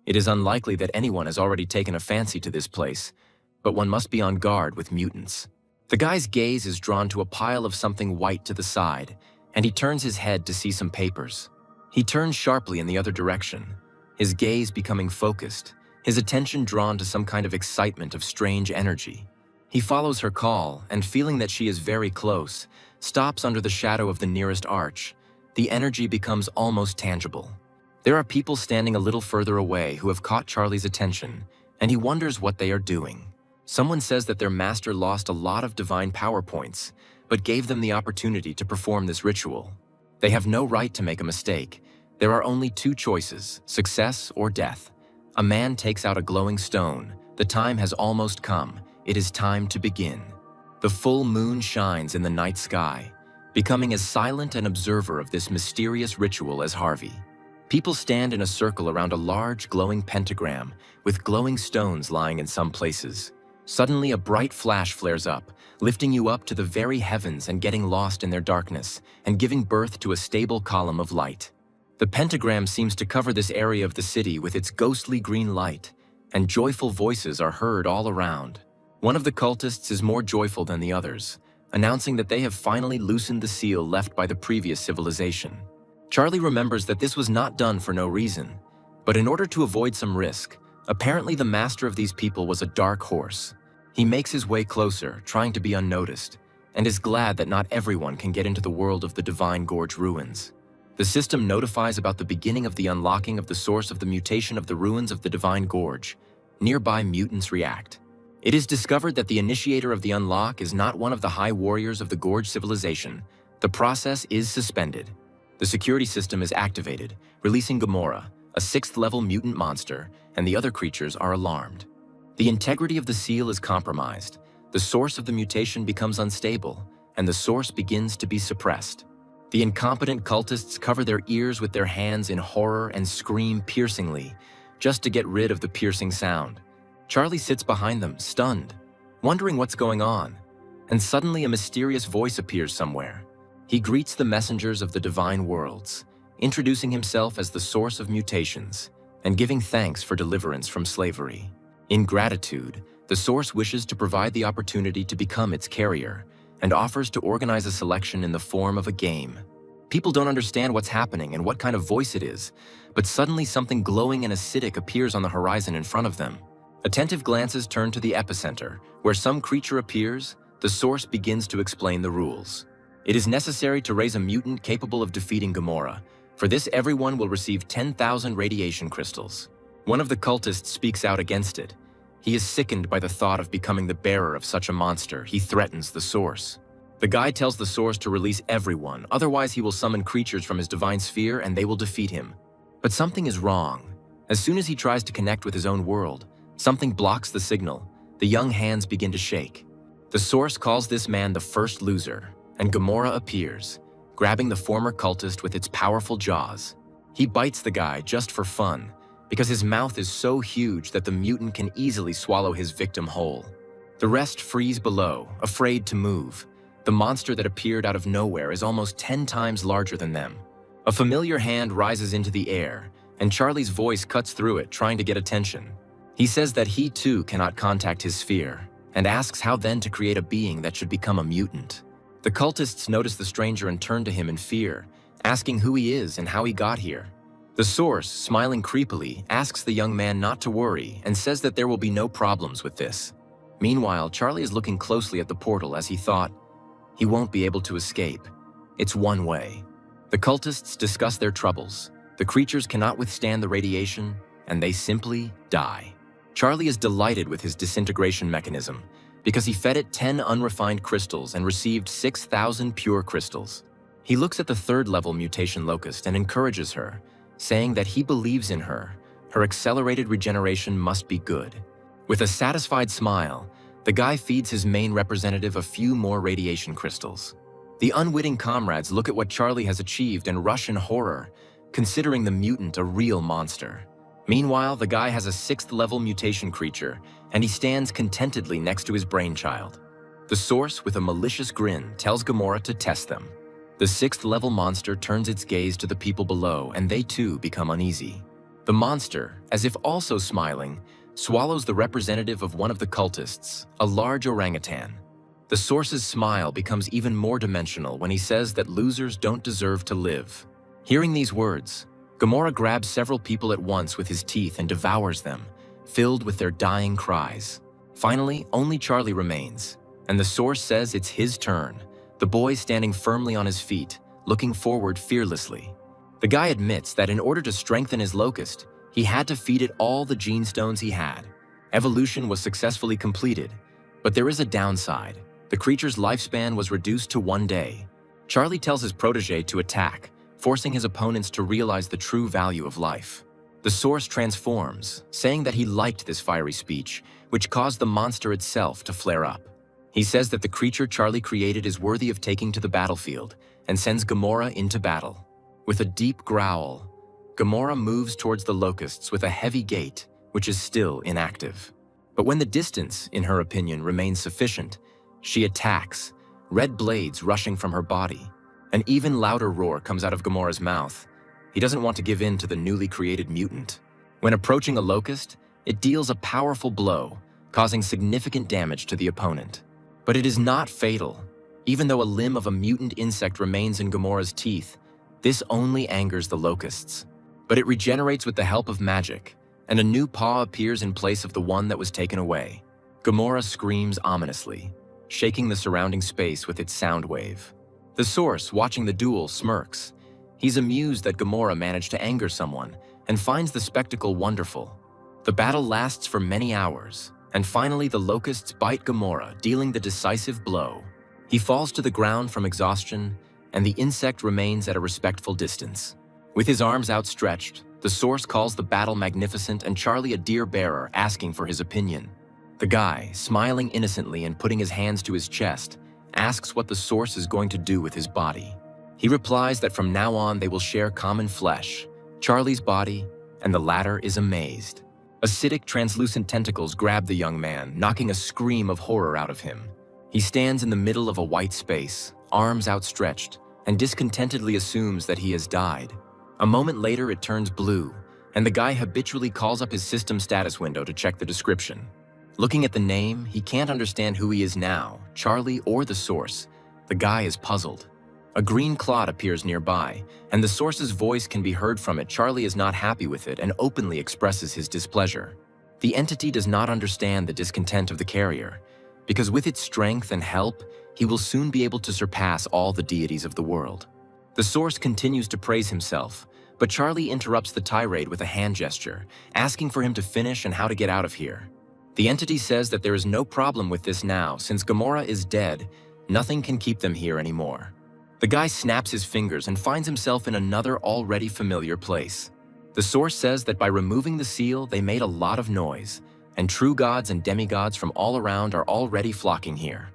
It is unlikely that anyone has already taken a fancy to this place, but one must be on guard with mutants. The guy's gaze is drawn to a pile of something white to the side, and he turns his head to see some papers. He turns sharply in the other direction, his gaze becoming focused, his attention drawn to some kind of excitement of strange energy. He follows her call, and feeling that she is very close, stops under the shadow of the nearest arch. The energy becomes almost tangible. There are people standing a little further away who have caught Charlie's attention, and he wonders what they are doing. Someone says that their master lost a lot of divine power points, but gave them the opportunity to perform this ritual. They have no right to make a mistake. There are only two choices, success or death. A man takes out a glowing stone. The time has almost come. It is time to begin. The full moon shines in the night sky, becoming as silent an observer of this mysterious ritual as Harvey. People stand in a circle around a large glowing pentagram with glowing stones lying in some places. Suddenly, a bright flash flares up, lifting you up to the very heavens and getting lost in their darkness, and giving birth to a stable column of light. The pentagram seems to cover this area of the city with its ghostly green light, and joyful voices are heard all around. One of the cultists is more joyful than the others, announcing that they have finally loosened the seal left by the previous civilization. Charlie remembers that this was not done for no reason, but in order to avoid some risk. Apparently the master of these people was a dark horse. He makes his way closer, trying to be unnoticed, and is glad that not everyone can get into the world of the Divine Gorge ruins. The system notifies about the beginning of the unlocking of the source of the mutation of the ruins of the Divine Gorge. Nearby mutants react. It is discovered that the initiator of the unlock is not one of the high warriors of the Gorge civilization. The process is suspended. The security system is activated, releasing Gamora, a 6th-level mutant monster, and the other creatures are alarmed. The integrity of the seal is compromised. The source of the mutation becomes unstable, and the source begins to be suppressed. The incompetent cultists cover their ears with their hands in horror and scream piercingly, just to get rid of the piercing sound. Charlie sits behind them, stunned, wondering what's going on, and suddenly a mysterious voice appears somewhere. He greets the messengers of the divine worlds, introducing himself as the source of mutations, and giving thanks for deliverance from slavery. In gratitude, the source wishes to provide the opportunity to become its carrier, and offers to organize a selection in the form of a game. People don't understand what's happening and what kind of voice it is, but suddenly something glowing and acidic appears on the horizon in front of them. Attentive glances turn to the epicenter, where some creature appears. The source begins to explain the rules. It is necessary to raise a mutant capable of defeating Gamora. For this, everyone will receive 10,000 radiation crystals. One of the cultists speaks out against it. He is sickened by the thought of becoming the bearer of such a monster. He threatens the source. The guy tells the source to release everyone, otherwise he will summon creatures from his divine sphere and they will defeat him. But something is wrong. As soon as he tries to connect with his own world, something blocks the signal. The young hands begin to shake. The source calls this man the first loser, and Gamora appears, grabbing the former cultist with its powerful jaws. He bites the guy just for fun, because his mouth is so huge that the mutant can easily swallow his victim whole. The rest freeze below, afraid to move. The monster that appeared out of nowhere is almost 10 times larger than them. A familiar hand rises into the air, and Charlie's voice cuts through it, trying to get attention. He says that he too cannot contact his sphere, and asks how then to create a being that should become a mutant. The cultists notice the stranger and turn to him in fear, asking who he is and how he got here. The source, smiling creepily, asks the young man not to worry and says that there will be no problems with this. Meanwhile, Charlie is looking closely at the portal as he thought, he won't be able to escape. It's one way. The cultists discuss their troubles. The creatures cannot withstand the radiation, and they simply die. Charlie is delighted with his disintegration mechanism because he fed it 10 unrefined crystals and received 6,000 pure crystals. He looks at the third-level mutation locust and encourages her, saying that he believes in her. Her accelerated regeneration must be good. With a satisfied smile, the guy feeds his main representative a few more radiation crystals. The unwitting comrades look at what Charlie has achieved and rush in horror, considering the mutant a real monster. Meanwhile, the guy has a 6th-level mutation creature, and he stands contentedly next to his brainchild. The source, with a malicious grin, tells Gamora to test them. The 6th-level monster turns its gaze to the people below, and they too become uneasy. The monster, as if also smiling, swallows the representative of one of the cultists, a large orangutan. The source's smile becomes even more dimensional when he says that losers don't deserve to live. Hearing these words, Gamora grabs several people at once with his teeth and devours them, filled with their dying cries. Finally, only Charlie remains, and the source says it's his turn, the boy standing firmly on his feet, looking forward fearlessly. The guy admits that in order to strengthen his locust, he had to feed it all the gene stones he had. Evolution was successfully completed, but there is a downside. The creature's lifespan was reduced to 1 day. Charlie tells his protege to attack, forcing his opponents to realize the true value of life. The source transforms, saying that he liked this fiery speech, which caused the monster itself to flare up. He says that the creature Charlie created is worthy of taking to the battlefield, and sends Gamora into battle. With a deep growl, Gamora moves towards the locusts with a heavy gait, which is still inactive. But when the distance, in her opinion, remains sufficient, she attacks, red blades rushing from her body. An even louder roar comes out of Gamora's mouth. He doesn't want to give in to the newly created mutant. When approaching a locust, it deals a powerful blow, causing significant damage to the opponent. But it is not fatal. Even though a limb of a mutant insect remains in Gamora's teeth, this only angers the locusts. But it regenerates with the help of magic, and a new paw appears in place of the one that was taken away. Gamora screams ominously, shaking the surrounding space with its sound wave. The source, watching the duel, smirks. He's amused that Gamora managed to anger someone, and finds the spectacle wonderful. The battle lasts for many hours, and finally the locusts bite Gamora, dealing the decisive blow. He falls to the ground from exhaustion, and the insect remains at a respectful distance. With his arms outstretched, the source calls the battle magnificent and Charlie a dear bearer, asking for his opinion. The guy, smiling innocently and putting his hands to his chest, asks what the source is going to do with his body. He replies that from now on they will share common flesh, Charlie's body, and the latter is amazed. Acidic, translucent tentacles grab the young man, knocking a scream of horror out of him. He stands in the middle of a white space, arms outstretched, and discontentedly assumes that he has died. A moment later, it turns blue, and the guy habitually calls up his system status window to check the description. Looking at the name, he can't understand who he is now, Charlie or the source. The guy is puzzled. A green clot appears nearby, and the source's voice can be heard from it. Charlie is not happy with it and openly expresses his displeasure. The entity does not understand the discontent of the carrier, because with its strength and help, he will soon be able to surpass all the deities of the world. The source continues to praise himself, but Charlie interrupts the tirade with a hand gesture, asking for him to finish and how to get out of here. The entity says that there is no problem with this now. Since Gamora is dead, nothing can keep them here anymore. The guy snaps his fingers and finds himself in another already familiar place. The source says that by removing the seal, they made a lot of noise, and true gods and demigods from all around are already flocking here.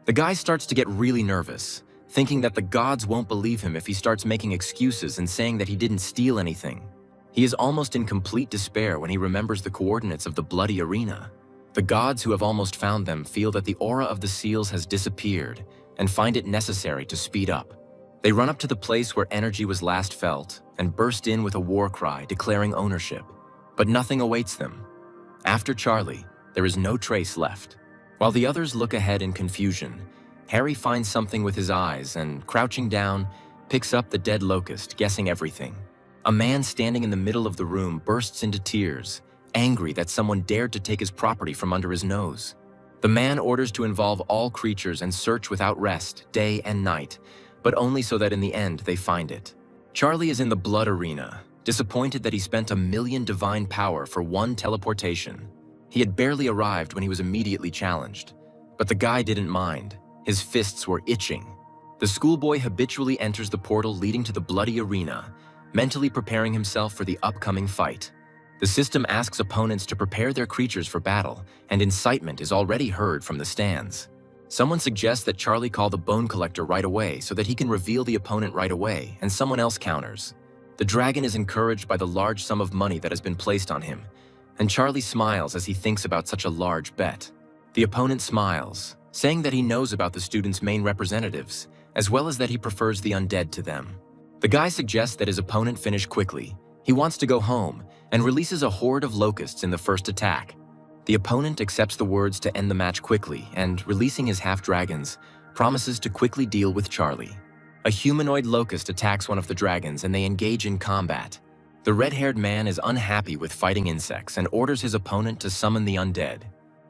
The guy starts to get really nervous, thinking that the gods won't believe him if he starts making excuses and saying that he didn't steal anything. He is almost in complete despair when he remembers the coordinates of the bloody arena. The gods who have almost found them feel that the aura of the seals has disappeared, and find it necessary to speed up. They run up to the place where energy was last felt and burst in with a war cry declaring ownership. But nothing awaits them. After Charlie, there is no trace left. While the others look ahead in confusion, Harry finds something with his eyes and, crouching down, picks up the dead locust, guessing everything. A man standing in the middle of the room bursts into tears, angry that someone dared to take his property from under his nose. The man orders to involve all creatures and search without rest, day and night, but only so that in the end they find it. Charlie is in the blood arena, disappointed that he spent 1,000,000 divine power for one teleportation. He had barely arrived when he was immediately challenged. But the guy didn't mind. His fists were itching. The schoolboy habitually enters the portal leading to the bloody arena, mentally preparing himself for the upcoming fight. The system asks opponents to prepare their creatures for battle, and incitement is already heard from the stands. Someone suggests that Charlie call the bone collector right away so that he can reveal the opponent right away, and someone else counters. The dragon is encouraged by the large sum of money that has been placed on him, and Charlie smiles as he thinks about such a large bet. The opponent smiles, saying that he knows about the students' main representatives, as well as that he prefers the undead to them. The guy suggests that his opponent finish quickly. He wants to go home, and releases a horde of locusts in the first attack. The opponent accepts the words to end the match quickly, and, releasing his half-dragons, promises to quickly deal with Charlie. A humanoid locust attacks one of the dragons, and they engage in combat. The red-haired man is unhappy with fighting insects and orders his opponent to summon the undead.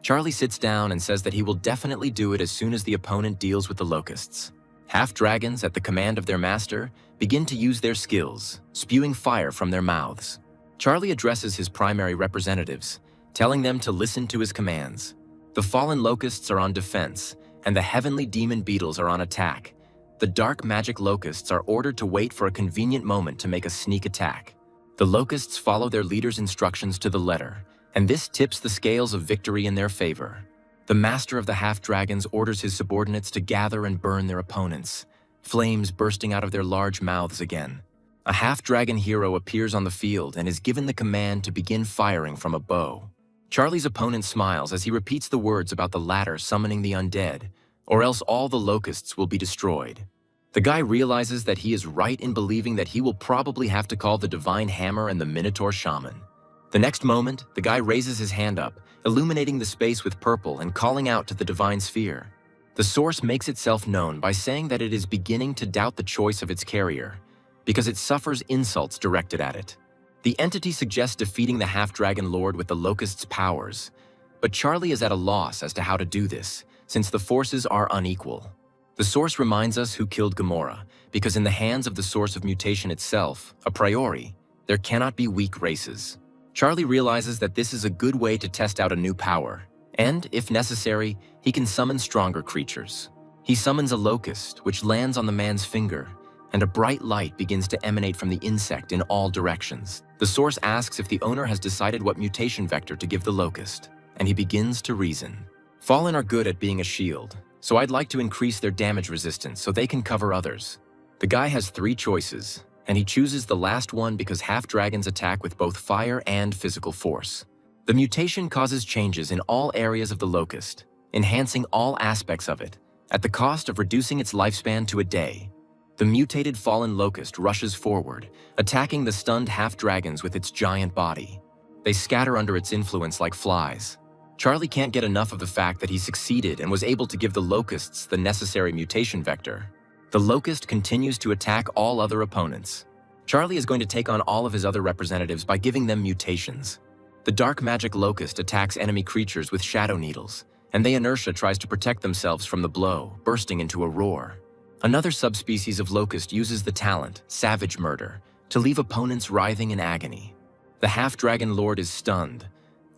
Charlie sits down and says that he will definitely do it as soon as the opponent deals with the locusts. Half-dragons, at the command of their master, begin to use their skills, spewing fire from their mouths. Charlie addresses his primary representatives, telling them to listen to his commands. The fallen locusts are on defense, and the heavenly demon beetles are on attack. The dark magic locusts are ordered to wait for a convenient moment to make a sneak attack. The locusts follow their leader's instructions to the letter, and this tips the scales of victory in their favor. The master of the half-dragons orders his subordinates to gather and burn their opponents, flames bursting out of their large mouths again. A half-dragon hero appears on the field and is given the command to begin firing from a bow. Charlie's opponent smiles as he repeats the words about the latter summoning the undead, or else all the locusts will be destroyed. The guy realizes that he is right in believing that he will probably have to call the divine hammer and the minotaur shaman. The next moment, the guy raises his hand up, illuminating the space with purple and calling out to the divine sphere. The source makes itself known by saying that it is beginning to doubt the choice of its carrier, because it suffers insults directed at it. The entity suggests defeating the half-dragon lord with the locust's powers, but Charlie is at a loss as to how to do this, since the forces are unequal. The source reminds us who killed Gamora, because in the hands of the source of mutation itself, a priori, there cannot be weak races. Charlie realizes that this is a good way to test out a new power, and, if necessary, he can summon stronger creatures. He summons a locust, which lands on the man's finger, and a bright light begins to emanate from the insect in all directions. The source asks if the owner has decided what mutation vector to give the locust, and he begins to reason. Fallen are good at being a shield, so I'd like to increase their damage resistance so they can cover others. The guy has 3 choices, and he chooses the last one because half-dragons attack with both fire and physical force. The mutation causes changes in all areas of the locust, enhancing all aspects of it, at the cost of reducing its lifespan to a day. The mutated fallen locust rushes forward, attacking the stunned half-dragons with its giant body. They scatter under its influence like flies. Charlie can't get enough of the fact that he succeeded and was able to give the locusts the necessary mutation vector. The locust continues to attack all other opponents. Charlie is going to take on all of his other representatives by giving them mutations. The dark magic locust attacks enemy creatures with shadow needles, and the inertia tries to protect themselves from the blow, bursting into a roar. Another subspecies of locust uses the talent, Savage Murder, to leave opponents writhing in agony. The half-dragon lord is stunned,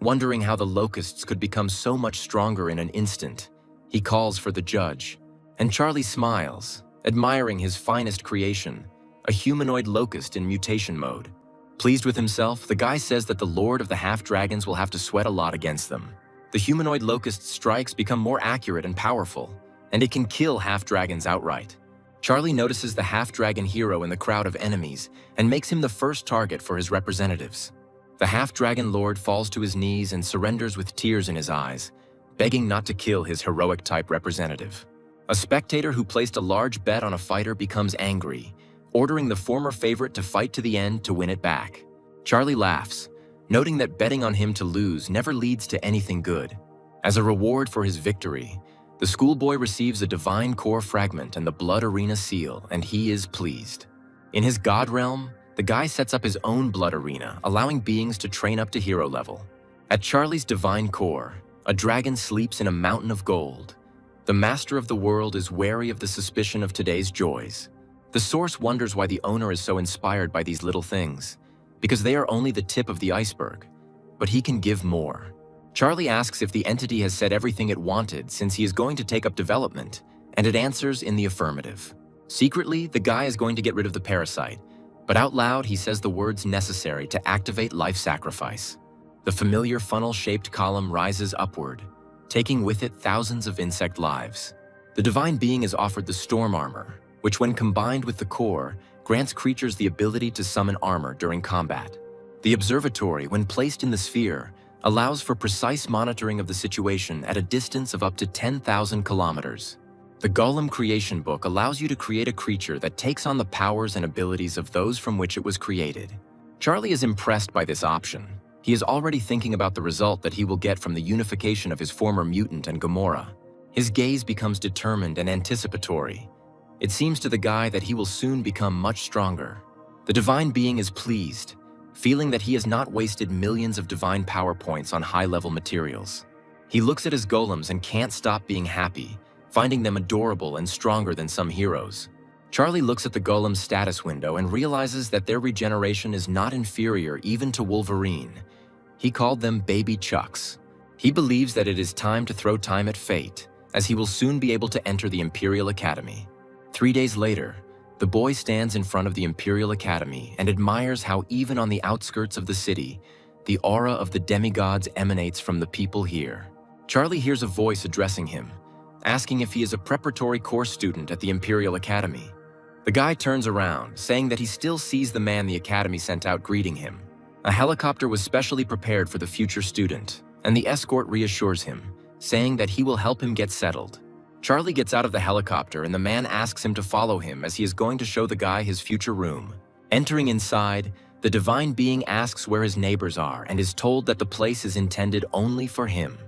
wondering how the locusts could become so much stronger in an instant. He calls for the judge, and Charlie smiles, admiring his finest creation, a humanoid locust in mutation mode. Pleased with himself, the guy says that the lord of the half-dragons will have to sweat a lot against them. The humanoid locust's strikes become more accurate and powerful, and it can kill half-dragons outright. Charlie notices the half-dragon hero in the crowd of enemies and makes him the first target for his representatives. The half-dragon lord falls to his knees and surrenders with tears in his eyes, begging not to kill his heroic-type representative. A spectator who placed a large bet on a fighter becomes angry, ordering the former favorite to fight to the end to win it back. Charlie laughs, noting that betting on him to lose never leads to anything good. As a reward for his victory, the schoolboy receives a divine core fragment and the blood arena seal, and he is pleased. In his god realm, the guy sets up his own blood arena, allowing beings to train up to hero level. At Charlie's divine core, a dragon sleeps in a mountain of gold. The master of the world is wary of the suspicion of today's joys. The source wonders why the owner is so inspired by these little things, because they are only the tip of the iceberg, but he can give more. Charlie asks if the entity has said everything it wanted since he is going to take up development, and it answers in the affirmative. Secretly, the guy is going to get rid of the parasite, but out loud he says the words necessary to activate life sacrifice. The familiar funnel-shaped column rises upward, taking with it thousands of insect lives. The divine being is offered the storm armor, which when combined with the core, grants creatures the ability to summon armor during combat. The observatory, when placed in the sphere, allows for precise monitoring of the situation at a distance of up to 10,000 kilometers. The Golem Creation Book allows you to create a creature that takes on the powers and abilities of those from which it was created. Charlie is impressed by this option. He is already thinking about the result that he will get from the unification of his former mutant and Gamora. His gaze becomes determined and anticipatory. It seems to the guy that he will soon become much stronger. The divine being is pleased, feeling that he has not wasted millions of divine power points on high-level materials. He looks at his golems and can't stop being happy, finding them adorable and stronger than some heroes. Charlie looks at the golem's status window and realizes that their regeneration is not inferior even to Wolverine. He called them baby Chucks. He believes that it is time to throw time at fate, as he will soon be able to enter the Imperial Academy. 3 days later, the boy stands in front of the Imperial Academy and admires how even on the outskirts of the city, the aura of the demigods emanates from the people here. Charlie hears a voice addressing him, asking if he is a preparatory course student at the Imperial Academy. The guy turns around, saying that he still sees the man the Academy sent out greeting him. A helicopter was specially prepared for the future student, and the escort reassures him, saying that he will help him get settled. Charlie gets out of the helicopter and the man asks him to follow him as he is going to show the guy his future room. Entering inside, the divine being asks where his neighbors are and is told that the place is intended only for him.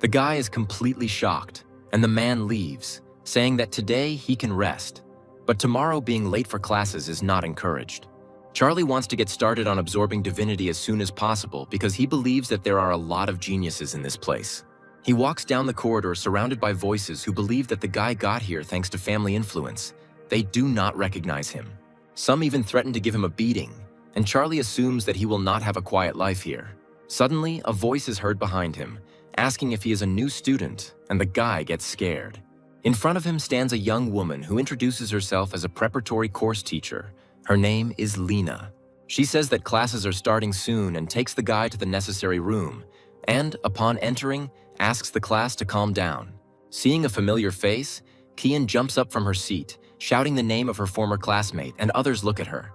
The guy is completely shocked, and the man leaves, saying that today he can rest, but tomorrow being late for classes is not encouraged. Charlie wants to get started on absorbing divinity as soon as possible because he believes that there are a lot of geniuses in this place. He walks down the corridor surrounded by voices who believe that the guy got here thanks to family influence. They do not recognize him. Some even threaten to give him a beating, and Charlie assumes that he will not have a quiet life here. Suddenly, a voice is heard behind him, asking if he is a new student, and the guy gets scared. In front of him stands a young woman who introduces herself as a preparatory course teacher. Her name is Lena. She says that classes are starting soon and takes the guy to the necessary room, and, upon entering, asks the class to calm down. Seeing a familiar face, Kian jumps up from her seat, shouting the name of her former classmate, and others look at her.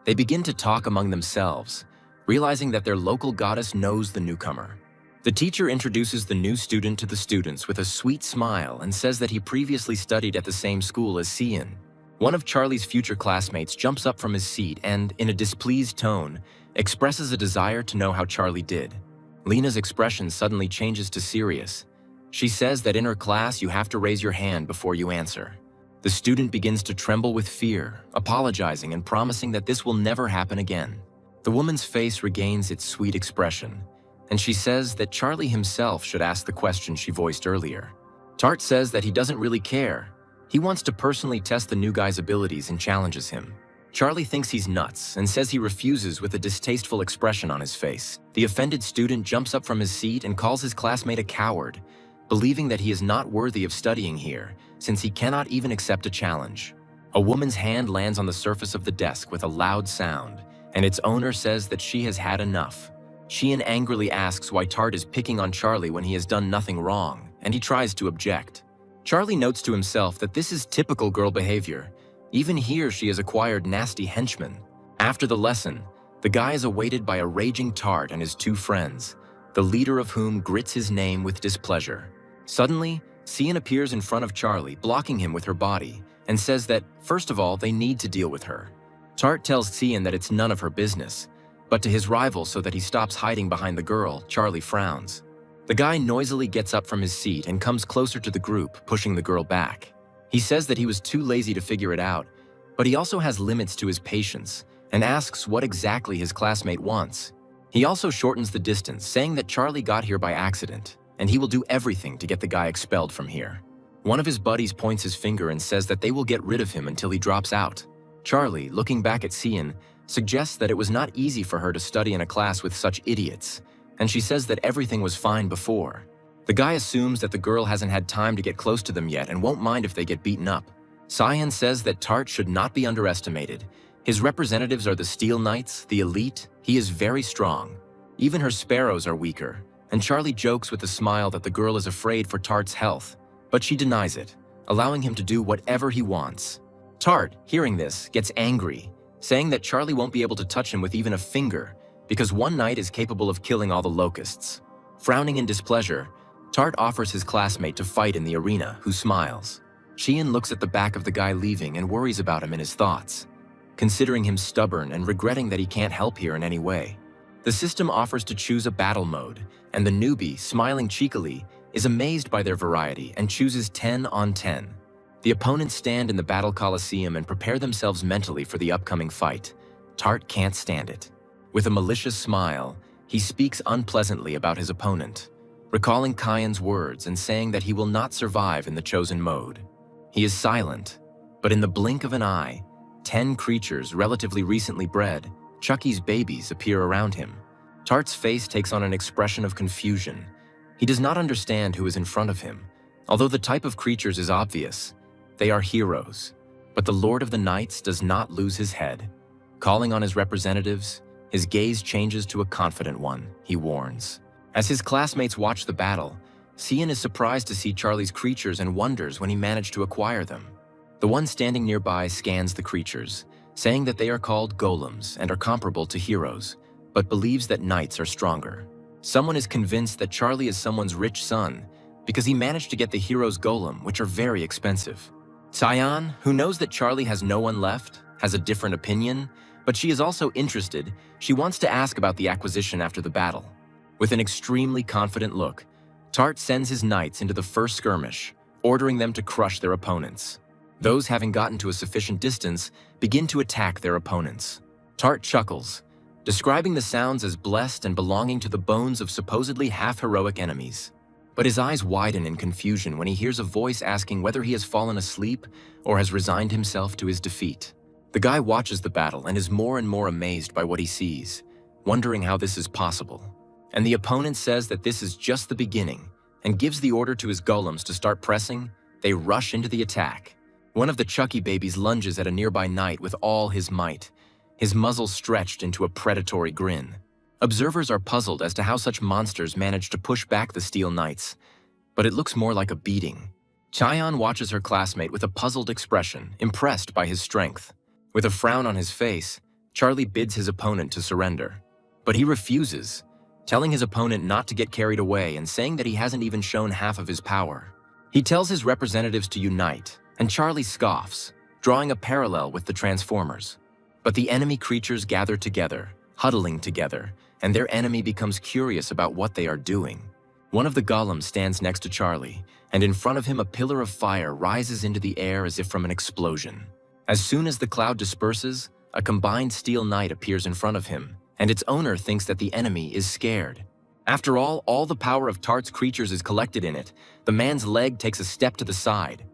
They begin to talk among themselves, realizing that their local goddess knows the newcomer. The teacher introduces the new student to the students with a sweet smile and says that he previously studied at the same school as Cian. One of Charlie's future classmates jumps up from his seat and, in a displeased tone, expresses a desire to know how Charlie did. Lena's expression suddenly changes to serious. She says that in her class you have to raise your hand before you answer. The student begins to tremble with fear, apologizing and promising that this will never happen again. The woman's face regains its sweet expression, and she says that Charlie himself should ask the question she voiced earlier. Tart says that he doesn't really care. He wants to personally test the new guy's abilities and challenges him. Charlie thinks he's nuts and says he refuses with a distasteful expression on his face. The offended student jumps up from his seat and calls his classmate a coward, believing that he is not worthy of studying here since he cannot even accept a challenge. A woman's hand lands on the surface of the desk with a loud sound, and its owner says that she has had enough. Sheehan angrily asks why Tart is picking on Charlie when he has done nothing wrong, and he tries to object. Charlie notes to himself that this is typical girl behavior. Even here she has acquired nasty henchmen. After the lesson, the guy is awaited by a raging Tart and his two friends, the leader of whom grits his name with displeasure. Suddenly, Cian appears in front of Charlie, blocking him with her body, and says that, first of all, they need to deal with her. Tart tells Cian that it's none of her business, but to his rival so that he stops hiding behind the girl, Charlie frowns. The guy noisily gets up from his seat and comes closer to the group, pushing the girl back. He says that he was too lazy to figure it out, but he also has limits to his patience and asks what exactly his classmate wants. He also shortens the distance, saying that Charlie got here by accident, and he will do everything to get the guy expelled from here. One of his buddies points his finger and says that they will get rid of him until he drops out. Charlie, looking back at Cian, suggests that it was not easy for her to study in a class with such idiots, and she says that everything was fine before. The guy assumes that the girl hasn't had time to get close to them yet and won't mind if they get beaten up. Cian says that Tart should not be underestimated. His representatives are the Steel Knights, the elite. He is very strong. Even her sparrows are weaker, and Charlie jokes with a smile that the girl is afraid for Tart's health, but she denies it, allowing him to do whatever he wants. Tart, hearing this, gets angry, saying that Charlie won't be able to touch him with even a finger because one knight is capable of killing all the locusts. Frowning in displeasure, Tart offers his classmate to fight in the arena, who smiles. Cian looks at the back of the guy leaving and worries about him in his thoughts, considering him stubborn and regretting that he can't help here in any way. The system offers to choose a battle mode, and the newbie, smiling cheekily, is amazed by their variety and chooses 10 on 10. The opponents stand in the battle coliseum and prepare themselves mentally for the upcoming fight. Tart can't stand it. With a malicious smile, he speaks unpleasantly about his opponent, recalling Kyan's words and saying that he will not survive in the chosen mode. He is silent, but in the blink of an eye, 10 creatures relatively recently bred, Chucky's babies, appear around him. Tart's face takes on an expression of confusion. He does not understand who is in front of him. Although the type of creatures is obvious, they are heroes. But the Lord of the Knights does not lose his head. Calling on his representatives, his gaze changes to a confident one, he warns. As his classmates watch the battle, Cian is surprised to see Charlie's creatures and wonders when he managed to acquire them. The one standing nearby scans the creatures, saying that they are called golems and are comparable to heroes, but believes that knights are stronger. Someone is convinced that Charlie is someone's rich son because he managed to get the hero's golem, which are very expensive. Cian, who knows that Charlie has no one left, has a different opinion, but she is also interested. She wants to ask about the acquisition after the battle. With an extremely confident look, Tart sends his knights into the first skirmish, ordering them to crush their opponents. Those having gotten to a sufficient distance begin to attack their opponents. Tart chuckles, describing the sounds as blessed and belonging to the bones of supposedly half-heroic enemies. But his eyes widen in confusion when he hears a voice asking whether he has fallen asleep or has resigned himself to his defeat. The guy watches the battle and is more and more amazed by what he sees, wondering how this is possible. And the opponent says that this is just the beginning and gives the order to his golems to start pressing. They rush into the attack. One of the Chucky babies lunges at a nearby knight with all his might, his muzzle stretched into a predatory grin. Observers are puzzled as to how such monsters manage to push back the Steel Knights, but it looks more like a beating. Cian watches her classmate with a puzzled expression, impressed by his strength. With a frown on his face, Charlie bids his opponent to surrender. But he refuses, telling his opponent not to get carried away and saying that he hasn't even shown half of his power. He tells his representatives to unite, and Charlie scoffs, drawing a parallel with the Transformers. But the enemy creatures gather together, huddling together, and their enemy becomes curious about what they are doing. One of the golems stands next to Charlie, and in front of him a pillar of fire rises into the air as if from an explosion. As soon as the cloud disperses, a combined Steel Knight appears in front of him, and its owner thinks that the enemy is scared. After all the power of Tart's creatures is collected in it. The man's leg takes a step to the side.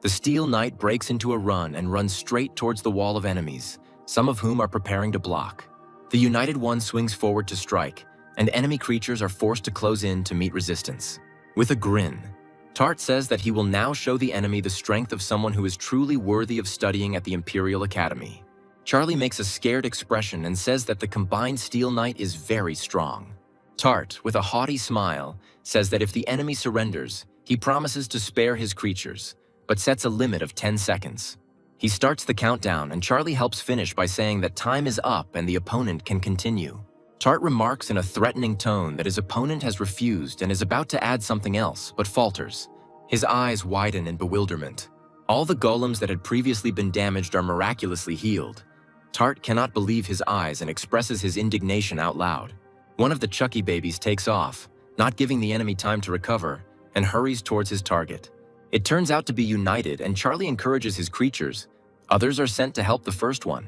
The Steel Knight breaks into a run and runs straight towards the wall of enemies, some of whom are preparing to block. The United One swings forward to strike, and enemy creatures are forced to close in to meet resistance. With a grin, Tart says that he will now show the enemy the strength of someone who is truly worthy of studying at the Imperial Academy. Charlie makes a scared expression and says that the combined Steel Knight is very strong. Tart, with a haughty smile, says that if the enemy surrenders, he promises to spare his creatures, but sets a limit of 10 seconds. He starts the countdown, and Charlie helps finish by saying that time is up and the opponent can continue. Tart remarks in a threatening tone that his opponent has refused and is about to add something else, but falters. His eyes widen in bewilderment. All the golems that had previously been damaged are miraculously healed. Tart cannot believe his eyes and expresses his indignation out loud. One of the Chucky babies takes off, not giving the enemy time to recover, and hurries towards his target. It turns out to be united, and Charlie encourages his creatures. Others are sent to help the first one.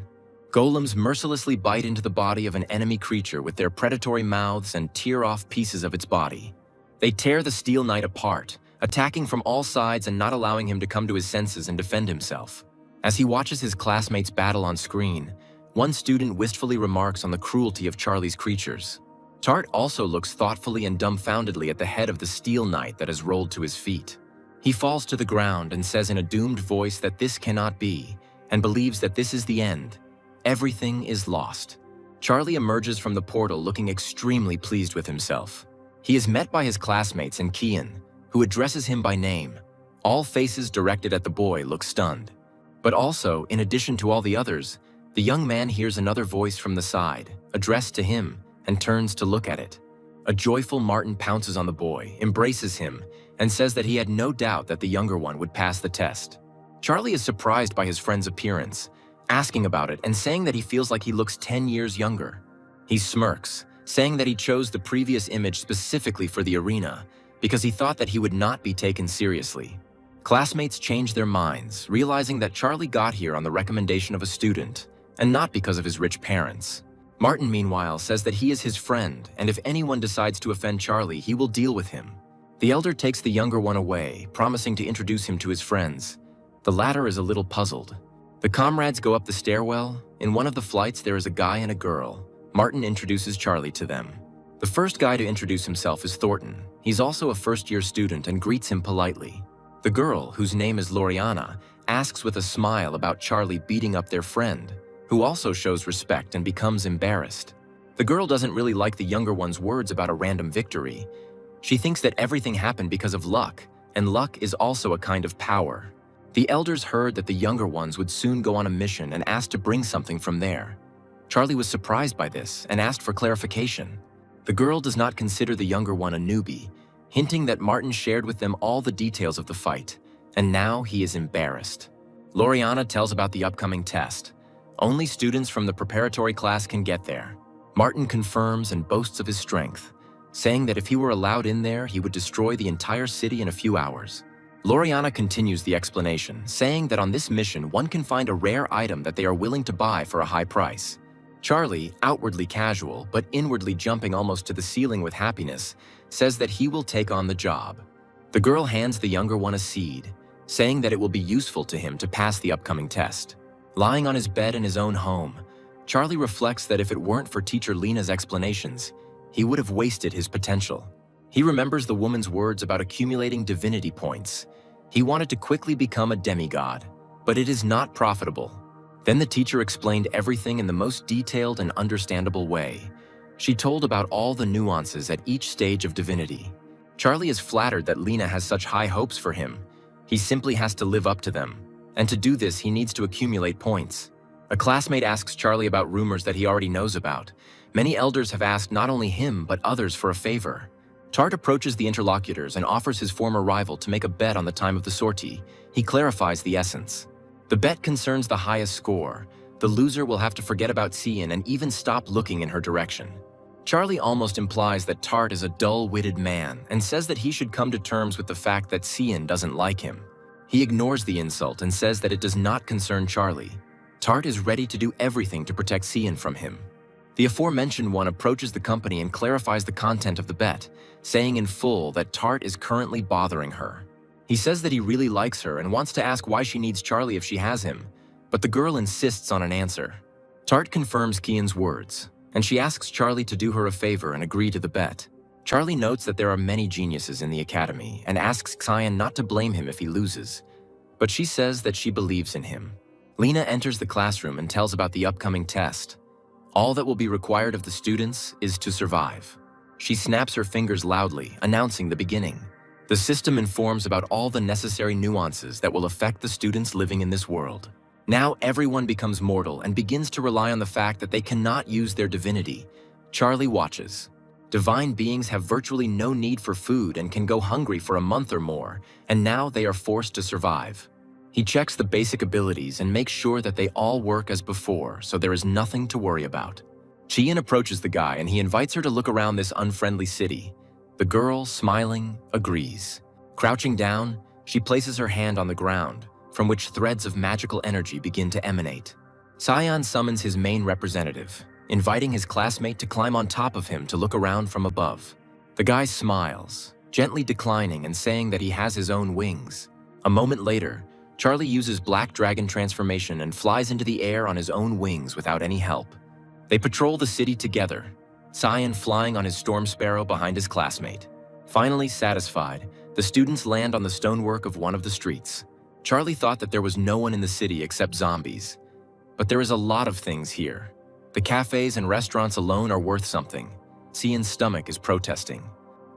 Golems mercilessly bite into the body of an enemy creature with their predatory mouths and tear off pieces of its body. They tear the Steel Knight apart, attacking from all sides and not allowing him to come to his senses and defend himself. As he watches his classmates battle on screen, one student wistfully remarks on the cruelty of Charlie's creatures. Tart also looks thoughtfully and dumbfoundedly at the head of the Steel Knight that has rolled to his feet. He falls to the ground and says in a doomed voice that this cannot be, and believes that this is the end. Everything is lost. Charlie emerges from the portal looking extremely pleased with himself. He is met by his classmates and Kian, who addresses him by name. All faces directed at the boy look stunned. But also, in addition to all the others, the young man hears another voice from the side, addressed to him, and turns to look at it. A joyful Martin pounces on the boy, embraces him, and says that he had no doubt that the younger one would pass the test. Charlie is surprised by his friend's appearance, asking about it and saying that he feels like he looks 10 years younger. He smirks, saying that he chose the previous image specifically for the arena because he thought that he would not be taken seriously. Classmates change their minds, realizing that Charlie got here on the recommendation of a student, and not because of his rich parents. Martin, meanwhile, says that he is his friend, and if anyone decides to offend Charlie, he will deal with him. The elder takes the younger one away, promising to introduce him to his friends. The latter is a little puzzled. The comrades go up the stairwell. In one of the flights, there is a guy and a girl. Martin introduces Charlie to them. The first guy to introduce himself is Thornton. He's also a first-year student and greets him politely. The girl, whose name is Loriana, asks with a smile about Charlie beating up their friend, who also shows respect and becomes embarrassed. The girl doesn't really like the younger one's words about a random victory. She thinks that everything happened because of luck, and luck is also a kind of power. The elders heard that the younger ones would soon go on a mission and asked to bring something from there. Charlie was surprised by this and asked for clarification. The girl does not consider the younger one a newbie, hinting that Martin shared with them all the details of the fight, and now he is embarrassed. Loriana tells about the upcoming test. Only students from the preparatory class can get there. Martin confirms and boasts of his strength, saying that if he were allowed in there, he would destroy the entire city in a few hours. Loriana continues the explanation, saying that on this mission, one can find a rare item that they are willing to buy for a high price. Charlie, outwardly casual, but inwardly jumping almost to the ceiling with happiness, says that he will take on the job. The girl hands the younger one a seed, saying that it will be useful to him to pass the upcoming test. Lying on his bed in his own home, Charlie reflects that if it weren't for teacher Lena's explanations, he would have wasted his potential. He remembers the woman's words about accumulating divinity points. He wanted to quickly become a demigod, but it is not profitable. Then the teacher explained everything in the most detailed and understandable way. She told about all the nuances at each stage of divinity. Charlie is flattered that Lena has such high hopes for him. He simply has to live up to them, and to do this he needs to accumulate points. A classmate asks Charlie about rumors that he already knows about. Many elders have asked not only him but others for a favor. Tart approaches the interlocutors and offers his former rival to make a bet on the time of the sortie. He clarifies the essence. The bet concerns the highest score. The loser will have to forget about Cian and even stop looking in her direction. Charlie almost implies that Tart is a dull-witted man and says that he should come to terms with the fact that Cian doesn't like him. He ignores the insult and says that it does not concern Charlie. Tart is ready to do everything to protect Cian from him. The aforementioned one approaches the company and clarifies the content of the bet, saying in full that Tart is currently bothering her. He says that he really likes her and wants to ask why she needs Charlie if she has him, but the girl insists on an answer. Tart confirms Kian's words, and she asks Charlie to do her a favor and agree to the bet. Charlie notes that there are many geniuses in the academy and asks Cian not to blame him if he loses, but she says that she believes in him. Lena enters the classroom and tells about the upcoming test. All that will be required of the students is to survive. She snaps her fingers loudly, announcing the beginning. The system informs about all the necessary nuances that will affect the students living in this world. Now everyone becomes mortal and begins to rely on the fact that they cannot use their divinity. Charlie watches. Divine beings have virtually no need for food and can go hungry for a month or more, and now they are forced to survive. He checks the basic abilities and makes sure that they all work as before, so there is nothing to worry about. Chien approaches the guy and he invites her to look around this unfriendly city. The girl, smiling, agrees. Crouching down, she places her hand on the ground, from which threads of magical energy begin to emanate. Cyan summons his main representative, inviting his classmate to climb on top of him to look around from above. The guy smiles, gently declining and saying that he has his own wings. A moment later, Charlie uses Black Dragon transformation and flies into the air on his own wings without any help. They patrol the city together, Cyan flying on his Storm Sparrow behind his classmate. Finally satisfied, the students land on the stonework of one of the streets. Charlie thought that there was no one in the city except zombies. But there is a lot of things here. The cafes and restaurants alone are worth something. Cyan's stomach is protesting.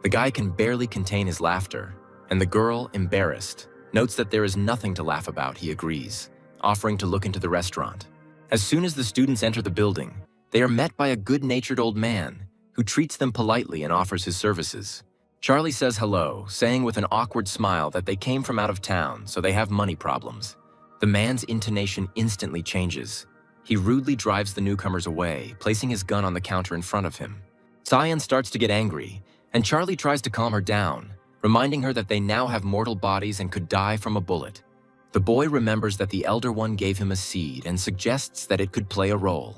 The guy can barely contain his laughter, and the girl, embarrassed, notes that there is nothing to laugh about. He agrees, offering to look into the restaurant. As soon as the students enter the building, they are met by a good-natured old man who treats them politely and offers his services. Charlie says hello, saying with an awkward smile that they came from out of town, so they have money problems. The man's intonation instantly changes. He rudely drives the newcomers away, placing his gun on the counter in front of him. Cyan starts to get angry, and Charlie tries to calm her down, reminding her that they now have mortal bodies and could die from a bullet. The boy remembers that the Elder One gave him a seed and suggests that it could play a role.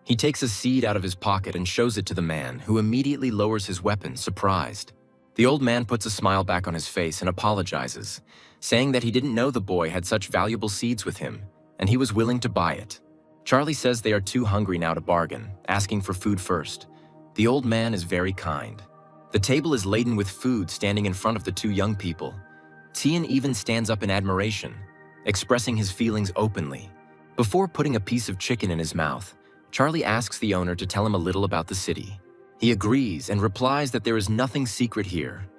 He takes a seed out of his pocket and shows it to the man, who immediately lowers his weapon, surprised. The old man puts a smile back on his face and apologizes, saying that he didn't know the boy had such valuable seeds with him, and he was willing to buy it. Charlie says they are too hungry now to bargain, asking for food first. The old man is very kind. The table is laden with food standing in front of the two young people. Tien even stands up in admiration, expressing his feelings openly. Before putting a piece of chicken in his mouth, Charlie asks the owner to tell him a little about the city. He agrees and replies that there is nothing secret here.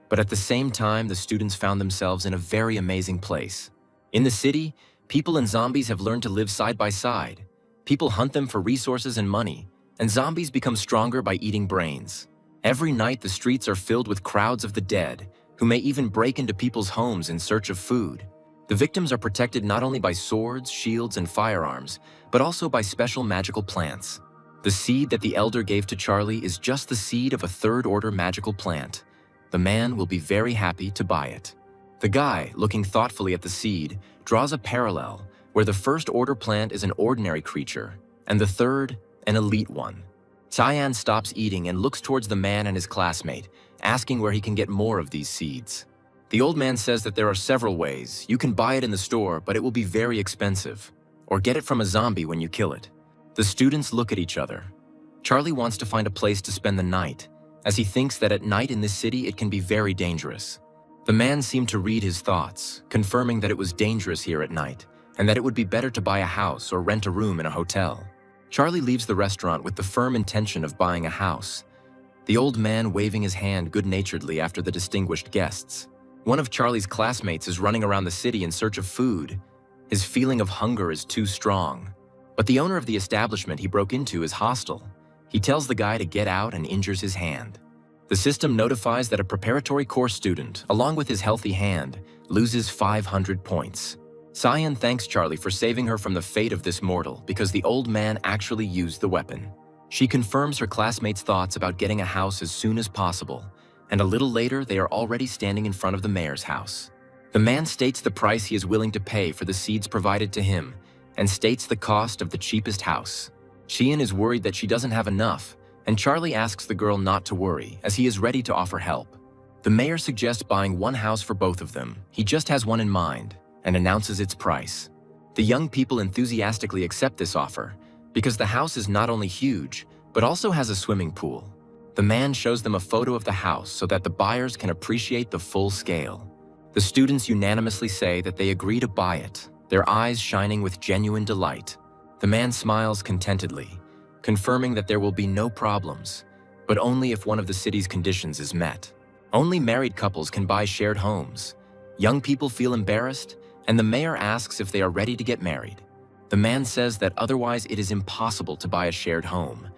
But at the same time, the students found themselves in a very amazing place. In the city, people and zombies have learned to live side by side. People hunt them for resources and money, and zombies become stronger by eating brains. Every night, the streets are filled with crowds of the dead, who may even break into people's homes in search of food. The victims are protected not only by swords, shields, and firearms, but also by special magical plants. The seed that the elder gave to Charlie is just the seed of a third-order magical plant. The man will be very happy to buy it. The guy, looking thoughtfully at the seed, draws a parallel where the first-order plant is an ordinary creature, and the third, an elite one. Cyan stops eating and looks towards the man and his classmate, asking where he can get more of these seeds. The old man says that there are several ways. You can buy it in the store, but it will be very expensive. Or get it from a zombie when you kill it. The students look at each other. Charlie wants to find a place to spend the night, as he thinks that at night in this city it can be very dangerous. The man seemed to read his thoughts, confirming that it was dangerous here at night, and that it would be better to buy a house or rent a room in a hotel. Charlie leaves the restaurant with the firm intention of buying a house, the old man waving his hand good-naturedly after the distinguished guests. One of Charlie's classmates is running around the city in search of food. His feeling of hunger is too strong. But the owner of the establishment he broke into is hostile. He tells the guy to get out and injures his hand. The system notifies that a preparatory course student, along with his healthy hand, loses 500 points. Cyan thanks Charlie for saving her from the fate of this mortal because the old man actually used the weapon. She confirms her classmates' thoughts about getting a house as soon as possible, and a little later they are already standing in front of the mayor's house. The man states the price he is willing to pay for the seeds provided to him, and states the cost of the cheapest house. Chien is worried that she doesn't have enough, and Charlie asks the girl not to worry, as he is ready to offer help. The mayor suggests buying one house for both of them. He just has one in mind, and announces its price. The young people enthusiastically accept this offer, because the house is not only huge, but also has a swimming pool. The man shows them a photo of the house so that the buyers can appreciate the full scale. The students unanimously say that they agree to buy it, their eyes shining with genuine delight. The man smiles contentedly, confirming that there will be no problems, but only if one of the city's conditions is met. Only married couples can buy shared homes. Young people feel embarrassed, and the mayor asks if they are ready to get married. The man says that otherwise it is impossible to buy a shared home.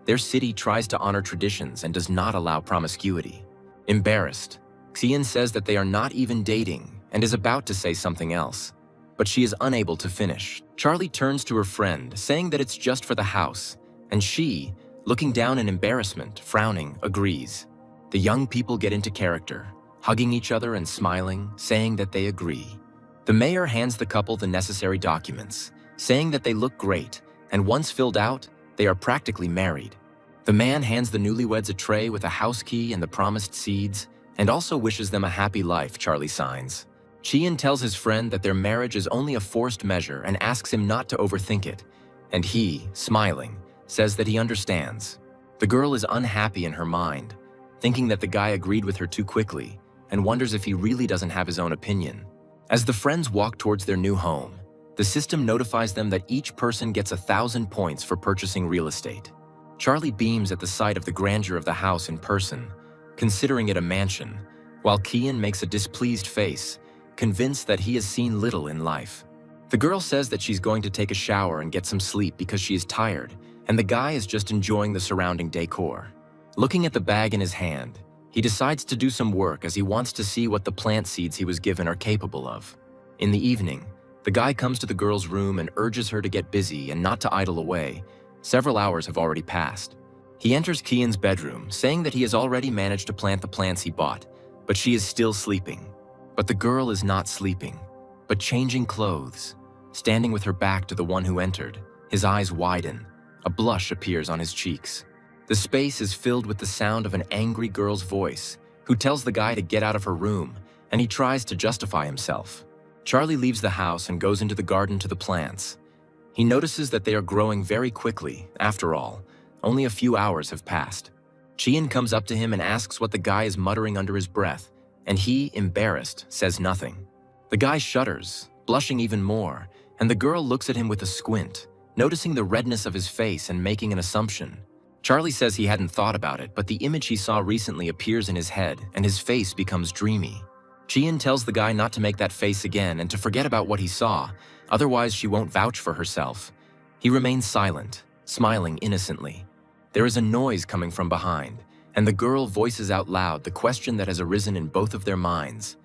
Their city tries to honor traditions and does not allow promiscuity. Embarrassed, Xian says that they are not even dating and is about to say something else, but she is unable to finish. Charlie turns to her friend, saying that it's just for the house, and she, looking down in embarrassment, frowning, agrees. The young people get into character, hugging each other and smiling, saying that they agree. The mayor hands the couple the necessary documents, saying that they look great, and once filled out, they are practically married. The man hands the newlyweds a tray with a house key and the promised seeds, and also wishes them a happy life. Charlie signs. Qian tells his friend that their marriage is only a forced measure and asks him not to overthink it, and he, smiling, says that he understands. The girl is unhappy in her mind, thinking that the guy agreed with her too quickly, and wonders if he really doesn't have his own opinion. As the friends walk towards their new home, the system notifies them that each person gets 1,000 points for purchasing real estate. Charlie beams at the sight of the grandeur of the house in person, considering it a mansion, while Qian makes a displeased face, convinced that he has seen little in life. The girl says that she's going to take a shower and get some sleep because she is tired, and the guy is just enjoying the surrounding decor. Looking at the bag in his hand, he decides to do some work as he wants to see what the plant seeds he was given are capable of. In the evening, the guy comes to the girl's room and urges her to get busy and not to idle away. Several hours have already passed. He enters Qian's bedroom, saying that he has already managed to plant the plants he bought, but she is still sleeping. But the girl is not sleeping, but changing clothes. Standing with her back to the one who entered, his eyes widen. A blush appears on his cheeks. The space is filled with the sound of an angry girl's voice, who tells the guy to get out of her room, and he tries to justify himself. Charlie leaves the house and goes into the garden to the plants. He notices that they are growing very quickly. After all, only a few hours have passed. Qian comes up to him and asks what the guy is muttering under his breath, and he, embarrassed, says nothing. The guy shudders, blushing even more, and the girl looks at him with a squint, noticing the redness of his face and making an assumption. Charlie says he hadn't thought about it, but the image he saw recently appears in his head, and his face becomes dreamy. Qian tells the guy not to make that face again and to forget about what he saw, otherwise she won't vouch for herself. He remains silent, smiling innocently. There is a noise coming from behind, and the girl voices out loud the question that has arisen in both of their minds.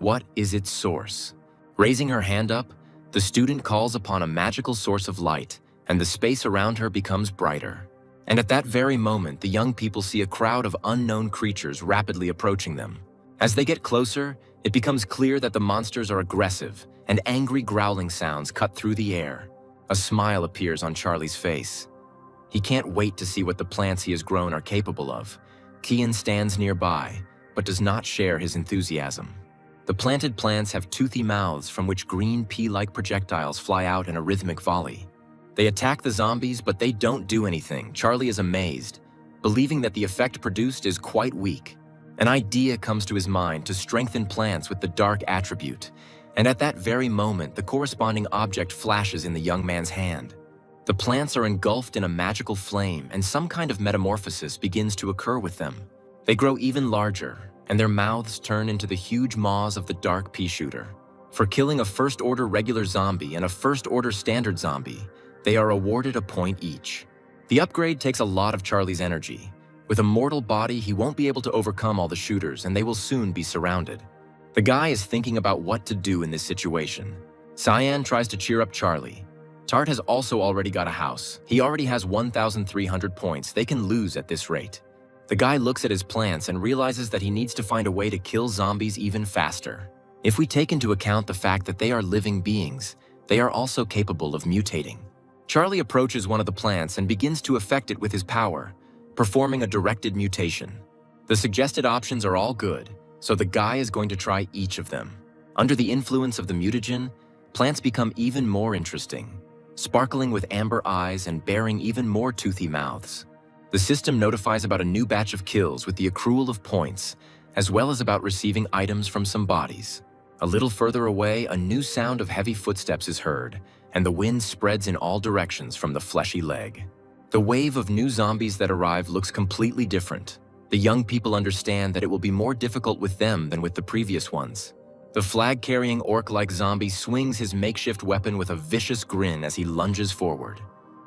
What is its source? Raising her hand up, the student calls upon a magical source of light, and the space around her becomes brighter. And at that very moment, the young people see a crowd of unknown creatures rapidly approaching them. As they get closer, it becomes clear that the monsters are aggressive, and angry growling sounds cut through the air. A smile appears on Charlie's face. He can't wait to see what the plants he has grown are capable of. Qian stands nearby, but does not share his enthusiasm. The planted plants have toothy mouths from which green pea-like projectiles fly out in a rhythmic volley. They attack the zombies, but they don't do anything. Charlie is amazed, believing that the effect produced is quite weak. An idea comes to his mind to strengthen plants with the dark attribute, and at that very moment, the corresponding object flashes in the young man's hand. The plants are engulfed in a magical flame, and some kind of metamorphosis begins to occur with them. They grow even larger, and their mouths turn into the huge maws of the dark pea shooter. For killing a first-order regular zombie and a first-order standard zombie, they are awarded a point each. The upgrade takes a lot of Charlie's energy. With a mortal body, he won't be able to overcome all the shooters, and they will soon be surrounded. The guy is thinking about what to do in this situation. Cyan tries to cheer up Charlie. Tart has also already got a house. He already has 1,300 points. They can lose at this rate. The guy looks at his plants and realizes that he needs to find a way to kill zombies even faster. If we take into account the fact that they are living beings, they are also capable of mutating. Charlie approaches one of the plants and begins to affect it with his power, performing a directed mutation. The suggested options are all good, so the guy is going to try each of them. Under the influence of the mutagen, plants become even more interesting, sparkling with amber eyes and bearing even more toothy mouths. The system notifies about a new batch of kills with the accrual of points, as well as about receiving items from some bodies. A little further away, a new sound of heavy footsteps is heard, and the wind spreads in all directions from the fleshy leg. The wave of new zombies that arrive looks completely different. The young people understand that it will be more difficult with them than with the previous ones. The flag-carrying orc-like zombie swings his makeshift weapon with a vicious grin as he lunges forward.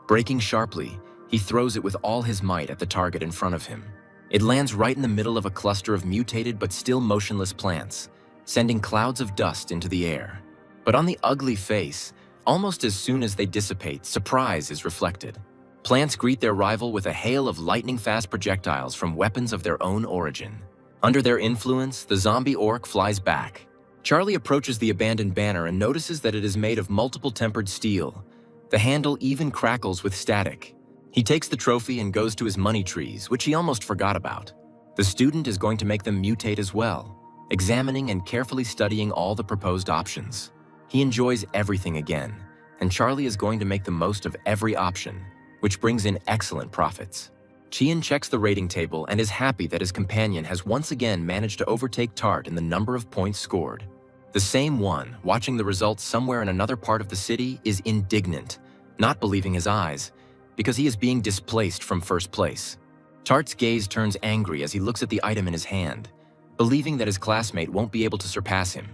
Braking sharply, He throws it with all his might at the target in front of him. It lands right in the middle of a cluster of mutated but still motionless plants, sending clouds of dust into the air. But on the ugly face, almost as soon as they dissipate, surprise is reflected. Plants greet their rival with a hail of lightning-fast projectiles from weapons of their own origin. Under their influence, the zombie orc flies back. Charlie approaches the abandoned banner and notices that it is made of multiple tempered steel. The handle even crackles with static. He takes the trophy and goes to his money trees, which he almost forgot about. The student is going to make them mutate as well, examining and carefully studying all the proposed options. He enjoys everything again, and Charlie is going to make the most of every option, which brings in excellent profits. Chien checks the rating table and is happy that his companion has once again managed to overtake Tart in the number of points scored. The same one, watching the results somewhere in another part of the city, is indignant, not believing his eyes, because he is being displaced from first place. Tart's gaze turns angry as he looks at the item in his hand, believing that his classmate won't be able to surpass him.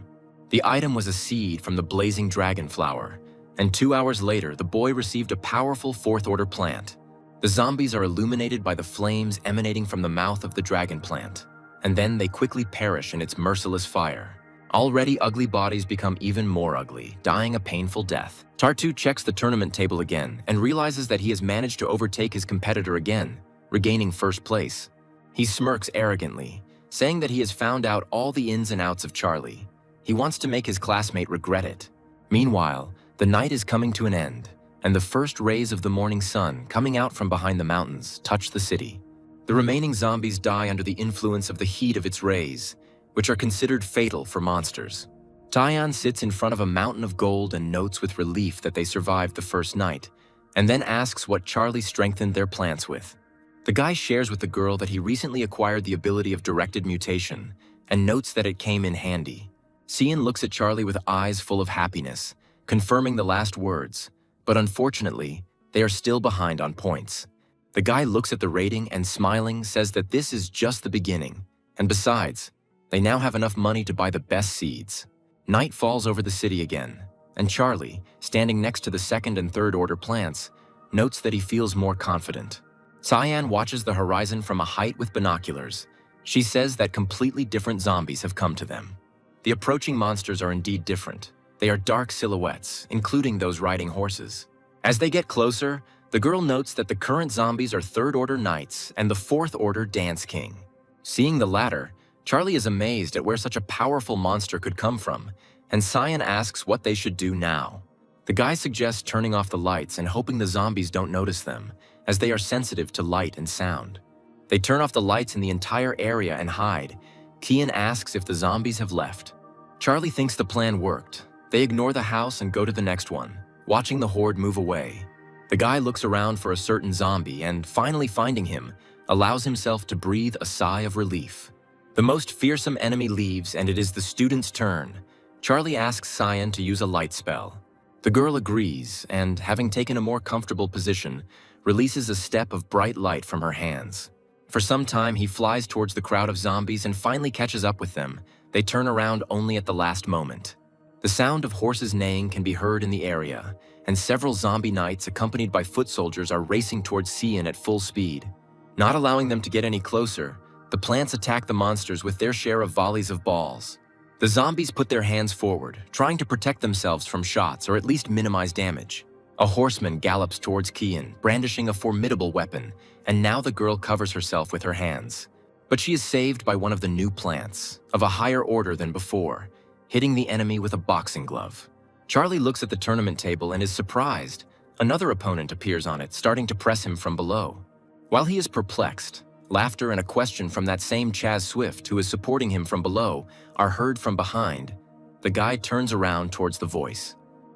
The item was a seed from the blazing dragon flower, and 2 hours later, the boy received a powerful fourth-order plant. The zombies are illuminated by the flames emanating from the mouth of the dragon plant, and then they quickly perish in its merciless fire. Already ugly bodies become even more ugly, dying a painful death. Tartu checks the tournament table again and realizes that he has managed to overtake his competitor again, regaining first place. He smirks arrogantly, saying that he has found out all the ins and outs of Charlie. He wants to make his classmate regret it. Meanwhile, the night is coming to an end, and the first rays of the morning sun coming out from behind the mountains touch the city. The remaining zombies die under the influence of the heat of its rays, which are considered fatal for monsters. Tyan sits in front of a mountain of gold and notes with relief that they survived the first night, and then asks what Charlie strengthened their plants with. The guy shares with the girl that he recently acquired the ability of directed mutation, and notes that it came in handy. Cian looks at Charlie with eyes full of happiness, confirming the last words, but unfortunately, they are still behind on points. The guy looks at the rating and, smiling, says that this is just the beginning, and besides, they now have enough money to buy the best seeds. Night falls over the city again, and Charlie, standing next to the second and third order plants, notes that he feels more confident. Cyan watches the horizon from a height with binoculars. She says that completely different zombies have come to them. The approaching monsters are indeed different. They are dark silhouettes, including those riding horses. As they get closer, the girl notes that the current zombies are third-order knights and the fourth-order dance king. Seeing the latter, Charlie is amazed at where such a powerful monster could come from, and Cyan asks what they should do now. The guy suggests turning off the lights and hoping the zombies don't notice them, as they are sensitive to light and sound. They turn off the lights in the entire area and hide. Kian asks if the zombies have left. Charlie thinks the plan worked. They ignore the house and go to the next one, watching the horde move away. The guy looks around for a certain zombie and, finally finding him, allows himself to breathe a sigh of relief. The most fearsome enemy leaves, and it is the student's turn. Charlie asks Cyan to use a light spell. The girl agrees, and, having taken a more comfortable position, releases a step of bright light from her hands. For some time, he flies towards the crowd of zombies and finally catches up with them. They turn around only at the last moment. The sound of horses neighing can be heard in the area, and several zombie knights accompanied by foot soldiers are racing towards Cyan at full speed. Not allowing them to get any closer, the plants attack the monsters with their share of volleys of balls. The zombies put their hands forward, trying to protect themselves from shots or at least minimize damage. A horseman gallops towards Kian, brandishing a formidable weapon, and now the girl covers herself with her hands. But she is saved by one of the new plants, of a higher order than before, hitting the enemy with a boxing glove. Charlie looks at the tournament table and is surprised. Another opponent appears on it, starting to press him from below. While he is perplexed, laughter and a question from that same Chaz Swift who is supporting him from below are heard from behind. The guy turns around towards the voice.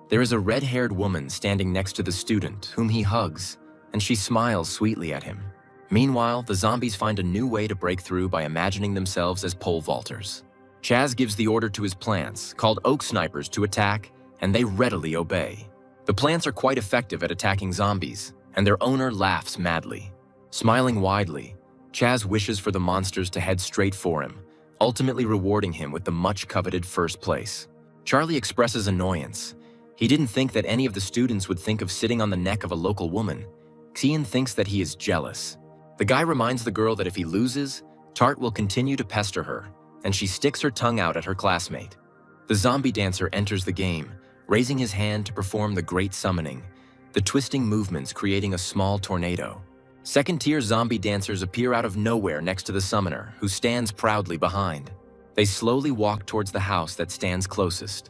There is a red-haired woman standing next to the student, whom he hugs, and she smiles sweetly at him. Meanwhile, the zombies find a new way to break through by imagining themselves as pole vaulters. Chaz gives the order to his plants, called Oak Snipers, to attack, and they readily obey. The plants are quite effective at attacking zombies, and their owner laughs madly. Smiling widely, Chaz wishes for the monsters to head straight for him, ultimately rewarding him with the much-coveted first place. Charlie expresses annoyance. He didn't think that any of the students would think of sitting on the neck of a local woman. Xian thinks that he is jealous. The guy reminds the girl that if he loses, Tart will continue to pester her, and she sticks her tongue out at her classmate. The zombie dancer enters the game, raising his hand to perform the Great Summoning, the twisting movements creating a small tornado. Second-tier zombie dancers appear out of nowhere next to the summoner, who stands proudly behind. They slowly walk towards the house that stands closest,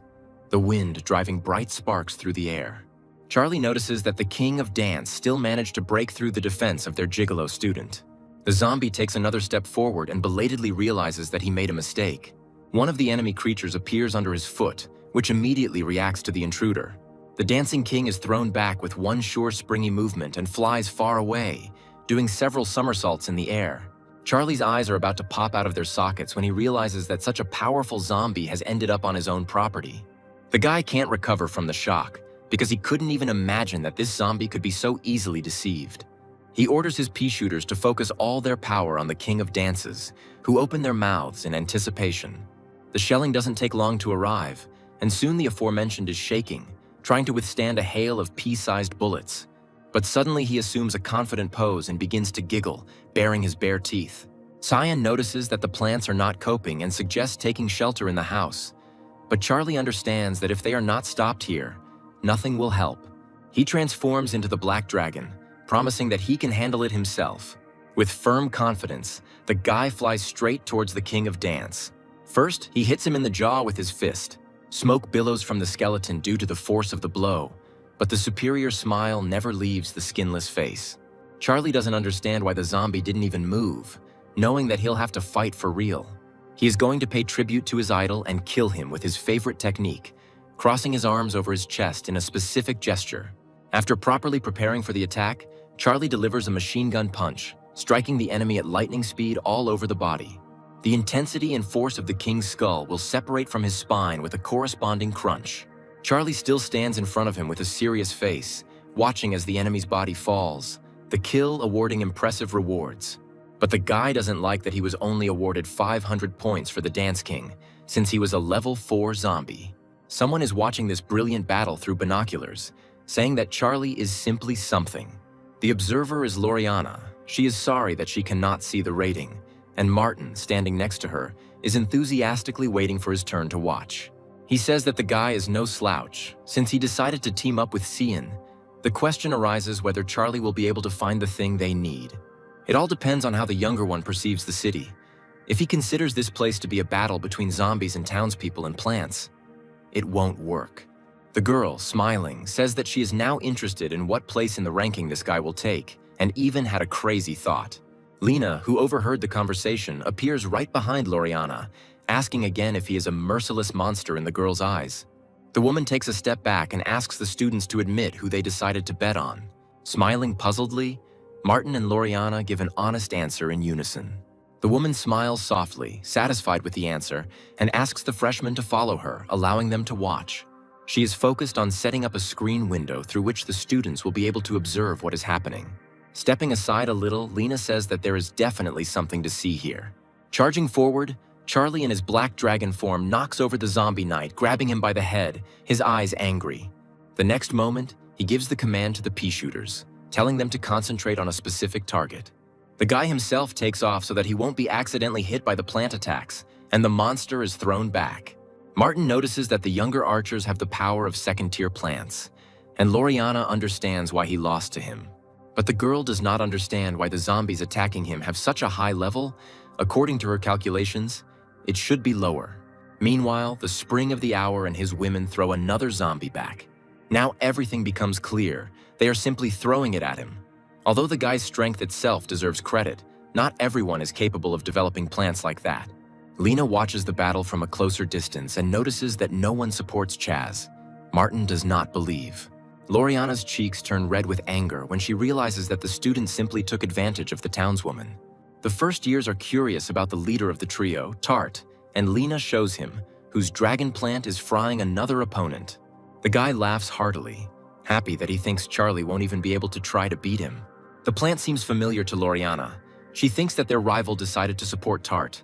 the wind driving bright sparks through the air. Charlie notices that the king of dance still managed to break through the defense of their gigolo student. The zombie takes another step forward and belatedly realizes that he made a mistake. One of the enemy creatures appears under his foot, which immediately reacts to the intruder. The dancing king is thrown back with one sure springy movement and flies far away, doing several somersaults in the air. Charlie's eyes are about to pop out of their sockets when he realizes that such a powerful zombie has ended up on his own property. The guy can't recover from the shock, because he couldn't even imagine that this zombie could be so easily deceived. He orders his pea shooters to focus all their power on the king of dances, who open their mouths in anticipation. The shelling doesn't take long to arrive, and soon the aforementioned is shaking, trying to withstand a hail of pea-sized bullets. But suddenly he assumes a confident pose and begins to giggle, baring his bare teeth. Cyan notices that the plants are not coping and suggests taking shelter in the house. But Charlie understands that if they are not stopped here, nothing will help. He transforms into the Black Dragon, promising that he can handle it himself. With firm confidence, the guy flies straight towards the king of dance. First, he hits him in the jaw with his fist. Smoke billows from the skeleton due to the force of the blow, but the superior smile never leaves the skinless face. Charlie doesn't understand why the zombie didn't even move, knowing that he'll have to fight for real. He is going to pay tribute to his idol and kill him with his favorite technique, crossing his arms over his chest in a specific gesture. After properly preparing for the attack, Charlie delivers a machine gun punch, striking the enemy at lightning speed all over the body. The intensity and force of the king's skull will separate from his spine with a corresponding crunch. Charlie still stands in front of him with a serious face, watching as the enemy's body falls, the kill awarding impressive rewards. But the guy doesn't like that he was only awarded 500 points for the Dance King, since he was a level 4 zombie. Someone is watching this brilliant battle through binoculars, saying that Charlie is simply something. The observer is Loriana. She is sorry that she cannot see the rating, and Martin, standing next to her, is enthusiastically waiting for his turn to watch. He says that the guy is no slouch, since he decided to team up with Xian. The question arises whether Charlie will be able to find the thing they need. It all depends on how the younger one perceives the city. If he considers this place to be a battle between zombies and townspeople and plants, it won't work. The girl, smiling, says that she is now interested in what place in the ranking this guy will take, and even had a crazy thought. Lena, who overheard the conversation, appears right behind Loriana, asking again if he is a merciless monster in the girl's eyes. The woman takes a step back and asks the students to admit who they decided to bet on. Smiling puzzledly, Martin and Loriana give an honest answer in unison. The woman smiles softly, satisfied with the answer, and asks the freshmen to follow her, allowing them to watch. She is focused on setting up a screen window through which the students will be able to observe what is happening. Stepping aside a little, Lena says that there is definitely something to see here. Charging forward, Charlie in his Black Dragon form knocks over the zombie knight, grabbing him by the head, his eyes angry. The next moment, he gives the command to the pea shooters, telling them to concentrate on a specific target. The guy himself takes off so that he won't be accidentally hit by the plant attacks, and the monster is thrown back. Martin notices that the younger archers have the power of second-tier plants, and Loriana understands why he lost to him. But the girl does not understand why the zombies attacking him have such a high level. According to her calculations, it should be lower. Meanwhile, the Spring of the Hour and his women throw another zombie back. Now everything becomes clear. They are simply throwing it at him. Although the guy's strength itself deserves credit, not everyone is capable of developing plants like that. Lena watches the battle from a closer distance and notices that no one supports Chaz. Martin does not believe. Loriana's cheeks turn red with anger when she realizes that the students simply took advantage of the townswoman. The first years are curious about the leader of the trio, Tart, and Lena shows him, whose dragon plant is frying another opponent. The guy laughs heartily, happy that he thinks Charlie won't even be able to try to beat him. The plant seems familiar to Loriana. She thinks that their rival decided to support Tart.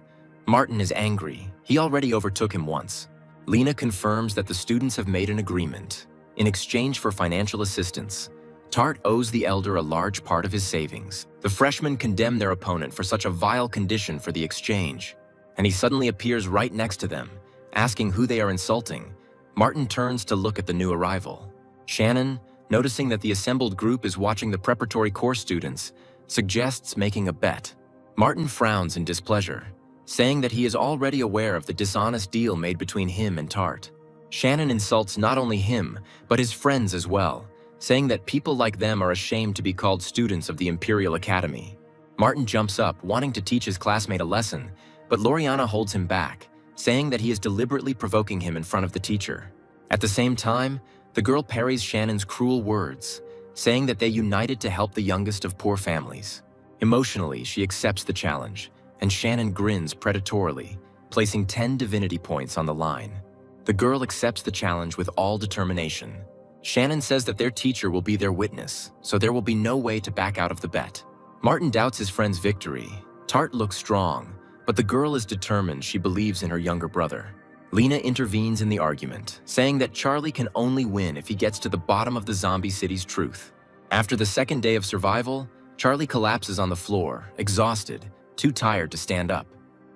Martin is angry. He already overtook him once. Lena confirms that the students have made an agreement. In exchange for financial assistance, Tart owes the elder a large part of his savings. The freshmen condemn their opponent for such a vile condition for the exchange, and he suddenly appears right next to them, asking who they are insulting. Martin turns to look at the new arrival. Shannon, noticing that the assembled group is watching the preparatory course students, suggests making a bet. Martin frowns in displeasure, saying that he is already aware of the dishonest deal made between him and Tart. Shannon insults not only him, but his friends as well, saying that people like them are ashamed to be called students of the Imperial Academy. Martin jumps up, wanting to teach his classmate a lesson, but Loriana holds him back, saying that he is deliberately provoking him in front of the teacher. At the same time, the girl parries Shannon's cruel words, saying that they united to help the youngest of poor families. Emotionally, she accepts the challenge, and Shannon grins predatorily, placing 10 divinity points on the line. The girl accepts the challenge with all determination. Shannon says that their teacher will be their witness, so there will be no way to back out of the bet. Martin doubts his friend's victory. Tart looks strong, but the girl is determined. She believes in her younger brother. Lena intervenes in the argument, saying that Charlie can only win if he gets to the bottom of the zombie city's truth. After the second day of survival, Charlie collapses on the floor, exhausted, too tired to stand up.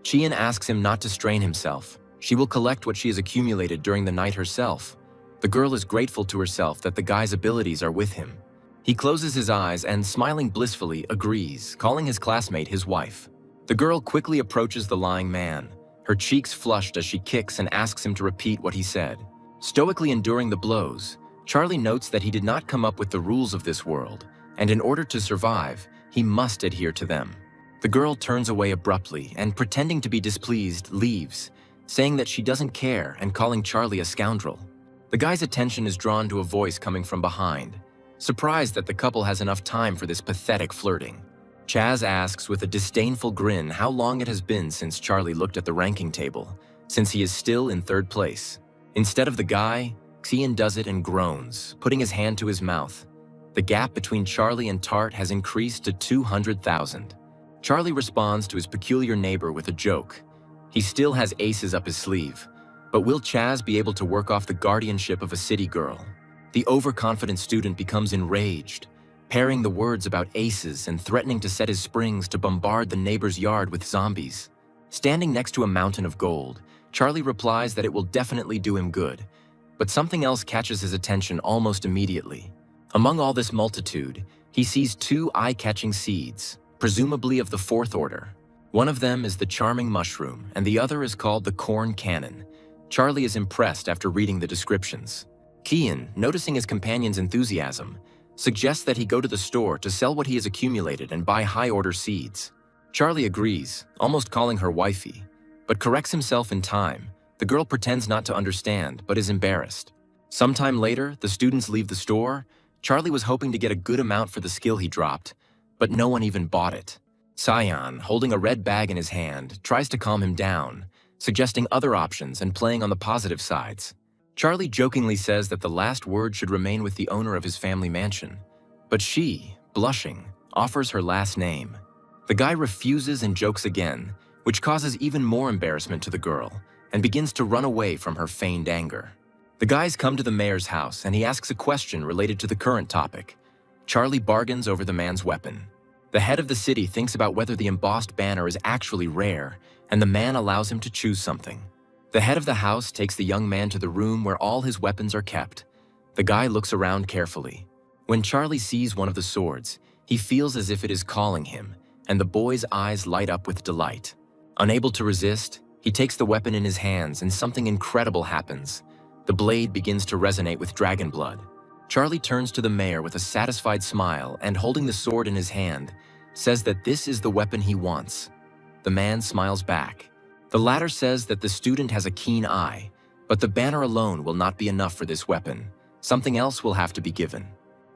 Chien asks him not to strain himself. She will collect what she has accumulated during the night herself. The girl is grateful to herself that the guy's abilities are with him. He closes his eyes and, smiling blissfully, agrees, calling his classmate his wife. The girl quickly approaches the lying man, her cheeks flushed as she kicks and asks him to repeat what he said. Stoically enduring the blows, Charlie notes that he did not come up with the rules of this world, and in order to survive, he must adhere to them. The girl turns away abruptly and, pretending to be displeased, leaves, saying that she doesn't care and calling Charlie a scoundrel. The guy's attention is drawn to a voice coming from behind, surprised that the couple has enough time for this pathetic flirting. Chaz asks with a disdainful grin how long it has been since Charlie looked at the ranking table, since he is still in third place. Instead of the guy, Xian does it and groans, putting his hand to his mouth. The gap between Charlie and Tart has increased to 200,000. Charlie responds to his peculiar neighbor with a joke. He still has aces up his sleeve, but will Chaz be able to work off the guardianship of a city girl? The overconfident student becomes enraged, pairing the words about aces and threatening to set his springs to bombard the neighbor's yard with zombies. Standing next to a mountain of gold, Charlie replies that it will definitely do him good, but something else catches his attention almost immediately. Among all this multitude, he sees two eye-catching seeds, presumably of the fourth order. One of them is the charming mushroom, and the other is called the corn cannon. Charlie is impressed after reading the descriptions. Kian, noticing his companion's enthusiasm, suggests that he go to the store to sell what he has accumulated and buy high-order seeds. Charlie agrees, almost calling her wifey, but corrects himself in time. The girl pretends not to understand, but is embarrassed. Sometime later, the students leave the store. Charlie was hoping to get a good amount for the skill he dropped, but no one even bought it. Sion, holding a red bag in his hand, tries to calm him down, suggesting other options and playing on the positive sides. Charlie jokingly says that the last word should remain with the owner of his family mansion, but she, blushing, offers her last name. The guy refuses and jokes again, which causes even more embarrassment to the girl, and begins to run away from her feigned anger. The guys come to the mayor's house and he asks a question related to the current topic. Charlie bargains over the man's weapon. The head of the city thinks about whether the embossed banner is actually rare, and the man allows him to choose something. The head of the house takes the young man to the room where all his weapons are kept. The guy looks around carefully. When Charlie sees one of the swords, he feels as if it is calling him, and the boy's eyes light up with delight. Unable to resist, he takes the weapon in his hands and something incredible happens. The blade begins to resonate with dragon blood. Charlie turns to the mayor with a satisfied smile and, holding the sword in his hand, says that this is the weapon he wants. The man smiles back. The latter says that the student has a keen eye, but the banner alone will not be enough for this weapon. Something else will have to be given.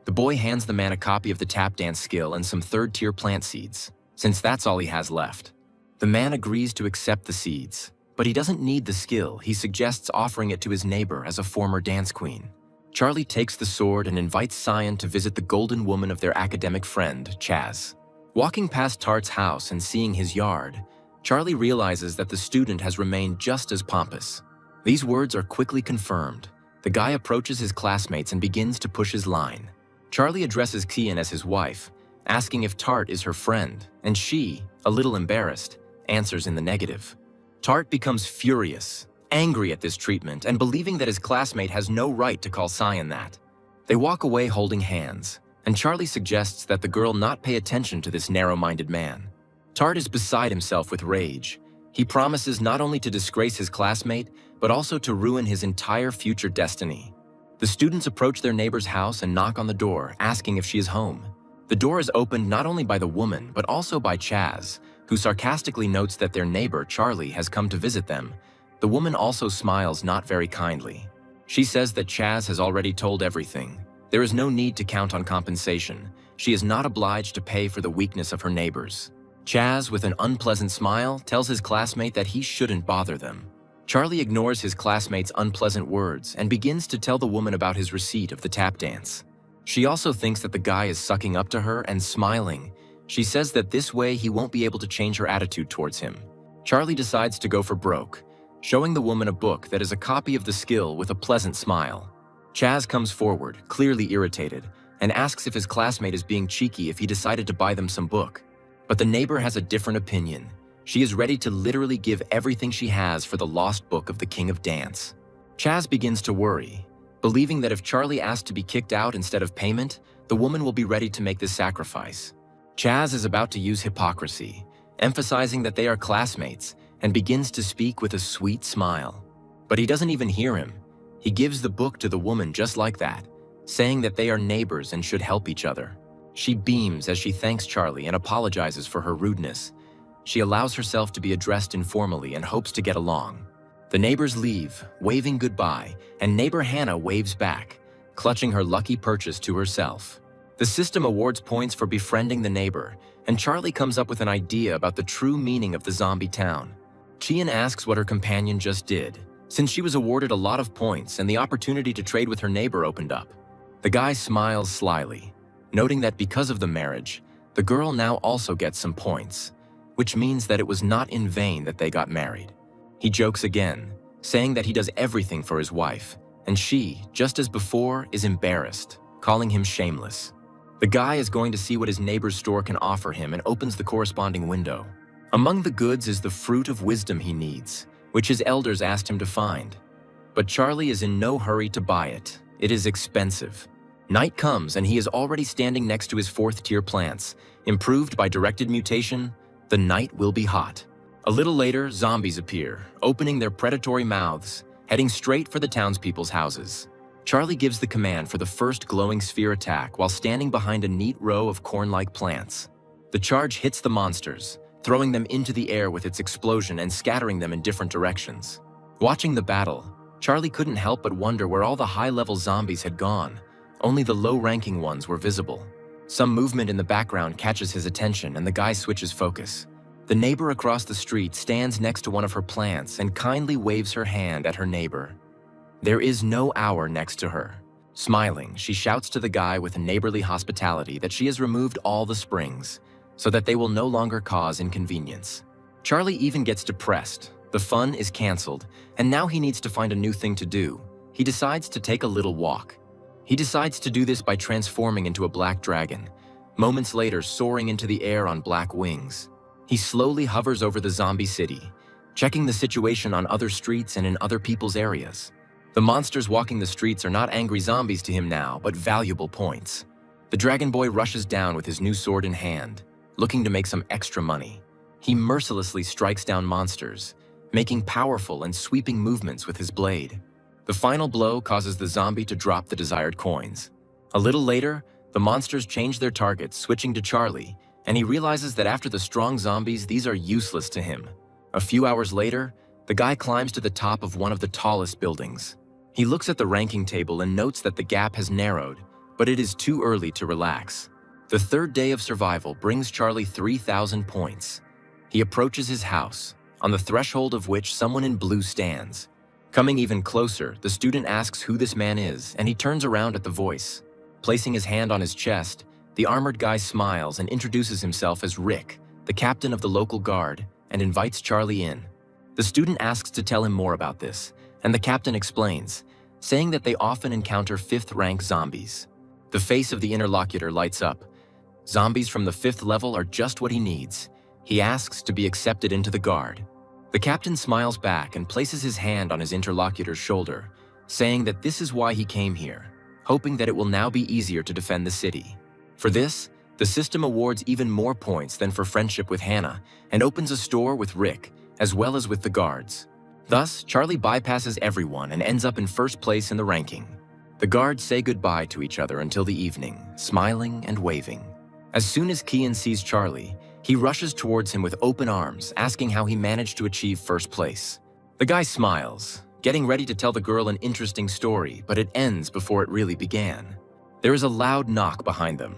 The boy hands the man a copy of the tap dance skill and some third-tier plant seeds, since that's all he has left. The man agrees to accept the seeds, but he doesn't need the skill. He suggests offering it to his neighbor as a former dance queen. Charlie takes the sword and invites Sion to visit the golden woman of their academic friend, Chaz. Walking past Tart's house and seeing his yard, Charlie realizes that the student has remained just as pompous. These words are quickly confirmed. The guy approaches his classmates and begins to push his line. Charlie addresses Kian as his wife, asking if Tart is her friend, and she, a little embarrassed, answers in the negative. Tart becomes furious, angry at this treatment, and believing that his classmate has no right to call Cyan that. They walk away holding hands, and Charlie suggests that the girl not pay attention to this narrow-minded man. Tart is beside himself with rage. He promises not only to disgrace his classmate, but also to ruin his entire future destiny. The students approach their neighbor's house and knock on the door, asking if she is home. The door is opened not only by the woman, but also by Chaz, who sarcastically notes that their neighbor, Charlie, has come to visit them. The woman also smiles not very kindly. She says that Chaz has already told everything. There is no need to count on compensation. She is not obliged to pay for the weakness of her neighbors. Chaz, with an unpleasant smile, tells his classmate that he shouldn't bother them. Charlie ignores his classmate's unpleasant words and begins to tell the woman about his receipt of the tap dance. She also thinks that the guy is sucking up to her and smiling. She says that this way he won't be able to change her attitude towards him. Charlie decides to go for broke, showing the woman a book that is a copy of the skill with a pleasant smile. Chaz comes forward, clearly irritated, and asks if his classmate is being cheeky if he decided to buy them some book. But the neighbor has a different opinion. She is ready to literally give everything she has for the lost book of the King of Dance. Chaz begins to worry, believing that if Charlie asks to be kicked out instead of payment, the woman will be ready to make this sacrifice. Chaz is about to use hypocrisy, emphasizing that they are classmates, and begins to speak with a sweet smile. But he doesn't even hear him. He gives the book to the woman just like that, saying that they are neighbors and should help each other. She beams as she thanks Charlie and apologizes for her rudeness. She allows herself to be addressed informally and hopes to get along. The neighbors leave, waving goodbye, and neighbor Hannah waves back, clutching her lucky purchase to herself. The system awards points for befriending the neighbor, and Charlie comes up with an idea about the true meaning of the zombie town. Chian asks what her companion just did, since she was awarded a lot of points and the opportunity to trade with her neighbor opened up. The guy smiles slyly, noting that because of the marriage, the girl now also gets some points, which means that it was not in vain that they got married. He jokes again, saying that he does everything for his wife, and she, just as before, is embarrassed, calling him shameless. The guy is going to see what his neighbor's store can offer him and opens the corresponding window. Among the goods is the fruit of wisdom he needs, which his elders asked him to find. But Charlie is in no hurry to buy it. It is expensive. Night comes and he is already standing next to his fourth-tier plants. Improved by directed mutation, the night will be hot. A little later, zombies appear, opening their predatory mouths, heading straight for the townspeople's houses. Charlie gives the command for the first glowing sphere attack while standing behind a neat row of corn-like plants. The charge hits the monsters, throwing them into the air with its explosion and scattering them in different directions. Watching the battle, Charlie couldn't help but wonder where all the high-level zombies had gone. Only the low-ranking ones were visible. Some movement in the background catches his attention and the guy switches focus. The neighbor across the street stands next to one of her plants and kindly waves her hand at her neighbor. There is no hour next to her. Smiling, she shouts to the guy with neighborly hospitality that she has removed all the springs, so that they will no longer cause inconvenience. Charlie even gets depressed. The fun is canceled, and now he needs to find a new thing to do. He decides to take a little walk. He decides to do this by transforming into a black dragon, moments later soaring into the air on black wings. He slowly hovers over the zombie city, checking the situation on other streets and in other people's areas. The monsters walking the streets are not angry zombies to him now, but valuable points. The dragon boy rushes down with his new sword in hand, looking to make some extra money. He mercilessly strikes down monsters, making powerful and sweeping movements with his blade. The final blow causes the zombie to drop the desired coins. A little later, the monsters change their targets, switching to Charlie, and he realizes that after the strong zombies, these are useless to him. A few hours later, the guy climbs to the top of one of the tallest buildings. He looks at the ranking table and notes that the gap has narrowed, but it is too early to relax. The third day of survival brings Charlie 3,000 points. He approaches his house, on the threshold of which someone in blue stands. Coming even closer, the student asks who this man is, and he turns around at the voice. Placing his hand on his chest, the armored guy smiles and introduces himself as Rick, the captain of the local guard, and invites Charlie in. The student asks to tell him more about this, and the captain explains, saying that they often encounter 5th-rank zombies. The face of the interlocutor lights up. Zombies from the 5th level are just what he needs. He asks to be accepted into the guard. The captain smiles back and places his hand on his interlocutor's shoulder, saying that this is why he came here, hoping that it will now be easier to defend the city. For this, the system awards even more points than for friendship with Hannah and opens a store with Rick, as well as with the guards. Thus, Charlie bypasses everyone and ends up in 1st place in the ranking. The guards say goodbye to each other until the evening, smiling and waving. As soon as Kian sees Charlie, he rushes towards him with open arms, asking how he managed to achieve 1st place. The guy smiles, getting ready to tell the girl an interesting story, but it ends before it really began. There is a loud knock behind them.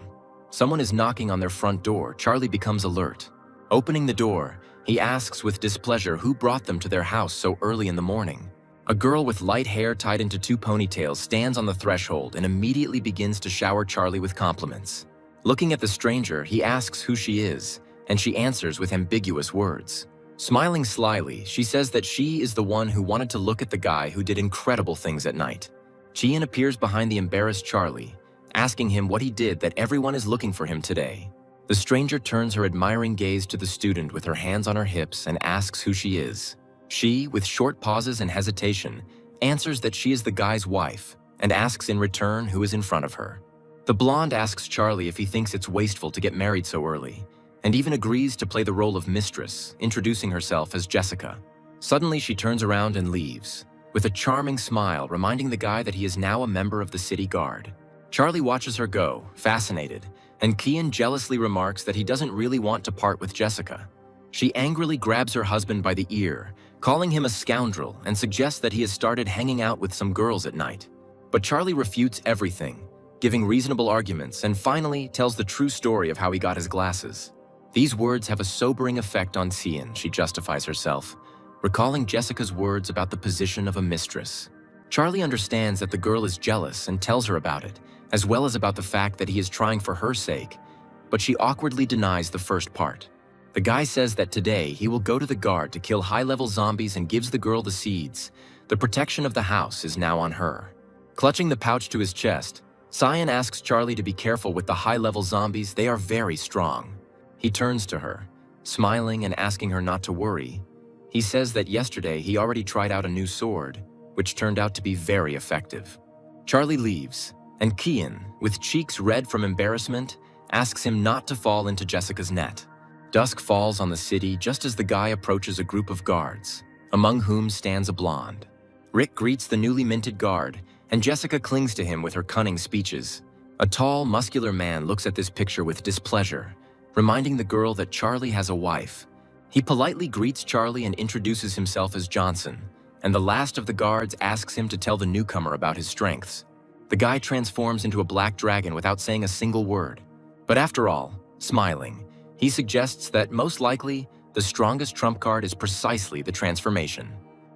Someone is knocking on their front door. Charlie becomes alert. Opening the door, he asks with displeasure who brought them to their house so early in the morning. A girl with light hair tied into 2 ponytails stands on the threshold and immediately begins to shower Charlie with compliments. Looking at the stranger, he asks who she is, and she answers with ambiguous words. Smiling slyly, she says that she is the one who wanted to look at the guy who did incredible things at night. Chien appears behind the embarrassed Charlie, asking him what he did that everyone is looking for him today. The stranger turns her admiring gaze to the student with her hands on her hips and asks who she is. She, with short pauses and hesitation, answers that she is the guy's wife and asks in return who is in front of her. The blonde asks Charlie if he thinks it's wasteful to get married so early, and even agrees to play the role of mistress, introducing herself as Jessica. Suddenly, she turns around and leaves, with a charming smile reminding the guy that he is now a member of the city guard. Charlie watches her go, fascinated, and Kian jealously remarks that he doesn't really want to part with Jessica. She angrily grabs her husband by the ear, calling him a scoundrel, and suggests that he has started hanging out with some girls at night. But Charlie refutes everything, giving reasonable arguments, and finally tells the true story of how he got his glasses. These words have a sobering effect on Cian, she justifies herself, recalling Jessica's words about the position of a mistress. Charlie understands that the girl is jealous and tells her about it, as well as about the fact that he is trying for her sake, but she awkwardly denies the first part. The guy says that today he will go to the guard to kill high-level zombies and gives the girl the seeds. The protection of the house is now on her. Clutching the pouch to his chest, Cyan asks Charlie to be careful with the high-level zombies. They are very strong. He turns to her, smiling and asking her not to worry. He says that yesterday he already tried out a new sword, which turned out to be very effective. Charlie leaves, and Kian, with cheeks red from embarrassment, asks him not to fall into Jessica's net. Dusk falls on the city just as the guy approaches a group of guards, among whom stands a blonde. Rick greets the newly minted guard, and Jessica clings to him with her cunning speeches. A tall, muscular man looks at this picture with displeasure, reminding the girl that Charlie has a wife. He politely greets Charlie and introduces himself as Johnson, and the last of the guards asks him to tell the newcomer about his strengths. The guy transforms into a black dragon without saying a single word. But after all, smiling, he suggests that most likely, the strongest trump card is precisely the transformation.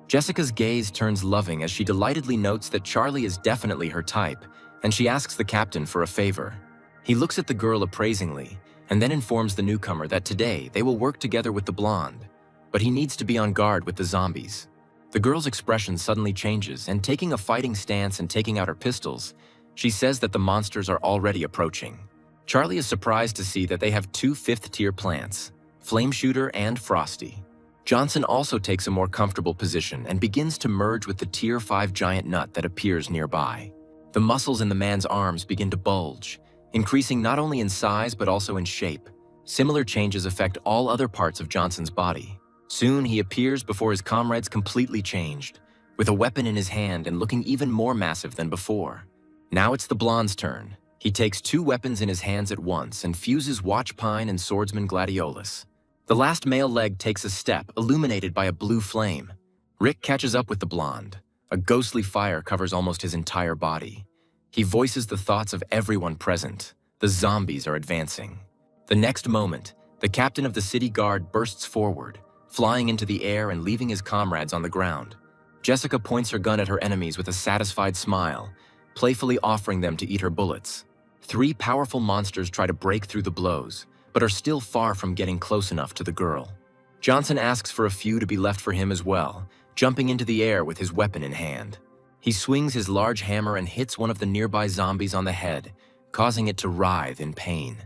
Jessica's gaze turns loving as she delightedly notes that Charlie is definitely her type, and she asks the captain for a favor. He looks at the girl appraisingly, and then informs the newcomer that today they will work together with the blonde, but he needs to be on guard with the zombies. The girl's expression suddenly changes, and taking a fighting stance and taking out her pistols, she says that the monsters are already approaching. Charlie is surprised to see that they have 2 fifth-tier plants, Flame Shooter and Frosty. Johnson also takes a more comfortable position and begins to merge with the Tier 5 giant nut that appears nearby. The muscles in the man's arms begin to bulge, increasing not only in size but also in shape. Similar changes affect all other parts of Johnson's body. Soon he appears before his comrades completely changed, with a weapon in his hand and looking even more massive than before. Now it's the blonde's turn. He takes 2 weapons in his hands at once and fuses Watchpine and Swordsman Gladiolus. The last male leg takes a step, illuminated by a blue flame. Rick catches up with the blonde. A ghostly fire covers almost his entire body. He voices the thoughts of everyone present. The zombies are advancing. The next moment, the captain of the city guard bursts forward, flying into the air and leaving his comrades on the ground. Jessica points her gun at her enemies with a satisfied smile, playfully offering them to eat her bullets. 3 powerful monsters try to break through the blows, but are still far from getting close enough to the girl. Johnson asks for a few to be left for him as well, jumping into the air with his weapon in hand. He swings his large hammer and hits one of the nearby zombies on the head, causing it to writhe in pain.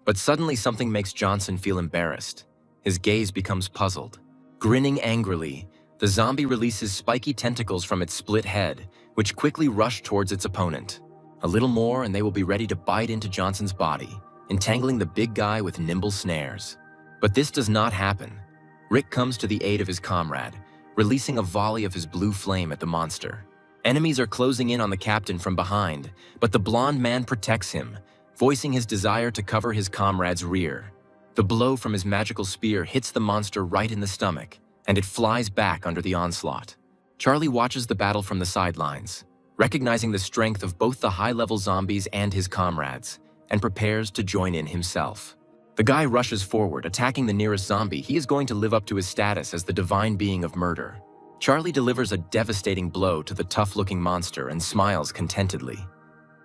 But suddenly something makes Johnson feel embarrassed. His gaze becomes puzzled. Grinning angrily, the zombie releases spiky tentacles from its split head, which quickly rush towards its opponent. A little more and they will be ready to bite into Johnson's body, entangling the big guy with nimble snares. But this does not happen. Rick comes to the aid of his comrade, releasing a volley of his blue flame at the monster. Enemies are closing in on the captain from behind, but the blonde man protects him, voicing his desire to cover his comrade's rear. The blow from his magical spear hits the monster right in the stomach, and it flies back under the onslaught. Charlie watches the battle from the sidelines, recognizing the strength of both the high-level zombies and his comrades, and prepares to join in himself. The guy rushes forward, attacking the nearest zombie. He is going to live up to his status as the divine being of murder. Charlie delivers a devastating blow to the tough-looking monster and smiles contentedly.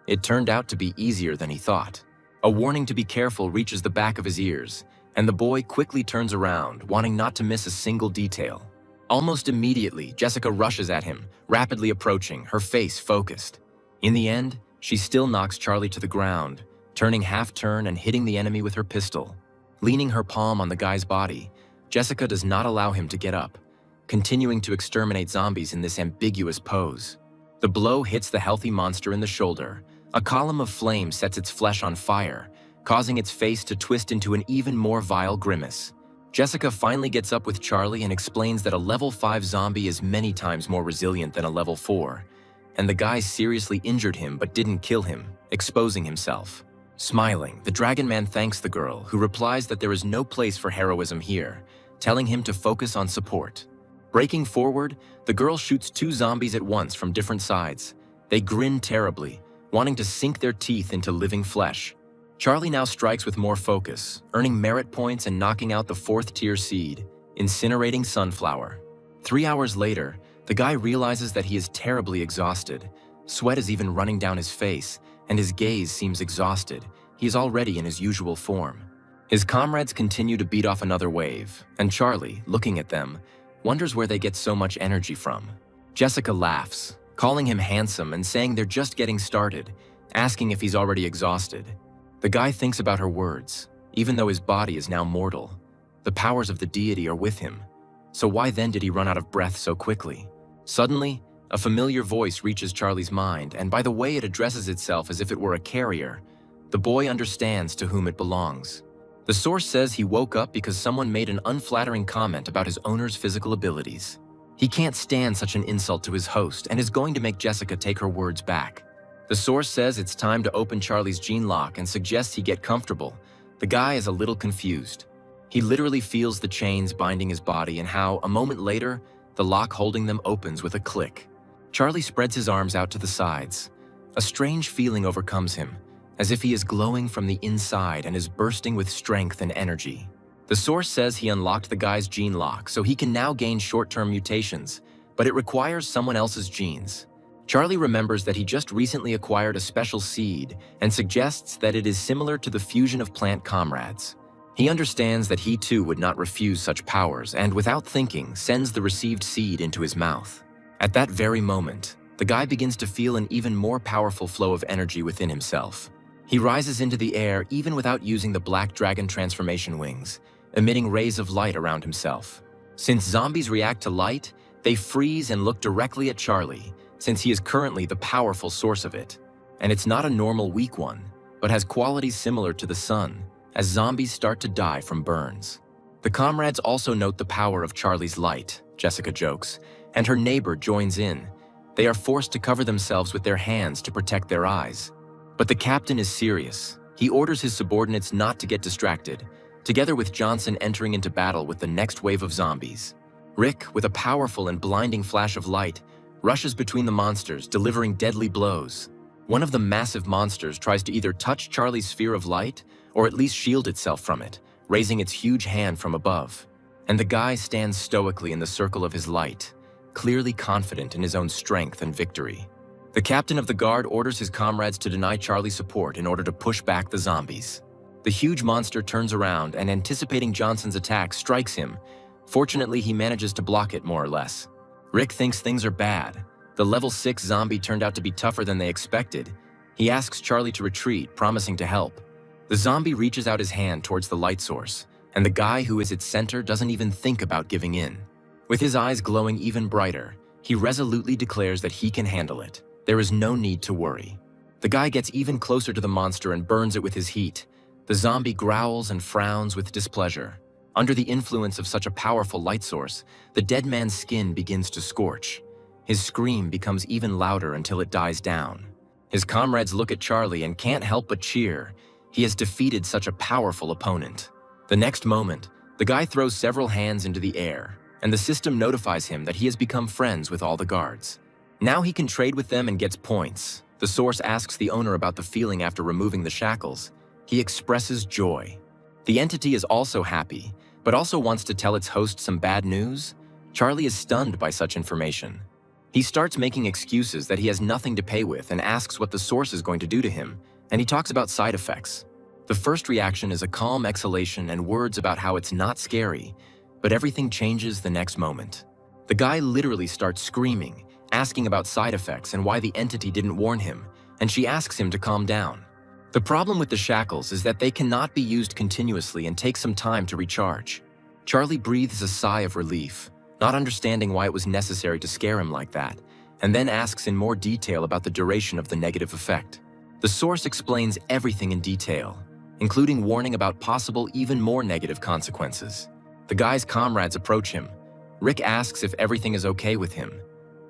It turned out to be easier than he thought. A warning to be careful reaches the back of his ears, and the boy quickly turns around, wanting not to miss a single detail. Almost immediately, Jessica rushes at him, rapidly approaching, her face focused. In the end, she still knocks Charlie to the ground, turning half-turn and hitting the enemy with her pistol. Leaning her palm on the guy's body, Jessica does not allow him to get up, continuing to exterminate zombies in this ambiguous pose. The blow hits the healthy monster in the shoulder. A column of flame sets its flesh on fire, causing its face to twist into an even more vile grimace. Jessica finally gets up with Charlie and explains that a level 5 zombie is many times more resilient than a level 4, and the guy seriously injured him but didn't kill him, exposing himself. Smiling, the Dragon Man thanks the girl, who replies that there is no place for heroism here, telling him to focus on support. Breaking forward, the girl shoots 2 zombies at once from different sides. They grin terribly, wanting to sink their teeth into living flesh. Charlie now strikes with more focus, earning merit points and knocking out the 4th-tier seed, Incinerating Sunflower. 3 hours later, the guy realizes that he is terribly exhausted. Sweat is even running down his face, and his gaze seems exhausted. He is already in his usual form. His comrades continue to beat off another wave, and Charlie, looking at them, wonders where they get so much energy from. Jessica laughs, calling him handsome and saying they're just getting started, asking if he's already exhausted. The guy thinks about her words. Even though his body is now mortal, the powers of the deity are with him. So why then did he run out of breath so quickly? Suddenly, a familiar voice reaches Charlie's mind, and by the way it addresses itself as if it were a carrier, the boy understands to whom it belongs. The source says he woke up because someone made an unflattering comment about his owner's physical abilities. He can't stand such an insult to his host and is going to make Jessica take her words back. The source says it's time to open Charlie's gene lock and suggests he get comfortable. The guy is a little confused. He literally feels the chains binding his body and how, a moment later, the lock holding them opens with a click. Charlie spreads his arms out to the sides. A strange feeling overcomes him, as if he is glowing from the inside and is bursting with strength and energy. The source says he unlocked the guy's gene lock, so he can now gain short-term mutations, but it requires someone else's genes. Charlie remembers that he just recently acquired a special seed and suggests that it is similar to the fusion of plant comrades. He understands that he too would not refuse such powers and, without thinking, sends the received seed into his mouth. At that very moment, the guy begins to feel an even more powerful flow of energy within himself. He rises into the air even without using the Black Dragon transformation wings, emitting rays of light around himself. Since zombies react to light, they freeze and look directly at Charlie, since he is currently the powerful source of it. And it's not a normal weak one, but has qualities similar to the sun, as zombies start to die from burns. The comrades also note the power of Charlie's light, Jessica jokes, and her neighbor joins in. They are forced to cover themselves with their hands to protect their eyes. But the captain is serious. He orders his subordinates not to get distracted, together with Johnson entering into battle with the next wave of zombies. Rick, with a powerful and blinding flash of light, rushes between the monsters, delivering deadly blows. One of the massive monsters tries to either touch Charlie's sphere of light or at least shield itself from it, raising its huge hand from above. And the guy stands stoically in the circle of his light, clearly confident in his own strength and victory. The captain of the guard orders his comrades to deny Charlie support in order to push back the zombies. The huge monster turns around and, anticipating Johnson's attack, strikes him. Fortunately, he manages to block it more or less. Rick thinks things are bad. The level 6 zombie turned out to be tougher than they expected. He asks Charlie to retreat, promising to help. The zombie reaches out his hand towards the light source, and the guy who is its center doesn't even think about giving in. With his eyes glowing even brighter, he resolutely declares that he can handle it. There is no need to worry. The guy gets even closer to the monster and burns it with his heat. The zombie growls and frowns with displeasure. Under the influence of such a powerful light source, the dead man's skin begins to scorch. His scream becomes even louder until it dies down. His comrades look at Charlie and can't help but cheer. He has defeated such a powerful opponent. The next moment, the guy throws several hands into the air, and the system notifies him that he has become friends with all the guards. Now he can trade with them and gets points. The source asks the owner about the feeling after removing the shackles. He expresses joy. The entity is also happy, but also wants to tell its host some bad news. Charlie is stunned by such information. He starts making excuses that he has nothing to pay with and asks what the source is going to do to him, and he talks about side effects. The first reaction is a calm exhalation and words about how it's not scary, but everything changes the next moment. The guy literally starts screaming, asking about side effects and why the entity didn't warn him, and she asks him to calm down. The problem with the shackles is that they cannot be used continuously and take some time to recharge. Charlie breathes a sigh of relief, not understanding why it was necessary to scare him like that, and then asks in more detail about the duration of the negative effect. The source explains everything in detail, including warning about possible even more negative consequences. The guy's comrades approach him. Rick asks if everything is okay with him.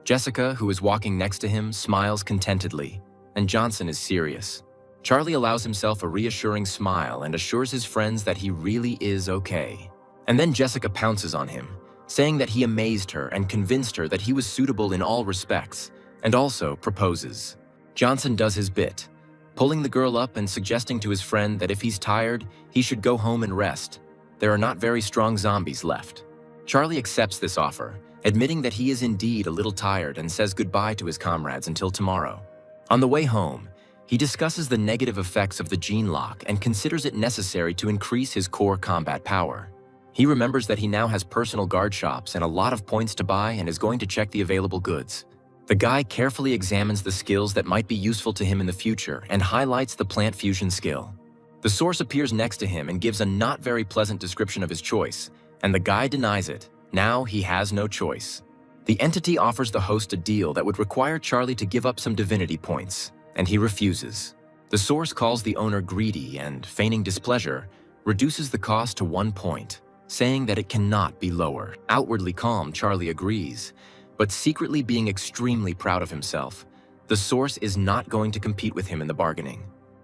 Jessica, who is walking next to him, smiles contentedly, and Johnson is serious. Charlie allows himself a reassuring smile and assures his friends that he really is okay. And then Jessica pounces on him, saying that he amazed her and convinced her that he was suitable in all respects, and also proposes. Johnson does his bit, pulling the girl up and suggesting to his friend that if he's tired, he should go home and rest. There are not very strong zombies left. Charlie accepts this offer, admitting that he is indeed a little tired and says goodbye to his comrades until tomorrow. On the way home, he discusses the negative effects of the gene lock and considers it necessary to increase his core combat power. He remembers that he now has personal guard shops and a lot of points to buy and is going to check the available goods. The guy carefully examines the skills that might be useful to him in the future and highlights the plant fusion skill. The source appears next to him and gives a not very pleasant description of his choice, and the guy denies it. Now he has no choice. The entity offers the host a deal that would require Charlie to give up some divinity points, and he refuses. The source calls the owner greedy and, feigning displeasure, reduces the cost to 1 point, saying that it cannot be lower. Outwardly calm, Charlie agrees, but secretly being extremely proud of himself. The source is not going to compete with him in the bargaining.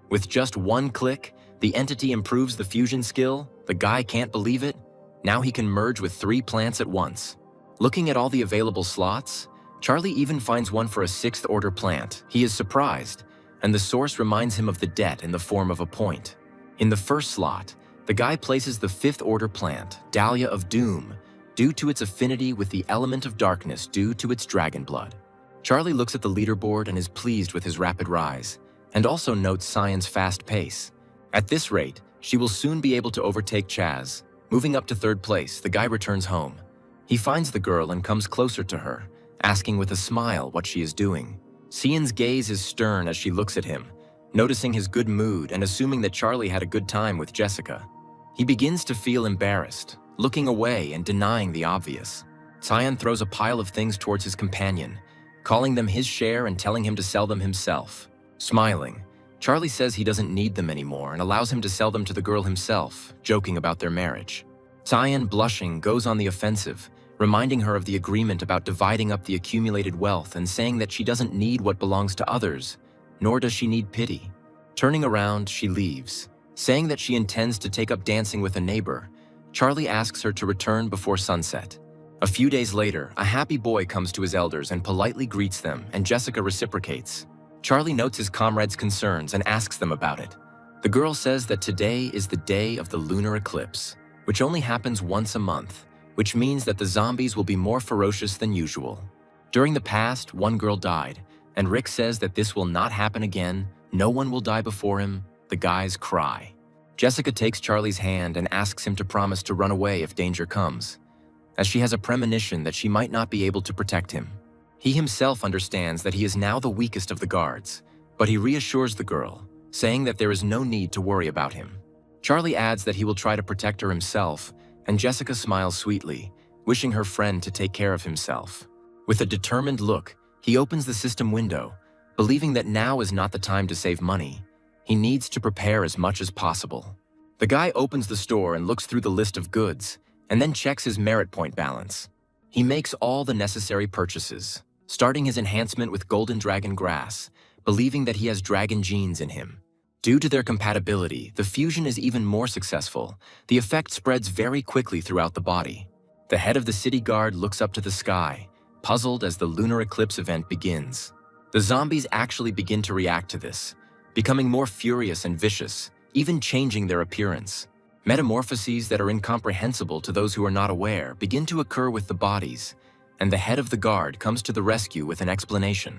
With just 1 click, the entity improves the fusion skill. The guy can't believe it. Now he can merge with 3 plants at once. Looking at all the available slots, Charlie even finds one for a 6th order plant. He is surprised, and the source reminds him of the debt in the form of a point. In the first slot, the guy places the 5th order plant, Dahlia of Doom, due to its affinity with the element of darkness due to its dragon blood. Charlie looks at the leaderboard and is pleased with his rapid rise, and also notes Cyan's fast pace. At this rate, she will soon be able to overtake Chaz. Moving up to 3rd place, the guy returns home. He finds the girl and comes closer to her, asking with a smile what she is doing. Cyan's gaze is stern as she looks at him, noticing his good mood and assuming that Charlie had a good time with Jessica. He begins to feel embarrassed, looking away and denying the obvious. Cyan throws a pile of things towards his companion, calling them his share and telling him to sell them himself. Smiling, Charlie says he doesn't need them anymore and allows him to sell them to the girl himself, joking about their marriage. Cyan, blushing, goes on the offensive, reminding her of the agreement about dividing up the accumulated wealth and saying that she doesn't need what belongs to others, nor does she need pity. Turning around, she leaves. Saying that she intends to take up dancing with a neighbor, Charlie asks her to return before sunset. A few days later, a happy boy comes to his elders and politely greets them, and Jessica reciprocates. Charlie notes his comrades' concerns and asks them about it. The girl says that today is the day of the lunar eclipse, which only happens once a month, which means that the zombies will be more ferocious than usual. During the past, 1 girl died, and Rick says that this will not happen again, no one will die before him. The guys cry. Jessica takes Charlie's hand and asks him to promise to run away if danger comes, as she has a premonition that she might not be able to protect him. He himself understands that he is now the weakest of the guards, but he reassures the girl, saying that there is no need to worry about him. Charlie adds that he will try to protect her himself, and Jessica smiles sweetly, wishing her friend to take care of himself. With a determined look, he opens the system window, believing that now is not the time to save money. He needs to prepare as much as possible. The guy opens the store and looks through the list of goods, and then checks his merit point balance. He makes all the necessary purchases, starting his enhancement with golden dragon grass, believing that he has dragon genes in him. Due to their compatibility, the fusion is even more successful. The effect spreads very quickly throughout the body. The head of the city guard looks up to the sky, puzzled as the lunar eclipse event begins. The zombies actually begin to react to this, becoming more furious and vicious, even changing their appearance. Metamorphoses that are incomprehensible to those who are not aware begin to occur with the bodies, and the head of the guard comes to the rescue with an explanation.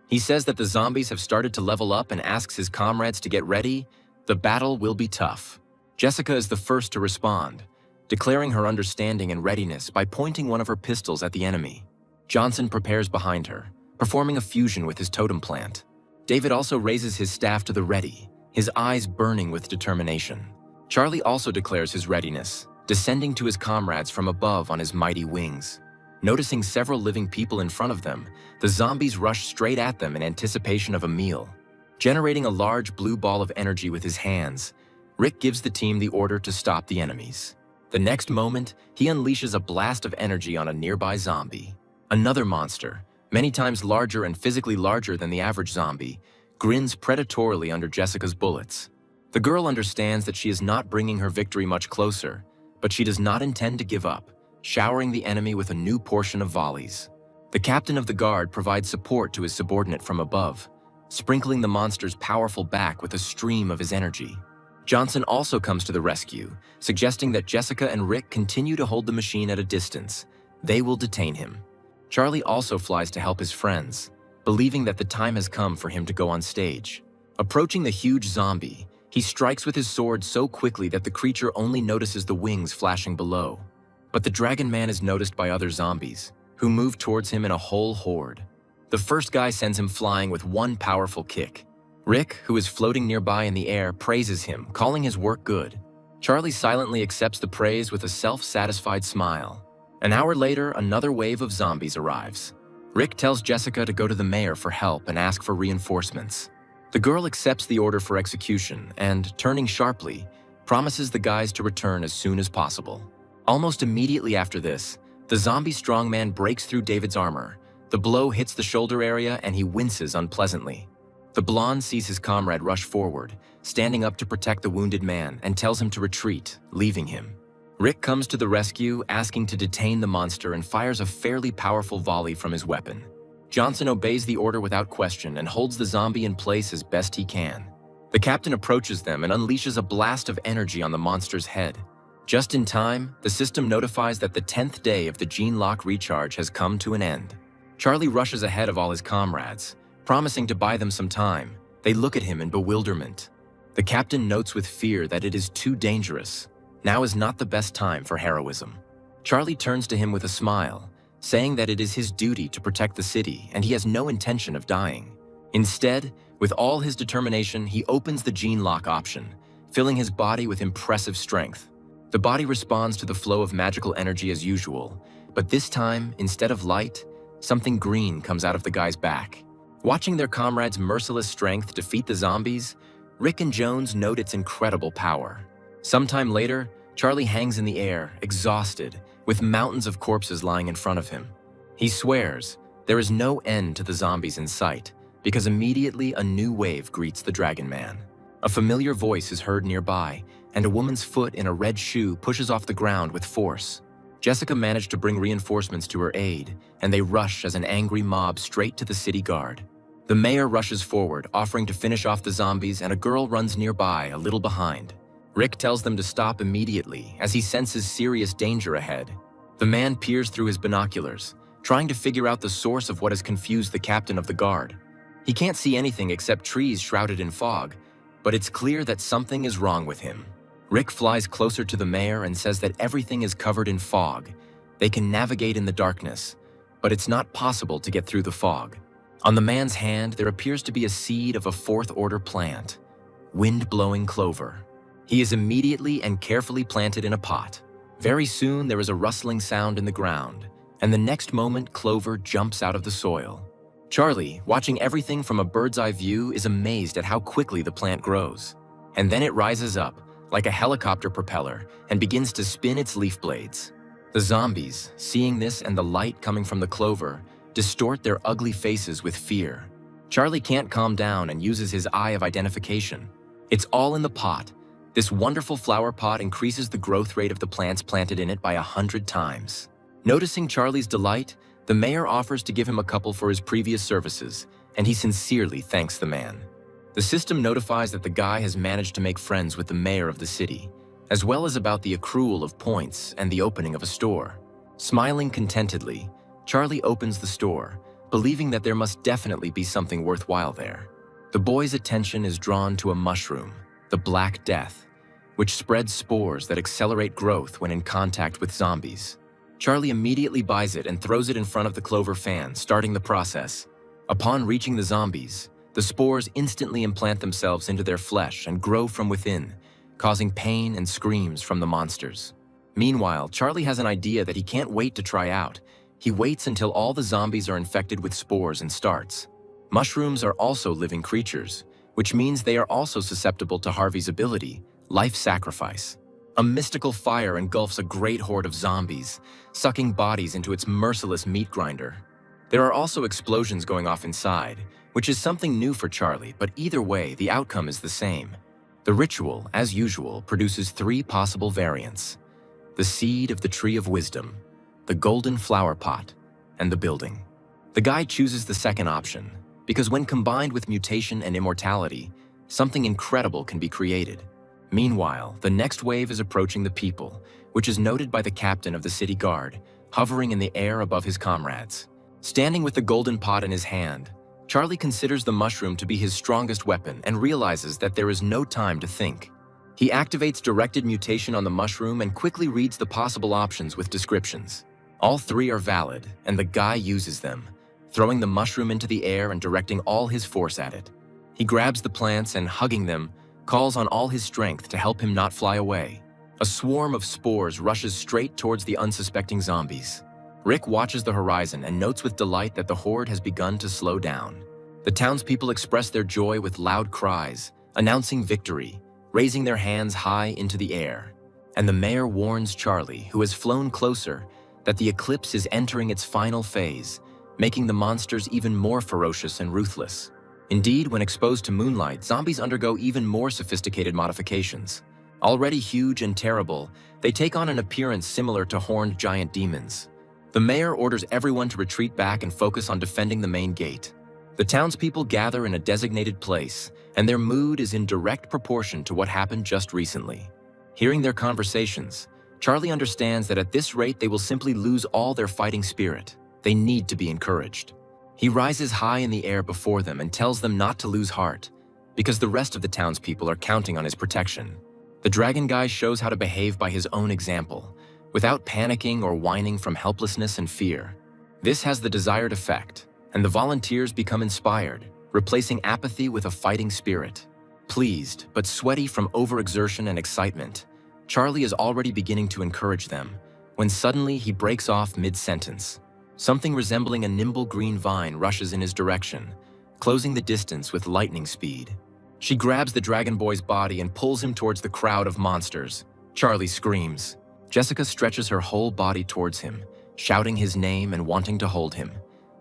He says that the zombies have started to level up and asks his comrades to get ready. The battle will be tough. Jessica is the first to respond, declaring her understanding and readiness by pointing one of her pistols at the enemy. Johnson prepares behind her, performing a fusion with his totem plant. David also raises his staff to the ready, his eyes burning with determination. Charlie also declares his readiness, descending to his comrades from above on his mighty wings. Noticing several living people in front of them, the zombies rush straight at them in anticipation of a meal. Generating a large blue ball of energy with his hands, Rick gives the team the order to stop the enemies. The next moment, he unleashes a blast of energy on a nearby zombie. Another monster, many times larger and physically larger than the average zombie, grins predatorily under Jessica's bullets. The girl understands that she is not bringing her victory much closer, but she does not intend to give up, showering the enemy with a new portion of volleys. The captain of the guard provides support to his subordinate from above, sprinkling the monster's powerful back with a stream of his energy. Johnson also comes to the rescue, suggesting that Jessica and Rick continue to hold the machine at a distance. They will detain him. Charlie also flies to help his friends, believing that the time has come for him to go on stage. Approaching the huge zombie, he strikes with his sword so quickly that the creature only notices the wings flashing below. But the Dragon Man is noticed by other zombies, who move towards him in a whole horde. The first guy sends him flying with one powerful kick. Rick, who is floating nearby in the air, praises him, calling his work good. Charlie silently accepts the praise with a self-satisfied smile. An hour later, another wave of zombies arrives. Rick tells Jessica to go to the mayor for help and ask for reinforcements. The girl accepts the order for execution and, turning sharply, promises the guys to return as soon as possible. Almost immediately after this, the zombie strongman breaks through David's armor. The blow hits the shoulder area and he winces unpleasantly. The blonde sees his comrade rush forward, standing up to protect the wounded man, and tells him to retreat, leaving him. Rick comes to the rescue, asking to detain the monster, and fires a fairly powerful volley from his weapon. Johnson obeys the order without question and holds the zombie in place as best he can. The captain approaches them and unleashes a blast of energy on the monster's head. Just in time, the system notifies that the 10th day of the gene lock recharge has come to an end. Charlie rushes ahead of all his comrades, promising to buy them some time. They look at him in bewilderment. The captain notes with fear that it is too dangerous. Now is not the best time for heroism. Charlie turns to him with a smile, saying that it is his duty to protect the city and he has no intention of dying. Instead, with all his determination, he opens the gene lock option, filling his body with impressive strength. The body responds to the flow of magical energy as usual, but this time, instead of light, something green comes out of the guy's back. Watching their comrades' merciless strength defeat the zombies, Rick and Jones note its incredible power. Sometime later, Charlie hangs in the air, exhausted, with mountains of corpses lying in front of him. He swears there is no end to the zombies in sight, because immediately a new wave greets the Dragon Man. A familiar voice is heard nearby, and a woman's foot in a red shoe pushes off the ground with force. Jessica managed to bring reinforcements to her aid, and they rush as an angry mob straight to the city guard. The mayor rushes forward, offering to finish off the zombies, and a girl runs nearby, a little behind. Rick tells them to stop immediately as he senses serious danger ahead. The man peers through his binoculars, trying to figure out the source of what has confused the captain of the guard. He can't see anything except trees shrouded in fog, but it's clear that something is wrong with him. Rick flies closer to the mayor and says that everything is covered in fog. They can navigate in the darkness, but it's not possible to get through the fog. On the man's hand, there appears to be a seed of a fourth-order plant, wind-blowing clover. He is immediately and carefully planted in a pot. Very soon, there is a rustling sound in the ground, and the next moment, clover jumps out of the soil. Charlie, watching everything from a bird's-eye view, is amazed at how quickly the plant grows. And then it rises up, like a helicopter propeller, and begins to spin its leaf blades. The zombies, seeing this and the light coming from the clover, distort their ugly faces with fear. Charlie can't calm down and uses his eye of identification. It's all in the pot. This wonderful flower pot increases the growth rate of the plants planted in it by 100 times. Noticing Charlie's delight, the mayor offers to give him a couple for his previous services, and he sincerely thanks the man. The system notifies that the guy has managed to make friends with the mayor of the city, as well as about the accrual of points and the opening of a store. Smiling contentedly, Charlie opens the store, believing that there must definitely be something worthwhile there. The boy's attention is drawn to a mushroom, the Black Death, which spreads spores that accelerate growth when in contact with zombies. Charlie immediately buys it and throws it in front of the clover fan, starting the process. Upon reaching the zombies, the spores instantly implant themselves into their flesh and grow from within, causing pain and screams from the monsters. Meanwhile, Charlie has an idea that he can't wait to try out. He waits until all the zombies are infected with spores and starts. Mushrooms are also living creatures, which means they are also susceptible to Harvey's ability, life sacrifice. A mystical fire engulfs a great horde of zombies, sucking bodies into its merciless meat grinder. There are also explosions going off inside, which is something new for Charlie, but either way, the outcome is the same. The ritual, as usual, produces 3 possible variants: the seed of the tree of wisdom, the golden flower pot, and the building. The guy chooses the second option, because when combined with mutation and immortality, something incredible can be created. Meanwhile, the next wave is approaching the people, which is noted by the captain of the city guard, hovering in the air above his comrades. Standing with the golden pot in his hand, Charlie considers the mushroom to be his strongest weapon and realizes that there is no time to think. He activates directed mutation on the mushroom and quickly reads the possible options with descriptions. All 3 are valid, and the guy uses them, throwing the mushroom into the air and directing all his force at it. He grabs the plants and, hugging them, calls on all his strength to help him not fly away. A swarm of spores rushes straight towards the unsuspecting zombies. Rick watches the horizon and notes with delight that the horde has begun to slow down. The townspeople express their joy with loud cries, announcing victory, raising their hands high into the air. And the mayor warns Charlie, who has flown closer, that the eclipse is entering its final phase, making the monsters even more ferocious and ruthless. Indeed, when exposed to moonlight, zombies undergo even more sophisticated modifications. Already huge and terrible, they take on an appearance similar to horned giant demons. The mayor orders everyone to retreat back and focus on defending the main gate. The townspeople gather in a designated place, and their mood is in direct proportion to what happened just recently. Hearing their conversations, Charlie understands that at this rate they will simply lose all their fighting spirit. They need to be encouraged. He rises high in the air before them and tells them not to lose heart, because the rest of the townspeople are counting on his protection. The dragon guy shows how to behave by his own example, without panicking or whining from helplessness and fear. This has the desired effect, and the volunteers become inspired, replacing apathy with a fighting spirit. Pleased, but sweaty from overexertion and excitement, Charlie is already beginning to encourage them, when suddenly he breaks off mid-sentence. Something resembling a nimble green vine rushes in his direction, closing the distance with lightning speed. She grabs the dragon boy's body and pulls him towards the crowd of monsters. Charlie screams. Jessica stretches her whole body towards him, shouting his name and wanting to hold him.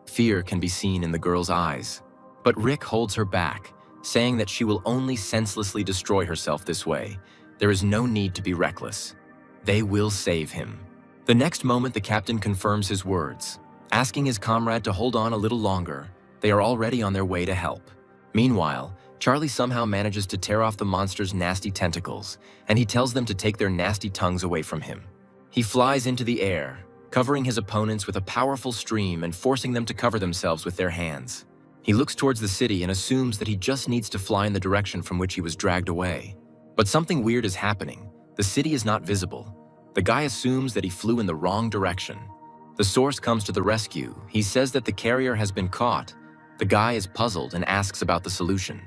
Fear can be seen in the girl's eyes. But Rick holds her back, saying that she will only senselessly destroy herself this way. There is no need to be reckless. They will save him. The next moment, the captain confirms his words. Asking his comrade to hold on a little longer, they are already on their way to help. Meanwhile, Charlie somehow manages to tear off the monster's nasty tentacles, and he tells them to take their nasty tongues away from him. He flies into the air, covering his opponents with a powerful stream and forcing them to cover themselves with their hands. He looks towards the city and assumes that he just needs to fly in the direction from which he was dragged away. But something weird is happening. The city is not visible. The guy assumes that he flew in the wrong direction. The source comes to the rescue. He says that the carrier has been caught. The guy is puzzled and asks about the solution.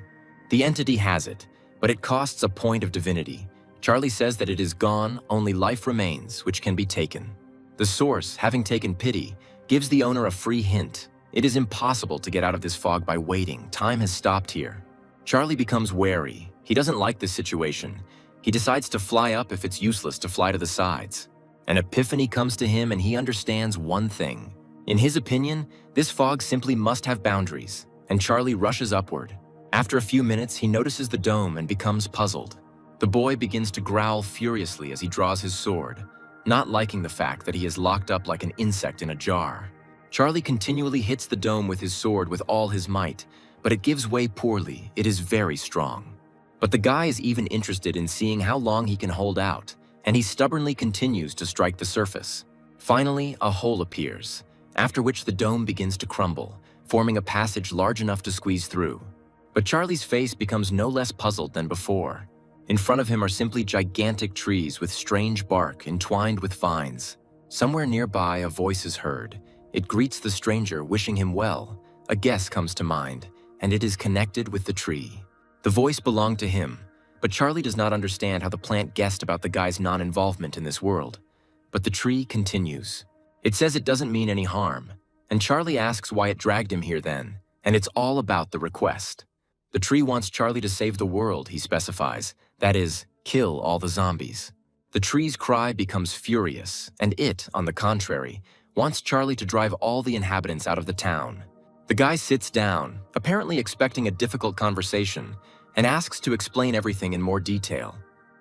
The entity has it, but it costs a point of divinity. Charlie says that it is gone, only life remains, which can be taken. The source, having taken pity, gives the owner a free hint. It is impossible to get out of this fog by waiting. Time has stopped here. Charlie becomes wary. He doesn't like this situation. He decides to fly up if it's useless to fly to the sides. An epiphany comes to him and he understands one thing. In his opinion, this fog simply must have boundaries, and Charlie rushes upward. After a few minutes, he notices the dome and becomes puzzled. The boy begins to growl furiously as he draws his sword, not liking the fact that he is locked up like an insect in a jar. Charlie continually hits the dome with his sword with all his might, but it gives way poorly. It is very strong. But the guy is even interested in seeing how long he can hold out, and he stubbornly continues to strike the surface. Finally, a hole appears, after which the dome begins to crumble, forming a passage large enough to squeeze through. But Charlie's face becomes no less puzzled than before. In front of him are simply gigantic trees with strange bark entwined with vines. Somewhere nearby, a voice is heard. It greets the stranger, wishing him well. A guess comes to mind, and it is connected with the tree. The voice belonged to him, but Charlie does not understand how the plant guessed about the guy's non-involvement in this world. But the tree continues. It says it doesn't mean any harm, and Charlie asks why it dragged him here then, and it's all about the request. The tree wants Charlie to save the world, he specifies. That is, kill all the zombies. The tree's cry becomes furious, and it, on the contrary, wants Charlie to drive all the inhabitants out of the town. The guy sits down, apparently expecting a difficult conversation, and asks to explain everything in more detail.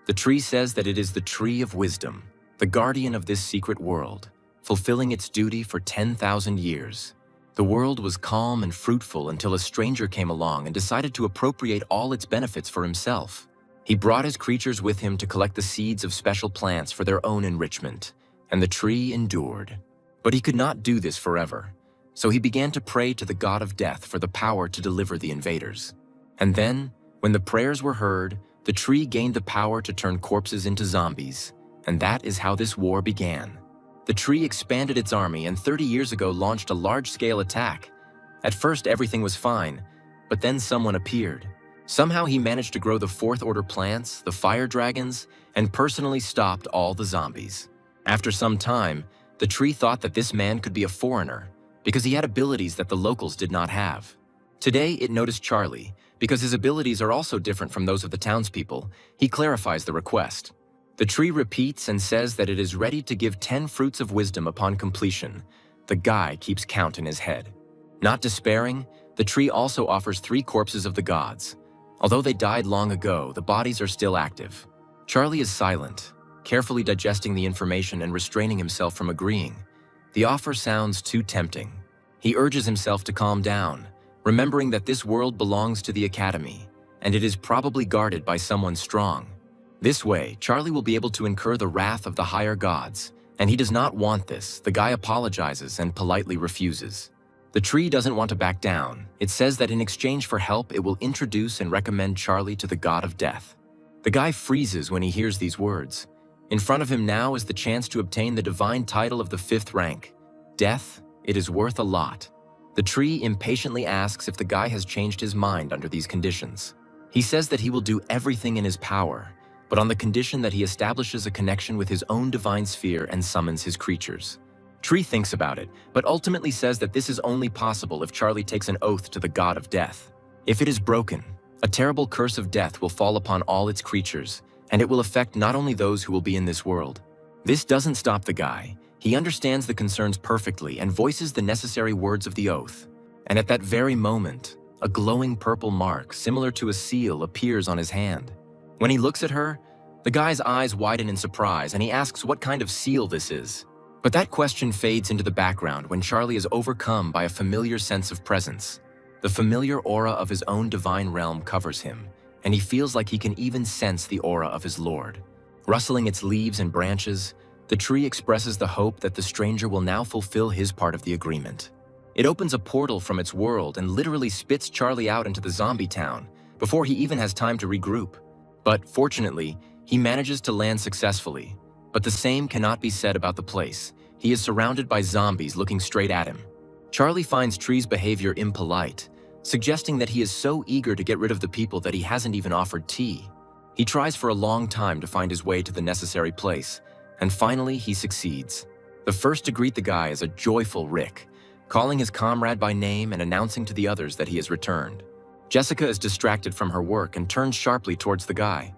The tree says that it is the tree of wisdom, the guardian of this secret world, fulfilling its duty for 10,000 years. The world was calm and fruitful until a stranger came along and decided to appropriate all its benefits for himself. He brought his creatures with him to collect the seeds of special plants for their own enrichment, and the tree endured. But he could not do this forever, so he began to pray to the god of death for the power to deliver the invaders. And then, when the prayers were heard, the tree gained the power to turn corpses into zombies, and that is how this war began. The tree expanded its army and 30 years ago launched a large-scale attack. At first everything was fine, but then someone appeared. Somehow he managed to grow the fourth-order plants, the fire dragons, and personally stopped all the zombies. After some time, the tree thought that this man could be a foreigner because he had abilities that the locals did not have. Today it noticed Charlie. Because his abilities are also different from those of the townspeople, he clarifies the request. The tree repeats and says that it is ready to give 10 fruits of wisdom upon completion. The guy keeps count in his head. Not despairing, the tree also offers 3 corpses of the gods. Although they died long ago, the bodies are still active. Charlie is silent, carefully digesting the information and restraining himself from agreeing. The offer sounds too tempting. He urges himself to calm down, remembering that this world belongs to the Academy, and it is probably guarded by someone strong. This way, Charlie will be able to incur the wrath of the higher gods, and he does not want this. The guy apologizes and politely refuses. The tree doesn't want to back down. It says that in exchange for help, it will introduce and recommend Charlie to the god of death. The guy freezes when he hears these words. In front of him now is the chance to obtain the divine title of the 5th rank. Death, it is worth a lot. The tree impatiently asks if the guy has changed his mind under these conditions. He says that he will do everything in his power, but on the condition that he establishes a connection with his own divine sphere and summons his creatures. Tree thinks about it, but ultimately says that this is only possible if Charlie takes an oath to the god of death. If it is broken, a terrible curse of death will fall upon all its creatures, and it will affect not only those who will be in this world. This doesn't stop the guy. He understands the concerns perfectly and voices the necessary words of the oath. And at that very moment, a glowing purple mark, similar to a seal, appears on his hand. When he looks at her, the guy's eyes widen in surprise and he asks what kind of seal this is. But that question fades into the background when Charlie is overcome by a familiar sense of presence. The familiar aura of his own divine realm covers him, and he feels like he can even sense the aura of his lord. Rustling its leaves and branches, the tree expresses the hope that the stranger will now fulfill his part of the agreement. It opens a portal from its world and literally spits Charlie out into the zombie town before he even has time to regroup. But fortunately, he manages to land successfully. But the same cannot be said about the place. He is surrounded by zombies looking straight at him. Charlie finds Tree's behavior impolite, suggesting that he is so eager to get rid of the people that he hasn't even offered tea. He tries for a long time to find his way to the necessary place, and finally he succeeds. The first to greet the guy is a joyful Rick, calling his comrade by name and announcing to the others that he has returned. Jessica is distracted from her work and turns sharply towards the guy.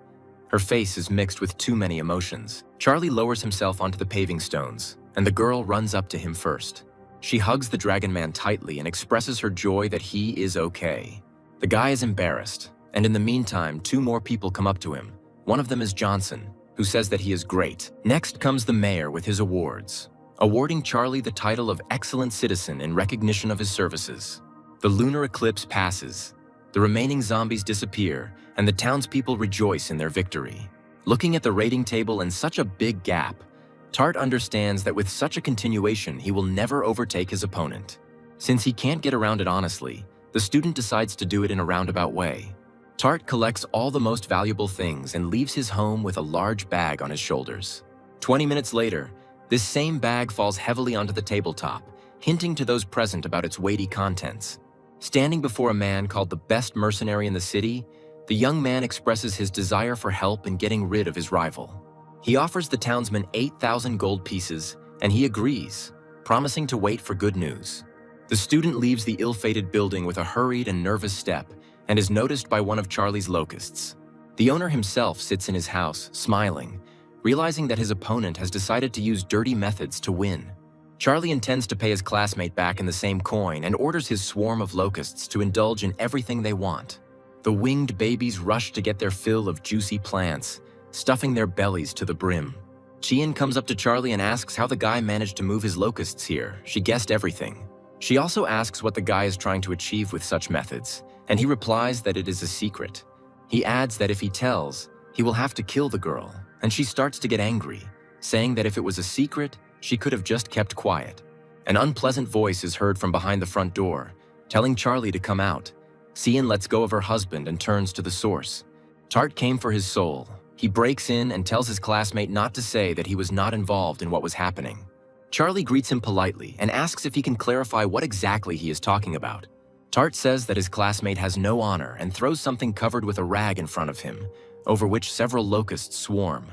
Her face is mixed with too many emotions. Charlie lowers himself onto the paving stones, and the girl runs up to him first. She hugs the dragon man tightly and expresses her joy that he is okay. The guy is embarrassed, and in the meantime, 2 more people come up to him. One of them is Johnson, who says that he is great. Next comes the mayor with his awards, awarding Charlie the title of Excellent Citizen in recognition of his services. The lunar eclipse passes. The remaining zombies disappear, and the townspeople rejoice in their victory. Looking at the rating table in such a big gap, Tart understands that with such a continuation, he will never overtake his opponent. Since he can't get around it honestly, the student decides to do it in a roundabout way. Tart collects all the most valuable things and leaves his home with a large bag on his shoulders. 20 minutes later, this same bag falls heavily onto the tabletop, hinting to those present about its weighty contents. Standing before a man called the best mercenary in the city, the young man expresses his desire for help in getting rid of his rival. He offers the townsman 8,000 gold pieces, and he agrees, promising to wait for good news. The student leaves the ill-fated building with a hurried and nervous step and is noticed by one of Charlie's locusts. The owner himself sits in his house, smiling, realizing that his opponent has decided to use dirty methods to win. Charlie intends to pay his classmate back in the same coin and orders his swarm of locusts to indulge in everything they want. The winged babies rush to get their fill of juicy plants, stuffing their bellies to the brim. Chien comes up to Charlie and asks how the guy managed to move his locusts here. She guessed everything. She also asks what the guy is trying to achieve with such methods, and he replies that it is a secret. He adds that if he tells, he will have to kill the girl, and she starts to get angry, saying that if it was a secret, she could have just kept quiet. An unpleasant voice is heard from behind the front door, telling Charlie to come out. Chien lets go of her husband and turns to the source. Tart came for his soul. He breaks in and tells his classmate not to say that he was not involved in what was happening. Charlie greets him politely and asks if he can clarify what exactly he is talking about. Tart says that his classmate has no honor and throws something covered with a rag in front of him, over which several locusts swarm.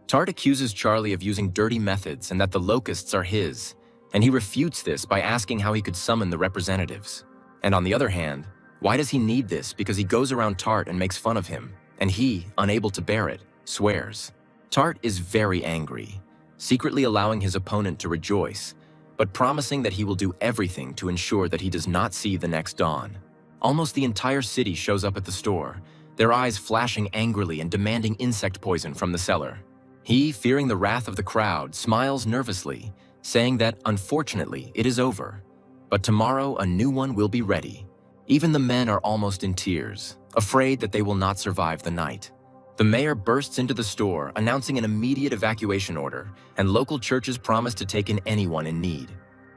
Tart accuses Charlie of using dirty methods and that the locusts are his, and he refutes this by asking how he could summon the representatives. And on the other hand, why does he need this because he goes around Tart and makes fun of him, and he, unable to bear it, swears. Tart is very angry, secretly allowing his opponent to rejoice, but promising that he will do everything to ensure that he does not see the next dawn. Almost the entire city shows up at the store, their eyes flashing angrily and demanding insect poison from the seller. He, fearing the wrath of the crowd, smiles nervously, saying that, unfortunately, it is over. But tomorrow a new one will be ready. Even the men are almost in tears, afraid that they will not survive the night. The mayor bursts into the store, announcing an immediate evacuation order, and local churches promise to take in anyone in need.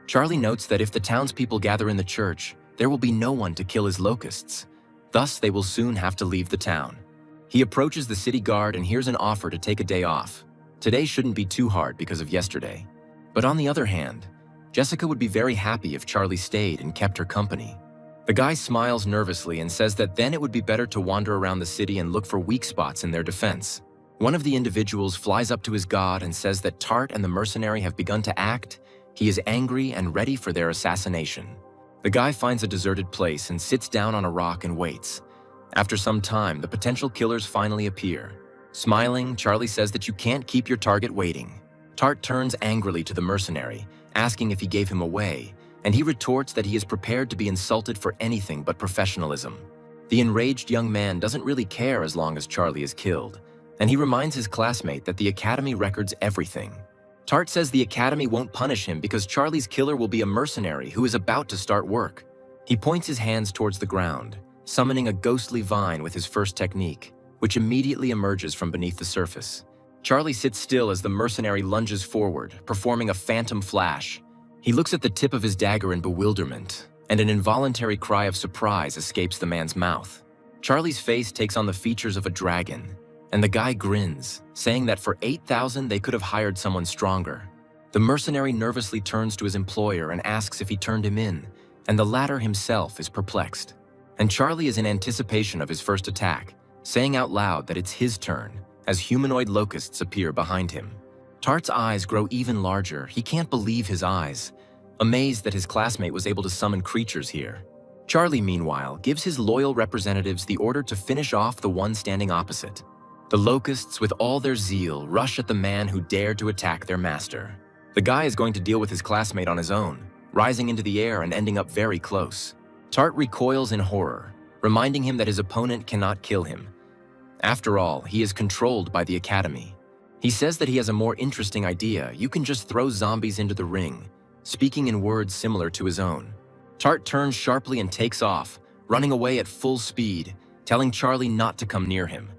Charlie notes that if the townspeople gather in the church, there will be no one to kill his locusts. Thus, they will soon have to leave the town. He approaches the city guard and hears an offer to take a day off. Today shouldn't be too hard because of yesterday. But on the other hand, Jessica would be very happy if Charlie stayed and kept her company. The guy smiles nervously and says that then it would be better to wander around the city and look for weak spots in their defense. One of the individuals flies up to his god and says that Tart and the mercenary have begun to act. He is angry and ready for their assassination. The guy finds a deserted place and sits down on a rock and waits. After some time, the potential killers finally appear. Smiling, Charlie says that you can't keep your target waiting. Tart turns angrily to the mercenary, asking if he gave him away, and he retorts that he is prepared to be insulted for anything but professionalism. The enraged young man doesn't really care as long as Charlie is killed, and he reminds his classmate that the academy records everything. Tart says the academy won't punish him because Charlie's killer will be a mercenary who is about to start work. He points his hands towards the ground, summoning a ghostly vine with his first technique, which immediately emerges from beneath the surface. Charlie sits still as the mercenary lunges forward, performing a phantom flash. He looks at the tip of his dagger in bewilderment, and an involuntary cry of surprise escapes the man's mouth. Charlie's face takes on the features of a dragon, and the guy grins, saying that for 8,000 they could have hired someone stronger. The mercenary nervously turns to his employer and asks if he turned him in, and the latter himself is perplexed. and Charlie is in anticipation of his first attack, saying out loud that it's his turn as humanoid locusts appear behind him. Tart's eyes grow even larger. He can't believe his eyes, amazed that his classmate was able to summon creatures here. Charlie, meanwhile, gives his loyal representatives the order to finish off the one standing opposite. The locusts, with all their zeal, rush at the man who dared to attack their master. The guy is going to deal with his classmate on his own, rising into the air and ending up very close. Tart recoils in horror, reminding him that his opponent cannot kill him. After all, he is controlled by the Academy. He says that he has a more interesting idea. You can just throw zombies into the ring, speaking in words similar to his own. Tart turns sharply and takes off, running away at full speed, telling Charlie not to come near him.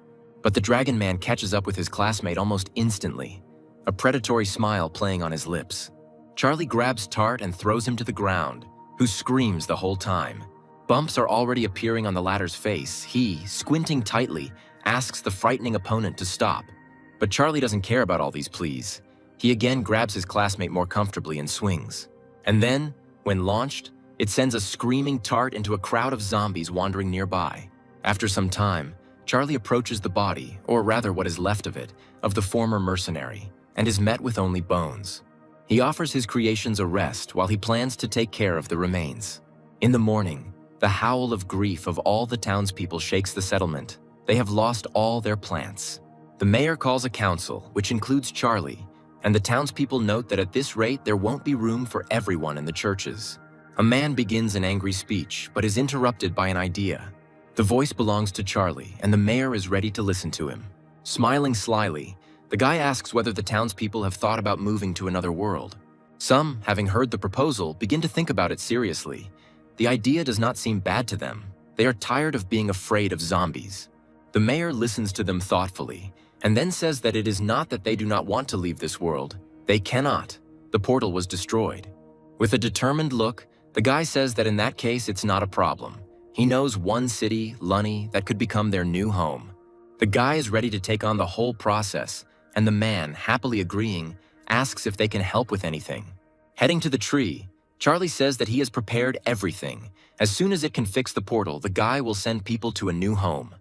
But the Dragon Man catches up with his classmate almost instantly, a predatory smile playing on his lips. Charlie grabs Tart and throws him to the ground, who screams the whole time. Bumps are already appearing on the latter's face. He, squinting tightly, asks the frightening opponent to stop. But Charlie doesn't care about all these pleas. He again grabs his classmate more comfortably and swings. And then, when launched, it sends a screaming Tart into a crowd of zombies wandering nearby. After some time, Charlie approaches the body, or rather what is left of it, of the former mercenary, and is met with only bones. He offers his creations a rest while he plans to take care of the remains. In the morning, the howl of grief of all the townspeople shakes the settlement. They have lost all their plants. The mayor calls a council, which includes Charlie, and the townspeople note that at this rate there won't be room for everyone in the churches. A man begins an angry speech, but is interrupted by an idea. The voice belongs to Charlie, and the mayor is ready to listen to him. Smiling slyly, the guy asks whether the townspeople have thought about moving to another world. Some, having heard the proposal, begin to think about it seriously. The idea does not seem bad to them. They are tired of being afraid of zombies. The mayor listens to them thoughtfully, and then says that it is not that they do not want to leave this world. They cannot. The portal was destroyed. With a determined look, the guy says that in that case it's not a problem. He knows one city, Lunny, that could become their new home. The guy is ready to take on the whole process, and the man, happily agreeing, asks if they can help with anything. Heading to the tree, Charlie says that he has prepared everything. As soon as it can fix the portal, the guy will send people to a new home.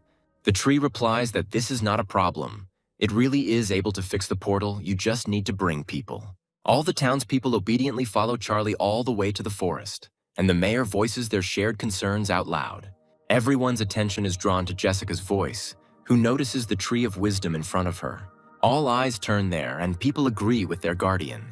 The tree replies that this is not a problem. It really is able to fix the portal, you just need to bring people. All the townspeople obediently follow Charlie all the way to the forest, and the mayor voices their shared concerns out loud. Everyone's attention is drawn to Jessica's voice, who notices the tree of wisdom in front of her. All eyes turn there, and people agree with their guardian.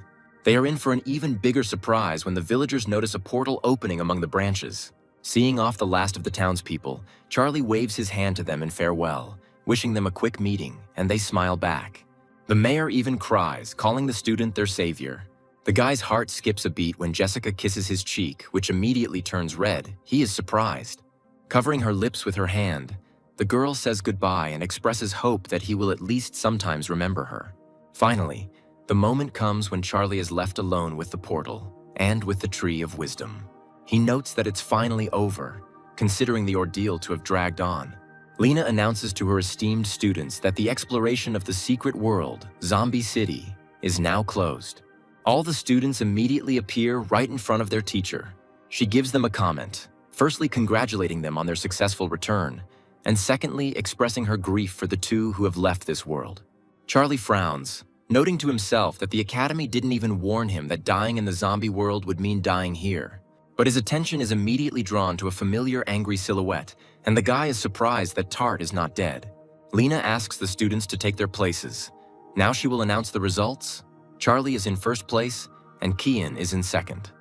They are in for an even bigger surprise when the villagers notice a portal opening among the branches. Seeing off the last of the townspeople, Charlie waves his hand to them in farewell, wishing them a quick meeting, and they smile back. The mayor even cries, calling the student their savior. The guy's heart skips a beat when Jessica kisses his cheek, which immediately turns red. He is surprised. Covering her lips with her hand, the girl says goodbye and expresses hope that he will at least sometimes remember her. Finally, the moment comes when Charlie is left alone with the portal and with the tree of wisdom. He notes that it's finally over, considering the ordeal to have dragged on. Lena announces to her esteemed students that the exploration of the secret world, Zombie City, is now closed. All the students immediately appear right in front of their teacher. She gives them a comment, firstly congratulating them on their successful return, and secondly expressing her grief for the two who have left this world. Charlie frowns, noting to himself that the Academy didn't even warn him that dying in the zombie world would mean dying here. But his attention is immediately drawn to a familiar angry silhouette, and the guy is surprised that Tart is not dead. Lena asks the students to take their places. Now she will announce the results. Charlie is in first place, and Kian is in second.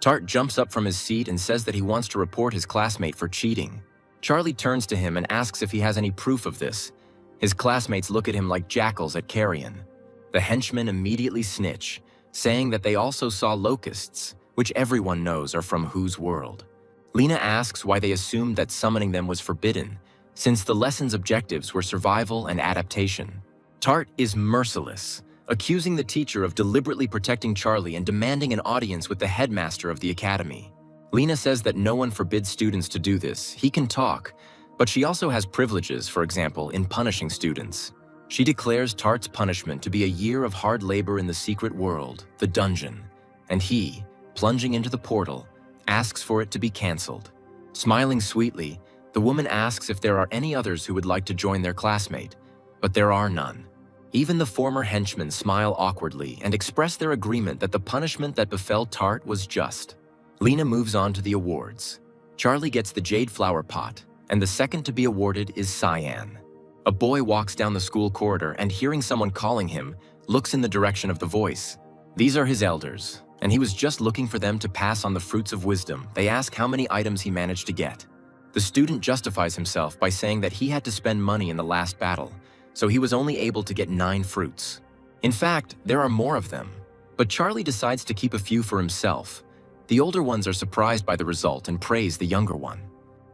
Tart jumps up from his seat and says that he wants to report his classmate for cheating. Charlie turns to him and asks if he has any proof of this. His classmates look at him like jackals at carrion. The henchmen immediately snitch, saying that they also saw locusts, which everyone knows are from whose world. Lena asks why they assumed that summoning them was forbidden, since the lesson's objectives were survival and adaptation. Tart is merciless, accusing the teacher of deliberately protecting Charlie and demanding an audience with the headmaster of the academy. Lena says that no one forbids students to do this. He can talk, but she also has privileges, for example, in punishing students. She declares Tart's punishment to be a year of hard labor in the secret world, the dungeon, and he, plunging into the portal, asks for it to be cancelled. Smiling sweetly, The woman asks if there are any others who would like to join their classmate, but there are none. Even the former henchmen smile awkwardly and express their agreement that the punishment that befell Tart was just. Lena moves on to the awards. Charlie gets the jade flower pot, and the second to be awarded is Cyan. A boy walks down the school corridor and, hearing someone calling him, looks in the direction of the voice. These are his elders, and he was just looking for them to pass on the fruits of wisdom. They ask how many items he managed to get. The student justifies himself by saying that he had to spend money in the last battle, so he was only able to get 9 fruits. In fact, there are more of them, but Charlie decides to keep a few for himself. The older ones are surprised by the result and praise the younger one.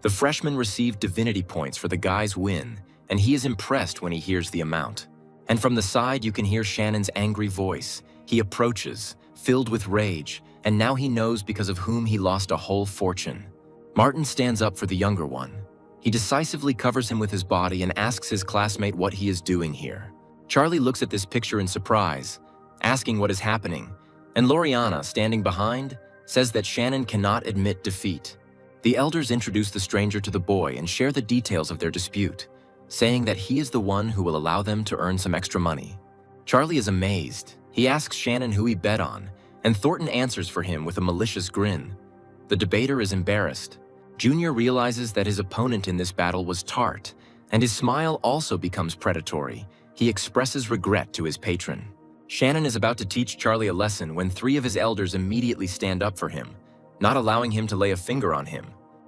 The freshman received divinity points for the guy's win, and he is impressed when he hears the amount. And from the side you can hear Shannon's angry voice. He approaches, filled with rage, and now he knows because of whom he lost a whole fortune. Martin stands up for the younger one. He decisively covers him with his body and asks his classmate what he is doing here. Charlie looks at this picture in surprise, asking what is happening, and Loriana, standing behind, says that Shannon cannot admit defeat. The elders introduce the stranger to the boy and share the details of their dispute, saying that he is the one who will allow them to earn some extra money. Charlie is amazed. He asks Shannon who he bet on, and Thornton answers for him with a malicious grin. The debater is embarrassed. Junior realizes that his opponent in this battle was Tart, and his smile also becomes predatory. He expresses regret to his patron. Shannon is about to teach Charlie a lesson when 3 of his elders immediately stand up for him, not allowing him to lay a finger on him.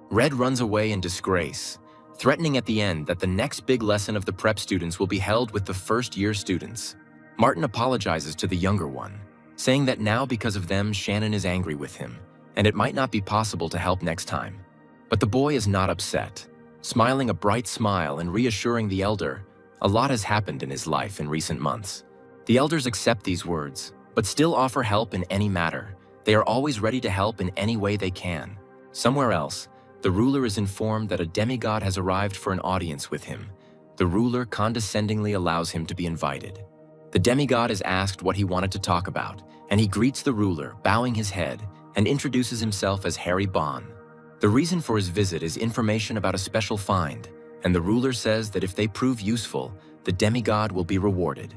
Red runs away in disgrace, threatening at the end that the next big lesson of the prep students will be held with the first-year students. Martin apologizes to the younger one, saying that now because of them Shannon is angry with him, and it might not be possible to help next time. But the boy is not upset, smiling a bright smile and reassuring the elder. A lot has happened in his life in recent months. The elders accept these words, but still offer help in any matter. They are always ready to help in any way they can. Somewhere else, the ruler is informed that a demigod has arrived for an audience with him. The ruler condescendingly allows him to be invited. The demigod is asked what he wanted to talk about, and he greets the ruler, bowing his head, and introduces himself as Harry Bon. The reason for his visit is information about a special find, and the ruler says that if they prove useful, the demigod will be rewarded.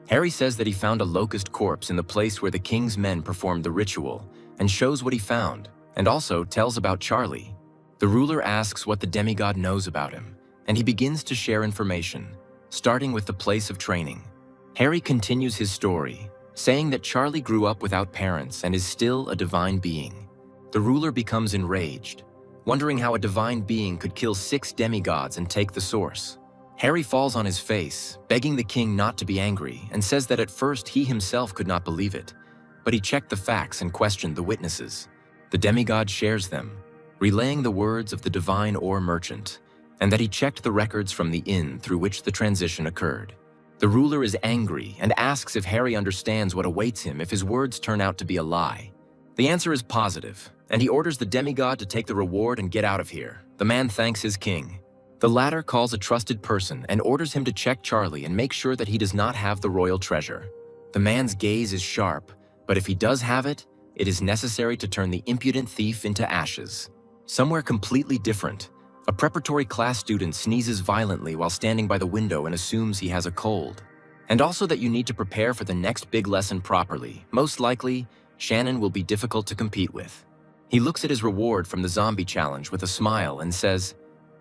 Harry says that he found a locust corpse in the place where the king's men performed the ritual, and shows what he found, and also tells about Charlie. The ruler asks what the demigod knows about him, and he begins to share information, starting with the place of training. Harry continues his story, saying that Charlie grew up without parents and is still a divine being. The ruler becomes enraged, wondering how a divine being could kill 6 demigods and take the source. Harry falls on his face, begging the king not to be angry, and says that at first he himself could not believe it, but he checked the facts and questioned the witnesses. The demigod shares them, relaying the words of the divine ore merchant, and that he checked the records from the inn through which the transition occurred. The ruler is angry and asks if Harry understands what awaits him if his words turn out to be a lie. The answer is positive, and he orders the demigod to take the reward and get out of here. The man thanks his king. The latter calls a trusted person and orders him to check Charlie and make sure that he does not have the royal treasure. The man's gaze is sharp, but if he does have it, it is necessary to turn the impudent thief into ashes. Somewhere completely different, a preparatory class student sneezes violently while standing by the window and assumes he has a cold. And also that you need to prepare for the next big lesson properly. Most likely, Shannon will be difficult to compete with. He looks at his reward from the zombie challenge with a smile and says,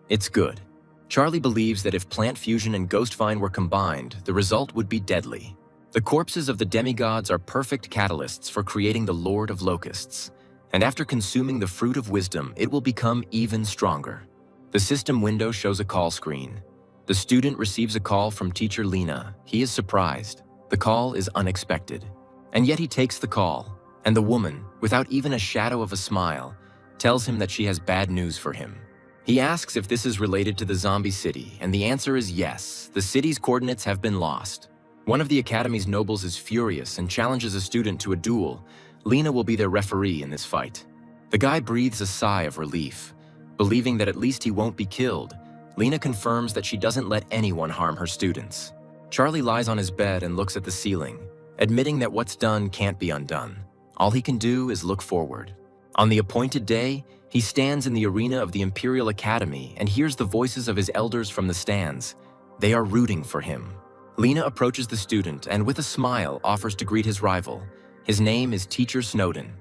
"It's good." Charlie believes that if plant fusion and ghost vine were combined, the result would be deadly. The corpses of the demigods are perfect catalysts for creating the Lord of Locusts, and after consuming the fruit of wisdom, it will become even stronger. The system window shows a call screen. The student receives a call from teacher Lena. He is surprised. The call is unexpected. And yet he takes the call, and the woman, without even a shadow of a smile, tells him that she has bad news for him. He asks if this is related to the zombie city, and the answer is yes. The city's coordinates have been lost. One of the academy's nobles is furious and challenges a student to a duel. Lena will be their referee in this fight. The guy breathes a sigh of relief. Believing that at least he won't be killed, Lena confirms that she doesn't let anyone harm her students. Charlie lies on his bed and looks at the ceiling, admitting that what's done can't be undone. All he can do is look forward. On the appointed day, He stands in the arena of the Imperial Academy and hears the voices of his elders from the stands. They are rooting for him. Lena approaches the student and with a smile offers to greet his rival. His name is Teacher Snowden.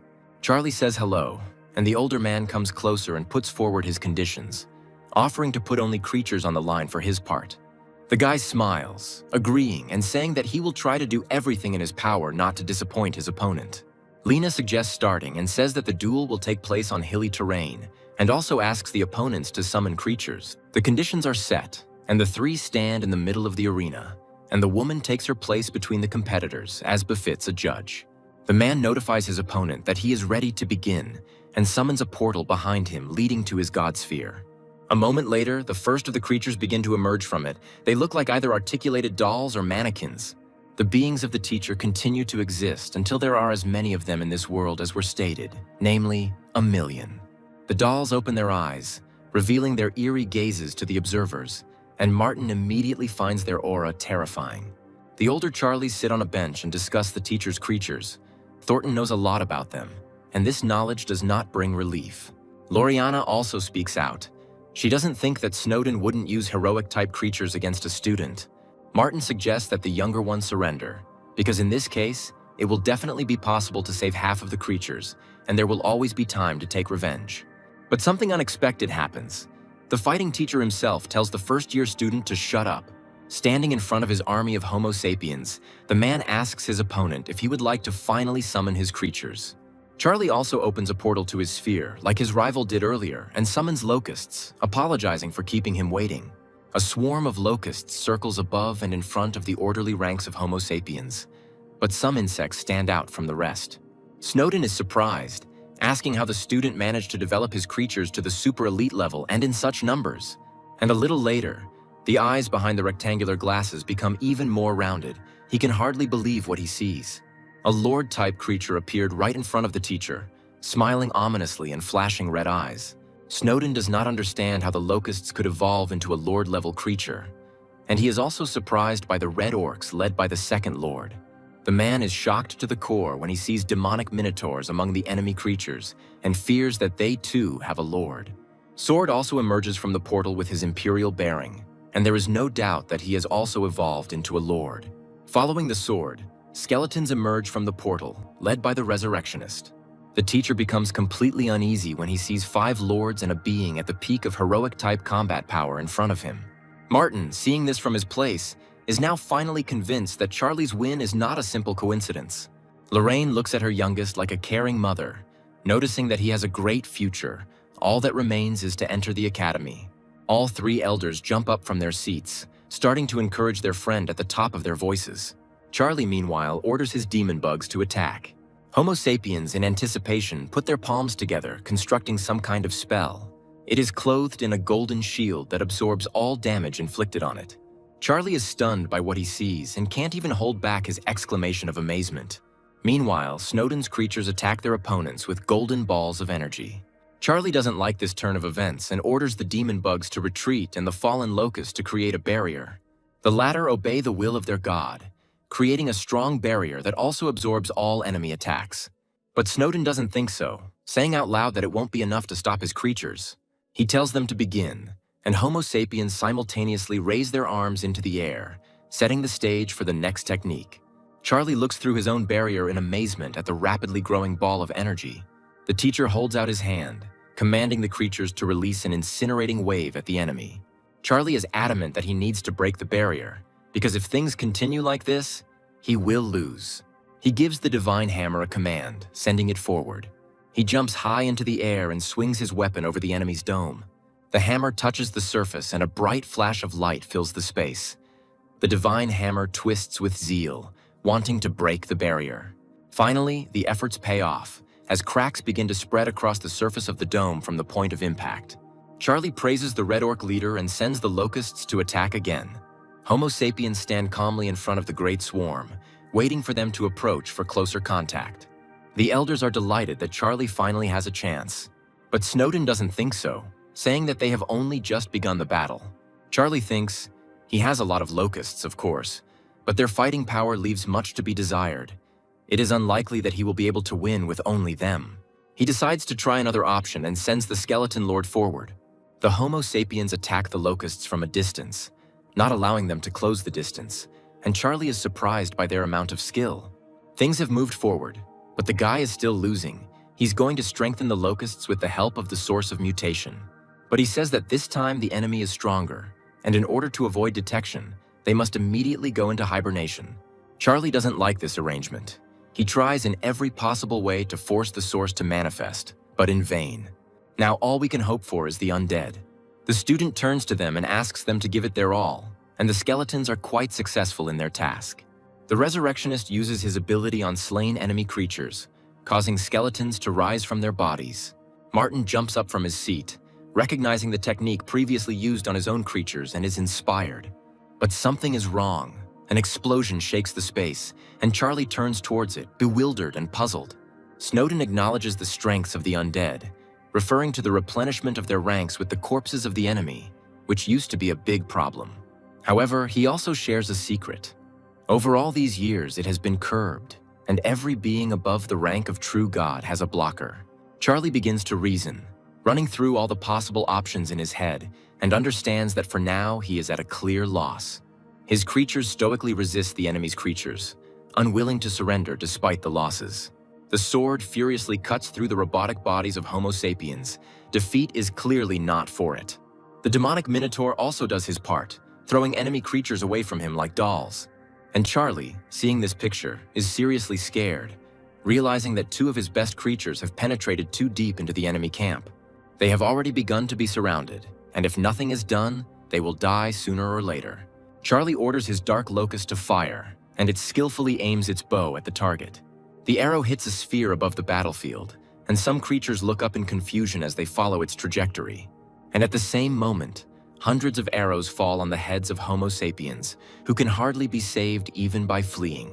Charlie says hello, and the older man comes closer and puts forward his conditions, offering to put only creatures on the line for his part. The guy smiles, agreeing and saying that he will try to do everything in his power not to disappoint his opponent. Lena suggests starting and says that the duel will take place on hilly terrain, and also asks the opponents to summon creatures. The conditions are set, and the three stand in the middle of the arena, and the woman takes her place between the competitors as befits a judge. The man notifies his opponent that he is ready to begin and summons a portal behind him leading to his god sphere. A moment later, the first of the creatures begin to emerge from it. They look like either articulated dolls or mannequins. The beings of the teacher continue to exist until there are as many of them in this world as were stated, namely, 1,000,000. The dolls open their eyes, revealing their eerie gazes to the observers, and Martin immediately finds their aura terrifying. The older Charlies sit on a bench and discuss the teacher's creatures. Thornton knows a lot about them, and this knowledge does not bring relief. Loriana also speaks out. She doesn't think that Snowden wouldn't use heroic-type creatures against a student. Martin suggests that the younger one surrender, because in this case, it will definitely be possible to save half of the creatures, and there will always be time to take revenge. But something unexpected happens. The fighting teacher himself tells the first-year student to shut up. Standing in front of his army of Homo sapiens, the man asks his opponent if he would like to finally summon his creatures. Charlie also opens a portal to his sphere, like his rival did earlier, and summons locusts, apologizing for keeping him waiting. A swarm of locusts circles above and in front of the orderly ranks of Homo sapiens, but some insects stand out from the rest. Snowden is surprised, asking how the student managed to develop his creatures to the super elite level and in such numbers. And a little later, the eyes behind the rectangular glasses become even more rounded. He can hardly believe what he sees. A lord-type creature appeared right in front of the teacher, smiling ominously and flashing red eyes. Snowden does not understand how the locusts could evolve into a lord-level creature, and he is also surprised by the red orcs led by the second lord. The man is shocked to the core when he sees demonic minotaurs among the enemy creatures and fears that they too have a lord. Sword also emerges from the portal with his imperial bearing, and there is no doubt that he has also evolved into a lord. Following the sword, skeletons emerge from the portal, led by the resurrectionist. The teacher becomes completely uneasy when he sees 5 lords and a being at the peak of heroic-type combat power in front of him. Martin, seeing this from his place, is now finally convinced that Charlie's win is not a simple coincidence. Lorraine looks at her youngest like a caring mother, noticing that he has a great future. All that remains is to enter the academy. All 3 elders jump up from their seats, starting to encourage their friend at the top of their voices. Charlie, meanwhile, orders his demon bugs to attack. Homo sapiens, in anticipation, put their palms together, constructing some kind of spell. It is clothed in a golden shield that absorbs all damage inflicted on it. Charlie is stunned by what he sees and can't even hold back his exclamation of amazement. Meanwhile, Snowden's creatures attack their opponents with golden balls of energy. Charlie doesn't like this turn of events and orders the demon bugs to retreat and the fallen locusts to create a barrier. The latter obey the will of their god, creating a strong barrier that also absorbs all enemy attacks. But Snowden doesn't think so, saying out loud that it won't be enough to stop his creatures. He tells them to begin, and Homo sapiens simultaneously raise their arms into the air, setting the stage for the next technique. Charlie looks through his own barrier in amazement at the rapidly growing ball of energy. The teacher holds out his hand, commanding the creatures to release an incinerating wave at the enemy. Charlie is adamant that he needs to break the barrier, because if things continue like this, he will lose. He gives the divine hammer a command, sending it forward. He jumps high into the air and swings his weapon over the enemy's dome. The hammer touches the surface and a bright flash of light fills the space. The divine hammer twists with zeal, wanting to break the barrier. Finally, the efforts pay off, as cracks begin to spread across the surface of the dome from the point of impact. Charlie praises the Red Orc leader and sends the locusts to attack again. Homo sapiens stand calmly in front of the great swarm, waiting for them to approach for closer contact. The elders are delighted that Charlie finally has a chance, but Snowden doesn't think so, saying that they have only just begun the battle. Charlie thinks he has a lot of locusts, of course, but their fighting power leaves much to be desired. It is unlikely that he will be able to win with only them. He decides to try another option and sends the skeleton lord forward. The Homo sapiens attack the locusts from a distance, not allowing them to close the distance, and Charlie is surprised by their amount of skill. Things have moved forward, but the guy is still losing. He's going to strengthen the locusts with the help of the source of mutation. But he says that this time the enemy is stronger, and in order to avoid detection, they must immediately go into hibernation. Charlie doesn't like this arrangement. He tries in every possible way to force the source to manifest, but in vain. Now all we can hope for is the undead. The student turns to them and asks them to give it their all, and the skeletons are quite successful in their task. The resurrectionist uses his ability on slain enemy creatures, causing skeletons to rise from their bodies. Martin jumps up from his seat, recognizing the technique previously used on his own creatures, and is inspired. But something is wrong. An explosion shakes the space, and Charlie turns towards it, bewildered and puzzled. Snowden acknowledges the strengths of the undead, referring to the replenishment of their ranks with the corpses of the enemy, which used to be a big problem. However, he also shares a secret. Over all these years, it has been curbed, and every being above the rank of true God has a blocker. Charlie begins to reason, running through all the possible options in his head, and understands that for now he is at a clear loss. His creatures stoically resist the enemy's creatures, unwilling to surrender despite the losses. The sword furiously cuts through the robotic bodies of Homo sapiens. Defeat is clearly not for it. The demonic Minotaur also does his part, throwing enemy creatures away from him like dolls. And Charlie, seeing this picture, is seriously scared, realizing that two of his best creatures have penetrated too deep into the enemy camp. They have already begun to be surrounded, and if nothing is done, they will die sooner or later. Charlie orders his dark locust to fire, and it skillfully aims its bow at the target. The arrow hits a sphere above the battlefield, and some creatures look up in confusion as they follow its trajectory. And at the same moment, hundreds of arrows fall on the heads of Homo sapiens, who can hardly be saved even by fleeing.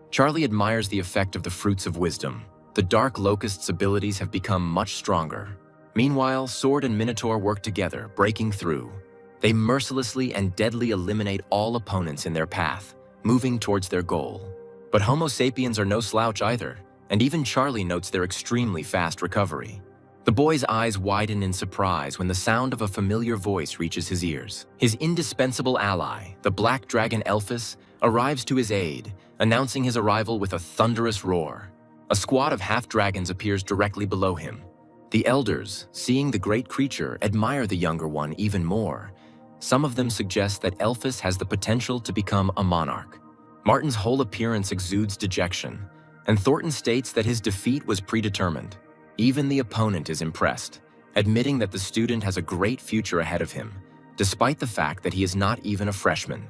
Charlie admires the effect of the fruits of wisdom. The dark locust's abilities have become much stronger. Meanwhile, Sword and Minotaur work together, breaking through. They mercilessly and deadly eliminate all opponents in their path, moving towards their goal. But Homo sapiens are no slouch either, and even Charlie notes their extremely fast recovery. The boy's eyes widen in surprise when the sound of a familiar voice reaches his ears. His indispensable ally, the black dragon Elphys, arrives to his aid, announcing his arrival with a thunderous roar. A squad of half-dragons appears directly below him. The elders, seeing the great creature, admire the younger one even more. Some of them suggest that Elphys has the potential to become a monarch. Martin's whole appearance exudes dejection, and Thornton states that his defeat was predetermined. Even the opponent is impressed, admitting that the student has a great future ahead of him, despite the fact that he is not even a freshman.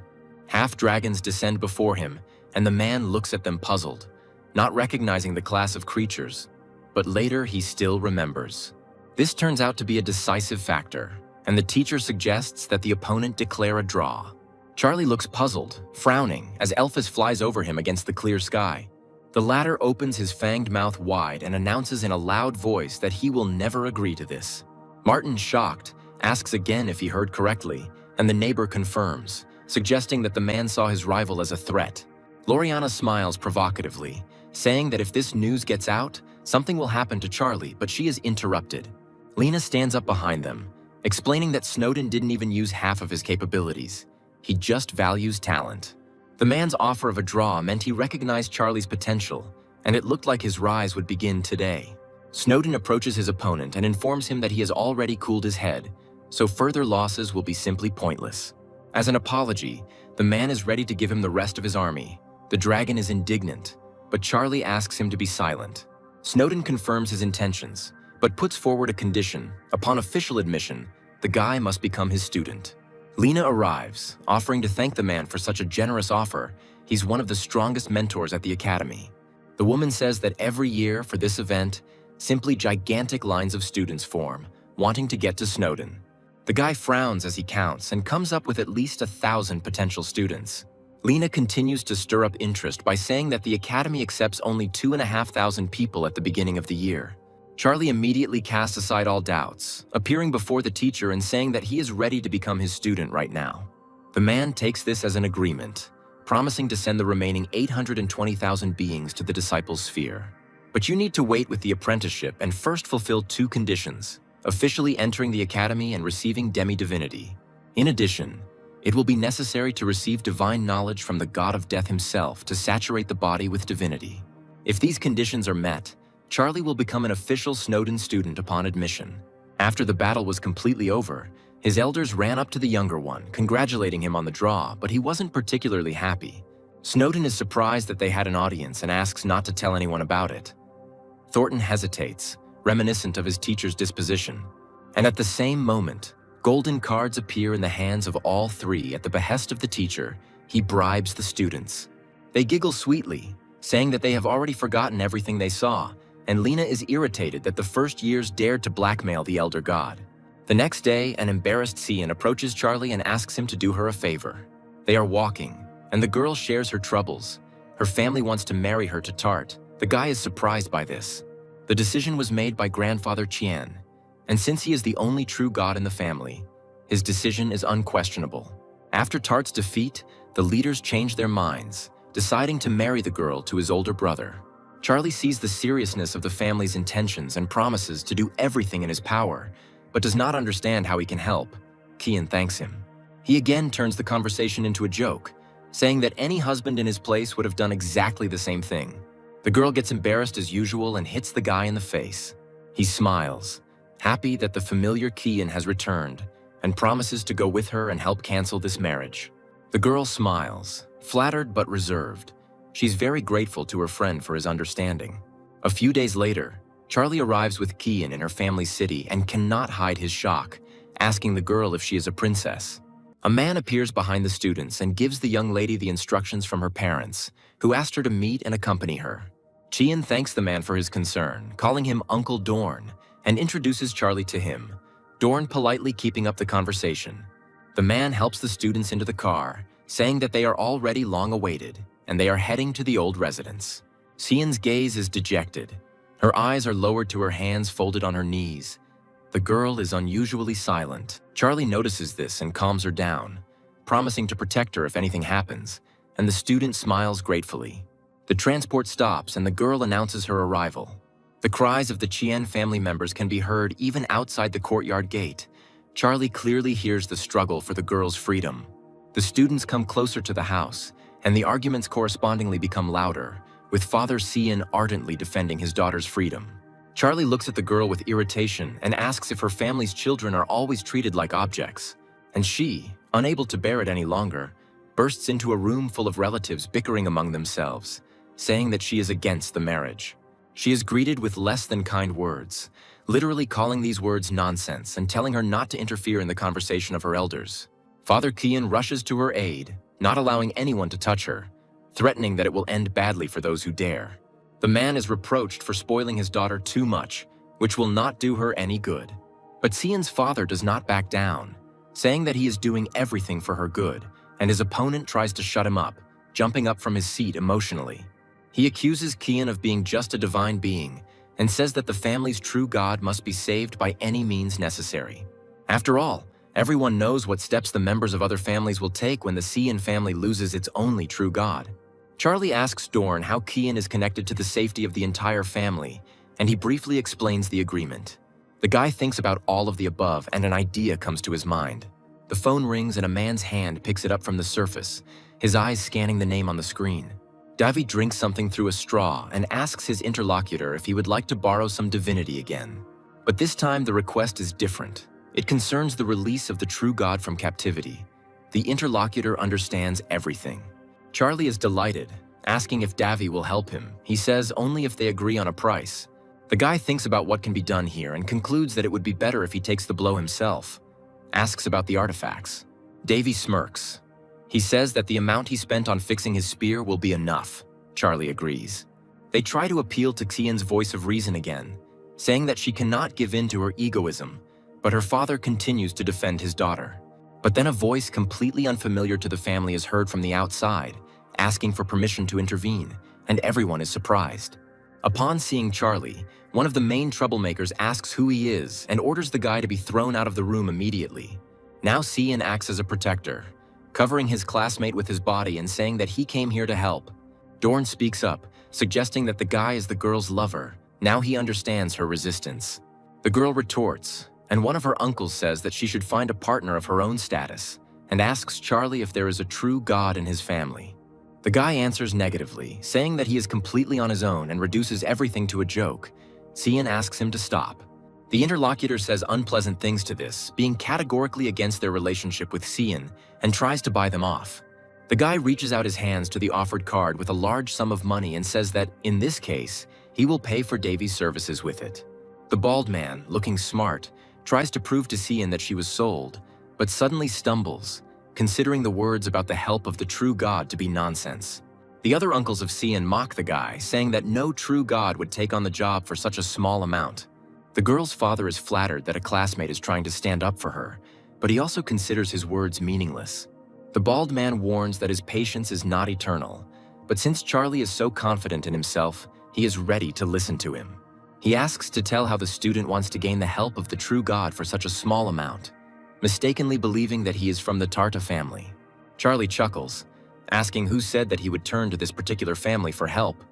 Half-dragons descend before him, and the man looks at them puzzled, not recognizing the class of creatures. But later he still remembers. This turns out to be a decisive factor, and the teacher suggests that the opponent declare a draw. Charlie looks puzzled, frowning, as Elphys flies over him against the clear sky. The latter opens his fanged mouth wide and announces in a loud voice that he will never agree to this. Martin, shocked, asks again if he heard correctly, and the neighbor confirms, suggesting that the man saw his rival as a threat. Loriana smiles provocatively, saying that if this news gets out, something will happen to Charlie, but she is interrupted. Lena stands up behind them, explaining that Snowden didn't even use half of his capabilities. He just values talent. The man's offer of a draw meant he recognized Charlie's potential, and it looked like his rise would begin today. Snowden approaches his opponent and informs him that he has already cooled his head, so further losses will be simply pointless. As an apology, the man is ready to give him the rest of his army. The dragon is indignant, but Charlie asks him to be silent. Snowden confirms his intentions, but puts forward a condition. Upon official admission, the guy must become his student. Lena arrives, offering to thank the man for such a generous offer. He's one of the strongest mentors at the academy. The woman says that every year for this event, simply gigantic lines of students form, wanting to get to Snowden. The guy frowns as he counts and comes up with at least 1,000 potential students. Lena continues to stir up interest by saying that the academy accepts only 2,500 people at the beginning of the year. Charlie immediately casts aside all doubts, appearing before the teacher and saying that he is ready to become his student right now. The man takes this as an agreement, promising to send the remaining 820,000 beings to the disciples' sphere. But you need to wait with the apprenticeship and first fulfill 2 conditions: officially entering the academy and receiving demi-divinity. In addition, it will be necessary to receive divine knowledge from the god of death himself to saturate the body with divinity. If these conditions are met, Charlie will become an official Snowden student upon admission. After the battle was completely over, his elders ran up to the younger one, congratulating him on the draw, but he wasn't particularly happy. Snowden is surprised that they had an audience and asks not to tell anyone about it. Thornton hesitates, reminiscent of his teacher's disposition. And at the same moment, golden cards appear in the hands of all 3 at the behest of the teacher. He bribes the students. They giggle sweetly, saying that they have already forgotten everything they saw, and Lena is irritated that the first years dared to blackmail the elder god. The next day, an embarrassed Cian approaches Charlie and asks him to do her a favor. They are walking, and the girl shares her troubles. Her family wants to marry her to Tart. The guy is surprised by this. The decision was made by grandfather Qian, and since he is the only true god in the family, his decision is unquestionable. After Tart's defeat, the leaders change their minds, deciding to marry the girl to his older brother. Charlie sees the seriousness of the family's intentions and promises to do everything in his power, but does not understand how he can help. Qian thanks him. He again turns the conversation into a joke, saying that any husband in his place would have done exactly the same thing. The girl gets embarrassed as usual and hits the guy in the face. He smiles, happy that the familiar Qian has returned, and promises to go with her and help cancel this marriage. The girl smiles, flattered but reserved. She's very grateful to her friend for his understanding. A few days later, Charlie arrives with Qian in her family's city and cannot hide his shock, asking the girl if she is a princess. A man appears behind the students and gives the young lady the instructions from her parents, who asked her to meet and accompany her. Qian thanks the man for his concern, calling him Uncle Dorn, and introduces Charlie to him, Dorn politely keeping up the conversation. The man helps the students into the car, saying that they are already long awaited, and they are heading to the old residence. Qian's gaze is dejected. Her eyes are lowered to her hands folded on her knees. The girl is unusually silent. Charlie notices this and calms her down, promising to protect her if anything happens, and the student smiles gratefully. The transport stops and the girl announces her arrival. The cries of the Qian family members can be heard even outside the courtyard gate. Charlie clearly hears the struggle for the girl's freedom. The students come closer to the house, and the arguments correspondingly become louder, with Father Cian ardently defending his daughter's freedom. Charlie looks at the girl with irritation and asks if her family's children are always treated like objects. And she, unable to bear it any longer, bursts into a room full of relatives bickering among themselves, saying that she is against the marriage. She is greeted with less than kind words, literally calling these words nonsense and telling her not to interfere in the conversation of her elders. Father Qian rushes to her aid, not allowing anyone to touch her, threatening that it will end badly for those who dare. The man is reproached for spoiling his daughter too much, which will not do her any good. But Cian's father does not back down, saying that he is doing everything for her good, and his opponent tries to shut him up, jumping up from his seat emotionally. He accuses Qian of being just a divine being, and says that the family's true god must be saved by any means necessary. After all, everyone knows what steps the members of other families will take when the Cian family loses its only true god. Charlie asks Dorn how Qian is connected to the safety of the entire family, and he briefly explains the agreement. The guy thinks about all of the above and an idea comes to his mind. The phone rings and a man's hand picks it up from the surface, his eyes scanning the name on the screen. Davy drinks something through a straw and asks his interlocutor if he would like to borrow some divinity again. But this time the request is different. It concerns the release of the true god from captivity. The interlocutor understands everything. Charlie is delighted, asking if Davy will help him. He says only if they agree on a price. The guy thinks about what can be done here and concludes that it would be better if he takes the blow himself. Asks about the artifacts. Davy smirks. He says that the amount he spent on fixing his spear will be enough. Charlie agrees. They try to appeal to Qian's voice of reason again, saying that she cannot give in to her egoism, but her father continues to defend his daughter. But then a voice completely unfamiliar to the family is heard from the outside, asking for permission to intervene, and everyone is surprised. Upon seeing Charlie, one of the main troublemakers asks who he is and orders the guy to be thrown out of the room immediately. Now Cian acts as a protector, covering his classmate with his body and saying that he came here to help. Dorn speaks up, suggesting that the guy is the girl's lover. Now he understands her resistance. The girl retorts, and one of her uncles says that she should find a partner of her own status, and asks Charlie if there is a true god in his family. The guy answers negatively, saying that he is completely on his own and reduces everything to a joke. Cian asks him to stop. The interlocutor says unpleasant things to this, being categorically against their relationship with Cian, and tries to buy them off. The guy reaches out his hands to the offered card with a large sum of money and says that, in this case, he will pay for Davy's services with it. The bald man, looking smart, tries to prove to Cian that she was sold, but suddenly stumbles, considering the words about the help of the true god to be nonsense. The other uncles of Cian mock the guy, saying that no true god would take on the job for such a small amount. The girl's father is flattered that a classmate is trying to stand up for her, but he also considers his words meaningless. The bald man warns that his patience is not eternal, but since Charlie is so confident in himself, he is ready to listen to him. He asks to tell how the student wants to gain the help of the true god for such a small amount, mistakenly believing that he is from the Tarta family. Charlie chuckles, asking who said that he would turn to this particular family for help.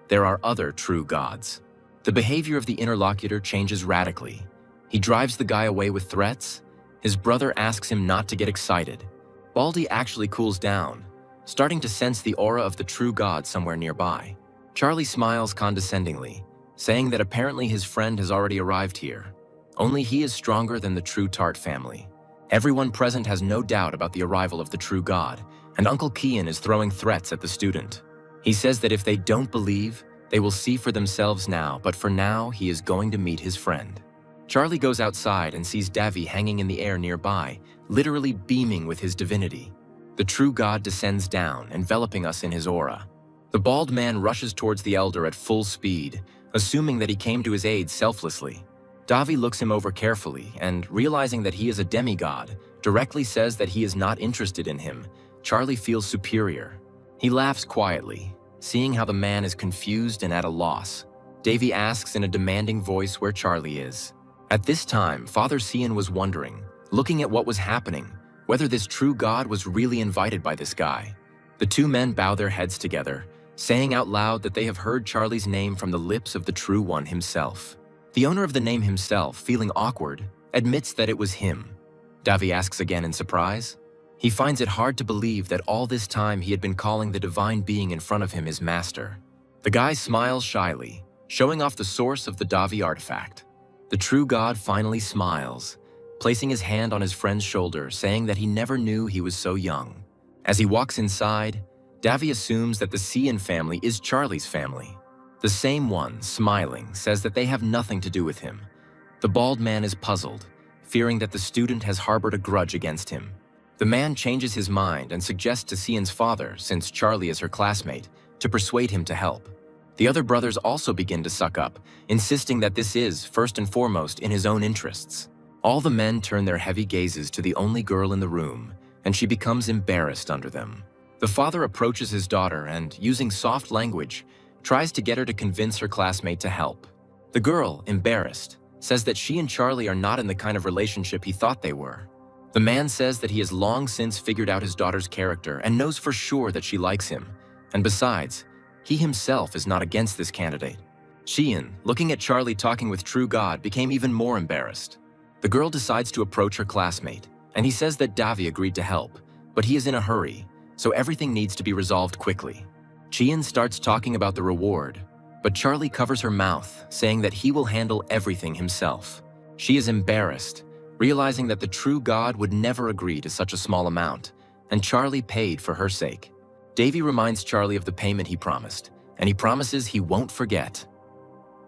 There are other true gods. The behavior of the interlocutor changes radically. He drives the guy away with threats. His brother asks him not to get excited. Baldy actually cools down, starting to sense the aura of the true god somewhere nearby. Charlie smiles condescendingly, saying that apparently his friend has already arrived here. Only he is stronger than the true Tart family. Everyone present has no doubt about the arrival of the true god, and Uncle Kian is throwing threats at the student. He says that if they don't believe, they will see for themselves now, but for now, he is going to meet his friend. Charlie goes outside and sees Davy hanging in the air nearby, literally beaming with his divinity. The true god descends down, enveloping us in his aura. The bald man rushes towards the elder at full speed, assuming that he came to his aid selflessly. Davy looks him over carefully and, realizing that he is a demigod, directly says that he is not interested in him. Charlie feels superior. He laughs quietly, seeing how the man is confused and at a loss. Davy asks in a demanding voice where Charlie is. At this time, Father Cian was wondering, looking at what was happening, whether this true god was really invited by this guy. The two men bow their heads together, saying out loud that they have heard Charlie's name from the lips of the true one himself. The owner of the name himself, feeling awkward, admits that it was him. Davy asks again in surprise. He finds it hard to believe that all this time he had been calling the divine being in front of him his master. The guy smiles shyly, showing off the source of the Davy artifact. The true god finally smiles, placing his hand on his friend's shoulder, saying that he never knew he was so young. As he walks inside, Davy assumes that the Cian family is Charlie's family. The same one, smiling, says that they have nothing to do with him. The bald man is puzzled, fearing that the student has harbored a grudge against him. The man changes his mind and suggests to Cian's father, since Charlie is her classmate, to persuade him to help. The other brothers also begin to suck up, insisting that this is, first and foremost, in his own interests. All the men turn their heavy gazes to the only girl in the room, and she becomes embarrassed under them. The father approaches his daughter and, using soft language, tries to get her to convince her classmate to help. The girl, embarrassed, says that she and Charlie are not in the kind of relationship he thought they were. The man says that he has long since figured out his daughter's character and knows for sure that she likes him, and besides, he himself is not against this candidate. Cian, looking at Charlie talking with True God, became even more embarrassed. The girl decides to approach her classmate, and he says that Davy agreed to help, but he is in a hurry, so everything needs to be resolved quickly. Cian starts talking about the reward, but Charlie covers her mouth, saying that he will handle everything himself. She is embarrassed, realizing that the true god would never agree to such a small amount, and Charlie paid for her sake. Davy reminds Charlie of the payment he promised, and he promises he won't forget.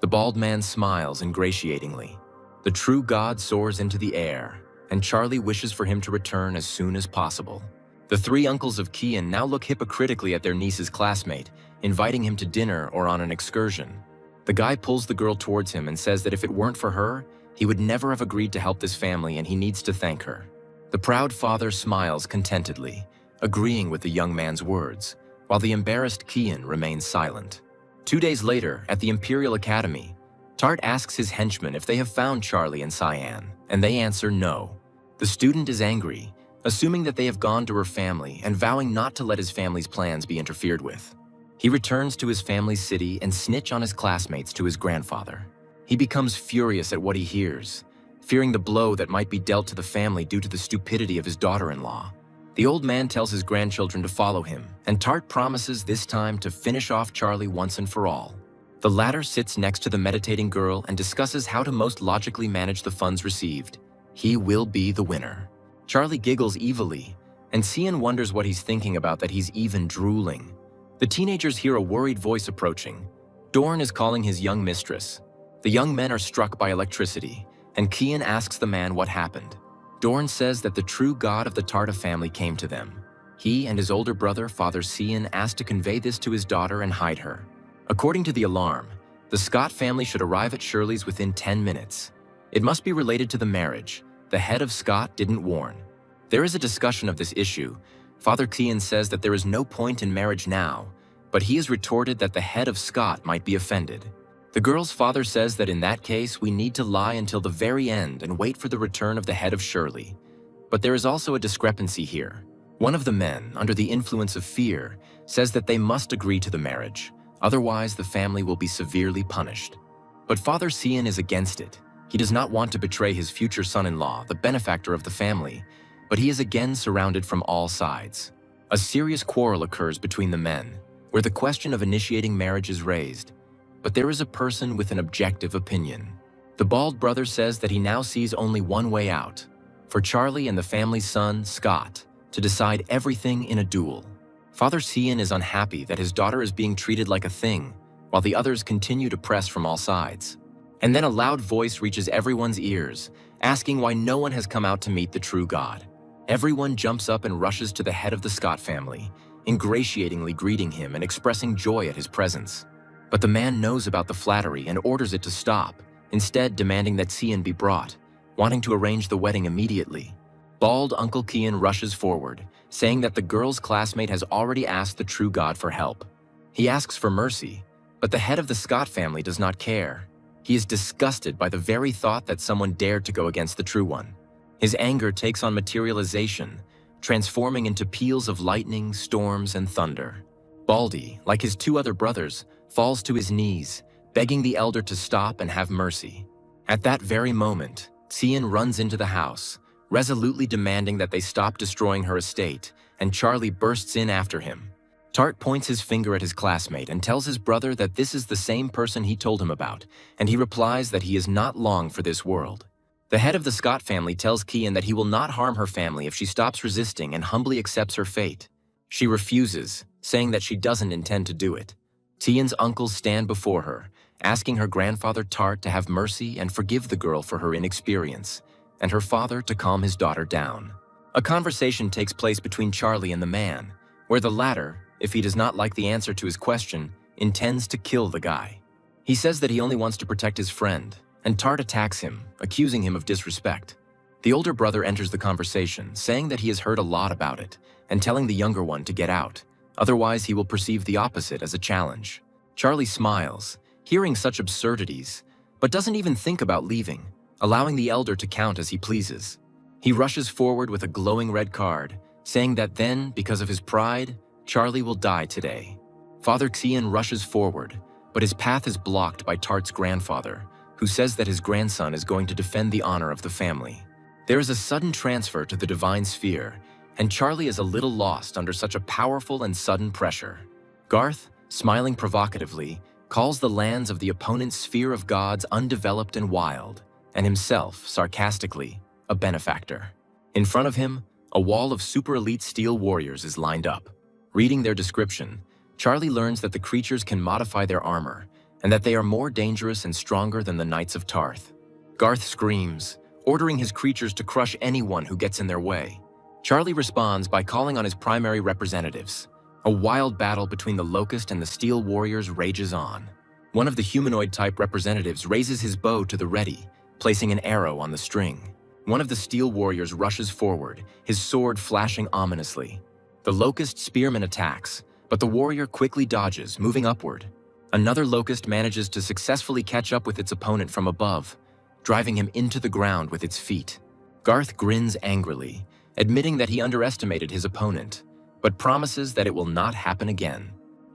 The bald man smiles ingratiatingly. The true god soars into the air, and Charlie wishes for him to return as soon as possible. The three uncles of Kian now look hypocritically at their niece's classmate, inviting him to dinner or on an excursion. The guy pulls the girl towards him and says that if it weren't for her, he would never have agreed to help this family and he needs to thank her. The proud father smiles contentedly, agreeing with the young man's words, while the embarrassed Kian remains silent. 2 days later, at the Imperial Academy, Tart asks his henchmen if they have found Charlie and Cyan, and they answer no. The student is angry, assuming that they have gone to her family and vowing not to let his family's plans be interfered with. He returns to his family's city and snitch on his classmates to his grandfather. He becomes furious at what he hears, fearing the blow that might be dealt to the family due to the stupidity of his daughter-in-law. The old man tells his grandchildren to follow him, and Tart promises this time to finish off Charlie once and for all. The latter sits next to the meditating girl and discusses how to most logically manage the funds received. He will be the winner. Charlie giggles evilly, and Cian wonders what he's thinking about that he's even drooling. The teenagers hear a worried voice approaching. Dorn is calling his young mistress. The young men are struck by electricity, and Kian asks the man what happened. Dorn says that the true god of the Tarta family came to them. He and his older brother, Father Cian, asked to convey this to his daughter and hide her. According to the alarm, the Scott family should arrive at Shirley's within 10 minutes. It must be related to the marriage. The head of Scott didn't warn. There is a discussion of this issue. Father Cian says that there is no point in marriage now, but he has retorted that the head of Scott might be offended. The girl's father says that in that case, we need to lie until the very end and wait for the return of the head of Shirley. But there is also a discrepancy here. One of the men, under the influence of fear, says that they must agree to the marriage, otherwise the family will be severely punished. But Father Cian is against it. He does not want to betray his future son-in-law, the benefactor of the family, but he is again surrounded from all sides. A serious quarrel occurs between the men, where the question of initiating marriage is raised. But there is a person with an objective opinion. The bald brother says that he now sees only one way out, for Charlie and the family's son, Scott, to decide everything in a duel. Father Cian is unhappy that his daughter is being treated like a thing, while the others continue to press from all sides. And then a loud voice reaches everyone's ears, asking why no one has come out to meet the true God. Everyone jumps up and rushes to the head of the Scott family, ingratiatingly greeting him and expressing joy at his presence. But the man knows about the flattery and orders it to stop, instead demanding that Cian be brought, wanting to arrange the wedding immediately. Bald Uncle Cian rushes forward, saying that the girl's classmate has already asked the true God for help. He asks for mercy, but the head of the Scott family does not care. He is disgusted by the very thought that someone dared to go against the true one. His anger takes on materialization, transforming into peals of lightning, storms, and thunder. Baldy, like his two other brothers, falls to his knees, begging the elder to stop and have mercy. At that very moment, Cian runs into the house, resolutely demanding that they stop destroying her estate, and Charlie bursts in after him. Tart points his finger at his classmate and tells his brother that this is the same person he told him about, and he replies that he is not long for this world. The head of the Scott family tells Cian that he will not harm her family if she stops resisting and humbly accepts her fate. She refuses, saying that she doesn't intend to do it. Cian's uncles stand before her, asking her grandfather Tart to have mercy and forgive the girl for her inexperience, and her father to calm his daughter down. A conversation takes place between Charlie and the man, where the latter, if he does not like the answer to his question, intends to kill the guy. He says that he only wants to protect his friend, and Tart attacks him, accusing him of disrespect. The older brother enters the conversation, saying that he has heard a lot about it, and telling the younger one to get out, otherwise he will perceive the opposite as a challenge. Charlie smiles, hearing such absurdities, but doesn't even think about leaving, allowing the elder to count as he pleases. He rushes forward with a glowing red card, saying that then, because of his pride, Charlie will die today. Father Cian rushes forward, but his path is blocked by Tart's grandfather, who says that his grandson is going to defend the honor of the family. There is a sudden transfer to the divine sphere, and Charlie is a little lost under such a powerful and sudden pressure. Garth, smiling provocatively, calls the lands of the opponent's sphere of gods undeveloped and wild, and himself, sarcastically, a benefactor. In front of him, a wall of super-elite steel warriors is lined up. Reading their description, Charlie learns that the creatures can modify their armor, and that they are more dangerous and stronger than the Knights of Tarth. Garth screams, ordering his creatures to crush anyone who gets in their way. Charlie responds by calling on his primary representatives. A wild battle between the Locust and the Steel Warriors rages on. One of the humanoid-type representatives raises his bow to the ready, placing an arrow on the string. One of the Steel Warriors rushes forward, his sword flashing ominously. The Locust spearman attacks, but the warrior quickly dodges, moving upward. Another Locust manages to successfully catch up with its opponent from above, driving him into the ground with its feet. Garth grins angrily, admitting that he underestimated his opponent, but promises that it will not happen again.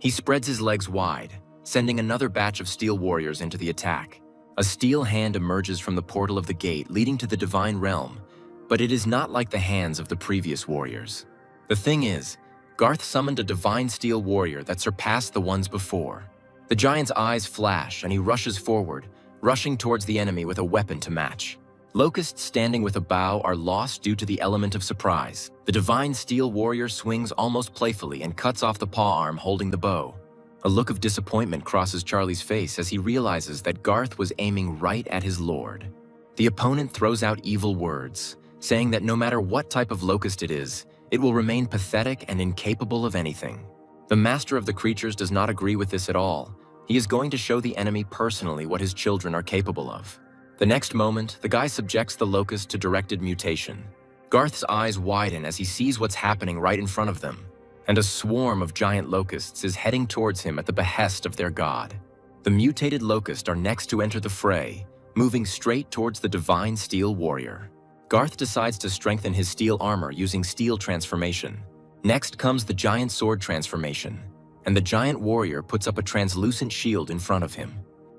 He spreads his legs wide, sending another batch of steel warriors into the attack. A steel hand emerges from the portal of the gate leading to the divine realm, but it is not like the hands of the previous warriors. The thing is, Garth summoned a divine steel warrior that surpassed the ones before. The giant's eyes flash and he rushes forward, rushing towards the enemy with a weapon to match. Locusts standing with a bow are lost due to the element of surprise. The divine steel warrior swings almost playfully and cuts off the paw arm holding the bow. A look of disappointment crosses Charlie's face as he realizes that Garth was aiming right at his lord. The opponent throws out evil words, saying that no matter what type of locust it is, it will remain pathetic and incapable of anything. The master of the creatures does not agree with this at all. He is going to show the enemy personally what his children are capable of. The next moment, the guy subjects the locust to directed mutation. Garth's eyes widen as he sees what's happening right in front of them, and a swarm of giant locusts is heading towards him at the behest of their god. The mutated locusts are next to enter the fray, moving straight towards the divine steel warrior. Garth decides to strengthen his steel armor using steel transformation. Next comes the giant sword transformation, and the giant warrior puts up a translucent shield in front of him.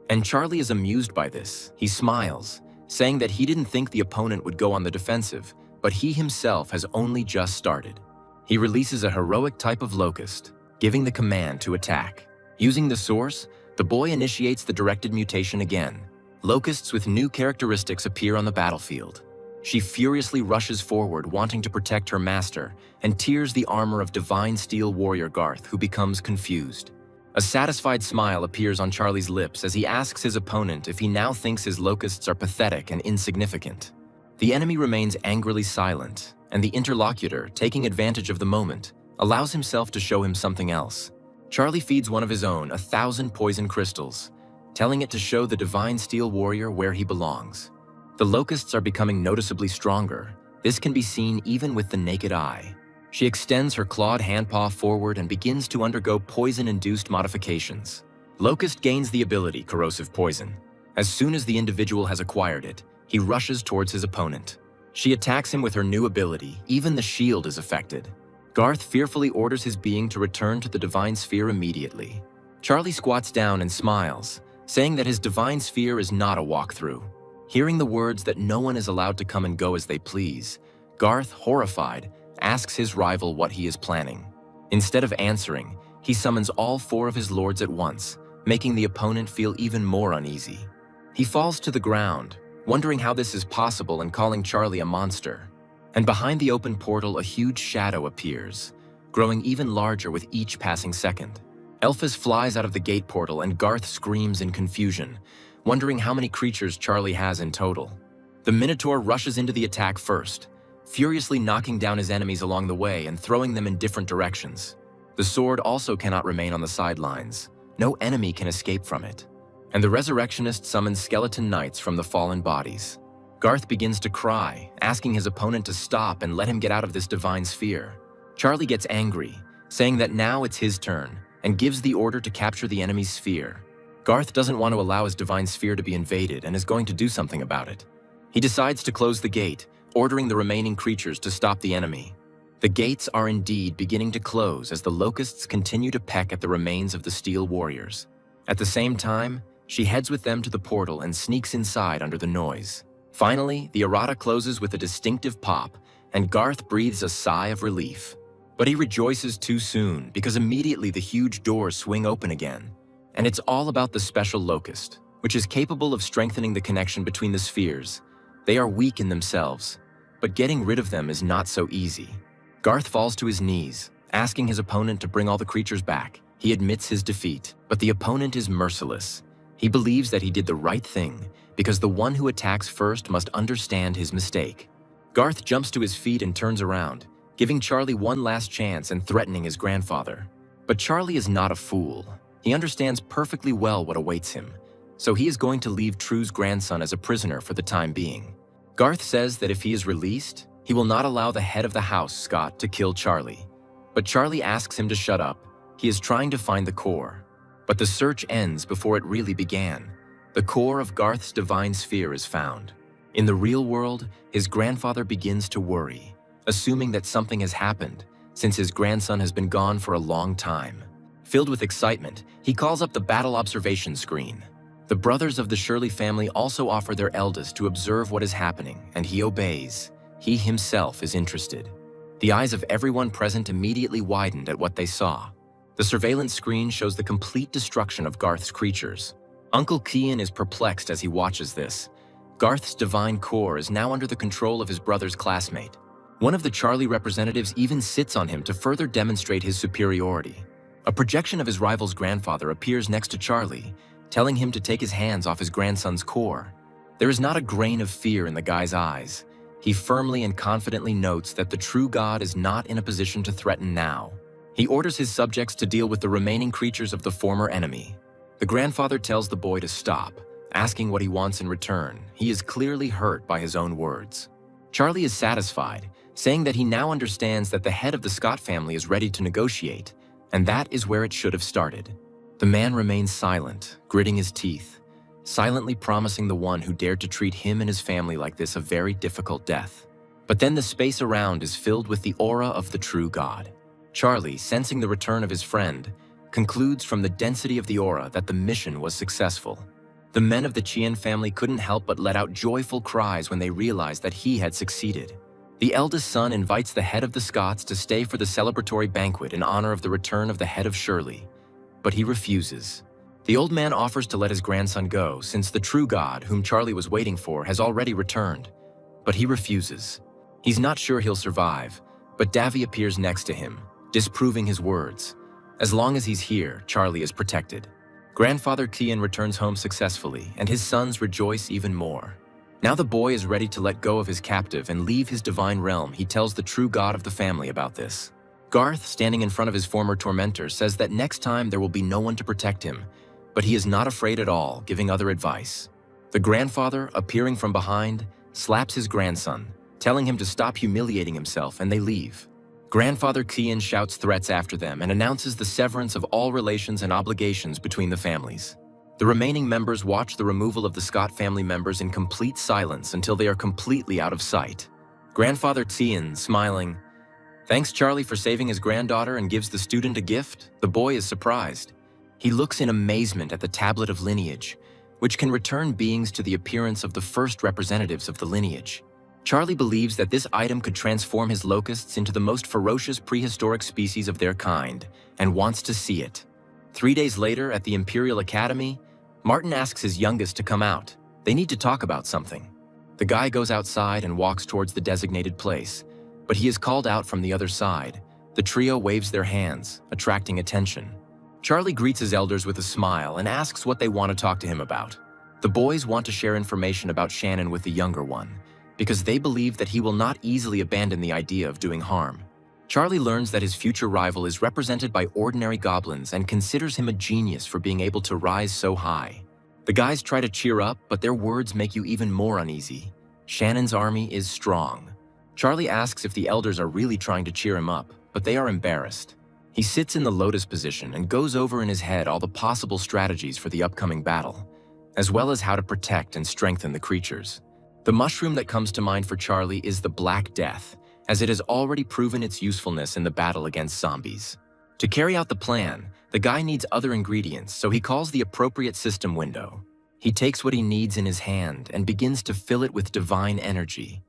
And Charlie is amused by this. He smiles, saying that he didn't think the opponent would go on the defensive, but he himself has only just started. He releases a heroic type of locust, giving the command to attack. Using the source, the boy initiates the directed mutation again. Locusts with new characteristics appear on the battlefield. She furiously rushes forward, wanting to protect her master, and tears the armor of divine steel warrior Garth, who becomes confused. A satisfied smile appears on Charlie's lips as he asks his opponent if he now thinks his locusts are pathetic and insignificant. The enemy remains angrily silent, and the interlocutor, taking advantage of the moment, allows himself to show him something else. Charlie feeds one of his own 1,000 poison crystals, telling it to show the divine steel warrior where he belongs. The locusts are becoming noticeably stronger. This can be seen even with the naked eye. She extends her clawed handpaw forward and begins to undergo poison-induced modifications. Locust gains the ability Corrosive Poison. As soon as the individual has acquired it, he rushes towards his opponent. She attacks him with her new ability. Even the shield is affected. Garth fearfully orders his being to return to the divine sphere immediately. Charlie squats down and smiles, saying that his divine sphere is not a walkthrough. Hearing the words that no one is allowed to come and go as they please, Garth, horrified, asks his rival what he is planning. Instead of answering, he summons all 4 of his lords at once, making the opponent feel even more uneasy. He falls to the ground, wondering how this is possible and calling Charlie a monster. And behind the open portal, a huge shadow appears, growing even larger with each passing second. Elphys flies out of the gate portal and Garth screams in confusion, wondering how many creatures Charlie has in total. The Minotaur rushes into the attack first, furiously knocking down his enemies along the way and throwing them in different directions. The sword also cannot remain on the sidelines. No enemy can escape from it. And the Resurrectionist summons skeleton knights from the fallen bodies. Garth begins to cry, asking his opponent to stop and let him get out of this divine sphere. Charlie gets angry, saying that now it's his turn, and gives the order to capture the enemy's sphere. Garth doesn't want to allow his divine sphere to be invaded and is going to do something about it. He decides to close the gate, ordering the remaining creatures to stop the enemy. The gates are indeed beginning to close as the locusts continue to peck at the remains of the steel warriors. At the same time, she heads with them to the portal and sneaks inside under the noise. Finally, the errata closes with a distinctive pop, and Garth breathes a sigh of relief. But he rejoices too soon because immediately the huge doors swing open again. And it's all about the special locust, which is capable of strengthening the connection between the spheres. They are weak in themselves, but getting rid of them is not so easy. Garth falls to his knees, asking his opponent to bring all the creatures back. He admits his defeat, but the opponent is merciless. He believes that he did the right thing, because the one who attacks first must understand his mistake. Garth jumps to his feet and turns around, giving Charlie one last chance and threatening his grandfather. But Charlie is not a fool. He understands perfectly well what awaits him, so he is going to leave True's grandson as a prisoner for the time being. Garth says that if he is released, he will not allow the head of the house, Scott, to kill Charlie. But Charlie asks him to shut up. He is trying to find the core. But the search ends before it really began. The core of Garth's divine sphere is found. In the real world, his grandfather begins to worry, assuming that something has happened, since his grandson has been gone for a long time. Filled with excitement, he calls up the battle observation screen. The brothers of the Shirley family also offer their eldest to observe what is happening, and he obeys. He himself is interested. The eyes of everyone present immediately widened at what they saw. The surveillance screen shows the complete destruction of Garth's creatures. Uncle Kian is perplexed as he watches this. Garth's divine core is now under the control of his brother's classmate. One of the Charlie representatives even sits on him to further demonstrate his superiority. A projection of his rival's grandfather appears next to Charlie, telling him to take his hands off his grandson's core. There is not a grain of fear in the guy's eyes. He firmly and confidently notes that the true god is not in a position to threaten now. He orders his subjects to deal with the remaining creatures of the former enemy. The grandfather tells the boy to stop, asking what he wants in return. He is clearly hurt by his own words. Charlie is satisfied, saying that he now understands that the head of the Scott family is ready to negotiate, and that is where it should have started. The man remains silent, gritting his teeth, silently promising the one who dared to treat him and his family like this a very difficult death. But then the space around is filled with the aura of the true god. Charlie, sensing the return of his friend, concludes from the density of the aura that the mission was successful. The men of the Chien family couldn't help but let out joyful cries when they realized that he had succeeded. The eldest son invites the head of the Scotts to stay for the celebratory banquet in honor of the return of the head of Shirley, but he refuses. The old man offers to let his grandson go since the true god, whom Charlie was waiting for, has already returned, but he refuses. He's not sure he'll survive, but Davy appears next to him, disproving his words. As long as he's here, Charlie is protected. Grandfather Kian returns home successfully, and his sons rejoice even more. Now the boy is ready to let go of his captive and leave his divine realm. He tells the true god of the family about this. Garth, standing in front of his former tormentor, says that next time there will be no one to protect him, but he is not afraid at all, giving other advice. The grandfather, appearing from behind, slaps his grandson, telling him to stop humiliating himself, and they leave. Grandfather Kian shouts threats after them and announces the severance of all relations and obligations between the families. The remaining members watch the removal of the Scott family members in complete silence until they are completely out of sight. Grandfather Kian, smiling, thanks Charlie for saving his granddaughter, and gives the student a gift. The boy is surprised. He looks in amazement at the tablet of lineage, which can return beings to the appearance of the first representatives of the lineage. Charlie believes that this item could transform his locusts into the most ferocious prehistoric species of their kind, and wants to see it. 3 days later, at the Imperial Academy, Martin asks his youngest to come out. They need to talk about something. The guy goes outside and walks towards the designated place, but he is called out from the other side. The trio waves their hands, attracting attention. Charlie greets his elders with a smile and asks what they want to talk to him about. The boys want to share information about Shannon with the younger one, because they believe that he will not easily abandon the idea of doing harm. Charlie learns that his future rival is represented by ordinary goblins and considers him a genius for being able to rise so high. The guys try to cheer up, but their words make you even more uneasy. Shannon's army is strong. Charlie asks if the elders are really trying to cheer him up, but they are embarrassed. He sits in the lotus position and goes over in his head all the possible strategies for the upcoming battle, as well as how to protect and strengthen the creatures. The mushroom that comes to mind for Charlie is the Black Death, as it has already proven its usefulness in the battle against zombies. To carry out the plan, the guy needs other ingredients, so he calls the appropriate system window. He takes what he needs in his hand and begins to fill it with divine energy.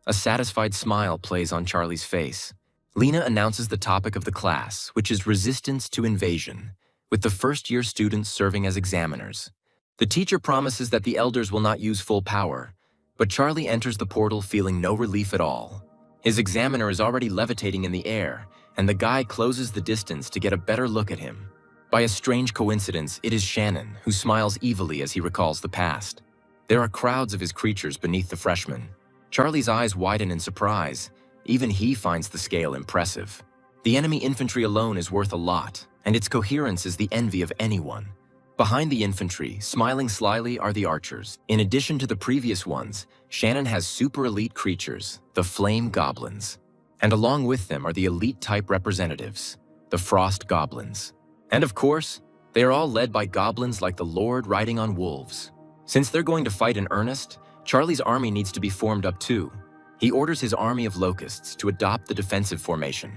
A satisfied smile plays on Charlie's face. Lena announces the topic of the class, which is resistance to invasion, with the first-year students serving as examiners. The teacher promises that the elders will not use full power, but Charlie enters the portal feeling no relief at all. His examiner is already levitating in the air, and the guy closes the distance to get a better look at him. By a strange coincidence, it is Shannon, who smiles evilly as he recalls the past. There are crowds of his creatures beneath the freshman. Charlie's eyes widen in surprise. Even he finds the scale impressive. The enemy infantry alone is worth a lot, and its coherence is the envy of anyone. Behind the infantry, smiling slyly, are the archers. In addition to the previous ones, Shannon has super elite creatures, the Flame Goblins. And along with them are the elite-type representatives, the Frost Goblins. And of course, they are all led by goblins like the Lord riding on wolves. Since they're going to fight in earnest, Charlie's army needs to be formed up too. He orders his army of locusts to adopt the defensive formation.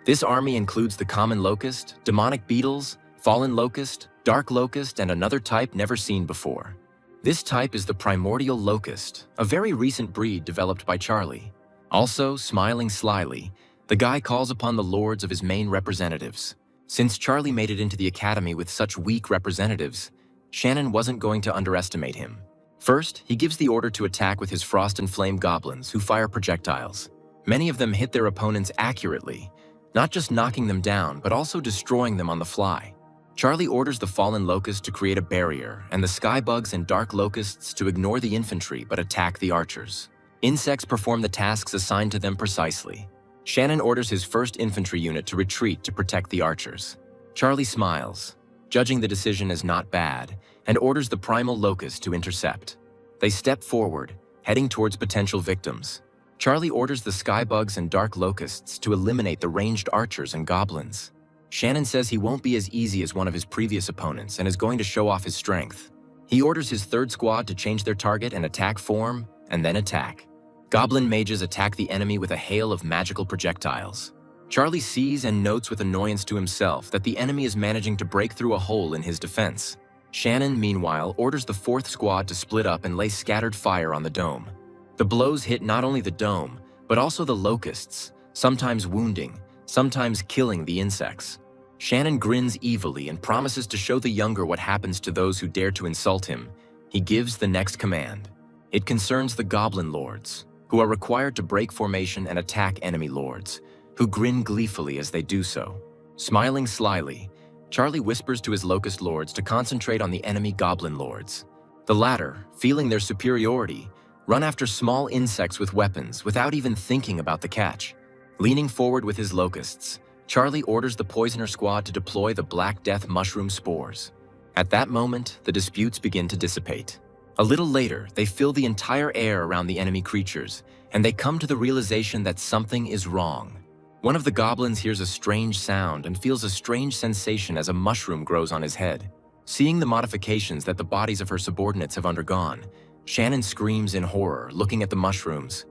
This army includes the common locust, demonic beetles, Fallen Locust, Dark Locust, and another type never seen before. This type is the Primordial Locust, a very recent breed developed by Charlie. Also, smiling slyly, the guy calls upon the lords of his main representatives. Since Charlie made it into the academy with such weak representatives, Shannon wasn't going to underestimate him. First, he gives the order to attack with his Frost and Flame goblins who fire projectiles. Many of them hit their opponents accurately, not just knocking them down, but also destroying them on the fly. Charlie orders the Fallen Locust to create a barrier and the Skybugs and Dark Locusts to ignore the infantry but attack the archers. Insects perform the tasks assigned to them precisely. Shannon orders his first infantry unit to retreat to protect the archers. Charlie smiles, judging the decision as not bad, and orders the Primal Locust to intercept. They step forward, heading towards potential victims. Charlie orders the Skybugs and Dark Locusts to eliminate the ranged archers and goblins. Shannon says he won't be as easy as one of his previous opponents and is going to show off his strength. He orders his third squad to change their target and attack form, and then attack. Goblin mages attack the enemy with a hail of magical projectiles. Charlie sees and notes with annoyance to himself that the enemy is managing to break through a hole in his defense. Shannon, meanwhile, orders the fourth squad to split up and lay scattered fire on the dome. The blows hit not only the dome, but also the locusts, sometimes wounding, sometimes killing the insects. Shannon grins evilly and promises to show the younger what happens to those who dare to insult him. He gives the next command. It concerns the Goblin Lords, who are required to break formation and attack enemy lords, who grin gleefully as they do so. Smiling slyly, Charlie whispers to his Locust Lords to concentrate on the enemy Goblin Lords. The latter, feeling their superiority, run after small insects with weapons without even thinking about the catch. Leaning forward with his Locusts, Charlie orders the Poisoner Squad to deploy the Black Death mushroom spores. At that moment, the disputes begin to dissipate. A little later, they fill the entire air around the enemy creatures, and they come to the realization that something is wrong. One of the goblins hears a strange sound and feels a strange sensation as a mushroom grows on his head. Seeing the modifications that the bodies of her subordinates have undergone, Shannon screams in horror, looking at the mushrooms.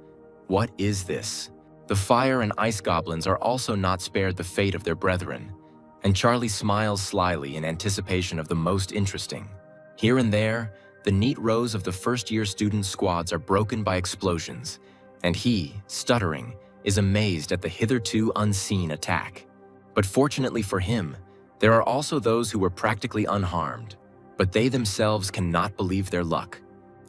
What is this? The fire and ice goblins are also not spared the fate of their brethren, and Charlie smiles slyly in anticipation of the most interesting. Here and there, the neat rows of the first-year student squads are broken by explosions, and he, stuttering, is amazed at the hitherto unseen attack. But fortunately for him, there are also those who were practically unharmed, but they themselves cannot believe their luck.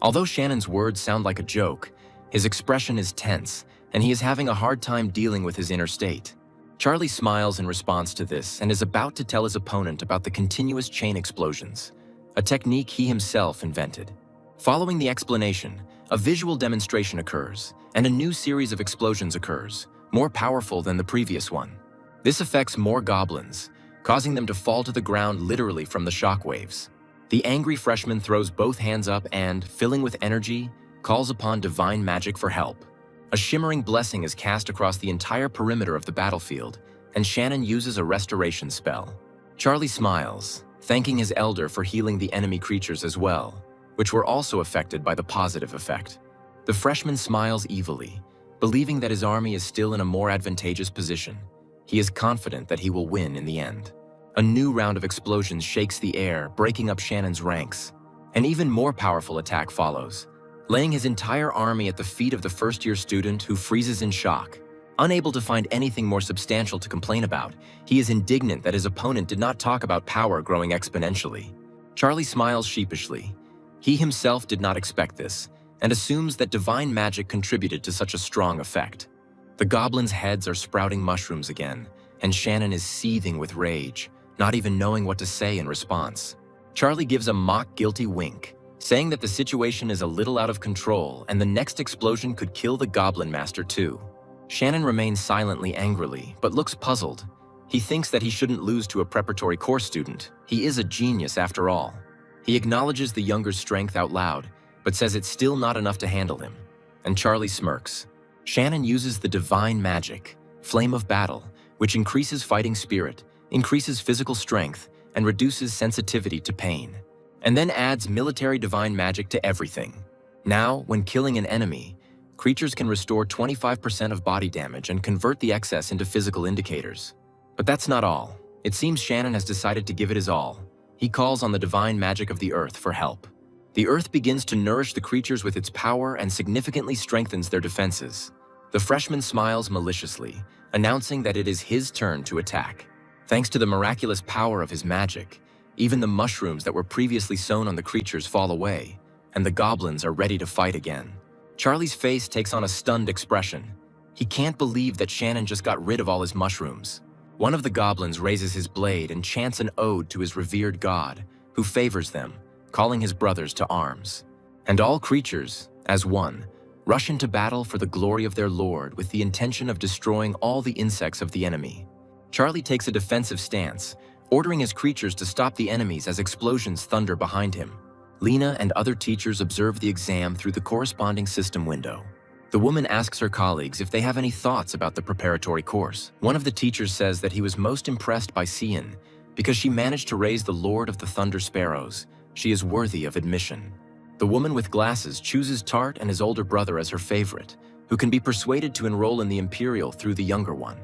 Although Shannon's words sound like a joke, his expression is tense, and he is having a hard time dealing with his inner state. Charlie smiles in response to this and is about to tell his opponent about the continuous chain explosions, a technique he himself invented. Following the explanation, a visual demonstration occurs, and a new series of explosions occurs, more powerful than the previous one. This affects more goblins, causing them to fall to the ground literally from the shockwaves. The angry freshman throws both hands up and, filling with energy, calls upon divine magic for help. A shimmering blessing is cast across the entire perimeter of the battlefield, and Shannon uses a restoration spell. Charlie smiles, thanking his elder for healing the enemy creatures as well, which were also affected by the positive effect. The freshman smiles evilly, believing that his army is still in a more advantageous position. He is confident that he will win in the end. A new round of explosions shakes the air, breaking up Shannon's ranks. An even more powerful attack follows, laying his entire army at the feet of the first-year student who freezes in shock. Unable to find anything more substantial to complain about, he is indignant that his opponent did not talk about power growing exponentially. Charlie smiles sheepishly. He himself did not expect this, and assumes that divine magic contributed to such a strong effect. The goblins' heads are sprouting mushrooms again, and Shannon is seething with rage, not even knowing what to say in response. Charlie gives a mock guilty wink, saying that the situation is a little out of control and the next explosion could kill the Goblin Master too. Shannon remains silently angrily, but looks puzzled. He thinks that he shouldn't lose to a preparatory course student. He is a genius after all. He acknowledges the younger's strength out loud, but says it's still not enough to handle him. And Charlie smirks. Shannon uses the divine magic, Flame of Battle, which increases fighting spirit, increases physical strength, and reduces sensitivity to pain. And then adds military divine magic to everything. Now, when killing an enemy, creatures can restore 25% of body damage and convert the excess into physical indicators. But that's not all. It seems Shannon has decided to give it his all. He calls on the divine magic of the earth for help. The earth begins to nourish the creatures with its power and significantly strengthens their defenses. The freshman smiles maliciously, announcing that it is his turn to attack. Thanks to the miraculous power of his magic, even the mushrooms that were previously sown on the creatures fall away, and the goblins are ready to fight again. Charlie's face takes on a stunned expression. He can't believe that Shannon just got rid of all his mushrooms. One of the goblins raises his blade and chants an ode to his revered god, who favors them, calling his brothers to arms. And all creatures, as one, rush into battle for the glory of their lord with the intention of destroying all the insects of the enemy. Charlie takes a defensive stance, ordering his creatures to stop the enemies as explosions thunder behind him. Lena and other teachers observe the exam through the corresponding system window. The woman asks her colleagues if they have any thoughts about the preparatory course. One of the teachers says that he was most impressed by Cian because she managed to raise the Lord of the Thunder Sparrows. She is worthy of admission. The woman with glasses chooses Tart and his older brother as her favorite, who can be persuaded to enroll in the Imperial through the younger one.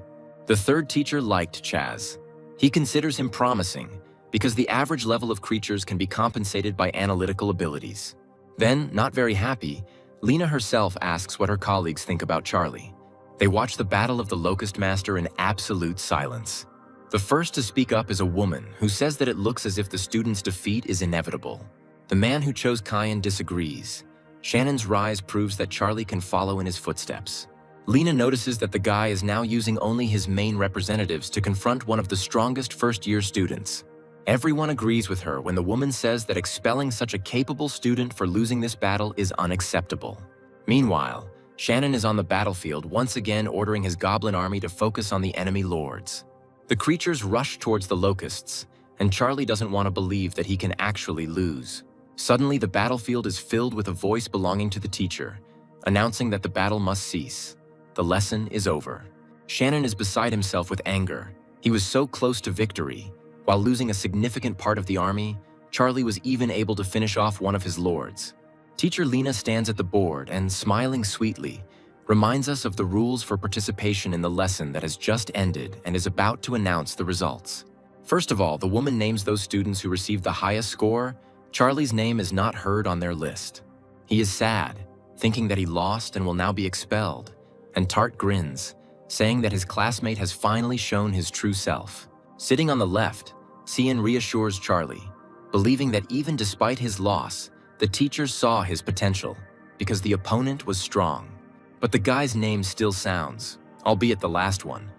The third teacher liked Chaz. He considers him promising because the average level of creatures can be compensated by analytical abilities. Then, not very happy, Lena herself asks what her colleagues think about Charlie. They watch the battle of the Locust Master in absolute silence. The first to speak up is a woman who says that it looks as if the student's defeat is inevitable. The man who chose Kyan disagrees. Shannon's rise proves that Charlie can follow in his footsteps. Lena notices that the guy is now using only his main representatives to confront one of the strongest first-year students. Everyone agrees with her when the woman says that expelling such a capable student for losing this battle is unacceptable. Meanwhile, Shannon is on the battlefield once again ordering his goblin army to focus on the enemy lords. The creatures rush towards the locusts, and Charlie doesn't want to believe that he can actually lose. Suddenly, the battlefield is filled with a voice belonging to the teacher, announcing that the battle must cease. The lesson is over. Shannon is beside himself with anger. He was so close to victory. While losing a significant part of the army, Charlie was even able to finish off one of his lords. Teacher Lena stands at the board and, smiling sweetly, reminds us of the rules for participation in the lesson that has just ended and is about to announce the results. First of all, the woman names those students who received the highest score. Charlie's name is not heard on their list. He is sad, thinking that he lost and will now be expelled, and Tart grins, saying that his classmate has finally shown his true self. Sitting on the left, Cian reassures Charlie, believing that even despite his loss, the teacher saw his potential, because the opponent was strong. But the guy's name still sounds, albeit the last one.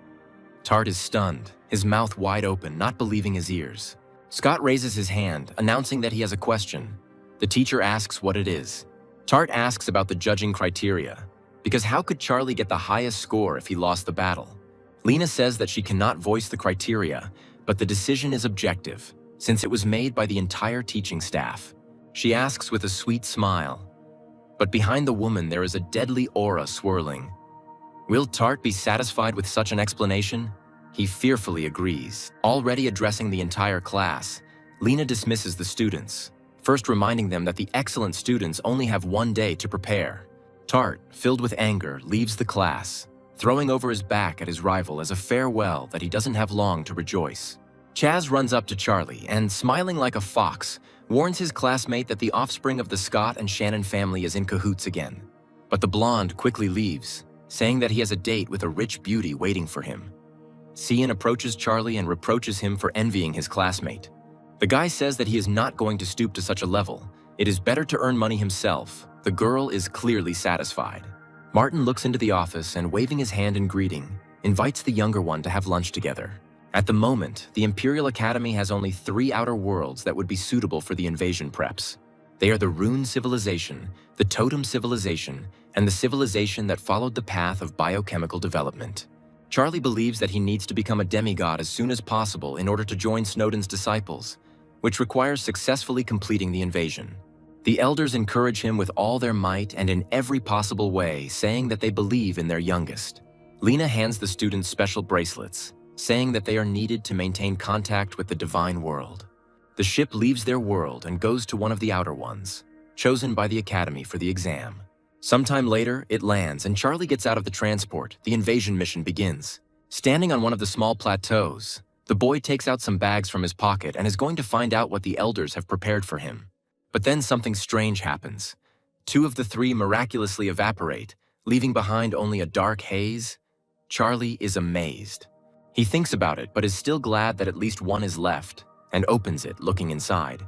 Tart is stunned, his mouth wide open, not believing his ears. Scott raises his hand, announcing that he has a question. The teacher asks what it is. Tart asks about the judging criteria, because how could Charlie get the highest score if he lost the battle? Lena says that she cannot voice the criteria, but the decision is objective, since it was made by the entire teaching staff. She asks with a sweet smile. But behind the woman there is a deadly aura swirling. Will Tart be satisfied with such an explanation? He fearfully agrees. Already addressing the entire class, Lena dismisses the students, first reminding them that the excellent students only have one day to prepare. Tart, filled with anger, leaves the class, throwing over his back at his rival as a farewell that he doesn't have long to rejoice. Chaz runs up to Charlie and, smiling like a fox, warns his classmate that the offspring of the Scott and Shannon family is in cahoots again. But the blonde quickly leaves, saying that he has a date with a rich beauty waiting for him. Cian approaches Charlie and reproaches him for envying his classmate. The guy says that he is not going to stoop to such a level. It is better to earn money himself. The girl is clearly satisfied. Martin looks into the office and, waving his hand in greeting, invites the younger one to have lunch together. At the moment, the Imperial Academy has only 3 outer worlds that would be suitable for the invasion preps. They are the Rune Civilization, the Totem Civilization, and the civilization that followed the path of biochemical development. Charlie believes that he needs to become a demigod as soon as possible in order to join Snowden's disciples, which requires successfully completing the invasion. The elders encourage him with all their might and in every possible way, saying that they believe in their youngest. Lena hands the students special bracelets, saying that they are needed to maintain contact with the divine world. The ship leaves their world and goes to one of the outer ones, chosen by the Academy for the exam. Sometime later, it lands and Charlie gets out of the transport. The invasion mission begins. Standing on one of the small plateaus, The boy takes out some bags from his pocket and is going to find out what the elders have prepared for him. But then something strange happens. 2 of the 3 miraculously evaporate, leaving behind only a dark haze. Charlie is amazed. He thinks about it, but is still glad that at least one is left, and opens it, looking inside.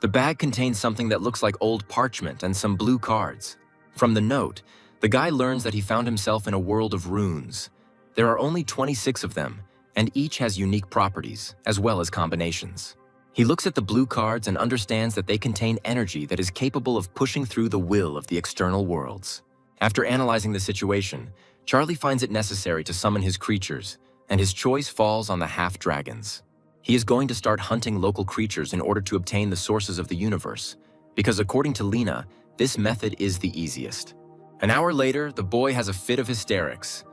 The bag contains something that looks like old parchment and some blue cards. From the note, the guy learns that he found himself in a world of runes. There are only 26 of them, and each has unique properties, as well as combinations. He looks at the blue cards and understands that they contain energy that is capable of pushing through the will of the external worlds. After analyzing the situation, Charlie finds it necessary to summon his creatures, and his choice falls on the half-dragons. He is going to start hunting local creatures in order to obtain the sources of the universe, because according to Lena, this method is the easiest. An hour later, the boy has a fit of hysterics.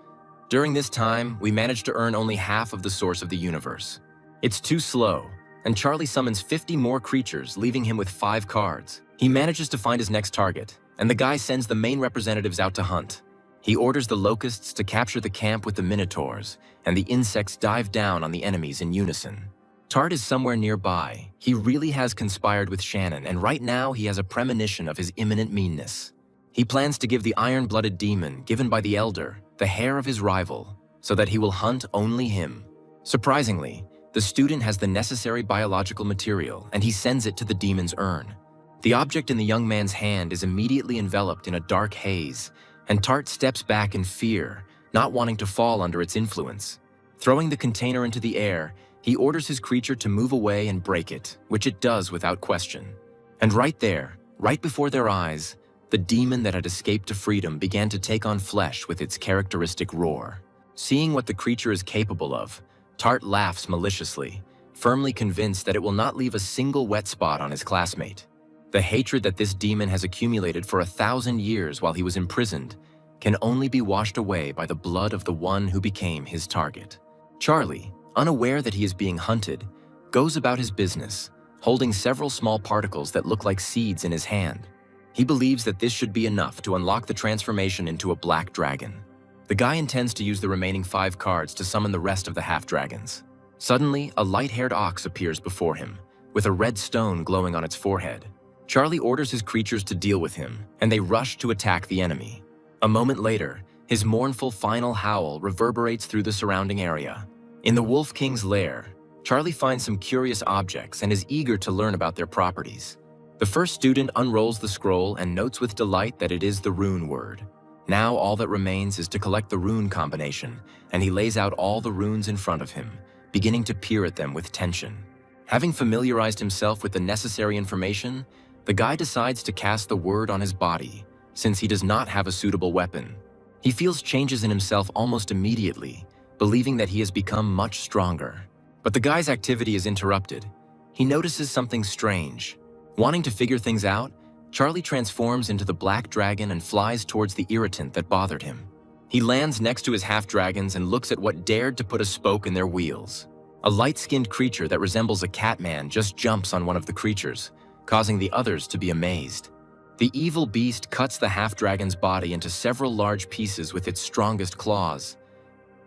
During this time, we manage to earn only half of the source of the universe. It's too slow, and Charlie summons 50 more creatures, leaving him with 5 cards. He manages to find his next target, and the guy sends the main representatives out to hunt. He orders the locusts to capture the camp with the minotaurs, and the insects dive down on the enemies in unison. Tart is somewhere nearby. He really has conspired with Shannon, and right now he has a premonition of his imminent meanness. He plans to give the iron-blooded demon, given by the Elder, the hair of his rival, so that he will hunt only him. Surprisingly, the student has the necessary biological material, and he sends it to the demon's urn. The object in the young man's hand is immediately enveloped in a dark haze, and Tart steps back in fear, not wanting to fall under its influence. Throwing the container into the air, he orders his creature to move away and break it, which it does without question. And right there, right before their eyes, the demon that had escaped to freedom began to take on flesh with its characteristic roar. Seeing what the creature is capable of, Tart laughs maliciously, firmly convinced that it will not leave a single wet spot on his classmate. The hatred that this demon has accumulated for 1,000 years while he was imprisoned can only be washed away by the blood of the one who became his target. Charlie, unaware that he is being hunted, goes about his business, holding several small particles that look like seeds in his hand. He believes that this should be enough to unlock the transformation into a black dragon. The guy intends to use the remaining 5 cards to summon the rest of the half-dragons. Suddenly, a light-haired ox appears before him, with a red stone glowing on its forehead. Charlie orders his creatures to deal with him, and they rush to attack the enemy. A moment later, his mournful final howl reverberates through the surrounding area. In the Wolf King's lair, Charlie finds some curious objects and is eager to learn about their properties. The first student unrolls the scroll and notes with delight that it is the rune word. Now all that remains is to collect the rune combination, and he lays out all the runes in front of him, beginning to peer at them with tension. Having familiarized himself with the necessary information, the guy decides to cast the word on his body, since he does not have a suitable weapon. He feels changes in himself almost immediately, believing that he has become much stronger. But the guy's activity is interrupted. He notices something strange. Wanting to figure things out, Charlie transforms into the black dragon and flies towards the irritant that bothered him. He lands next to his half-dragons and looks at what dared to put a spoke in their wheels. A light-skinned creature that resembles a catman just jumps on one of the creatures, causing the others to be amazed. The evil beast cuts the half-dragon's body into several large pieces with its strongest claws.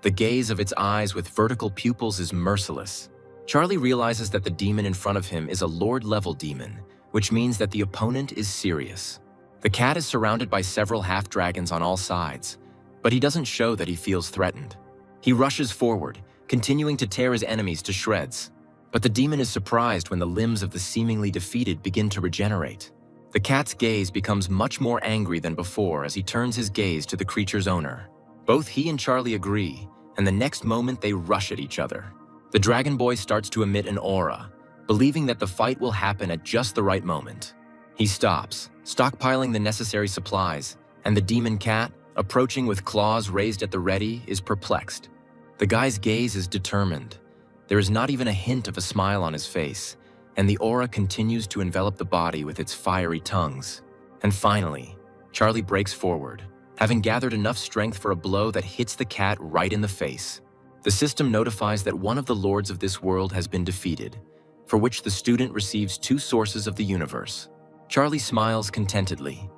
The gaze of its eyes with vertical pupils is merciless. Charlie realizes that the demon in front of him is a Lord-level demon, which means that the opponent is serious. The cat is surrounded by several half-dragons on all sides, but he doesn't show that he feels threatened. He rushes forward, continuing to tear his enemies to shreds. But the demon is surprised when the limbs of the seemingly defeated begin to regenerate. The cat's gaze becomes much more angry than before as he turns his gaze to the creature's owner. Both he and Charlie agree, and the next moment they rush at each other. The dragon boy starts to emit an aura, believing that the fight will happen at just the right moment. He stops, stockpiling the necessary supplies, and the demon cat, approaching with claws raised at the ready, is perplexed. The guy's gaze is determined. There is not even a hint of a smile on his face, and the aura continues to envelop the body with its fiery tongues. And finally, Charlie breaks forward, having gathered enough strength for a blow that hits the cat right in the face. The system notifies that one of the lords of this world has been defeated, for which the student receives 2 sources of the universe. Charlie smiles contentedly.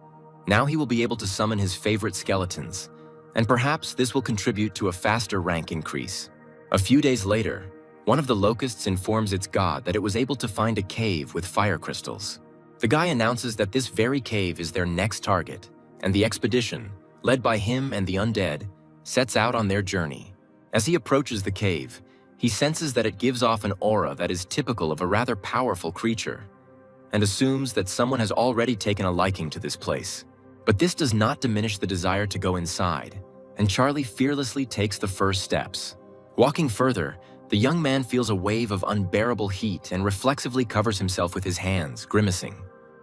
Now he will be able to summon his favorite skeletons, and perhaps this will contribute to a faster rank increase. A few days later, One of the locusts informs its god that it was able to find a cave with fire crystals. The guy announces that this very cave is their next target, and the expedition, led by him and the undead, sets out on their journey. As he approaches the cave, he senses that it gives off an aura that is typical of a rather powerful creature, and assumes that someone has already taken a liking to this place. But this does not diminish the desire to go inside, and Charlie fearlessly takes the first steps. Walking further, the young man feels a wave of unbearable heat and reflexively covers himself with his hands, grimacing.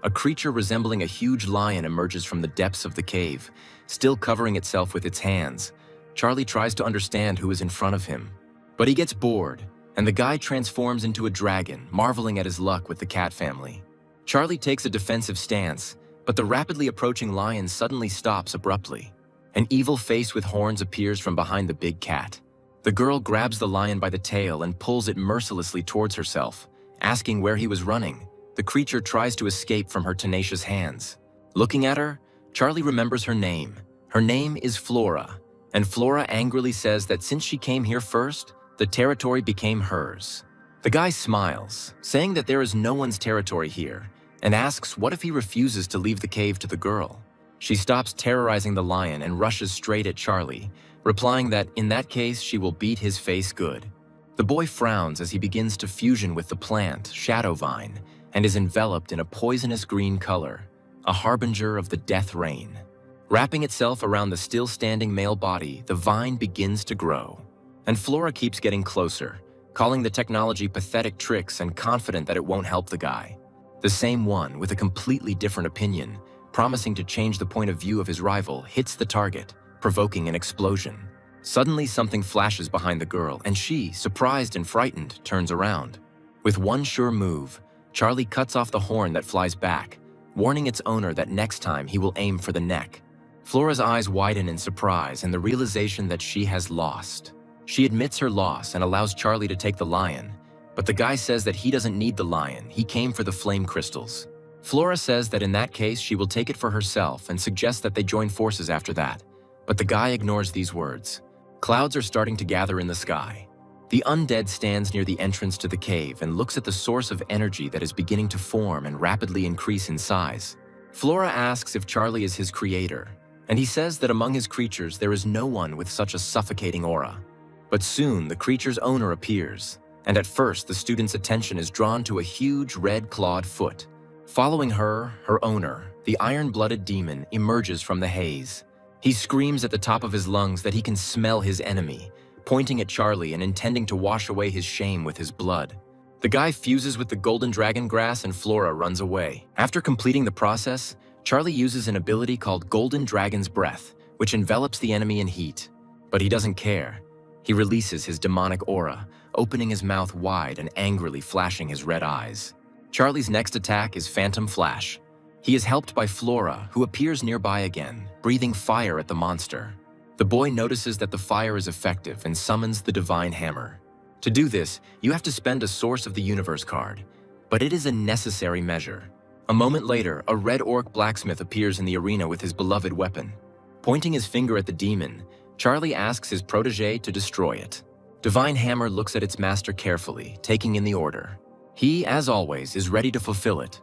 A creature resembling a huge lion emerges from the depths of the cave, still covering itself with its hands. Charlie tries to understand who is in front of him, but he gets bored, and the guy transforms into a dragon, marveling at his luck with the cat family. Charlie takes a defensive stance, but the rapidly approaching lion suddenly stops abruptly. An evil face with horns appears from behind the big cat. The girl grabs the lion by the tail and pulls it mercilessly towards herself, asking where he was running. The creature tries to escape from her tenacious hands. Looking at her, Charlie remembers her name. Her name is Flora, and Flora angrily says that since she came here first, the territory became hers. The guy smiles, saying that there is no one's territory here, and asks what if he refuses to leave the cave to the girl. She stops terrorizing the lion and rushes straight at Charlie, replying that in that case she will beat his face good. The boy frowns as he begins to fusion with the plant, Shadowvine, and is enveloped in a poisonous green color, a harbinger of the death rain. Wrapping itself around the still-standing male body, the vine begins to grow. And Flora keeps getting closer, calling the technology pathetic tricks and confident that it won't help the guy. The same one, with a completely different opinion, promising to change the point of view of his rival, hits the target, provoking an explosion. Suddenly, something flashes behind the girl, and she, surprised and frightened, turns around. With one sure move, Charlie cuts off the horn that flies back, warning its owner that next time he will aim for the neck. Flora's eyes widen in surprise and the realization that she has lost. She admits her loss and allows Charlie to take the lion, but the guy says that he doesn't need the lion, he came for the flame crystals. Flora says that in that case she will take it for herself and suggests that they join forces after that, but the guy ignores these words. Clouds are starting to gather in the sky. The undead stands near the entrance to the cave and looks at the source of energy that is beginning to form and rapidly increase in size. Flora asks if Charlie is his creator, and he says that among his creatures there is no one with such a suffocating aura. But soon the creature's owner appears, and at first the student's attention is drawn to a huge red-clawed foot. Following her owner, the iron-blooded demon, emerges from the haze. He screams at the top of his lungs that he can smell his enemy, pointing at Charlie and intending to wash away his shame with his blood. The guy fuses with the golden dragon grass and Flora runs away. After completing the process, Charlie uses an ability called Golden Dragon's Breath, which envelops the enemy in heat. But he doesn't care. He releases his demonic aura, opening his mouth wide and angrily flashing his red eyes. Charlie's next attack is Phantom Flash. He is helped by Flora, who appears nearby again, breathing fire at the monster. The boy notices that the fire is effective and summons the Divine Hammer. To do this, you have to spend a Source of the Universe card, but it is a necessary measure. A moment later, a red orc blacksmith appears in the arena with his beloved weapon. Pointing his finger at the demon, Charlie asks his protege to destroy it. Divine Hammer looks at its master carefully, taking in the order. He, as always, is ready to fulfill it,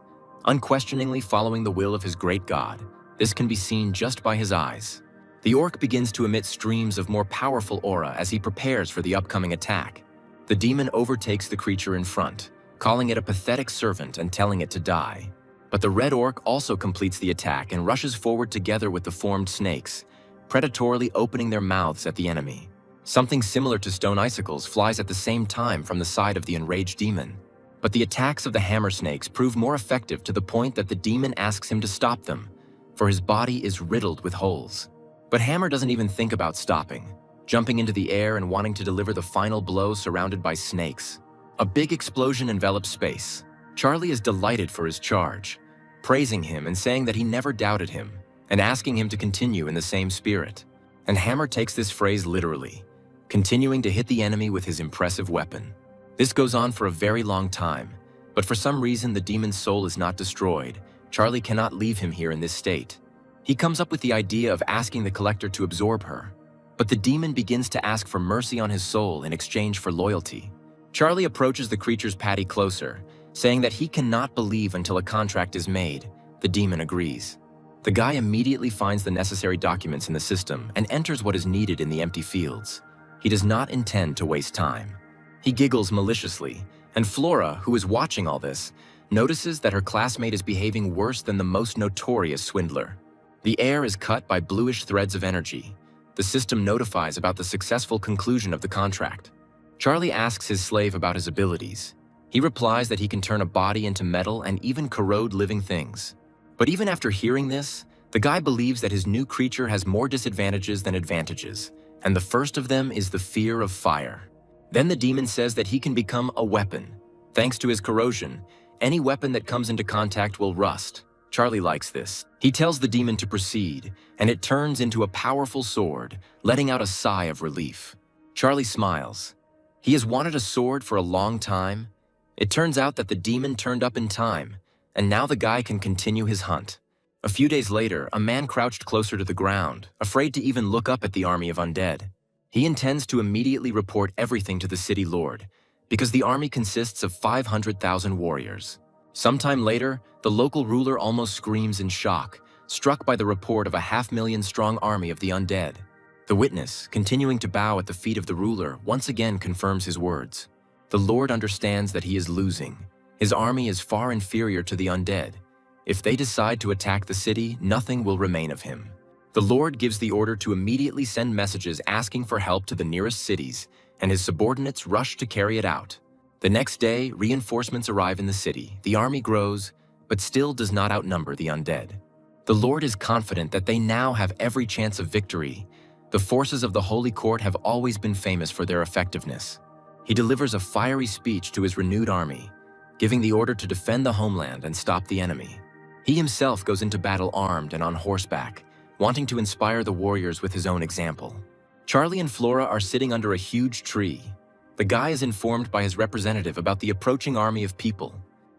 unquestioningly following the will of his great god. This can be seen just by his eyes. The orc begins to emit streams of more powerful aura as he prepares for the upcoming attack. The demon overtakes the creature in front, calling it a pathetic servant and telling it to die. But the red orc also completes the attack and rushes forward together with the formed snakes, predatorily opening their mouths at the enemy. Something similar to stone icicles flies at the same time from the side of the enraged demon. But the attacks of the hammer snakes prove more effective to the point that the demon asks him to stop them, for his body is riddled with holes. But Hammer doesn't even think about stopping, jumping into the air and wanting to deliver the final blow surrounded by snakes. A big explosion envelops space. Charlie is delighted for his charge, praising him and saying that he never doubted him, and asking him to continue in the same spirit. And Hammer takes this phrase literally, continuing to hit the enemy with his impressive weapon. This goes on for a very long time, but for some reason the demon's soul is not destroyed. Charlie cannot leave him here in this state. He comes up with the idea of asking the collector to absorb her, but the demon begins to ask for mercy on his soul in exchange for loyalty. Charlie approaches the creature's patty closer, saying that he cannot believe until a contract is made. The demon agrees. The guy immediately finds the necessary documents in the system and enters what is needed in the empty fields. He does not intend to waste time. He giggles maliciously, and Flora, who is watching all this, notices that her classmate is behaving worse than the most notorious swindler. The air is cut by bluish threads of energy. The system notifies about the successful conclusion of the contract. Charlie asks his slave about his abilities. He replies that he can turn a body into metal and even corrode living things. But even after hearing this, the guy believes that his new creature has more disadvantages than advantages, and the first of them is the fear of fire. Then the demon says that he can become a weapon. Thanks to his corrosion, any weapon that comes into contact will rust. Charlie likes this. He tells the demon to proceed, and it turns into a powerful sword, letting out a sigh of relief. Charlie smiles. He has wanted a sword for a long time. It turns out that the demon turned up in time, and now the guy can continue his hunt. A few days later, a man crouched closer to the ground, afraid to even look up at the army of undead. He intends to immediately report everything to the city lord, because the army consists of 500,000 warriors. Sometime later, the local ruler almost screams in shock, struck by the report of a 500,000-strong army of the undead. The witness, continuing to bow at the feet of the ruler, once again confirms his words. The lord understands that he is losing. His army is far inferior to the undead. If they decide to attack the city, nothing will remain of him. The lord gives the order to immediately send messages asking for help to the nearest cities, and his subordinates rush to carry it out. The next day, reinforcements arrive in the city. The army grows, but still does not outnumber the undead. The lord is confident that they now have every chance of victory. The forces of the Holy Court have always been famous for their effectiveness. He delivers a fiery speech to his renewed army, giving the order to defend the homeland and stop the enemy. He himself goes into battle armed and on horseback, wanting to inspire the warriors with his own example. Charlie and Flora are sitting under a huge tree. The guy is informed by his representative about the approaching army of people.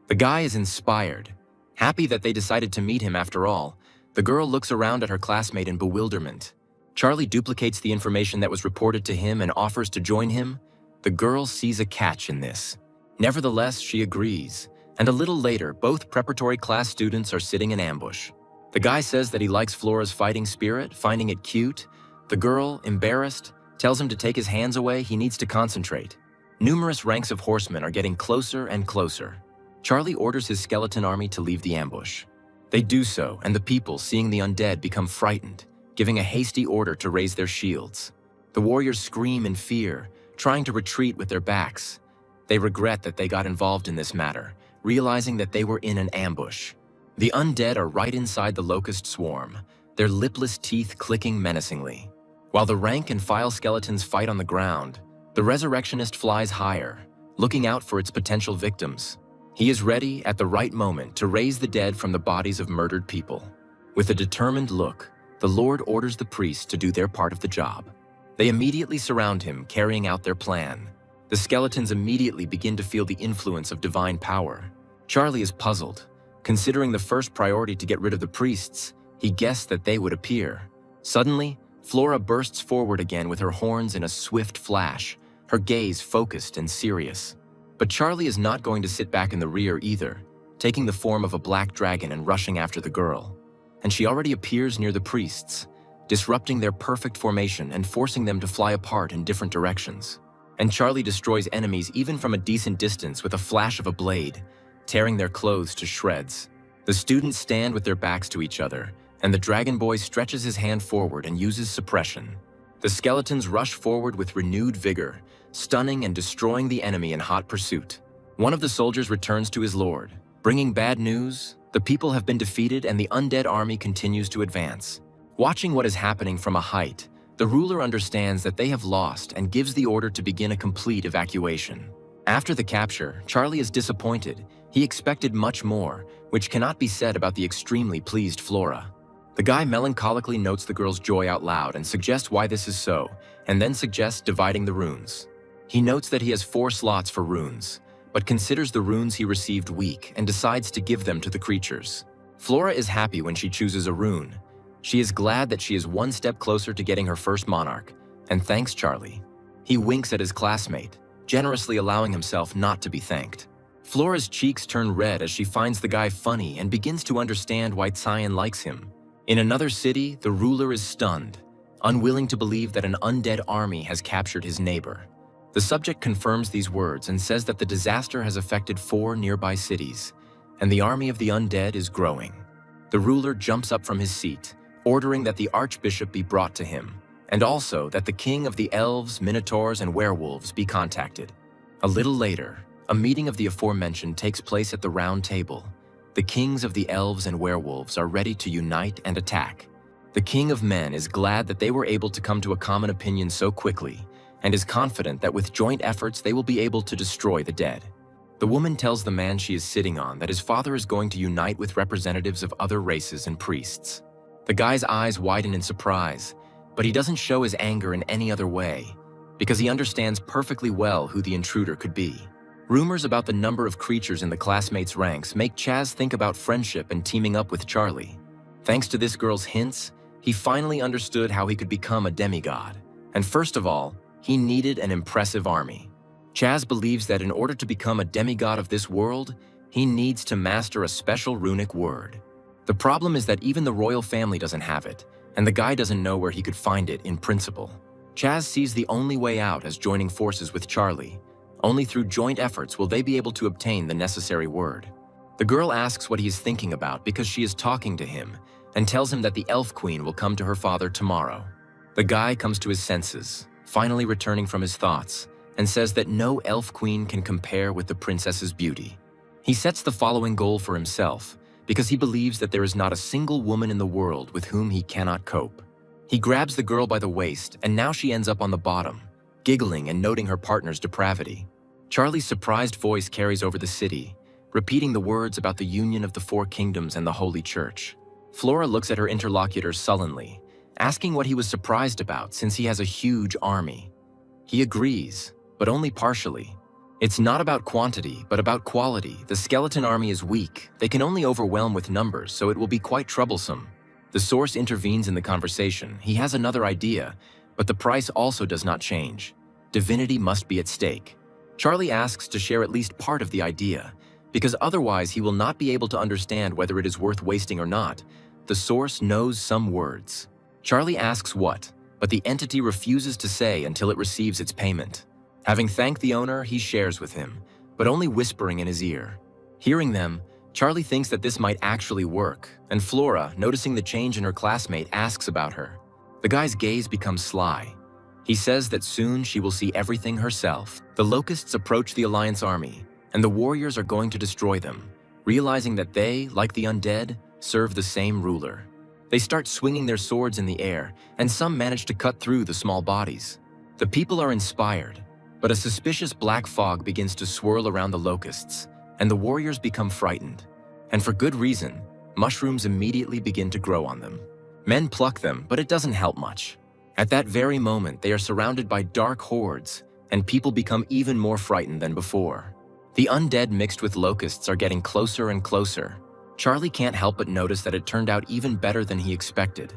The guy is inspired. Happy that they decided to meet him after all, the girl looks around at her classmate in bewilderment. Charlie duplicates the information that was reported to him and offers to join him. The girl sees a catch in this. Nevertheless, she agrees, and a little later, both preparatory class students are sitting in ambush. The guy says that he likes Flora's fighting spirit, finding it cute. The girl, embarrassed, tells him to take his hands away, he needs to concentrate. Numerous ranks of horsemen are getting closer and closer. Charlie orders his skeleton army to leave the ambush. They do so, and the people, seeing the undead, become frightened, giving a hasty order to raise their shields. The warriors scream in fear, trying to retreat with their backs. They regret that they got involved in this matter, realizing that they were in an ambush. The undead are right inside the locust swarm, their lipless teeth clicking menacingly. While the rank and file skeletons fight on the ground, the resurrectionist flies higher, looking out for its potential victims. He is ready at the right moment to raise the dead from the bodies of murdered people. With a determined look, the Lord orders the priests to do their part of the job. They immediately surround him, carrying out their plan. The skeletons immediately begin to feel the influence of divine power. Charlie is puzzled. Considering the first priority to get rid of the priests, he guessed that they would appear. Suddenly, Flora bursts forward again with her horns in a swift flash, her gaze focused and serious. But Charlie is not going to sit back in the rear either, taking the form of a black dragon and rushing after the girl. And she already appears near the priests, disrupting their perfect formation and forcing them to fly apart in different directions. And Charlie destroys enemies even from a decent distance with a flash of a blade, tearing their clothes to shreds. The students stand with their backs to each other, and the dragon boy stretches his hand forward and uses suppression. The skeletons rush forward with renewed vigor, stunning and destroying the enemy in hot pursuit. One of the soldiers returns to his lord, bringing bad news. The people have been defeated and the undead army continues to advance. Watching what is happening from a height, the ruler understands that they have lost and gives the order to begin a complete evacuation. After the capture, Charlie is disappointed. He expected much more, which cannot be said about the extremely pleased Flora. The guy melancholically notes the girl's joy out loud and suggests why this is so, and then suggests dividing the runes. He notes that he has 4 slots for runes, but considers the runes he received weak and decides to give them to the creatures. Flora is happy when she chooses a rune. She is glad that she is one step closer to getting her first monarch, and thanks Charlie. He winks at his classmate. generously allowing himself not to be thanked. Flora's cheeks turn red as she finds the guy funny and begins to understand why Cyan likes him. In another city, the ruler is stunned, unwilling to believe that an undead army has captured his neighbor. The subject confirms these words and says that the disaster has affected 4 nearby cities, and the army of the undead is growing. The ruler jumps up from his seat, ordering that the archbishop be brought to him, and also that the king of the elves, minotaurs, and werewolves be contacted. A little later, a meeting of the aforementioned takes place at the round table. The kings of the elves and werewolves are ready to unite and attack. The king of men is glad that they were able to come to a common opinion so quickly, and is confident that with joint efforts they will be able to destroy the dead. The woman tells the man she is sitting on that his father is going to unite with representatives of other races and priests. The guy's eyes widen in surprise, but he doesn't show his anger in any other way, because he understands perfectly well who the intruder could be. Rumors about the number of creatures in the classmates' ranks make Chaz think about friendship and teaming up with Charlie. Thanks to this girl's hints, he finally understood how he could become a demigod. And first of all, he needed an impressive army. Chaz believes that in order to become a demigod of this world, he needs to master a special runic word. The problem is that even the royal family doesn't have it, and the guy doesn't know where he could find it in principle. Chaz sees the only way out as joining forces with Charlie. Only through joint efforts will they be able to obtain the necessary word. The girl asks what he is thinking about because she is talking to him and tells him that the elf queen will come to her father tomorrow. The guy comes to his senses, finally returning from his thoughts, and says that no elf queen can compare with the princess's beauty. He sets the following goal for himself because he believes that there is not a single woman in the world with whom he cannot cope. He grabs the girl by the waist, and now she ends up on the bottom, giggling and noting her partner's depravity. Charlie's surprised voice carries over the city, repeating the words about the union of the 4 kingdoms and the Holy Church. Flora looks at her interlocutor sullenly, asking what he was surprised about since he has a huge army. He agrees, but only partially. It's not about quantity, but about quality. The skeleton army is weak. They can only overwhelm with numbers, so it will be quite troublesome. The source intervenes in the conversation. He has another idea, but the price also does not change. Divinity must be at stake. Charlie asks to share at least part of the idea, because otherwise he will not be able to understand whether it is worth wasting or not. The source knows some words. Charlie asks what, but the entity refuses to say until it receives its payment. Having thanked the owner, he shares with him, but only whispering in his ear. Hearing them, Charlie thinks that this might actually work, and Flora, noticing the change in her classmate, asks about her. The guy's gaze becomes sly. He says that soon she will see everything herself. The locusts approach the Alliance army, and the warriors are going to destroy them, realizing that they, like the undead, serve the same ruler. They start swinging their swords in the air, and some manage to cut through the small bodies. The people are inspired, but a suspicious black fog begins to swirl around the locusts, and the warriors become frightened. And for good reason, mushrooms immediately begin to grow on them. Men pluck them, but it doesn't help much. At that very moment, they are surrounded by dark hordes, and people become even more frightened than before. The undead mixed with locusts are getting closer and closer. Charlie can't help but notice that it turned out even better than he expected.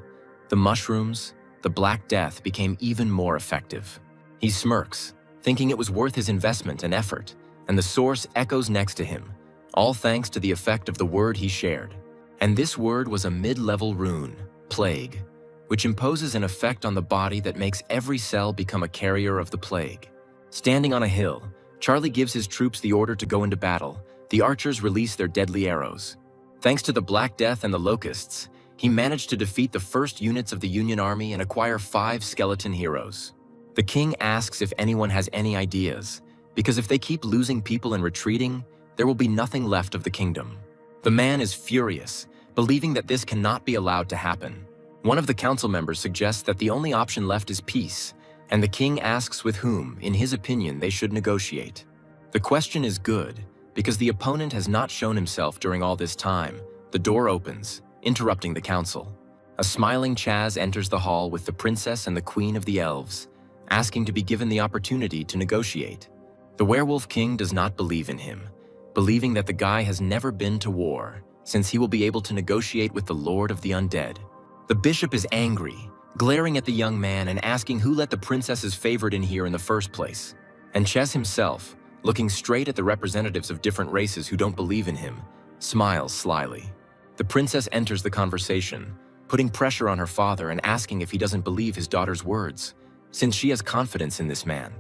The mushrooms, the Black Death, became even more effective. He smirks, thinking it was worth his investment and effort, and the source echoes next to him, all thanks to the effect of the word he shared. And this word was a mid-level rune, Plague, which imposes an effect on the body that makes every cell become a carrier of the plague. Standing on a hill, Charlie gives his troops the order to go into battle. The archers release their deadly arrows. Thanks to the Black Death and the locusts, he managed to defeat the first units of the Union Army and acquire 5 skeleton heroes. The king asks if anyone has any ideas, because if they keep losing people and retreating, there will be nothing left of the kingdom. The man is furious, believing that this cannot be allowed to happen. One of the council members suggests that the only option left is peace, and the king asks with whom, in his opinion, they should negotiate. The question is good, because the opponent has not shown himself during all this time. The door opens, interrupting the council. A smiling Chaz enters the hall with the princess and the queen of the elves, asking to be given the opportunity to negotiate. The werewolf king does not believe in him, believing that the guy has never been to war, since he will be able to negotiate with the Lord of the Undead. The bishop is angry, glaring at the young man and asking who let the princess's favorite in here in the first place. And Ches himself, looking straight at the representatives of different races who don't believe in him, smiles slyly. The princess enters the conversation, putting pressure on her father and asking if he doesn't believe his daughter's words, since she has confidence in this man.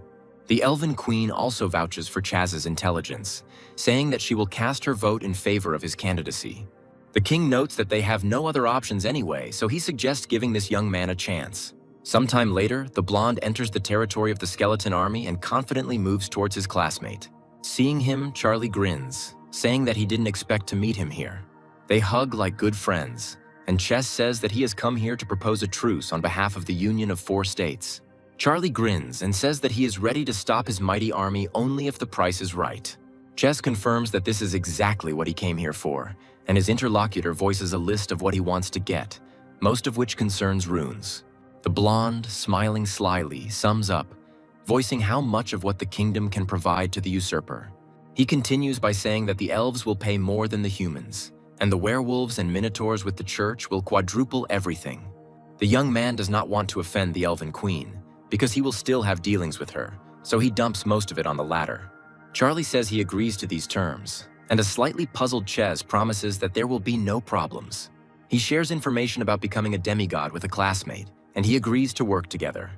The Elven Queen also vouches for Chaz's intelligence, saying that she will cast her vote in favor of his candidacy. The king notes that they have no other options anyway, so he suggests giving this young man a chance. Sometime later, the blonde enters the territory of the skeleton army and confidently moves towards his classmate. Seeing him, Charlie grins, saying that he didn't expect to meet him here. They hug like good friends, and Ches says that he has come here to propose a truce on behalf of the Union of 4 states. Charlie grins and says that he is ready to stop his mighty army only if the price is right. Ches confirms that this is exactly what he came here for, and his interlocutor voices a list of what he wants to get, most of which concerns runes. The blonde, smiling slyly, sums up, voicing how much of what the kingdom can provide to the usurper. He continues by saying that the elves will pay more than the humans, and the werewolves and minotaurs with the church will quadruple everything. The young man does not want to offend the Elven Queen, because he will still have dealings with her, so he dumps most of it on the latter. Charlie says he agrees to these terms, and a slightly puzzled Ches promises that there will be no problems. He shares information about becoming a demigod with a classmate, and he agrees to work together.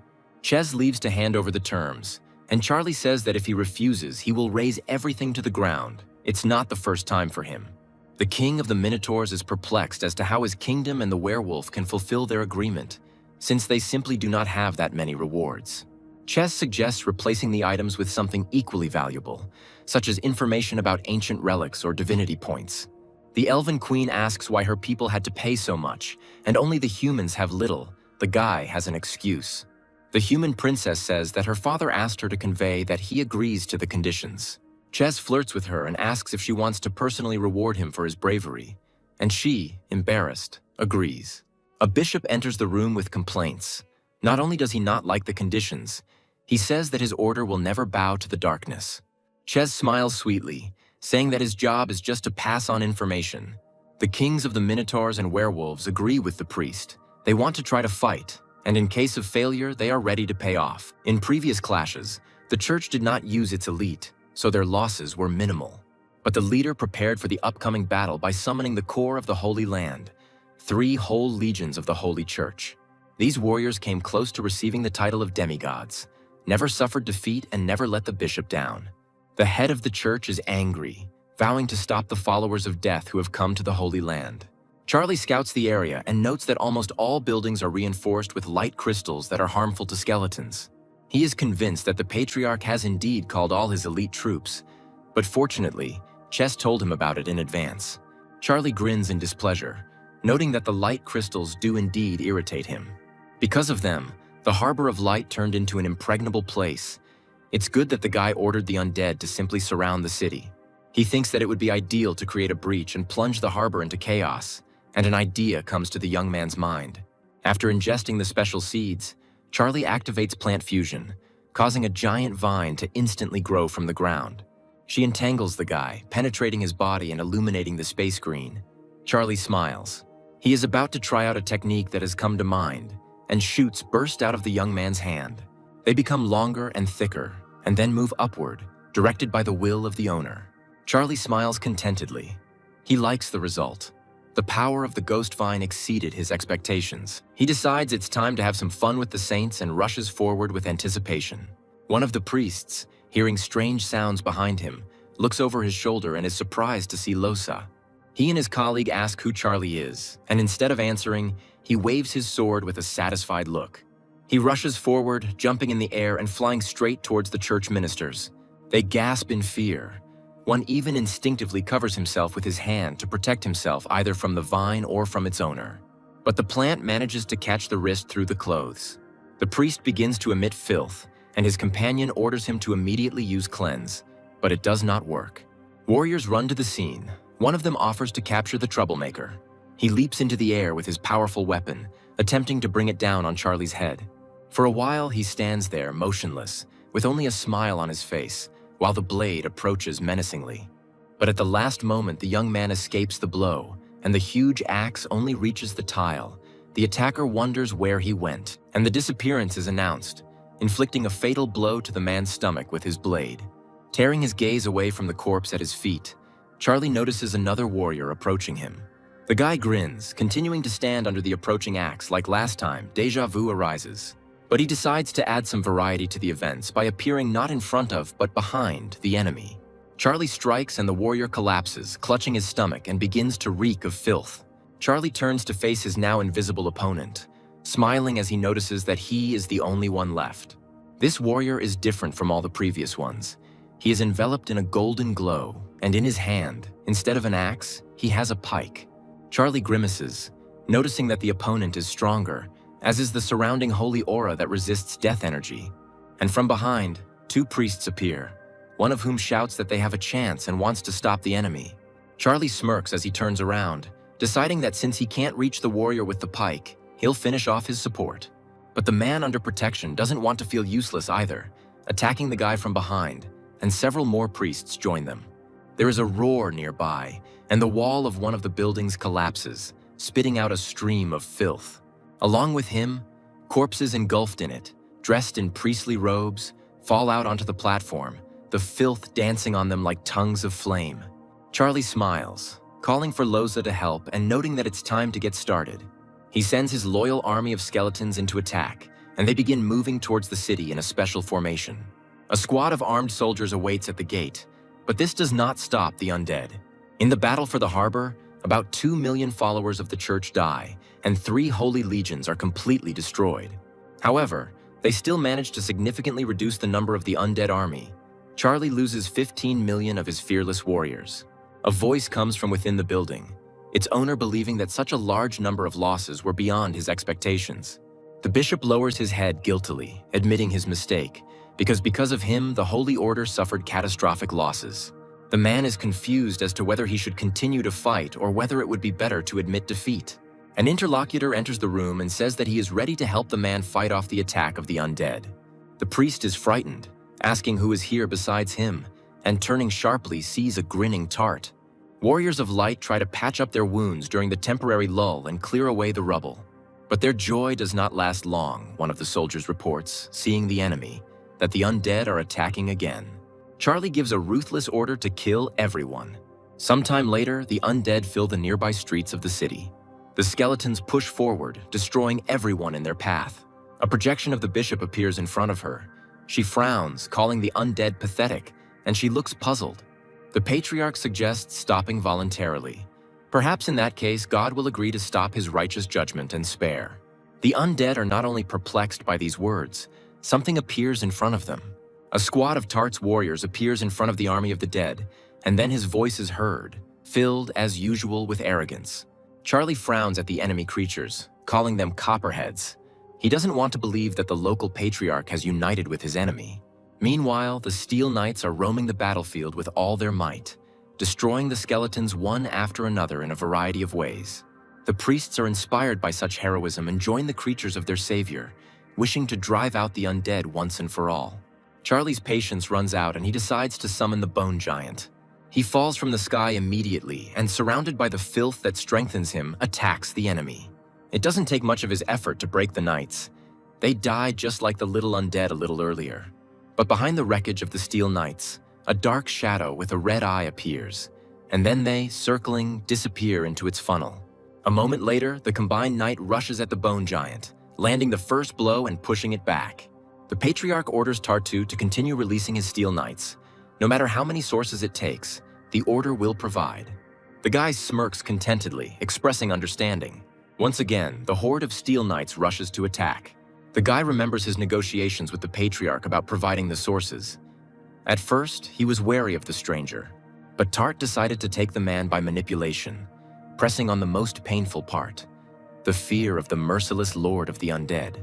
Ches leaves to hand over the terms, and Charlie says that if he refuses, he will raze everything to the ground. It's not the first time for him. The king of the Minotaurs is perplexed as to how his kingdom and the werewolf can fulfill their agreement, since they simply do not have that many rewards. Ches suggests replacing the items with something equally valuable, such as information about ancient relics or divinity points. The Elven Queen asks why her people had to pay so much, and only the humans have little. The guy has an excuse. The human princess says that her father asked her to convey that he agrees to the conditions. Ches flirts with her and asks if she wants to personally reward him for his bravery, and she, embarrassed, agrees. A bishop enters the room with complaints. Not only does he not like the conditions, he says that his order will never bow to the darkness. Ches smiles sweetly, saying that his job is just to pass on information. The kings of the Minotaurs and werewolves agree with the priest. They want to try to fight, and in case of failure, they are ready to pay off. In previous clashes, the church did not use its elite, so their losses were minimal. But the leader prepared for the upcoming battle by summoning the core of the Holy Land, 3 whole legions of the Holy Church. These warriors came close to receiving the title of demigods, never suffered defeat, and never let the bishop down. The head of the church is angry, vowing to stop the followers of death who have come to the Holy Land. Charlie scouts the area and notes that almost all buildings are reinforced with light crystals that are harmful to skeletons. He is convinced that the Patriarch has indeed called all his elite troops, but fortunately, Ches told him about it in advance. Charlie grins in displeasure, noting that the light crystals do indeed irritate him. Because of them, the Harbor of Light turned into an impregnable place. It's good that the guy ordered the undead to simply surround the city. He thinks that it would be ideal to create a breach and plunge the harbor into chaos, and an idea comes to the young man's mind. After ingesting the special seeds, Charlie activates plant fusion, causing a giant vine to instantly grow from the ground. She entangles the guy, penetrating his body and illuminating the space green. Charlie smiles. He is about to try out a technique that has come to mind, and shoots burst out of the young man's hand. They become longer and thicker, and then move upward, directed by the will of the owner. Charlie smiles contentedly. He likes the result. The power of the ghost vine exceeded his expectations. He decides it's time to have some fun with the saints and rushes forward with anticipation. One of the priests, hearing strange sounds behind him, looks over his shoulder and is surprised to see Losa. He and his colleague ask who Charlie is, and instead of answering, he waves his sword with a satisfied look. He rushes forward, jumping in the air and flying straight towards the church ministers. They gasp in fear. One even instinctively covers himself with his hand to protect himself either from the vine or from its owner. But the plant manages to catch the wrist through the clothes. The priest begins to emit filth, and his companion orders him to immediately use cleanse, but it does not work. Warriors run to the scene. One of them offers to capture the troublemaker. He leaps into the air with his powerful weapon, attempting to bring it down on Charlie's head. For a while, he stands there, motionless, with only a smile on his face, while the blade approaches menacingly. But at the last moment, the young man escapes the blow, and the huge axe only reaches the tile. The attacker wonders where he went, and the disappearance is announced. inflicting a fatal blow to the man's stomach with his blade. Tearing his gaze away from the corpse at his feet, Charlie notices another warrior approaching him. The guy grins, continuing to stand under the approaching axe like last time. Deja vu arises. But he decides to add some variety to the events by appearing not in front of, but behind, the enemy. Charlie strikes and the warrior collapses, clutching his stomach, and begins to reek of filth. Charlie turns to face his now invisible opponent, smiling as he notices that he is the only one left. This warrior is different from all the previous ones. He is enveloped in a golden glow, and in his hand, instead of an axe, he has a pike. Charlie grimaces, noticing that the opponent is stronger, as is the surrounding holy aura that resists death energy. And from behind, two priests appear, one of whom shouts that they have a chance and wants to stop the enemy. Charlie smirks as he turns around, deciding that since he can't reach the warrior with the pike, he'll finish off his support. But the man under protection doesn't want to feel useless either, attacking the guy from behind, and several more priests join them. There is a roar nearby, and the wall of one of the buildings collapses, spitting out a stream of filth. Along with him, corpses engulfed in it, dressed in priestly robes, fall out onto the platform, the filth dancing on them like tongues of flame. Charlie smiles, calling for Loza to help and noting that it's time to get started. He sends his loyal army of skeletons into attack, and they begin moving towards the city in a special formation. A squad of armed soldiers awaits at the gate, but this does not stop the undead. In the battle for the harbor, about 2 million followers of the church die, and 3 holy legions are completely destroyed. However, they still manage to significantly reduce the number of the undead army. Charlie loses 15 million of his fearless warriors. A voice comes from within the building, its owner believing that such a large number of losses were beyond his expectations. The bishop lowers his head guiltily, admitting his mistake, because of him, the Holy Order suffered catastrophic losses. The man is confused as to whether he should continue to fight or whether it would be better to admit defeat. An interlocutor enters the room and says that he is ready to help the man fight off the attack of the undead. The priest is frightened, asking who is here besides him, and turning sharply sees a grinning Tart. Warriors of light try to patch up their wounds during the temporary lull and clear away the rubble. But their joy does not last long, one of the soldiers reports, seeing the enemy, that the undead are attacking again. Charlie gives a ruthless order to kill everyone. Sometime later, the undead fill the nearby streets of the city. The skeletons push forward, destroying everyone in their path. A projection of the bishop appears in front of her. She frowns, calling the undead pathetic, and she looks puzzled. The patriarch suggests stopping voluntarily. Perhaps in that case, God will agree to stop his righteous judgment and spare. The undead are not only perplexed by these words, something appears in front of them. A squad of Tart's warriors appears in front of the army of the dead, and then his voice is heard, filled, as usual, with arrogance. Charlie frowns at the enemy creatures, calling them copperheads. He doesn't want to believe that the local patriarch has united with his enemy. Meanwhile, the Steel Knights are roaming the battlefield with all their might, destroying the skeletons one after another in a variety of ways. The priests are inspired by such heroism and join the creatures of their savior, wishing to drive out the undead once and for all. Charlie's patience runs out and he decides to summon the Bone Giant. He falls from the sky immediately and, surrounded by the filth that strengthens him, attacks the enemy. It doesn't take much of his effort to break the knights. They die just like the little undead a little earlier. But behind the wreckage of the Steel Knights, a dark shadow with a red eye appears, and then they, circling, disappear into its funnel. A moment later, the combined knight rushes at the Bone Giant, landing the first blow and pushing it back. The Patriarch orders Tartu to continue releasing his Steel Knights. No matter how many sources it takes, the order will provide. The guy smirks contentedly, expressing understanding. Once again, the horde of Steel Knights rushes to attack. The guy remembers his negotiations with the Patriarch about providing the sources. At first, he was wary of the stranger, but Tart decided to take the man by manipulation, pressing on the most painful part, the fear of the merciless lord of the undead.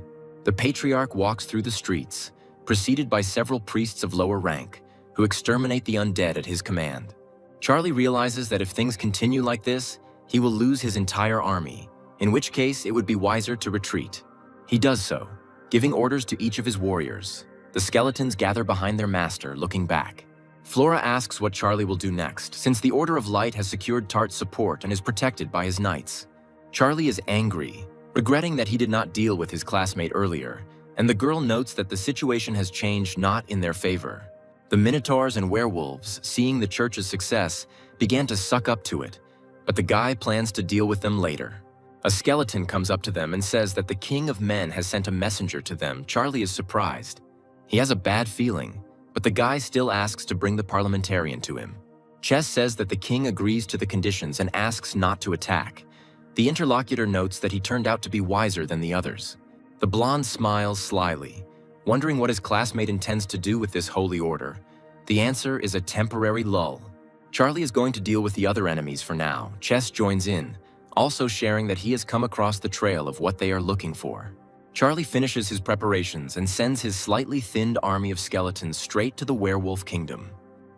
The Patriarch walks through the streets, preceded by several priests of lower rank, who exterminate the undead at his command. Charlie realizes that if things continue like this, he will lose his entire army, in which case it would be wiser to retreat. He does so, giving orders to each of his warriors. The skeletons gather behind their master, looking back. Flora asks what Charlie will do next, since the Order of Light has secured Tart's support and is protected by his knights. Charlie is angry, regretting that he did not deal with his classmate earlier, and the girl notes that the situation has changed not in their favor. The minotaurs and werewolves, seeing the church's success, began to suck up to it, but the guy plans to deal with them later. A skeleton comes up to them and says that the king of men has sent a messenger to them. Charlie is surprised. He has a bad feeling, but the guy still asks to bring the parliamentarian to him. Chess says that the king agrees to the conditions and asks not to attack. The interlocutor notes that he turned out to be wiser than the others. The blonde smiles slyly, wondering what his classmate intends to do with this holy order. The answer is a temporary lull. Charlie is going to deal with the other enemies for now. Chess joins in, also sharing that he has come across the trail of what they are looking for. Charlie finishes his preparations and sends his slightly thinned army of skeletons straight to the werewolf kingdom.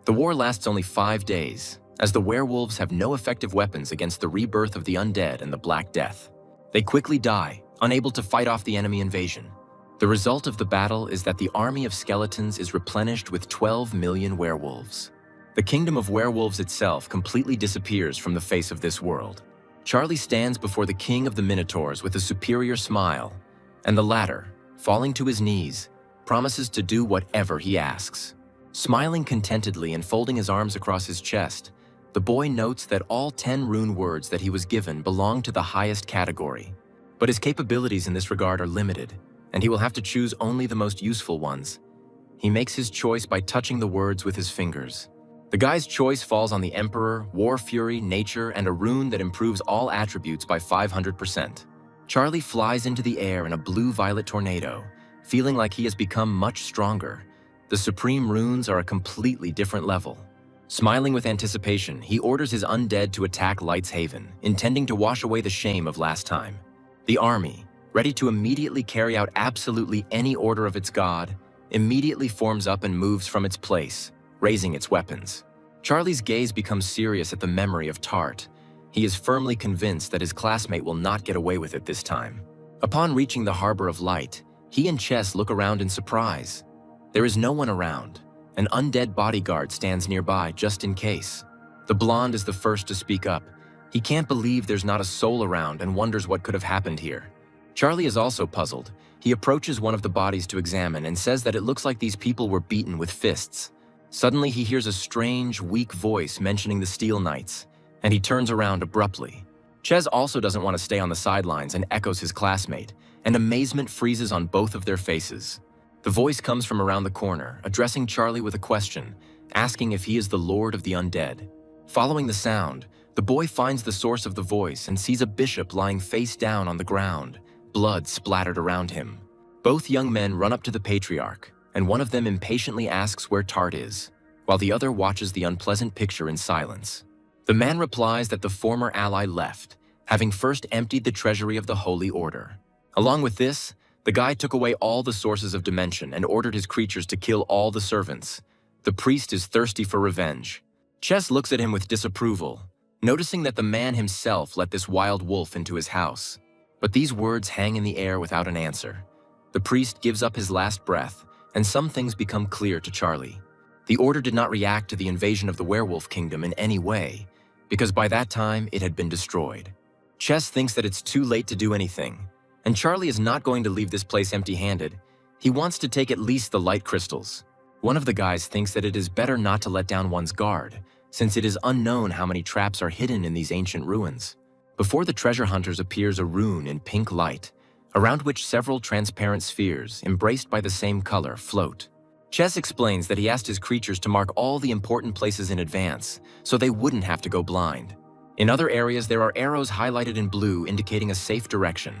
The war lasts only 5 days, as the werewolves have no effective weapons against the rebirth of the undead and the Black Death. They quickly die, unable to fight off the enemy invasion. The result of the battle is that the army of skeletons is replenished with 12 million werewolves. The kingdom of werewolves itself completely disappears from the face of this world. Charlie stands before the king of the minotaurs with a superior smile, and the latter, falling to his knees, promises to do whatever he asks. Smiling contentedly and folding his arms across his chest, the boy notes that all 10 rune words that he was given belong to the highest category. But his capabilities in this regard are limited, and he will have to choose only the most useful ones. He makes his choice by touching the words with his fingers. The guy's choice falls on the Emperor, War Fury, Nature, and a rune that improves all attributes by 500%. Charlie flies into the air in a blue-violet tornado, feeling like he has become much stronger. The supreme runes are a completely different level. Smiling with anticipation, he orders his undead to attack Light's Haven, intending to wash away the shame of last time. The army, ready to immediately carry out absolutely any order of its god, immediately forms up and moves from its place, raising its weapons. Charlie's gaze becomes serious at the memory of Tart. He is firmly convinced that his classmate will not get away with it this time. Upon reaching the Harbor of Light, he and Chess look around in surprise. There is no one around. An undead bodyguard stands nearby just in case. The blonde is the first to speak up. He can't believe there's not a soul around and wonders what could have happened here. Charlie is also puzzled. He approaches one of the bodies to examine and says that it looks like these people were beaten with fists. Suddenly, he hears a strange, weak voice mentioning the Steel Knights, and he turns around abruptly. Ches also doesn't want to stay on the sidelines and echoes his classmate, and amazement freezes on both of their faces. The voice comes from around the corner, addressing Charlie with a question, asking if he is the Lord of the Undead. Following the sound, the boy finds the source of the voice and sees a bishop lying face down on the ground, blood splattered around him. Both young men run up to the patriarch, and one of them impatiently asks where Tart is, while the other watches the unpleasant picture in silence. The man replies that the former ally left, having first emptied the treasury of the Holy Order. Along with this, the guy took away all the sources of dimension and ordered his creatures to kill all the servants. The priest is thirsty for revenge. Chess looks at him with disapproval, noticing that the man himself let this wild wolf into his house. But these words hang in the air without an answer. The priest gives up his last breath, and some things become clear to Charlie. The order did not react to the invasion of the werewolf kingdom in any way, because by that time it had been destroyed. Chess thinks that it's too late to do anything, and Charlie is not going to leave this place empty-handed. He wants to take at least the light crystals. One of the guys thinks that it is better not to let down one's guard, since it is unknown how many traps are hidden in these ancient ruins. Before the treasure hunters appears a rune in pink light, around which several transparent spheres, embraced by the same color, float. Chess explains that he asked his creatures to mark all the important places in advance, so they wouldn't have to go blind. In other areas, there are arrows highlighted in blue indicating a safe direction,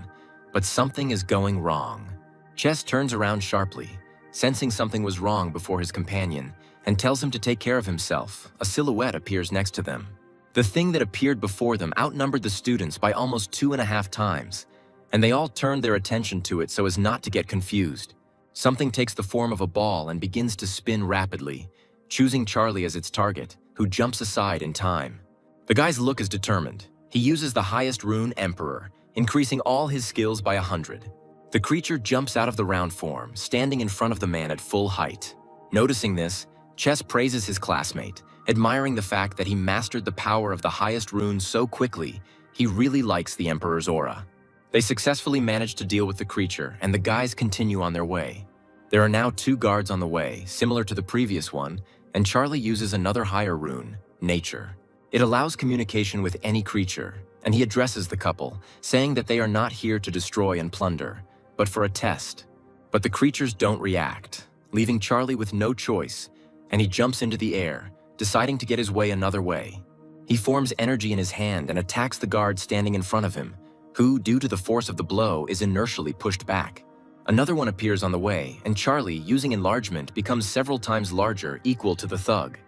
but something is going wrong. Chess turns around sharply, sensing something was wrong before his companion, and tells him to take care of himself. A silhouette appears next to them. The thing that appeared before them outnumbered the students by almost 2.5 times, and they all turned their attention to it so as not to get confused. Something takes the form of a ball and begins to spin rapidly, choosing Charlie as its target, who jumps aside in time. The guy's look is determined. He uses the highest rune, Emperor, increasing all his skills by 100. The creature jumps out of the round form, standing in front of the man at full height. Noticing this, Chess praises his classmate, admiring the fact that he mastered the power of the highest rune so quickly. He really likes the Emperor's aura. They successfully manage to deal with the creature, and the guys continue on their way. There are now 2 guards on the way, similar to the previous one, and Charlie uses another higher rune, Nature. It allows communication with any creature, and he addresses the couple, saying that they are not here to destroy and plunder, but for a test. But the creatures don't react, leaving Charlie with no choice, and he jumps into the air, deciding to get his way another way. He forms energy in his hand and attacks the guard standing in front of him, who, due to the force of the blow, is inertially pushed back. Another one appears on the way, and Charlie, using enlargement, becomes several times larger, equal to the thug.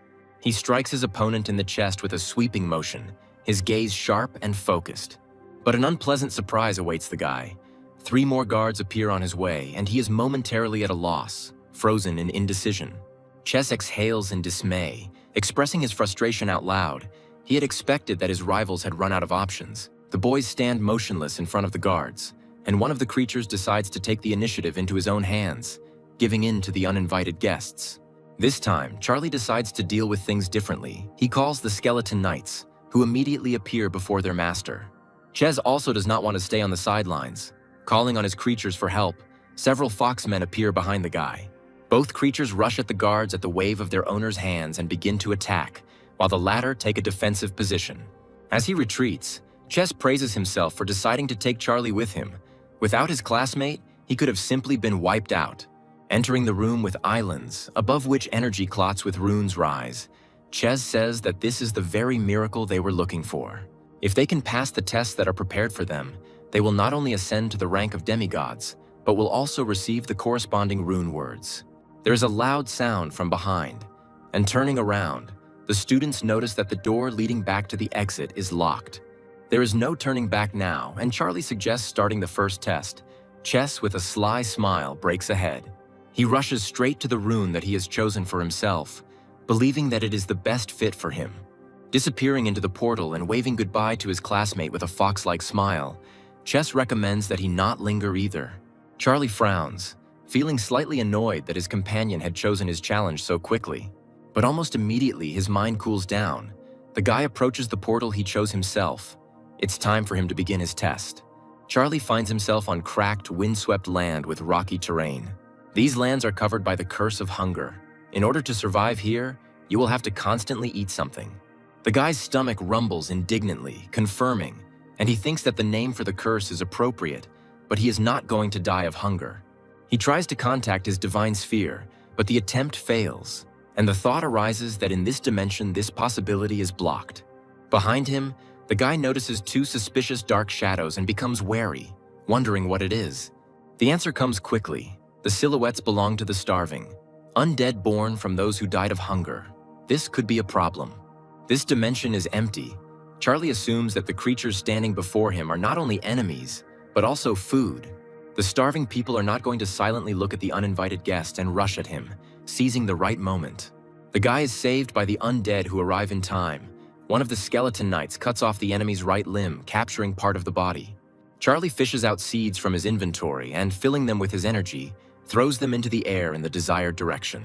He strikes his opponent in the chest with a sweeping motion, his gaze sharp and focused. But an unpleasant surprise awaits the guy. 3 more guards appear on his way, and he is momentarily at a loss, frozen in indecision. Chess exhales in dismay, expressing his frustration out loud. He had expected that his rivals had run out of options. The boys stand motionless in front of the guards, and one of the creatures decides to take the initiative into his own hands, giving in to the uninvited guests. This time, Charlie decides to deal with things differently. He calls the Skeleton Knights, who immediately appear before their master. Ches also does not want to stay on the sidelines. Calling on his creatures for help, several foxmen appear behind the guy. Both creatures rush at the guards at the wave of their owner's hands and begin to attack, while the latter take a defensive position. As he retreats, Ches praises himself for deciding to take Charlie with him. Without his classmate, he could have simply been wiped out. Entering the room with islands, above which energy clots with runes rise, Ches says that this is the very miracle they were looking for. If they can pass the tests that are prepared for them, they will not only ascend to the rank of demigods, but will also receive the corresponding rune words. There is a loud sound from behind, and turning around, the students notice that the door leading back to the exit is locked. There is no turning back now, and Charlie suggests starting the first test. Ches, with a sly smile, breaks ahead. He rushes straight to the rune that he has chosen for himself, believing that it is the best fit for him. Disappearing into the portal and waving goodbye to his classmate with a fox-like smile, Ches recommends that he not linger either. Charlie frowns, feeling slightly annoyed that his companion had chosen his challenge so quickly. But almost immediately his mind cools down. The guy approaches the portal he chose himself. It's time for him to begin his test. Charlie finds himself on cracked, windswept land with rocky terrain. These lands are covered by the curse of hunger. In order to survive here, you will have to constantly eat something. The guy's stomach rumbles indignantly, confirming, and he thinks that the name for the curse is appropriate, but he is not going to die of hunger. He tries to contact his divine sphere, but the attempt fails, and the thought arises that in this dimension this possibility is blocked. Behind him, the guy notices 2 suspicious dark shadows and becomes wary, wondering what it is. The answer comes quickly. The silhouettes belong to the starving, undead born from those who died of hunger. This could be a problem. This dimension is empty. Charlie assumes that the creatures standing before him are not only enemies, but also food. The starving people are not going to silently look at the uninvited guest and rush at him, seizing the right moment. The guy is saved by the undead who arrive in time. One of the Skeleton Knights cuts off the enemy's right limb, capturing part of the body. Charlie fishes out seeds from his inventory and, filling them with his energy, throws them into the air in the desired direction.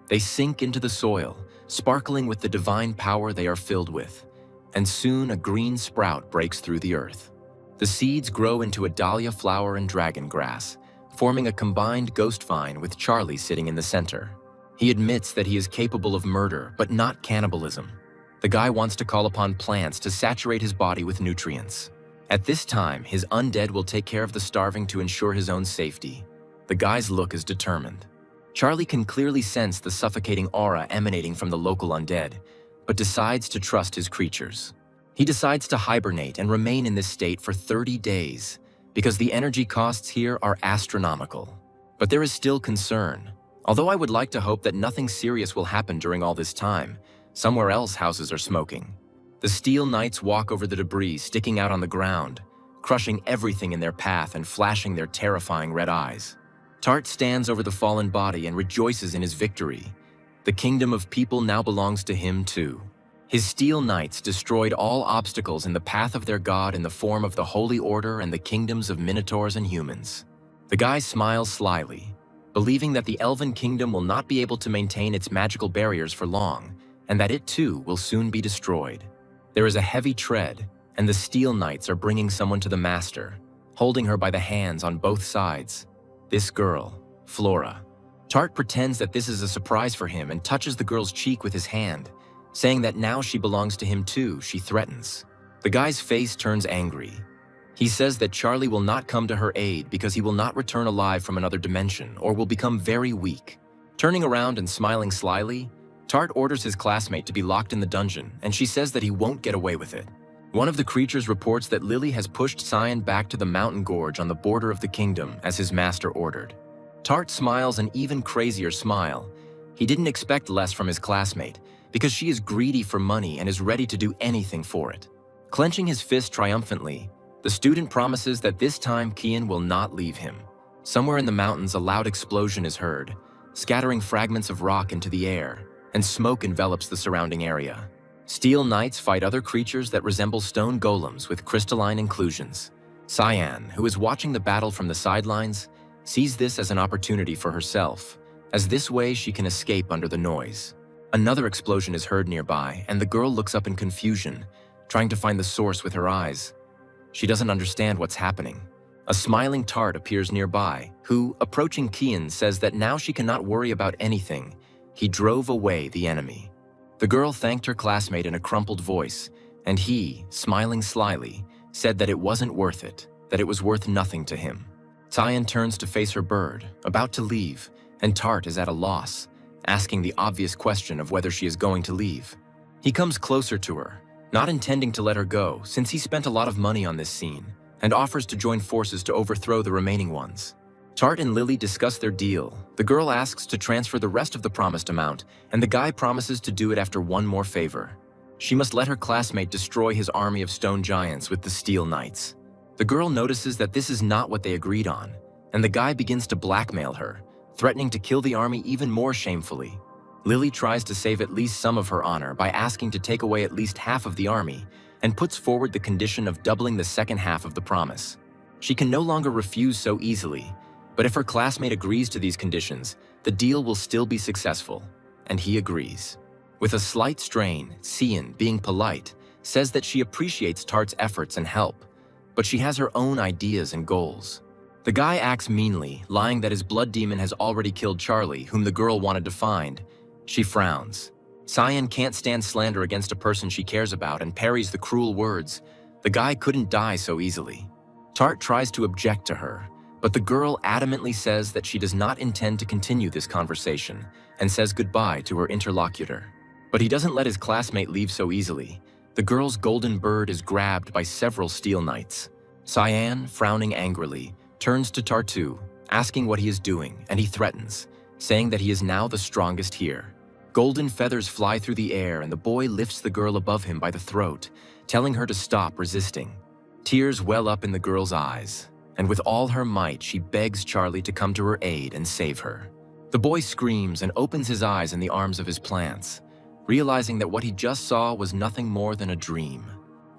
They sink into the soil, sparkling with the divine power they are filled with, and soon a green sprout breaks through the earth. The seeds grow into a dahlia flower and dragon grass, forming a combined ghost vine with Charlie sitting in the center. He admits that he is capable of murder, but not cannibalism. The guy wants to call upon plants to saturate his body with nutrients. At this time, his undead will take care of the starving to ensure his own safety. The guy's look is determined. Charlie can clearly sense the suffocating aura emanating from the local undead, but decides to trust his creatures. He decides to hibernate and remain in this state for 30 days, because the energy costs here are astronomical. But there is still concern. Although I would like to hope that nothing serious will happen during all this time, somewhere else houses are smoking. The Steel Knights walk over the debris sticking out on the ground, crushing everything in their path and flashing their terrifying red eyes. Tart stands over the fallen body and rejoices in his victory. The kingdom of people now belongs to him too. His Steel Knights destroyed all obstacles in the path of their god in the form of the Holy Order and the kingdoms of Minotaurs and humans. The guy smiles slyly, believing that the Elven Kingdom will not be able to maintain its magical barriers for long, and that it too will soon be destroyed. There is a heavy tread, and the Steel Knights are bringing someone to the master, holding her by the hands on both sides. This girl, Flora. Tart pretends that this is a surprise for him and touches the girl's cheek with his hand, saying that now she belongs to him too, she threatens. The guy's face turns angry. He says that Charlie will not come to her aid because he will not return alive from another dimension or will become very weak. Turning around and smiling slyly, Tart orders his classmate to be locked in the dungeon, and she says that he won't get away with it. One of the creatures reports that Lily has pushed Cyan back to the mountain gorge on the border of the kingdom as his master ordered. Tart smiles an even crazier smile. He didn't expect less from his classmate because she is greedy for money and is ready to do anything for it. Clenching his fist triumphantly, the student promises that this time Kian will not leave him. Somewhere in the mountains, a loud explosion is heard, scattering fragments of rock into the air, and smoke envelops the surrounding area. Steel knights fight other creatures that resemble stone golems with crystalline inclusions. Cyan, who is watching the battle from the sidelines, sees this as an opportunity for herself, as this way she can escape under the noise. Another explosion is heard nearby, and the girl looks up in confusion, trying to find the source with her eyes. She doesn't understand what's happening. A smiling Tart appears nearby, who, approaching Kian, says that now she cannot worry about anything. He drove away the enemy. The girl thanked her classmate in a crumpled voice, and he, smiling slyly, said that it wasn't worth it, that it was worth nothing to him. Cyan turns to face her bird, about to leave, and Tart is at a loss, asking the obvious question of whether she is going to leave. He comes closer to her, not intending to let her go since he spent a lot of money on this scene, and offers to join forces to overthrow the remaining ones. Tart and Lily discuss their deal. The girl asks to transfer the rest of the promised amount, and the guy promises to do it after one more favor. She must let her classmate destroy his army of stone giants with the steel knights. The girl notices that this is not what they agreed on, and the guy begins to blackmail her, threatening to kill the army even more shamefully. Lily tries to save at least some of her honor by asking to take away at least half of the army, and puts forward the condition of doubling the second half of the promise. She can no longer refuse so easily, but if her classmate agrees to these conditions, the deal will still be successful, and he agrees. With a slight strain, Cyan, being polite, says that she appreciates Tart's efforts and help, but she has her own ideas and goals. The guy acts meanly, lying that his blood demon has already killed Charlie, whom the girl wanted to find. She frowns. Cyan can't stand slander against a person she cares about and parries the cruel words. The guy couldn't die so easily. Tart tries to object to her, but the girl adamantly says that she does not intend to continue this conversation and says goodbye to her interlocutor. But he doesn't let his classmate leave so easily. The girl's golden bird is grabbed by several steel knights. Cyan, frowning angrily, turns to Tartu, asking what he is doing, and he threatens, saying that he is now the strongest here. Golden feathers fly through the air, and the boy lifts the girl above him by the throat, telling her to stop resisting. Tears well up in the girl's eyes, and with all her might, she begs Charlie to come to her aid and save her. The boy screams and opens his eyes in the arms of his plants, realizing that what he just saw was nothing more than a dream.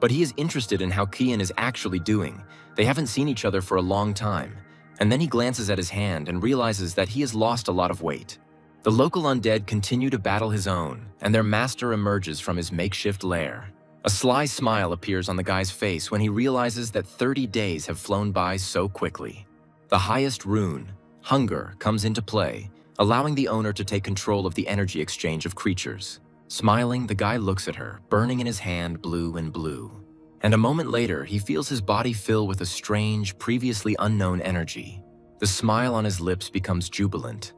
But he is interested in how Kian is actually doing. They haven't seen each other for a long time, and then he glances at his hand and realizes that he has lost a lot of weight. The local undead continue to battle his own, and their master emerges from his makeshift lair. A sly smile appears on the guy's face when he realizes that 30 days have flown by so quickly. The highest rune, Hunger, comes into play, allowing the owner to take control of the energy exchange of creatures. Smiling, the guy looks at her, burning in his hand blue and blue. And a moment later, he feels his body fill with a strange, previously unknown energy. The smile on his lips becomes jubilant.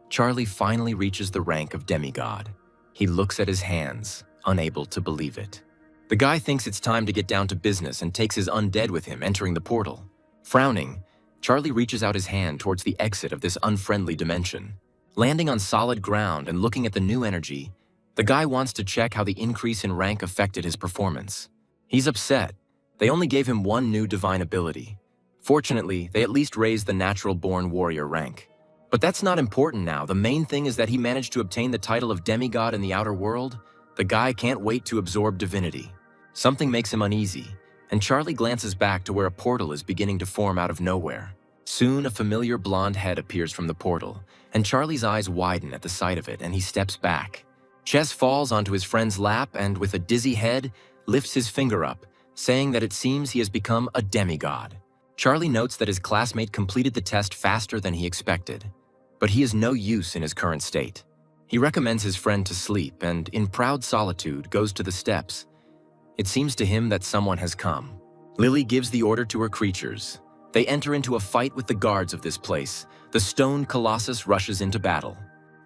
Charlie finally reaches the rank of demigod. He looks at his hands, unable to believe it. The guy thinks it's time to get down to business and takes his undead with him, entering the portal. Frowning, Charlie reaches out his hand towards the exit of this unfriendly dimension. Landing on solid ground and looking at the new energy, the guy wants to check how the increase in rank affected his performance. He's upset. They only gave him one new divine ability. Fortunately, they at least raised the natural-born warrior rank. But that's not important now. The main thing is that he managed to obtain the title of demigod in the outer world. The guy can't wait to absorb divinity. Something makes him uneasy, and Charlie glances back to where a portal is beginning to form out of nowhere. Soon, a familiar blonde head appears from the portal, and Charlie's eyes widen at the sight of it, and he steps back. Chess falls onto his friend's lap and, with a dizzy head, lifts his finger up, saying that it seems he has become a demigod. Charlie notes that his classmate completed the test faster than he expected, but he is no use in his current state. He recommends his friend to sleep and, in proud solitude, goes to the steps. It seems to him that someone has come. Lily gives the order to her creatures. They enter into a fight with the guards of this place. The stone colossus rushes into battle.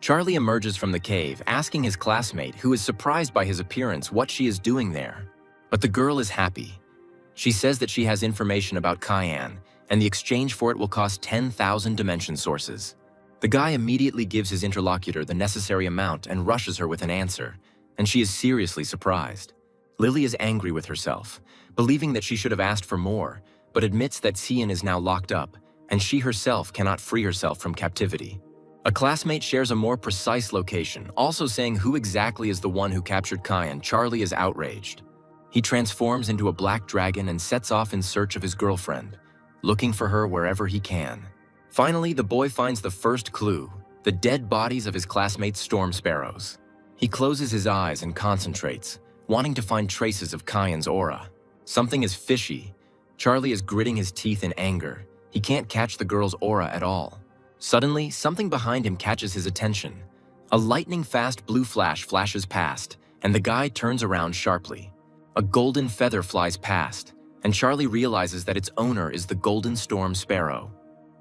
Charlie emerges from the cave, asking his classmate, who is surprised by his appearance, what she is doing there. But the girl is happy. She says that she has information about Cayenne, and the exchange for it will cost 10,000 dimension sources. The guy immediately gives his interlocutor the necessary amount and rushes her with an answer, and she is seriously surprised. Lily is angry with herself, believing that she should have asked for more, but admits that Cian is now locked up, and she herself cannot free herself from captivity. A classmate shares a more precise location, also saying who exactly is the one who captured Cayenne. Charlie is outraged. He transforms into a black dragon and sets off in search of his girlfriend, looking for her wherever he can. Finally, the boy finds the first clue, the dead bodies of his classmates' storm sparrows. He closes his eyes and concentrates, wanting to find traces of Cayenne's aura. Something is fishy. Charlie is gritting his teeth in anger. He can't catch the girl's aura at all. Suddenly, something behind him catches his attention. A lightning-fast blue flash flashes past, and the guy turns around sharply. A golden feather flies past, and Charlie realizes that its owner is the golden storm sparrow.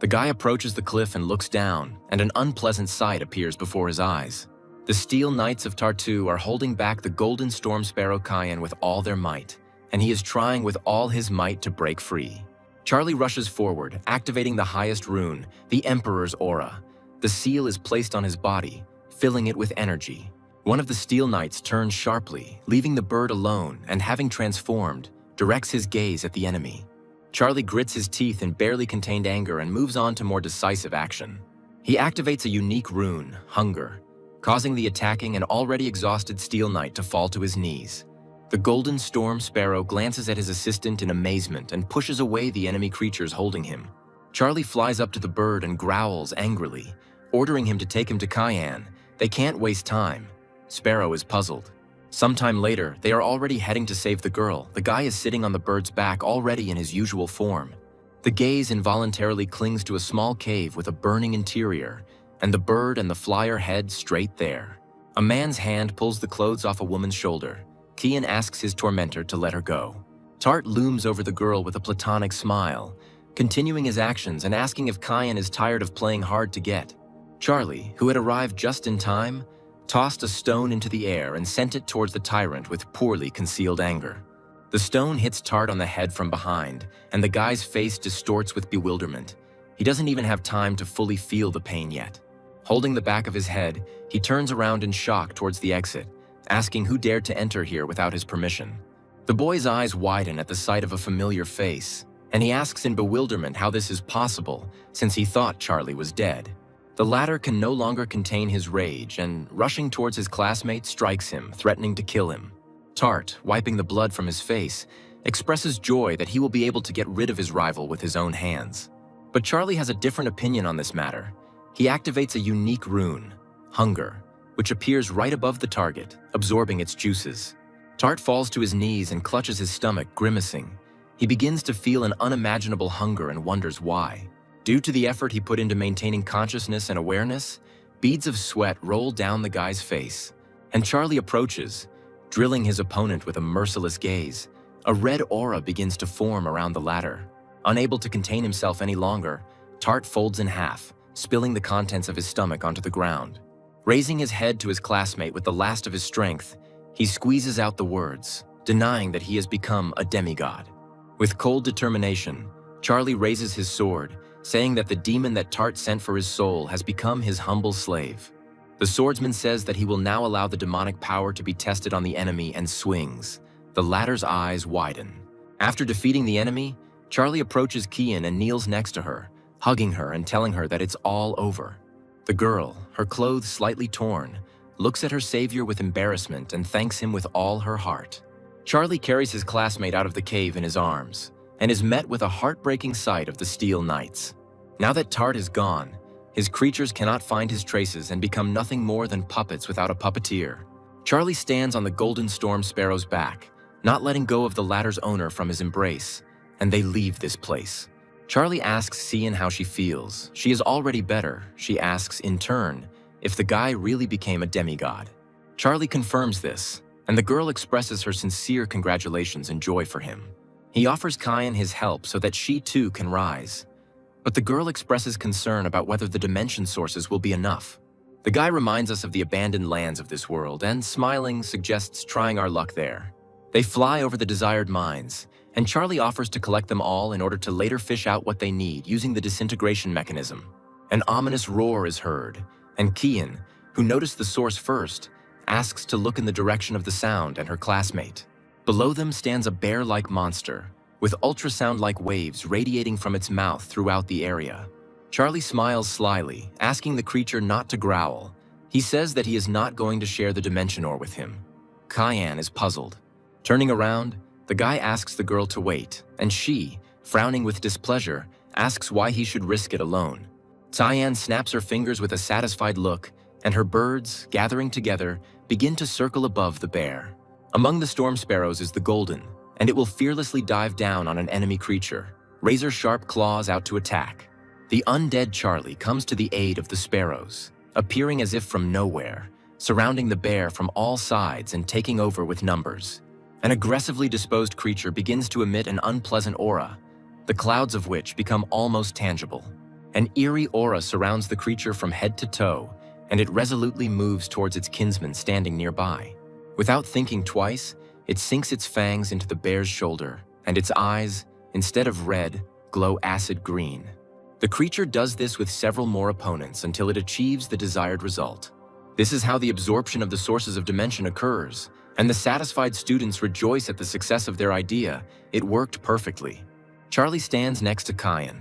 The guy approaches the cliff and looks down, and an unpleasant sight appears before his eyes. The Steel Knights of Tartu are holding back the golden storm sparrow Cayenne with all their might, and he is trying with all his might to break free. Charlie rushes forward, activating the highest rune, the Emperor's aura. The seal is placed on his body, filling it with energy. One of the Steel Knights turns sharply, leaving the bird alone, and having transformed, directs his gaze at the enemy. Charlie grits his teeth in barely contained anger and moves on to more decisive action. He activates a unique rune, Hunger, causing the attacking and already exhausted Steel Knight to fall to his knees. The Golden Storm Sparrow glances at his assistant in amazement and pushes away the enemy creatures holding him. Charlie flies up to the bird and growls angrily, ordering him to take him to Cayenne. They can't waste time. Sparrow is puzzled. Sometime later, they are already heading to save the girl. The guy is sitting on the bird's back already in his usual form. The gaze involuntarily clings to a small cave with a burning interior, and the bird and the flyer head straight there. A man's hand pulls the clothes off a woman's shoulder. Kian asks his tormentor to let her go. Tart looms over the girl with a platonic smile, continuing his actions and asking if Cayenne is tired of playing hard to get. Charlie, who had arrived just in time, tossed a stone into the air and sent it towards the tyrant with poorly concealed anger. The stone hits Tart on the head from behind, and the guy's face distorts with bewilderment. He doesn't even have time to fully feel the pain yet. Holding the back of his head, he turns around in shock towards the exit, asking who dared to enter here without his permission. The boy's eyes widen at the sight of a familiar face, and he asks in bewilderment how this is possible, since he thought Charlie was dead. The latter can no longer contain his rage and, rushing towards his classmate, strikes him, threatening to kill him. Tart, wiping the blood from his face, expresses joy that he will be able to get rid of his rival with his own hands. But Charlie has a different opinion on this matter. He activates a unique rune, Hunger, which appears right above the target, absorbing its juices. Tart falls to his knees and clutches his stomach, grimacing. He begins to feel an unimaginable hunger and wonders why. Due to the effort he put into maintaining consciousness and awareness, beads of sweat roll down the guy's face, and Charlie approaches, drilling his opponent with a merciless gaze. A red aura begins to form around the latter. Unable to contain himself any longer, Tart folds in half, spilling the contents of his stomach onto the ground. Raising his head to his classmate with the last of his strength, he squeezes out the words, denying that he has become a demigod. With cold determination, Charlie raises his sword, saying that the demon that Tart sent for his soul has become his humble slave. The swordsman says that he will now allow the demonic power to be tested on the enemy and swings. The latter's eyes widen. After defeating the enemy, Charlie approaches Kian and kneels next to her, hugging her and telling her that it's all over. The girl, her clothes slightly torn, looks at her savior with embarrassment and thanks him with all her heart. Charlie carries his classmate out of the cave in his arms, and is met with a heartbreaking sight of the Steel Knights. Now that Tart is gone, his creatures cannot find his traces and become nothing more than puppets without a puppeteer. Charlie stands on the Golden Storm Sparrow's back, not letting go of the latter's owner from his embrace, and they leave this place. Charlie asks Cian how she feels. She is already better. She asks, in turn, if the guy really became a demigod. Charlie confirms this, and the girl expresses her sincere congratulations and joy for him. He offers Cian his help so that she too can rise. But the girl expresses concern about whether the dimension sources will be enough. The guy reminds us of the abandoned lands of this world and, smiling, suggests trying our luck there. They fly over the desired mines, and Charlie offers to collect them all in order to later fish out what they need using the disintegration mechanism. An ominous roar is heard, and Cian, who noticed the source first, asks to look in the direction of the sound and her classmate. Below them stands a bear-like monster, with ultrasound-like waves radiating from its mouth throughout the area. Charlie smiles slyly, asking the creature not to growl. He says that he is not going to share the dimension ore with him. Cian is puzzled. Turning around, the guy asks the girl to wait, and she, frowning with displeasure, asks why he should risk it alone. Cian snaps her fingers with a satisfied look, and her birds, gathering together, begin to circle above the bear. Among the storm sparrows is the golden, and it will fearlessly dive down on an enemy creature, razor-sharp claws out to attack. The undead Charlie comes to the aid of the sparrows, appearing as if from nowhere, surrounding the bear from all sides and taking over with numbers. An aggressively disposed creature begins to emit an unpleasant aura, the clouds of which become almost tangible. An eerie aura surrounds the creature from head to toe, and it resolutely moves towards its kinsman standing nearby. Without thinking twice, it sinks its fangs into the bear's shoulder, and its eyes, instead of red, glow acid green. The creature does this with several more opponents until it achieves the desired result. This is how the absorption of the sources of dimension occurs, and the satisfied students rejoice at the success of their idea. It worked perfectly. Charlie stands next to Cian.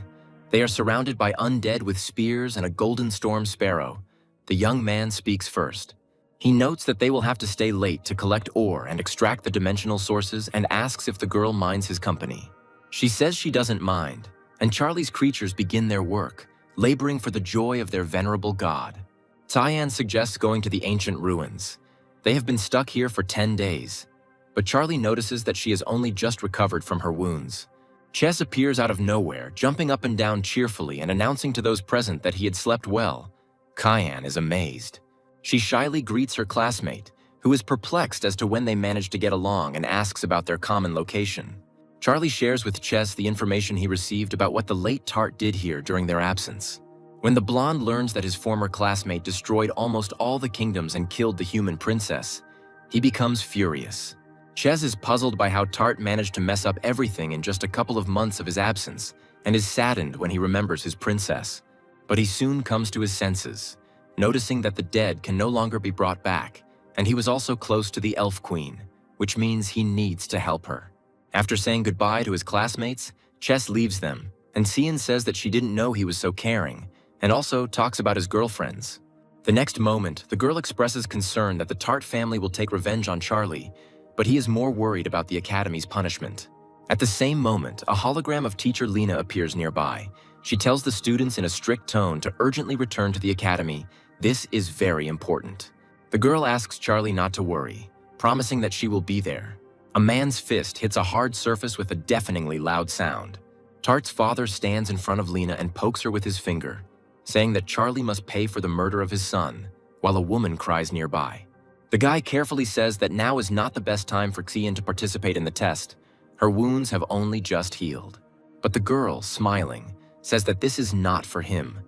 They are surrounded by undead with spears and a golden storm sparrow. The young man speaks first. He notes that they will have to stay late to collect ore and extract the dimensional sources and asks if the girl minds his company. She says she doesn't mind, and Charlie's creatures begin their work, laboring for the joy of their venerable god. Cian suggests going to the ancient ruins. They have been stuck here for 10 days, but Charlie notices that she has only just recovered from her wounds. Chess appears out of nowhere, jumping up and down cheerfully and announcing to those present that he had slept well. Cian is amazed. She shyly greets her classmate, who is perplexed as to when they managed to get along and asks about their common location. Charlie shares with Chess the information he received about what the late Tart did here during their absence. When the blonde learns that his former classmate destroyed almost all the kingdoms and killed the human princess, he becomes furious. Chess is puzzled by how Tart managed to mess up everything in just a couple of months of his absence and is saddened when he remembers his princess. But he soon comes to his senses, noticing that the dead can no longer be brought back, and he was also close to the Elf Queen, which means he needs to help her. After saying goodbye to his classmates, Chess leaves them, and Cian says that she didn't know he was so caring, and also talks about his girlfriends. The next moment, the girl expresses concern that the Tart family will take revenge on Charlie, but he is more worried about the Academy's punishment. At the same moment, a hologram of teacher Lena appears nearby. She tells the students in a strict tone to urgently return to the Academy. This is very important. The girl asks Charlie not to worry, promising that she will be there. A man's fist hits a hard surface with a deafeningly loud sound. Tart's father stands in front of Lena and pokes her with his finger, saying that Charlie must pay for the murder of his son, while a woman cries nearby. The guy carefully says that now is not the best time for Cian to participate in the test. Her wounds have only just healed. But the girl, smiling, says that this is not for him.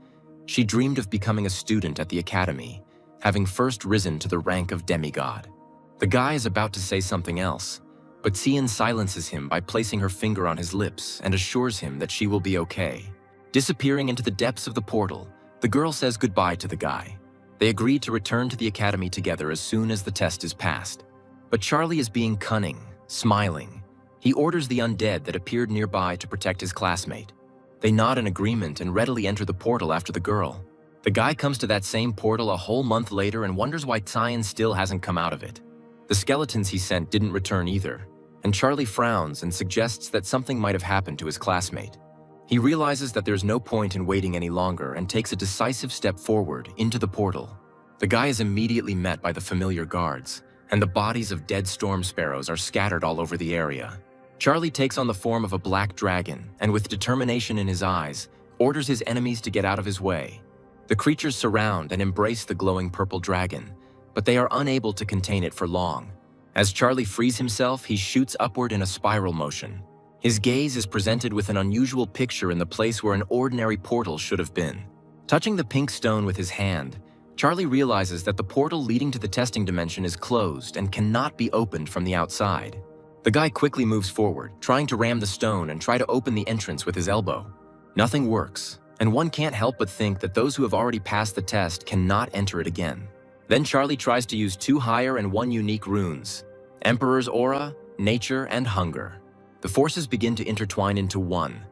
She dreamed of becoming a student at the Academy, having first risen to the rank of demigod. The guy is about to say something else, but Cian silences him by placing her finger on his lips and assures him that she will be okay. Disappearing into the depths of the portal, the girl says goodbye to the guy. They agree to return to the Academy together as soon as the test is passed. But Charlie is being cunning, smiling. He orders the undead that appeared nearby to protect his classmate. They nod in agreement and readily enter the portal after the girl. The guy comes to that same portal a whole month later and wonders why Cian still hasn't come out of it. The skeletons he sent didn't return either, and Charlie frowns and suggests that something might have happened to his classmate. He realizes that there's no point in waiting any longer and takes a decisive step forward into the portal. The guy is immediately met by the familiar guards, and the bodies of dead storm sparrows are scattered all over the area. Charlie takes on the form of a black dragon and, with determination in his eyes, orders his enemies to get out of his way. The creatures surround and embrace the glowing purple dragon, but they are unable to contain it for long. As Charlie frees himself, he shoots upward in a spiral motion. His gaze is presented with an unusual picture in the place where an ordinary portal should have been. Touching the pink stone with his hand, Charlie realizes that the portal leading to the testing dimension is closed and cannot be opened from the outside. The guy quickly moves forward, trying to ram the stone and try to open the entrance with his elbow. Nothing works, and one can't help but think that those who have already passed the test cannot enter it again. Then Charlie tries to use 2 higher and 1 unique runes: Emperor's Aura, Nature, and Hunger. The forces begin to intertwine into one,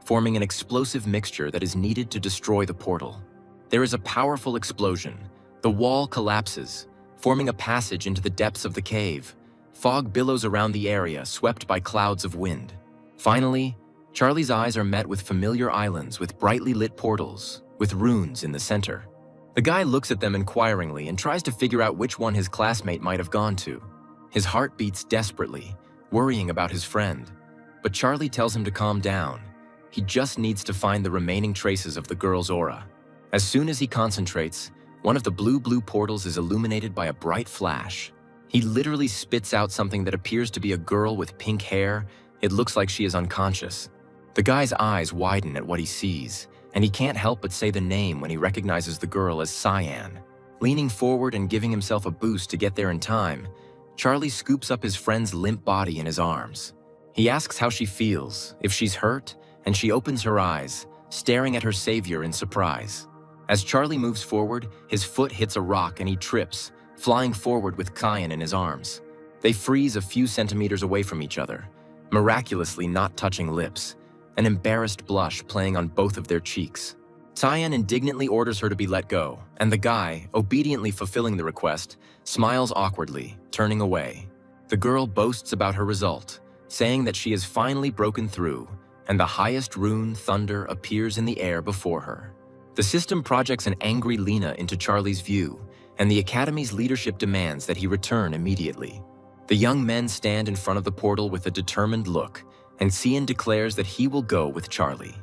forming an explosive mixture that is needed to destroy the portal. There is a powerful explosion. The wall collapses, forming a passage into the depths of the cave. Fog billows around the area, swept by clouds of wind. Finally, Charlie's eyes are met with familiar islands with brightly lit portals, with runes in the center. The guy looks at them inquiringly and tries to figure out which one his classmate might have gone to. His heart beats desperately, worrying about his friend. But Charlie tells him to calm down. He just needs to find the remaining traces of the girl's aura. As soon as he concentrates, one of the blue portals is illuminated by a bright flash. He literally spits out something that appears to be a girl with pink hair. It looks like she is unconscious. The guy's eyes widen at what he sees, and he can't help but say the name when he recognizes the girl as Cyan. Leaning forward and giving himself a boost to get there in time, Charlie scoops up his friend's limp body in his arms. He asks how she feels, if she's hurt, and she opens her eyes, staring at her savior in surprise. As Charlie moves forward, his foot hits a rock and he trips, flying forward with Cyan in his arms. They freeze a few centimeters away from each other, miraculously not touching lips, an embarrassed blush playing on both of their cheeks. Cyan indignantly orders her to be let go, and the guy, obediently fulfilling the request, smiles awkwardly, turning away. The girl boasts about her result, saying that she has finally broken through, and the highest rune, Thunder, appears in the air before her. The system projects an angry Lena into Charlie's view, and the Academy's leadership demands that he return immediately. The young men stand in front of the portal with a determined look, and Cyan declares that he will go with Charlie.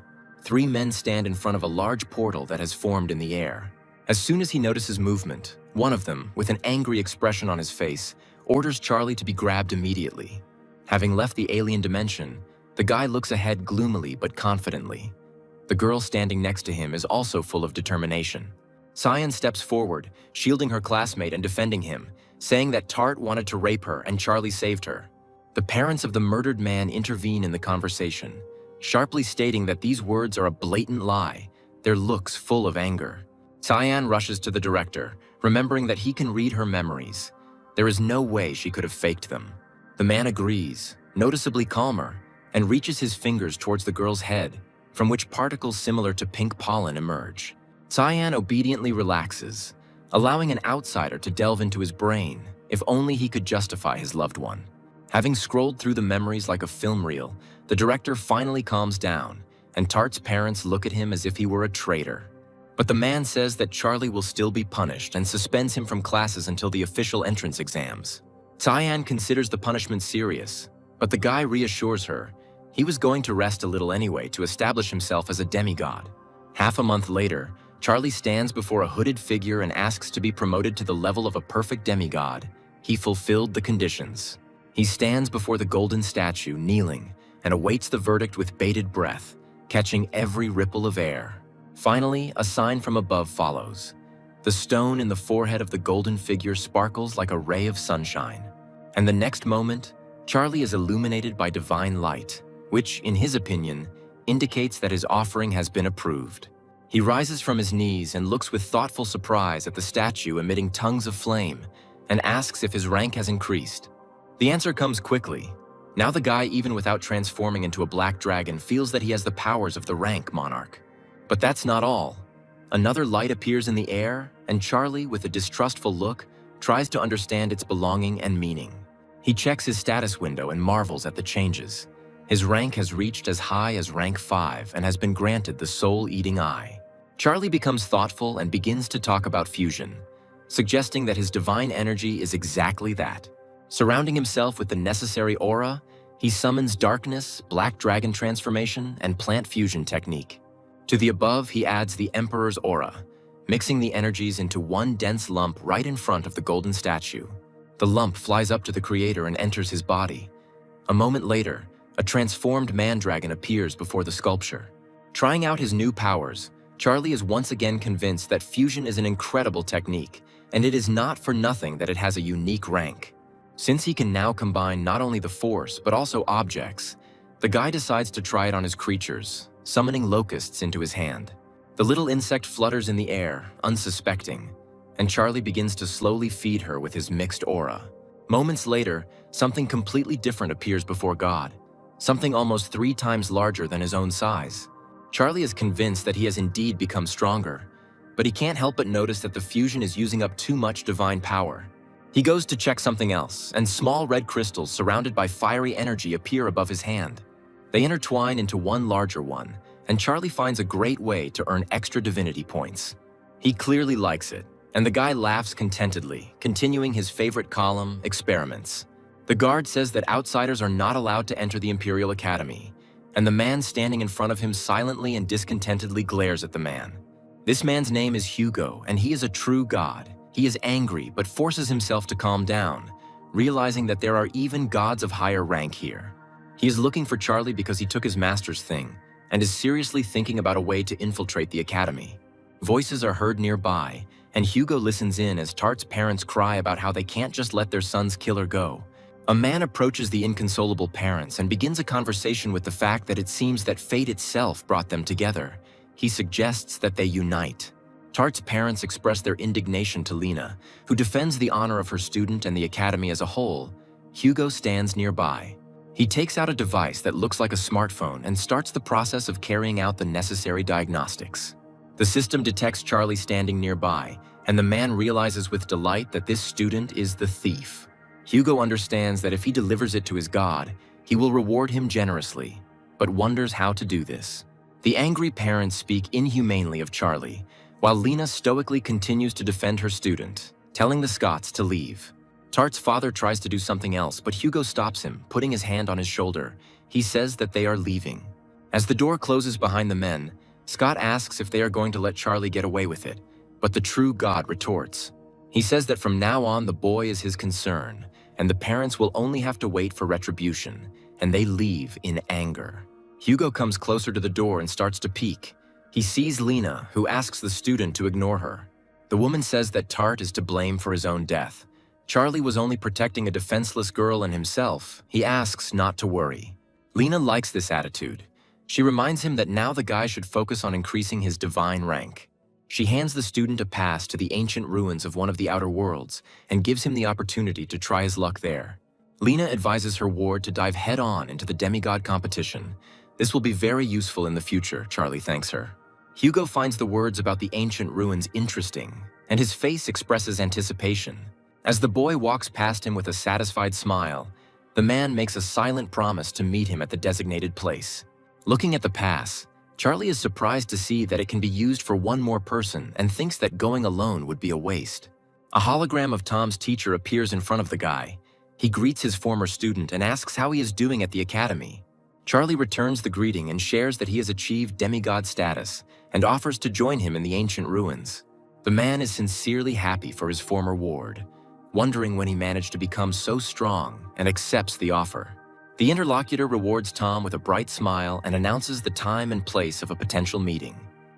3 men stand in front of a large portal that has formed in the air. As soon as he notices movement, one of them, with an angry expression on his face, orders Charlie to be grabbed immediately. Having left the alien dimension, the guy looks ahead gloomily but confidently. The girl standing next to him is also full of determination. Cyan steps forward, shielding her classmate and defending him, saying that Tart wanted to rape her and Charlie saved her. The parents of the murdered man intervene in the conversation, sharply stating that these words are a blatant lie, their looks full of anger. Cyan rushes to the director, remembering that he can read her memories. There is no way she could have faked them. The man agrees, noticeably calmer, and reaches his fingers towards the girl's head, from which particles similar to pink pollen emerge. Cyan obediently relaxes, allowing an outsider to delve into his brain, if only he could justify his loved one. Having scrolled through the memories like a film reel, the director finally calms down, and Tart's parents look at him as if he were a traitor. But the man says that Charlie will still be punished and suspends him from classes until the official entrance exams. Cyan considers the punishment serious, but the guy reassures her he was going to rest a little anyway to establish himself as a demigod. Half a month later, Charlie stands before a hooded figure and asks to be promoted to the level of a perfect demigod. He fulfilled the conditions. He stands before the golden statue, kneeling, and awaits the verdict with bated breath, catching every ripple of air. Finally, a sign from above follows. The stone in the forehead of the golden figure sparkles like a ray of sunshine. And the next moment, Charlie is illuminated by divine light, which, in his opinion, indicates that his offering has been approved. He rises from his knees and looks with thoughtful surprise at the statue emitting tongues of flame, and asks if his rank has increased. The answer comes quickly. Now the guy, even without transforming into a black dragon, feels that he has the powers of the rank monarch. But that's not all. Another light appears in the air, and Charlie, with a distrustful look, tries to understand its belonging and meaning. He checks his status window and marvels at the changes. His rank has reached as high as rank 5 and has been granted the soul-eating eye. Charlie becomes thoughtful and begins to talk about fusion, suggesting that his divine energy is exactly that. Surrounding himself with the necessary aura, He summons darkness, black dragon transformation, and plant fusion technique. To the above, he adds the Emperor's aura, mixing the energies into one dense lump right in front of the golden statue. The lump flies up to the creator and enters his body. A moment later, a transformed man-dragon appears before the sculpture. Trying out his new powers, Charlie is once again convinced that fusion is an incredible technique, and it is not for nothing that it has a unique rank. Since he can now combine not only the force but also objects, the guy decides to try it on his creatures, summoning locusts into his hand. The little insect flutters in the air, unsuspecting, and Charlie begins to slowly feed her with his mixed aura. Moments later, something completely different appears before God, something almost 3 times larger than his own size. Charlie is convinced that he has indeed become stronger, but he can't help but notice that the fusion is using up too much divine power. He goes to check something else, and small red crystals surrounded by fiery energy appear above his hand. They intertwine into one larger one, and Charlie finds a great way to earn extra divinity points. He clearly likes it, and the guy laughs contentedly, continuing his favorite column, experiments. The guard says that outsiders are not allowed to enter the Imperial Academy, and the man standing in front of him silently and discontentedly glares at the man. This man's name is Hugo, and he is a true god. He is angry, but forces himself to calm down, realizing that there are even gods of higher rank here. He is looking for Charlie because he took his master's thing, and is seriously thinking about a way to infiltrate the academy. Voices are heard nearby, and Hugo listens in as Tart's parents cry about how they can't just let their son's killer go. A man approaches the inconsolable parents and begins a conversation with the fact that it seems that fate itself brought them together. He suggests that they unite. Tart's parents express their indignation to Lena, who defends the honor of her student and the academy as a whole. Hugo stands nearby. He takes out a device that looks like a smartphone and starts the process of carrying out the necessary diagnostics. The system detects Charlie standing nearby, and the man realizes with delight that this student is the thief. Hugo understands that if he delivers it to his god, he will reward him generously, but wonders how to do this. The angry parents speak inhumanely of Charlie, while Lena stoically continues to defend her student, telling the Scots to leave. Tart's father tries to do something else, but Hugo stops him, putting his hand on his shoulder. He says that they are leaving. As the door closes behind the men, Scott asks if they are going to let Charlie get away with it, but the true god retorts. He says that from now on the boy is his concern, and the parents will only have to wait for retribution, and they leave in anger. Hugo comes closer to the door and starts to peek. He sees Lena, who asks the student to ignore her. The woman says that Tart is to blame for his own death. Charlie was only protecting a defenseless girl and himself. He asks not to worry. Lena likes this attitude. She reminds him that now the guy should focus on increasing his divine rank. She hands the student a pass to the ancient ruins of one of the outer worlds and gives him the opportunity to try his luck there. Lena advises her ward to dive head-on into the demigod competition. This will be very useful in the future, Charlie thanks her. Hugo finds the words about the ancient ruins interesting, and his face expresses anticipation. As the boy walks past him with a satisfied smile, the man makes a silent promise to meet him at the designated place. Looking at the pass, Charlie is surprised to see that it can be used for one more person and thinks that going alone would be a waste. A hologram of Tom's teacher appears in front of the guy. He greets his former student and asks how he is doing at the academy. Charlie returns the greeting and shares that he has achieved demigod status and offers to join him in the ancient ruins. The man is sincerely happy for his former ward, wondering when he managed to become so strong, and accepts the offer. The interlocutor rewards Tom with a bright smile and announces the time and place of a potential meeting.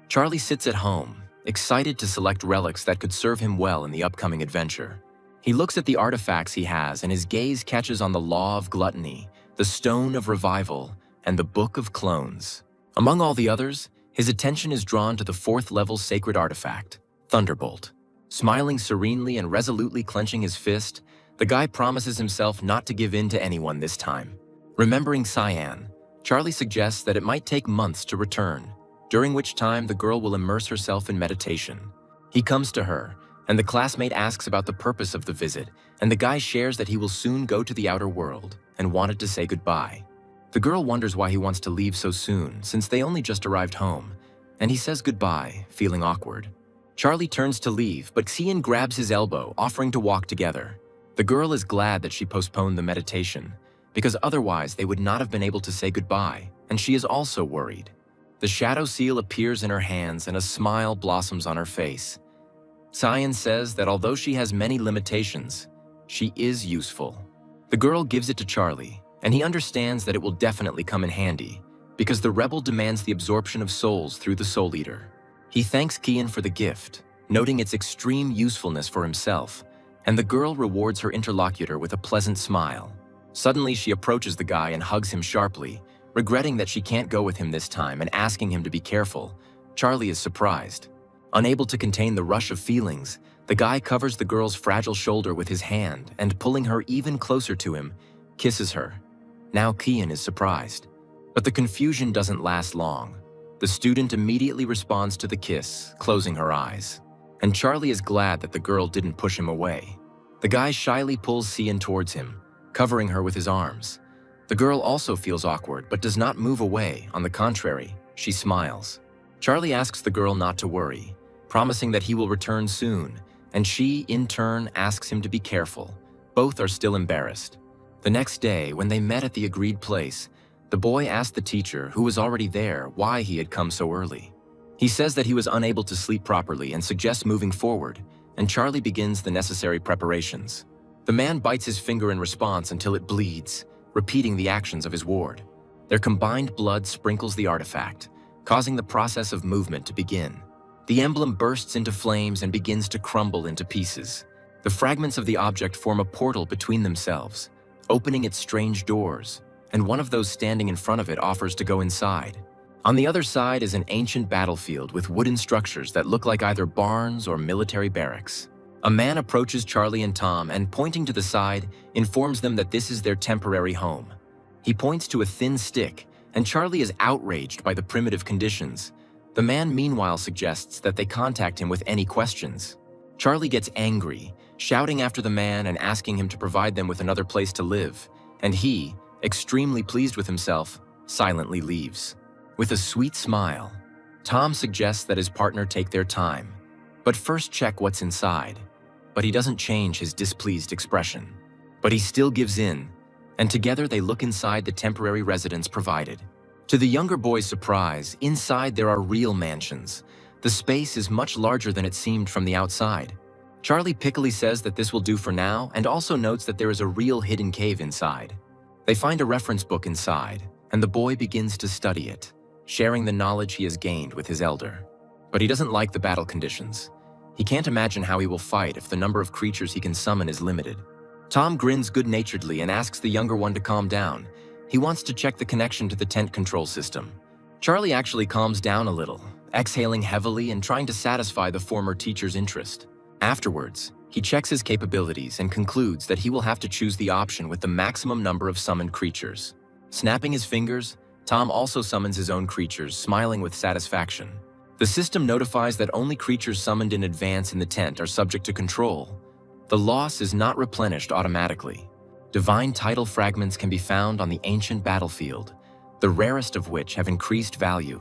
Charlie sits at home, excited to select relics that could serve him well in the upcoming adventure. He looks at the artifacts he has and his gaze catches on the Law of Gluttony, the Stone of Revival, and the Book of Clones. Among all the others, his attention is drawn to the 4th-level sacred artifact, Thunderbolt. Smiling serenely and resolutely clenching his fist, the guy promises himself not to give in to anyone this time. Remembering Cyan, Charlie suggests that it might take months to return, during which time the girl will immerse herself in meditation. He comes to her, and the classmate asks about the purpose of the visit, and the guy shares that he will soon go to the outer world and wanted to say goodbye. The girl wonders why he wants to leave so soon, since they only just arrived home, and he says goodbye, feeling awkward. Charlie turns to leave, but Cyan grabs his elbow, offering to walk together. The girl is glad that she postponed the meditation, because otherwise they would not have been able to say goodbye, and she is also worried. The shadow seal appears in her hands and a smile blossoms on her face. Cyan says that although she has many limitations, she is useful. The girl gives it to Charlie, and he understands that it will definitely come in handy, because the rebel demands the absorption of souls through the Soul Eater. He thanks Kian for the gift, noting its extreme usefulness for himself, and the girl rewards her interlocutor with a pleasant smile. Suddenly, she approaches the guy and hugs him sharply, regretting that she can't go with him this time and asking him to be careful. Charlie is surprised. Unable to contain the rush of feelings, the guy covers the girl's fragile shoulder with his hand and, pulling her even closer to him, kisses her. Now Kian is surprised. But the confusion doesn't last long. The student immediately responds to the kiss, closing her eyes. And Charlie is glad that the girl didn't push him away. The guy shyly pulls Cian towards him, covering her with his arms. The girl also feels awkward but does not move away. On the contrary, she smiles. Charlie asks the girl not to worry, promising that he will return soon, and she, in turn, asks him to be careful. Both are still embarrassed. The next day, when they met at the agreed place, the boy asked the teacher, who was already there, why he had come so early. He says that he was unable to sleep properly and suggests moving forward, and Charlie begins the necessary preparations. The man bites his finger in response until it bleeds, repeating the actions of his ward. Their combined blood sprinkles the artifact, causing the process of movement to begin. The emblem bursts into flames and begins to crumble into pieces. The fragments of the object form a portal between themselves, opening its strange doors, and one of those standing in front of it offers to go inside. On the other side is an ancient battlefield with wooden structures that look like either barns or military barracks. A man approaches Charlie and Tom and, pointing to the side, informs them that this is their temporary home. He points to a thin stick, and Charlie is outraged by the primitive conditions. The man meanwhile suggests that they contact him with any questions. Charlie gets angry, shouting after the man and asking him to provide them with another place to live, and he, extremely pleased with himself, silently leaves. With a sweet smile, Tom suggests that his partner take their time, but first check what's inside. But he doesn't change his displeased expression. But he still gives in, and together they look inside the temporary residence provided. To the younger boy's surprise, inside there are real mansions. The space is much larger than it seemed from the outside. Charlie pickily says that this will do for now, and also notes that there is a real hidden cave inside. They find a reference book inside, and the boy begins to study it, sharing the knowledge he has gained with his elder. But he doesn't like the battle conditions. He can't imagine how he will fight if the number of creatures he can summon is limited. Tom grins good-naturedly and asks the younger one to calm down. He wants to check the connection to the tent control system. Charlie actually calms down a little, exhaling heavily and trying to satisfy the former teacher's interest. Afterwards, he checks his capabilities and concludes that he will have to choose the option with the maximum number of summoned creatures. Snapping his fingers, Tom also summons his own creatures, smiling with satisfaction. The system notifies that only creatures summoned in advance in the tent are subject to control. The loss is not replenished automatically. Divine title fragments can be found on the ancient battlefield, the rarest of which have increased value.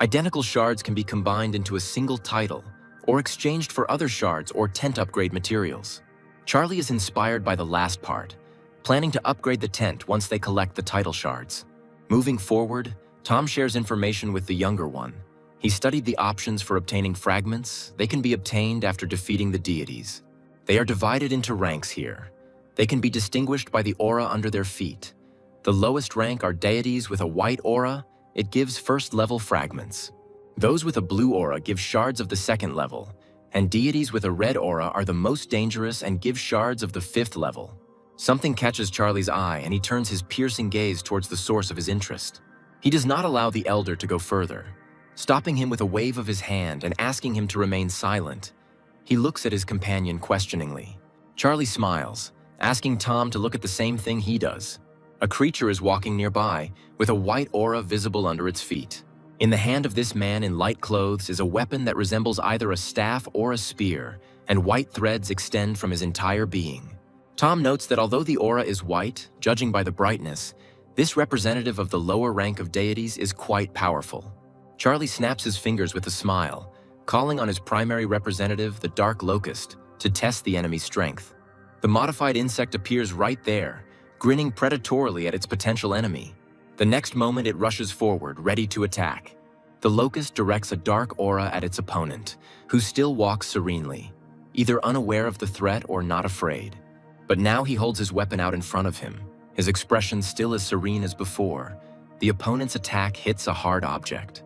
Identical shards can be combined into a single title, or exchanged for other shards or tent upgrade materials. Charlie is inspired by the last part, planning to upgrade the tent once they collect the title shards. Moving forward, Tom shares information with the younger one. He studied the options for obtaining fragments. They can be obtained after defeating the deities. They are divided into ranks here. They can be distinguished by the aura under their feet. The lowest rank are deities with a white aura. It gives first-level fragments. Those with a blue aura give shards of the second level, and deities with a red aura are the most dangerous and give shards of the 5th level. Something catches Charlie's eye and he turns his piercing gaze towards the source of his interest. He does not allow the elder to go further, stopping him with a wave of his hand and asking him to remain silent. He looks at his companion questioningly. Charlie smiles, asking Tom to look at the same thing he does. A creature is walking nearby, with a white aura visible under its feet. In the hand of this man in light clothes is a weapon that resembles either a staff or a spear, and white threads extend from his entire being. Tom notes that although the aura is white, judging by the brightness, this representative of the lower rank of deities is quite powerful. Charlie snaps his fingers with a smile, calling on his primary representative, the Dark Locust, to test the enemy's strength. The modified insect appears right there, grinning predatorily at its potential enemy. The next moment it rushes forward, ready to attack. The locust directs a dark aura at its opponent, who still walks serenely, either unaware of the threat or not afraid. But now he holds his weapon out in front of him, his expression still as serene as before. The opponent's attack hits a hard object.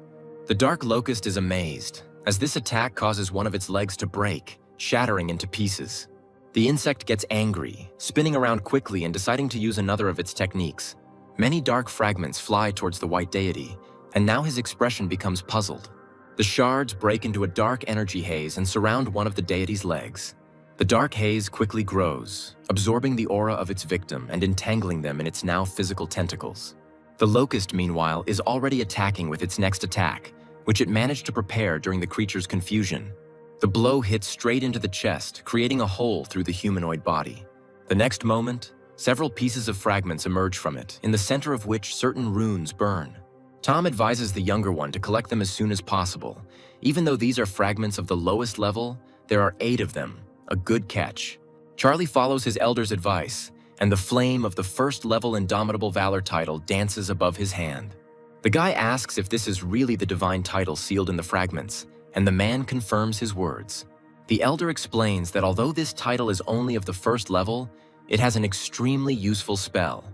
The dark locust is amazed, as this attack causes one of its legs to break, shattering into pieces. The insect gets angry, spinning around quickly and deciding to use another of its techniques. Many dark fragments fly towards the white deity, and now his expression becomes puzzled. The shards break into a dark energy haze and surround one of the deity's legs. The dark haze quickly grows, absorbing the aura of its victim and entangling them in its now physical tentacles. The locust, meanwhile, is already attacking with its next attack, which it managed to prepare during the creature's confusion. The blow hits straight into the chest, creating a hole through the humanoid body. The next moment, several pieces of fragments emerge from it, in the center of which certain runes burn. Tom advises the younger one to collect them as soon as possible. Even though these are fragments of the lowest level, there are 8 of them, a good catch. Charlie follows his elder's advice, and the flame of the first-level Indomitable Valor title dances above his hand. The guy asks if this is really the divine title sealed in the fragments, and the man confirms his words. The elder explains that although this title is only of the first level, it has an extremely useful spell.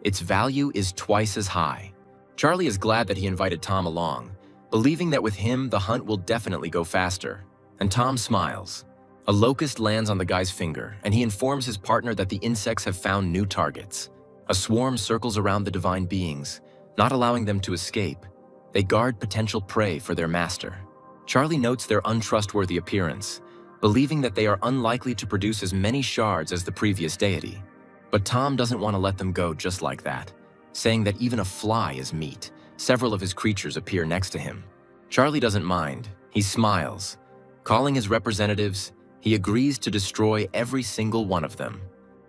Its value is twice as high. Charlie is glad that he invited Tom along, believing that with him the hunt will definitely go faster. And Tom smiles. A locust lands on the guy's finger, and he informs his partner that the insects have found new targets. A swarm circles around the divine beings, not allowing them to escape. They guard potential prey for their master. Charlie notes their untrustworthy appearance, believing that they are unlikely to produce as many shards as the previous deity. But Tom doesn't want to let them go just like that, saying that even a fly is meat. Several of his creatures appear next to him. Charlie doesn't mind. He smiles. Calling his representatives, he agrees to destroy every single one of them.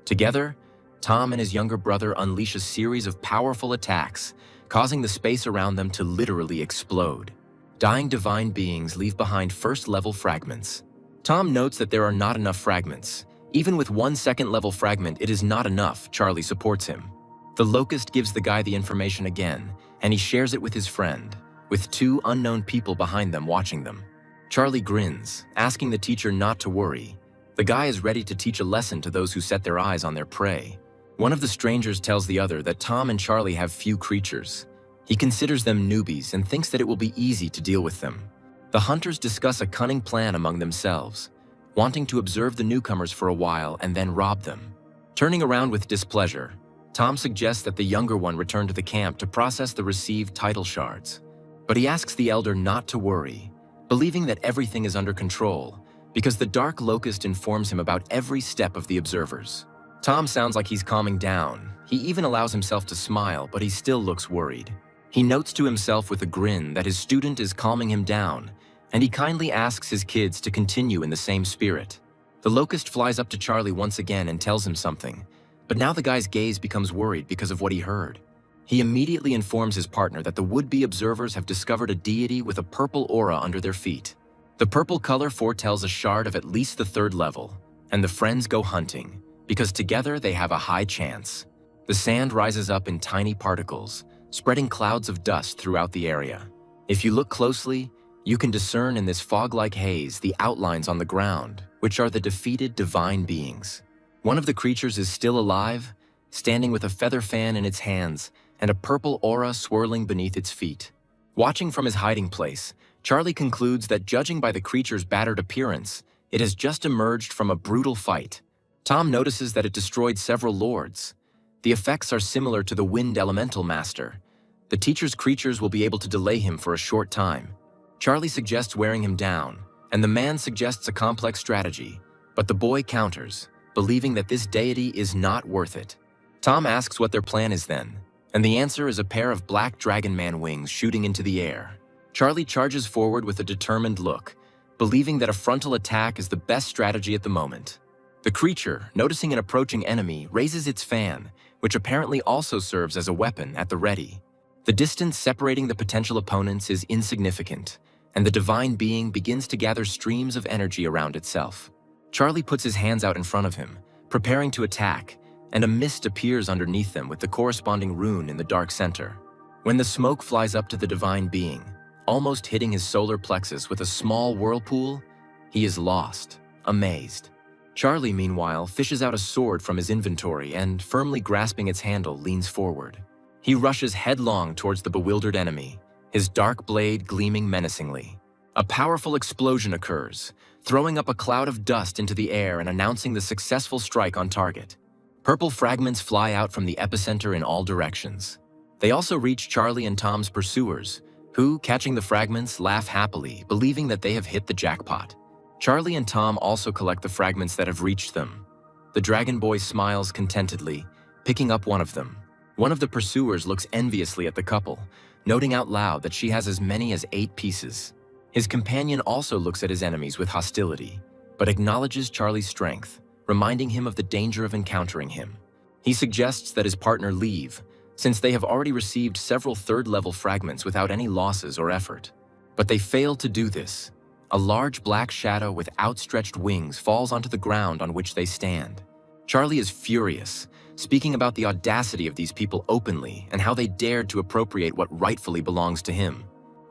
Together, Tom and his younger brother unleash a series of powerful attacks, causing the space around them to literally explode. Dying divine beings leave behind first-level fragments. Tom notes that there are not enough fragments. Even with 1 second-level fragment, it is not enough. Charlie supports him. The locust gives the guy the information again, and he shares it with his friend, with 2 unknown people behind them watching them. Charlie grins, asking the teacher not to worry. The guy is ready to teach a lesson to those who set their eyes on their prey. One of the strangers tells the other that Tom and Charlie have few creatures. He considers them newbies and thinks that it will be easy to deal with them. The hunters discuss a cunning plan among themselves, wanting to observe the newcomers for a while and then rob them. Turning around with displeasure, Tom suggests that the younger one return to the camp to process the received title shards. But he asks the elder not to worry, believing that everything is under control, because the dark locust informs him about every step of the observers. Tom sounds like he's calming down. He even allows himself to smile, but he still looks worried. He notes to himself with a grin that his student is calming him down, and he kindly asks his kids to continue in the same spirit. The locust flies up to Charlie once again and tells him something, but now the guy's gaze becomes worried because of what he heard. He immediately informs his partner that the would-be observers have discovered a deity with a purple aura under their feet. The purple color foretells a shard of at least the 3rd level, and the friends go hunting, because together they have a high chance. The sand rises up in tiny particles, spreading clouds of dust throughout the area. If you look closely, you can discern in this fog-like haze the outlines on the ground, which are the defeated divine beings. One of the creatures is still alive, standing with a feather fan in its hands and a purple aura swirling beneath its feet. Watching from his hiding place, Charlie concludes that judging by the creature's battered appearance, it has just emerged from a brutal fight. Tom notices that it destroyed several lords. The effects are similar to the Wind Elemental Master. The teacher's creatures will be able to delay him for a short time. Charlie suggests wearing him down, and the man suggests a complex strategy, but the boy counters, believing that this deity is not worth it. Tom asks what their plan is then, and the answer is a pair of black dragon man wings shooting into the air. Charlie charges forward with a determined look, believing that a frontal attack is the best strategy at the moment. The creature, noticing an approaching enemy, raises its fan, which apparently also serves as a weapon at the ready. The distance separating the potential opponents is insignificant, and the divine being begins to gather streams of energy around itself. Charlie puts his hands out in front of him, preparing to attack, and a mist appears underneath them with the corresponding rune in the dark center. When the smoke flies up to the divine being, almost hitting his solar plexus with a small whirlpool, he is lost, amazed. Charlie, meanwhile, fishes out a sword from his inventory and, firmly grasping its handle, leans forward. He rushes headlong towards the bewildered enemy, his dark blade gleaming menacingly. A powerful explosion occurs, throwing up a cloud of dust into the air and announcing the successful strike on target. Purple fragments fly out from the epicenter in all directions. They also reach Charlie and Tom's pursuers, who, catching the fragments, laugh happily, believing that they have hit the jackpot. Charlie and Tom also collect the fragments that have reached them. The Dragon Boy smiles contentedly, picking up one of them. One of the pursuers looks enviously at the couple, noting out loud that she has as many as 8 pieces. His companion also looks at his enemies with hostility, but acknowledges Charlie's strength, reminding him of the danger of encountering him. He suggests that his partner leave, since they have already received several third-level fragments without any losses or effort. But they fail to do this. A large black shadow with outstretched wings falls onto the ground on which they stand. Charlie is furious, speaking about the audacity of these people openly and how they dared to appropriate what rightfully belongs to him.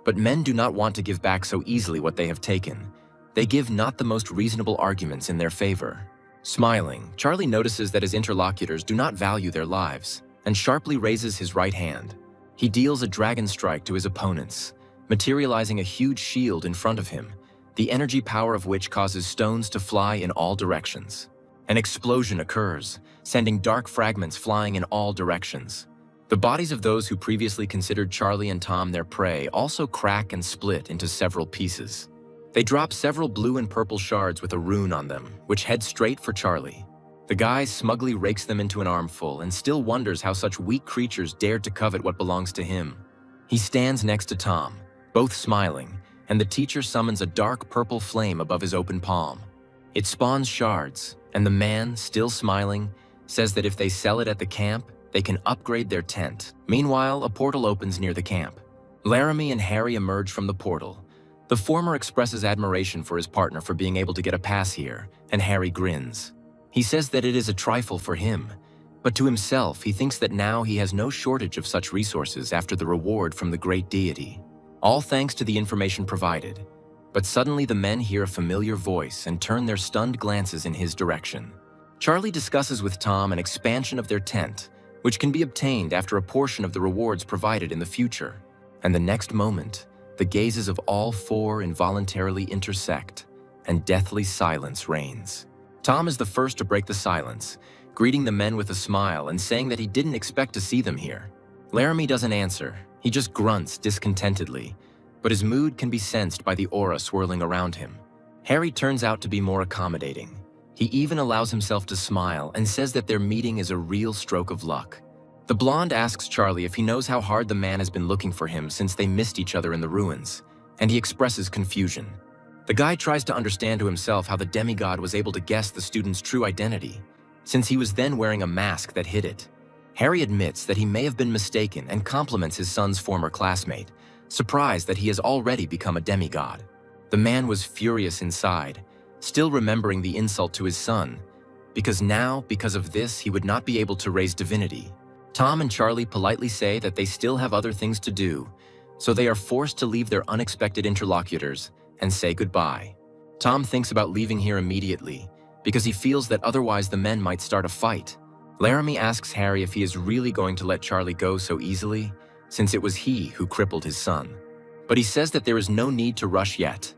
But men do not want to give back so easily what they have taken. They give not the most reasonable arguments in their favor. Smiling, Charlie notices that his interlocutors do not value their lives, and sharply raises his right hand. He deals a dragon strike to his opponents, materializing a huge shield in front of him, the energy power of which causes stones to fly in all directions. An explosion occurs, sending dark fragments flying in all directions. The bodies of those who previously considered Charlie and Tom their prey also crack and split into several pieces. They drop several blue and purple shards with a rune on them, which head straight for Charlie. The guy smugly rakes them into an armful and still wonders how such weak creatures dared to covet what belongs to him. He stands next to Tom, both smiling, and the teacher summons a dark purple flame above his open palm. It spawns shards, and the man, still smiling, says that if they sell it at the camp, they can upgrade their tent. Meanwhile, a portal opens near the camp. Laramie and Harry emerge from the portal. The former expresses admiration for his partner for being able to get a pass here, and Harry grins. He says that it is a trifle for him, but to himself he thinks that now he has no shortage of such resources after the reward from the great deity. All thanks to the information provided. But suddenly the men hear a familiar voice and turn their stunned glances in his direction. Charlie discusses with Tom an expansion of their tent, which can be obtained after a portion of the rewards provided in the future. And the next moment, the gazes of all 4 involuntarily intersect, and deathly silence reigns. Tom is the first to break the silence, greeting the men with a smile and saying that he didn't expect to see them here. Laramie doesn't answer. He just grunts discontentedly, but his mood can be sensed by the aura swirling around him. Harry turns out to be more accommodating. He even allows himself to smile and says that their meeting is a real stroke of luck. The blonde asks Charlie if he knows how hard the man has been looking for him since they missed each other in the ruins, and he expresses confusion. The guy tries to understand to himself how the demigod was able to guess the student's true identity, since he was then wearing a mask that hid it. Harry admits that he may have been mistaken and compliments his son's former classmate, surprised that he has already become a demigod. The man was furious inside, still remembering the insult to his son, because now, because of this, he would not be able to raise divinity. Tom and Charlie politely say that they still have other things to do, so they are forced to leave their unexpected interlocutors and say goodbye. Tom thinks about leaving here immediately, because he feels that otherwise the men might start a fight. Laramie asks Harry if he is really going to let Charlie go so easily, since it was he who crippled his son. But he says that there is no need to rush yet.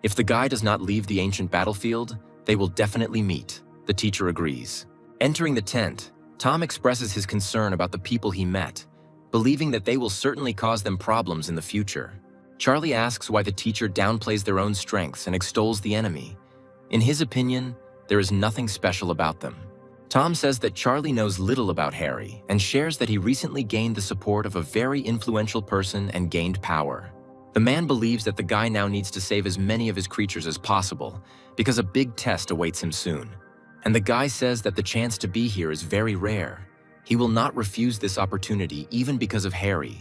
If the guy does not leave the ancient battlefield, they will definitely meet. The teacher agrees. Entering the tent, Tom expresses his concern about the people he met, believing that they will certainly cause them problems in the future. Charlie asks why the teacher downplays their own strengths and extols the enemy. In his opinion, there is nothing special about them. Tom says that Charlie knows little about Harry and shares that he recently gained the support of a very influential person and gained power. The man believes that the guy now needs to save as many of his creatures as possible because a big test awaits him soon. And the guy says that the chance to be here is very rare. He will not refuse this opportunity even because of Harry.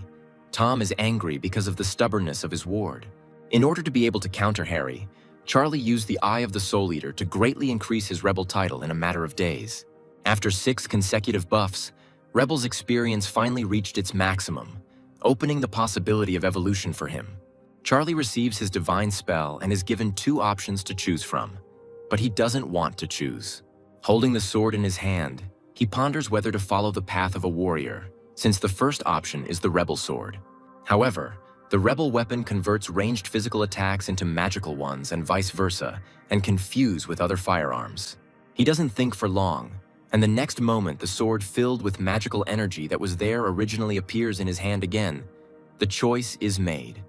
Tom is angry because of the stubbornness of his ward. In order to be able to counter Harry, Charlie used the Eye of the Soul Eater to greatly increase his rebel title in a matter of days. After 6 consecutive buffs, Rebel's experience finally reached its maximum, opening the possibility of evolution for him. Charlie receives his divine spell and is given 2 options to choose from, but he doesn't want to choose. Holding the sword in his hand, he ponders whether to follow the path of a warrior, since the first option is the Rebel sword. However, the Rebel weapon converts ranged physical attacks into magical ones and vice versa, and can fuse with other firearms. He doesn't think for long, and the next moment the sword filled with magical energy that was there originally appears in his hand again. The choice is made.